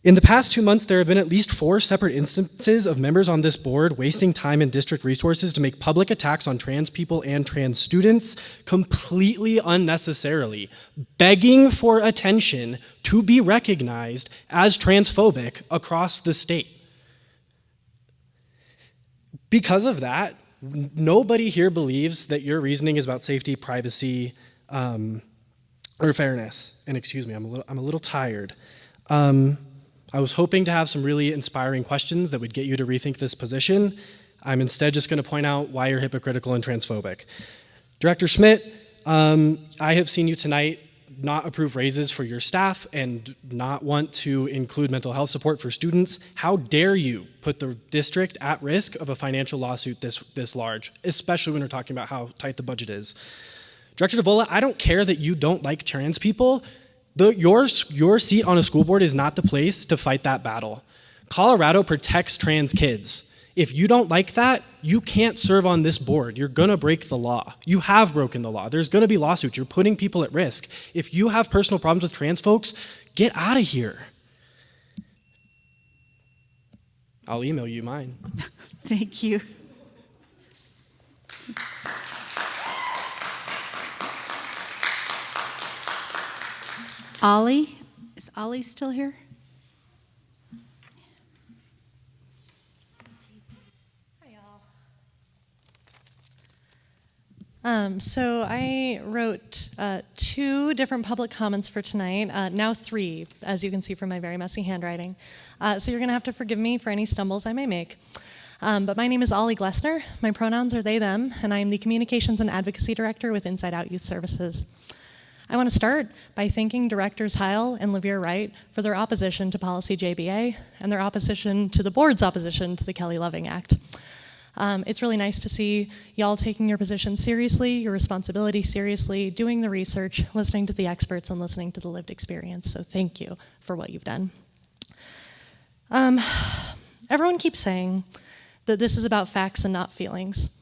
In the past 2 months, there have been at least 4 separate instances of members on this board wasting time and district resources to make public attacks on trans people and trans students completely unnecessarily, begging for attention to be recognized as transphobic across the state. Because of that, nobody here believes that your reasoning is about safety, privacy, or fairness. And excuse me, I'm a little tired. I was hoping to have some really inspiring questions that would get you to rethink this position. I'm instead just going to point out why you're hypocritical and transphobic. Director Schmidt, I have seen you tonight not approve raises for your staff and not want to include mental health support for students. How dare you put the district at risk of a financial lawsuit this large, especially when we're talking about how tight the budget is. Director Davola, I don't care that you don't like trans people. Your seat on a school board is not the place to fight that battle. Colorado protects trans kids. If you don't like that, you can't serve on this board. You're gonna break the law. You have broken the law. There's gonna be lawsuits. You're putting people at risk. If you have personal problems with trans folks, get out of here. I'll email you mine. Thank you. Ollie, is Ollie still here? So I wrote 2 different public comments for tonight, now 3, as you can see from my very messy handwriting. So you're going to have to forgive me for any stumbles I may make. But my name is Ollie Glessner. My pronouns are they, them, and I am the Communications and Advocacy Director with Inside Out Youth Services. I want to start by thanking Directors Heil and LaVere Wright for their opposition to Policy JBA and their opposition to the board's opposition to the Kelly Loving Act. It's really nice to see y'all taking your position seriously, your responsibility seriously, doing the research, listening to the experts, and listening to the lived experience. So thank you for what you've done. Everyone keeps saying that this is about facts and not feelings.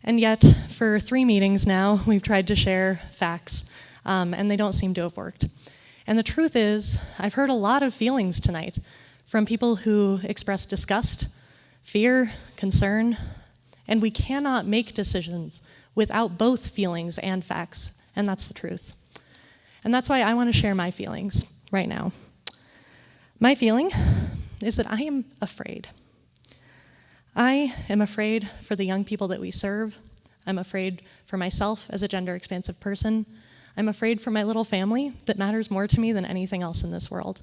And yet, for 3 meetings now, we've tried to share facts, and they don't seem to have worked. And the truth is, I've heard a lot of feelings tonight from people who express disgust, fear, concern, and we cannot make decisions without both feelings and facts, and that's the truth. And that's why I want to share my feelings right now. My feeling is that I am afraid. I am afraid for the young people that we serve. I'm afraid for myself as a gender-expansive person. I'm afraid for my little family that matters more to me than anything else in this world.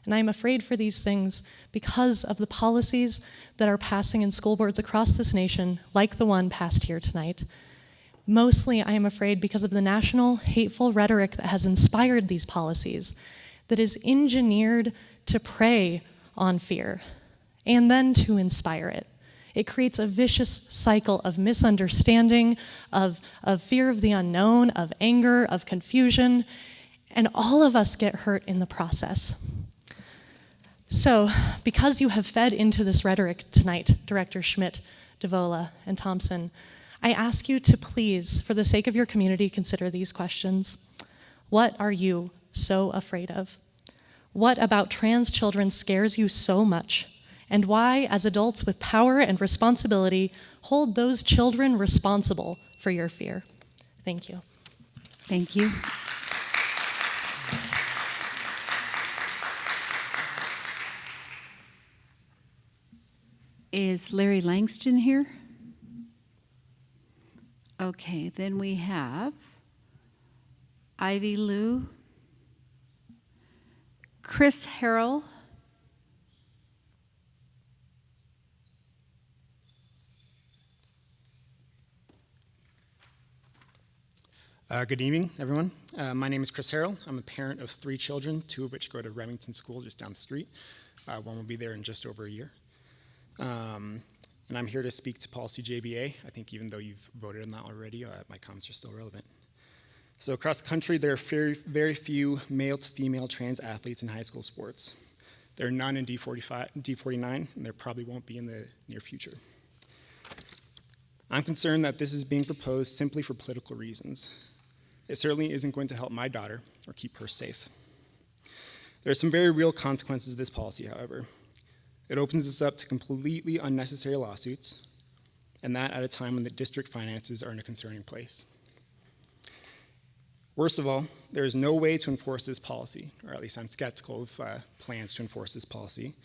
And I'm afraid for these things because of the policies that are passing in school boards across this nation, like the one passed here tonight. Mostly, I am afraid because of the national hateful rhetoric that has inspired these policies, that is engineered to prey on fear and then to inspire it. It creates a vicious cycle of misunderstanding, of fear of the unknown, of anger, of confusion, and all of us get hurt in the process. So, because you have fed into this rhetoric tonight, Director Schmidt, Devola, and Thompson, I ask you to please, for the sake of your community, consider these questions. What are you so afraid of? What about trans children scares you so much? And why, as adults with power and responsibility, hold those children responsible for your fear? Thank you. Thank you. Is Larry Langston here? Okay, then we have Ivy Lou, Chris Harrell, Good evening, everyone. My name is Chris Harrell. I'm a parent of 3 children, 2 of which go to Remington School just down the street. One will be there in just over a year. And I'm here to speak to Policy JBA. I think even though you've voted on that already, my comments are still relevant. So across the country, there are very few male to female trans athletes in high school sports. There are none in D49, and there probably won't be in the near future. I'm concerned that this is being proposed simply for political reasons. It certainly isn't going to help my daughter or keep her safe. There are some very real consequences of this policy, however. It opens us up to completely unnecessary lawsuits, and that at a time when the district finances are in a concerning place. Worst of all, there is no way to enforce this policy, or at least I'm skeptical of plans to enforce this policy,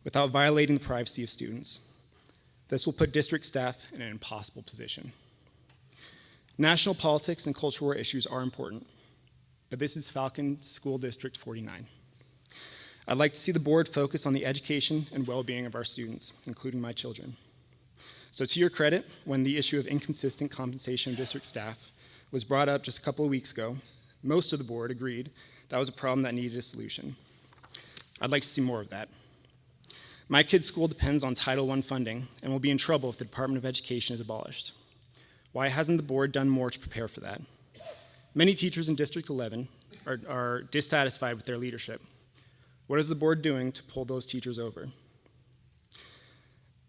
without violating the privacy of students. This will put district staff in an impossible position. National politics and cultural war issues are important, but this is Falcon School District 49. I'd like to see the board focus on the education and well-being of our students, including my children. So to your credit, when the issue of inconsistent compensation of district staff was brought up just a couple of weeks ago, most of the board agreed that was a problem that needed a solution. I'd like to see more of that. My kid's school depends on Title I funding and will be in trouble if the Department of Education is abolished. Why hasn't the board done more to prepare for that? Many teachers in District 11 are dissatisfied with their leadership. What is the board doing to pull those teachers over?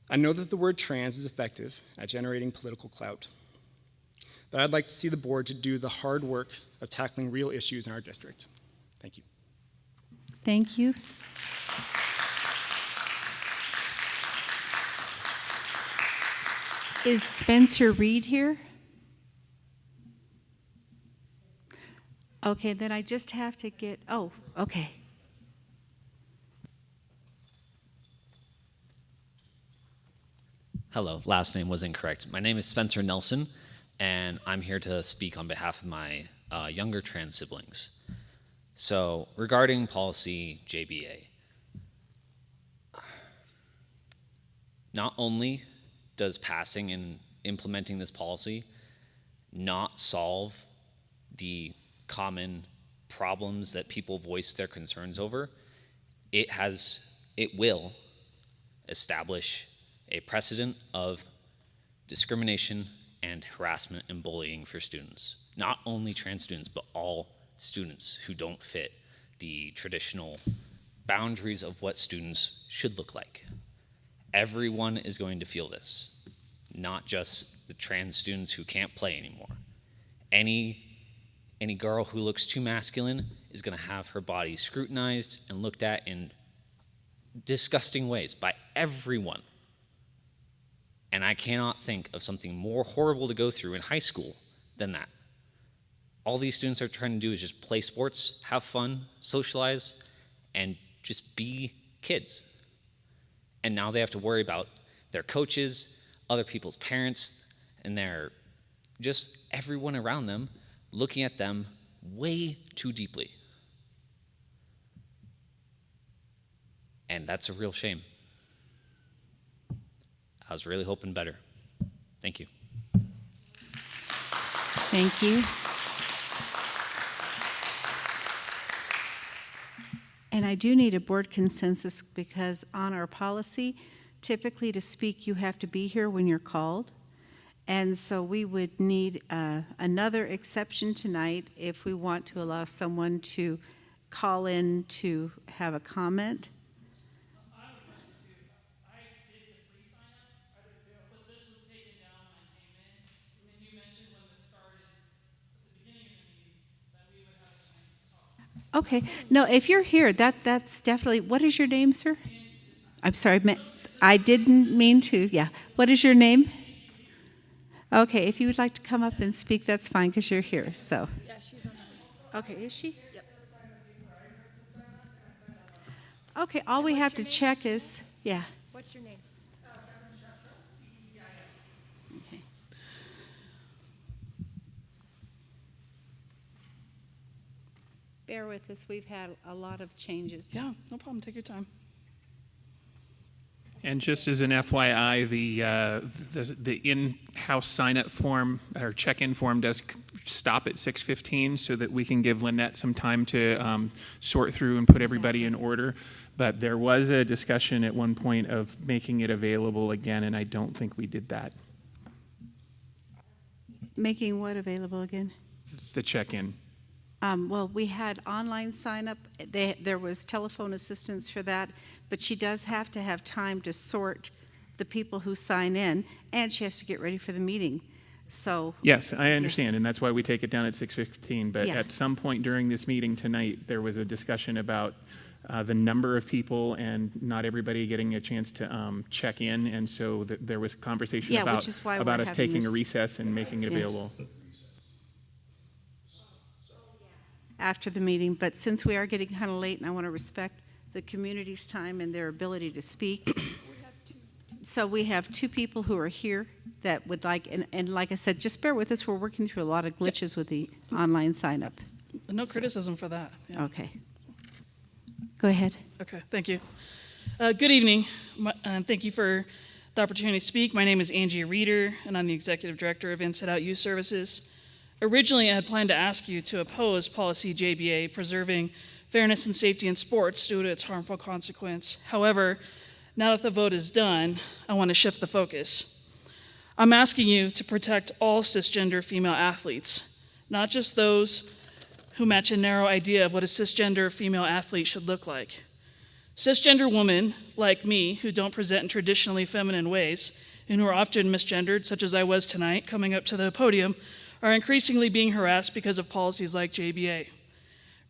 I know that the word trans is effective at generating political clout, but I'd like to see the board to do the hard work of tackling real issues in our district. Thank you. Thank you. Is Spencer Reed here? Okay, then I just have to get, oh, okay. Hello, last name was incorrect. My name is Spencer Nelson, and I'm here to speak on behalf of my younger trans siblings. So, regarding policy JBA, not only does passing and implementing this policy not solve the common problems that people voice their concerns over, it will establish a precedent of discrimination and harassment and bullying for students. Not only trans students, but all students who don't fit the traditional boundaries of what students should look like. Everyone is going to feel this, not just the trans students who can't play anymore. Any girl who looks too masculine is going to have her body scrutinized and looked at in disgusting ways by everyone. And I cannot think of something more horrible to go through in high school than that. All these students are trying to do is just play sports, have fun, socialize, and just be kids. And now they have to worry about their coaches, other people's parents, and just everyone around them looking at them way too deeply. And that's a real shame. I was really hoping better. Thank you. Thank you. And I do need a board consensus because on our policy, typically to speak, you have to be here when you're called. And so we would need another exception tonight if we want to allow someone to call in to have a comment. Okay, no, if you're here, that's definitely, what is your name, sir? I'm sorry, I didn't mean to, yeah. What is your name? Okay, if you would like to come up and speak, that's fine, because you're here, so. Yeah, she's on the list. Okay, is she? Yep. Okay, all we have to check is, yeah. What's your name? Okay. Bear with us, we've had a lot of changes. Yeah, no problem. Take your time. And just as an FYI, the in-house sign-up form or check-in form does stop at 6:15 so that we can give Lynette some time to sort through and put everybody in order. But there was a discussion at one point of making it available again, and I don't think we did that. Making what available again? The check-in. Well, we had online sign-up. There was telephone assistance for that, but she does have to have time to sort the people who sign in, and she has to get ready for the meeting. So Yes, I understand, and that's why we take it down at 6:15. But Yeah. at some point during this meeting tonight, there was a discussion about the number of people and not everybody getting a chance to check in, and so there was conversation Yeah, about which is why we're us having taking a this- recess and making it Yeah. available. after the meeting, but since we are getting kind of late and I want to respect the community's time and their ability to speak. So we have two people who are here that would like, and like I said, just bear with us. We're working through a lot of glitches with the online sign-up. No criticism for that. Yeah. Okay. Go ahead. Okay, thank you. Good evening, and thank you for the opportunity to speak. My name is Angie Reeder, and I'm the Executive Director of Inside Out Youth Services. Originally, I had planned to ask you to oppose policy JBA, preserving fairness and safety in sports due to its harmful consequence. However, now that the vote is done, I want to shift the focus. I'm asking you to protect all cisgender female athletes, not just those who match a narrow idea of what a cisgender female athlete should look like. Cisgender women, like me, who don't present in traditionally feminine ways, and who are often misgendered, such as I was tonight, coming up to the podium, are increasingly being harassed because of policies like JBA.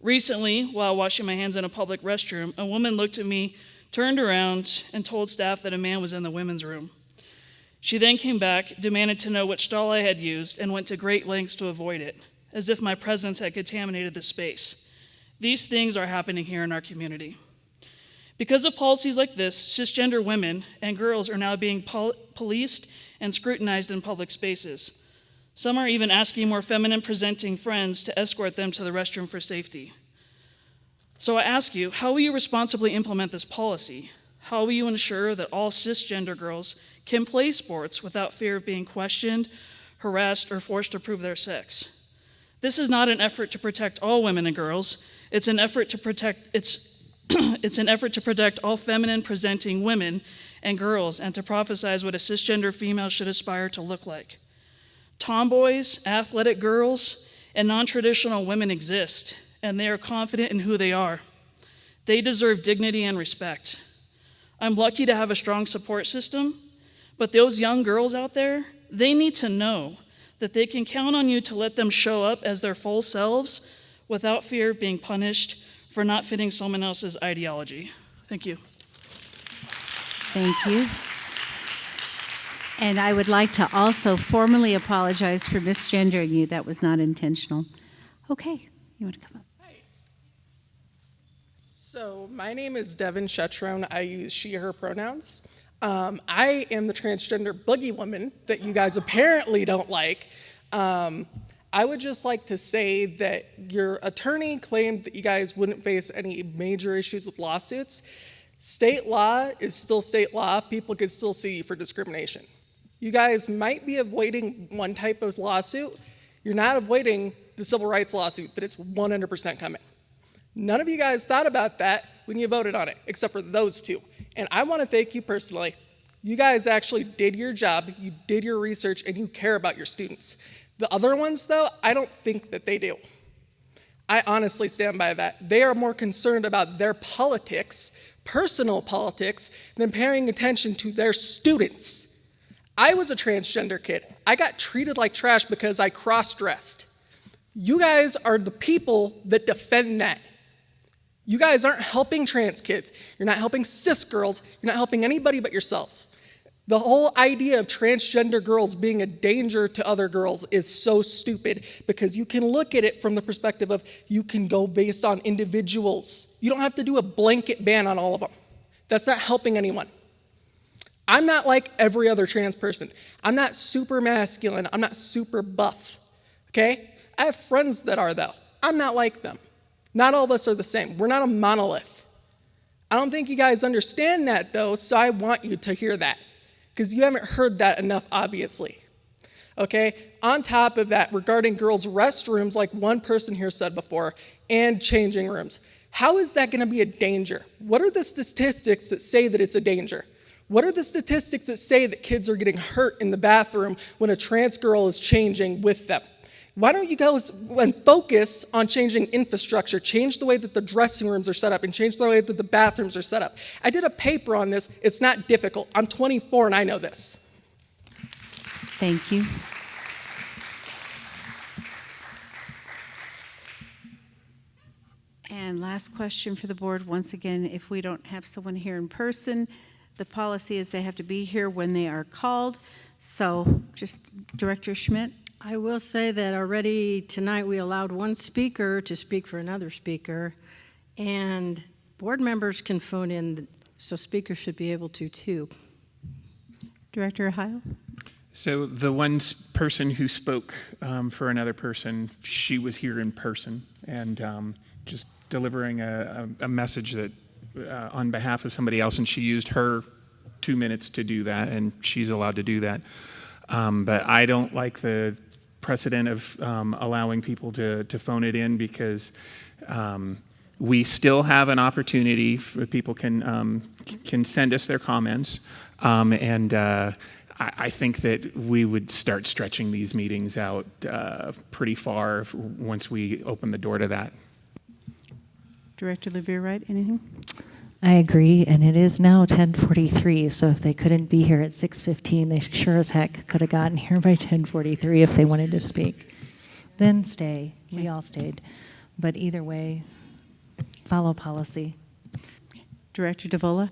Recently, while washing my hands in a public restroom, a woman looked at me, turned around, and told staff that a man was in the women's room. She then came back, demanded to know which stall I had used, and went to great lengths to avoid it, as if my presence had contaminated the space. These things are happening here in our community. Because of policies like this, cisgender women and girls are now being policed and scrutinized in public spaces. Some are even asking more feminine presenting friends to escort them to the restroom for safety. So I ask you, how will you responsibly implement this policy? How will you ensure that all cisgender girls can play sports without fear of being questioned, harassed, or forced to prove their sex? This is not an effort to protect all women and girls. It's an effort to protect all feminine presenting women and girls and to prophesize what a cisgender female should aspire to look like. Tomboys, athletic girls, and non-traditional women exist, and they are confident in who they are. They deserve dignity and respect. I'm lucky to have a strong support system, but those young girls out there, they need to know that they can count on you to let them show up as their full selves without fear of being punished for not fitting someone else's ideology. Thank you. Thank you. And I would like to also formally apologize for misgendering you. That was not intentional. Okay, you want to come up? So my name is Devin Shetron. I use she, her pronouns. I am the transgender boogie woman that you guys apparently don't like. I would just like to say that your attorney claimed that you guys wouldn't face any major issues with lawsuits. State law is still state law. People could still sue you for discrimination. You guys might be avoiding one type of lawsuit. You're not avoiding the civil rights lawsuit that is 100% coming. None of you guys thought about that when you voted on it, except for those two. And I want to thank you personally. You guys actually did your job, you did your research, and you care about your students. The other ones, though, I don't think that they do. I honestly stand by that. They are more concerned about their politics, personal politics, than paying attention to their students. I was a transgender kid. I got treated like trash because I cross-dressed. You guys are the people that defend that. You guys aren't helping trans kids. You're not helping cis girls. You're not helping anybody but yourselves. The whole idea of transgender girls being a danger to other girls is so stupid because you can look at it from the perspective of you can go based on individuals. You don't have to do a blanket ban on all of them. That's not helping anyone. I'm not like every other trans person. I'm not super masculine. I'm not super buff, okay? I have friends that are, though. I'm not like them. Not all of us are the same. We're not a monolith. I don't think you guys understand that, though, so I want you to hear that because you haven't heard that enough, obviously, okay? On top of that, regarding girls' restrooms, like one person here said before, and changing rooms, how is that going to be a danger? What are the statistics that say that it's a danger? What are the statistics that say that kids are getting hurt in the bathroom when a trans girl is changing with them? Why don't you guys focus on changing infrastructure, change the way that the dressing rooms are set up, and change the way that the bathrooms are set up? I did a paper on this. It's not difficult. I'm 24 and I know this. Thank you. And last question for the board. Once again, if we don't have someone here in person, the policy is they have to be here when they are called. So just Director Schmidt. I will say that already tonight we allowed one speaker to speak for another speaker, and board members can phone in, so speakers should be able to too. Director Ohio? So the one person who spoke for another person, she was here in person and just delivering a message that on behalf of somebody else, and she used her 2 minutes to do that, and she's allowed to do that. But I don't like the precedent of allowing people to phone it in because we still have an opportunity for people can send us their comments, and I think that we would start stretching these meetings out pretty far once we open the door to that. Director Levere-Wright, anything? I agree, and it is now 10:43, so if they couldn't be here at 6:15, they sure as heck could have gotten here by 10:43 if they wanted to speak. Then stay. We all stayed. But either way, follow policy. Director DeVola?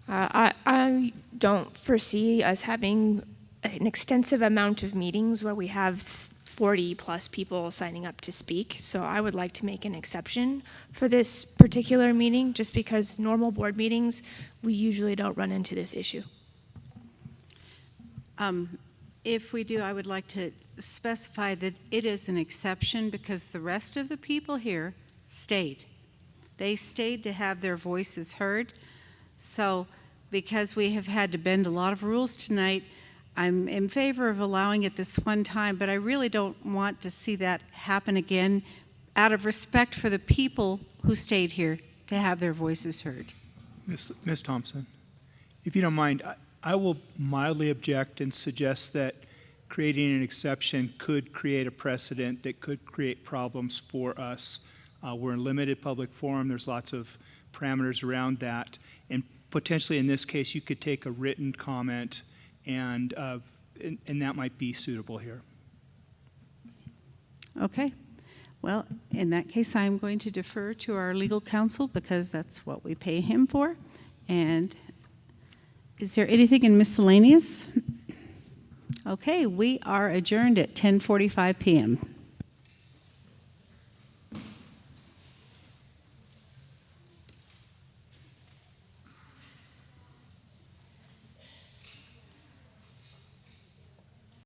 I don't foresee us having an extensive amount of meetings where we have 40 plus people signing up to speak. So I would like to make an exception for this particular meeting, just because normal board meetings, we usually don't run into this issue. If we do, I would like to specify that it is an exception because the rest of the people here stayed. They stayed to have their voices heard. So because we have had to bend a lot of rules tonight, I'm in favor of allowing it this one time, but I really don't want to see that happen again out of respect for the people who stayed here to have their voices heard. Ms. Thompson, If you don't mind, I will mildly object and suggest that creating an exception could create a precedent that could create problems for us. We're in limited public forum. There's lots of parameters around that. And potentially in this case, you could take a written comment and that might be suitable here. Okay. Well, in that case, I'm going to defer to our legal counsel because that's what we pay him for. And is there anything in miscellaneous? Okay, we are adjourned at 10:45 p.m.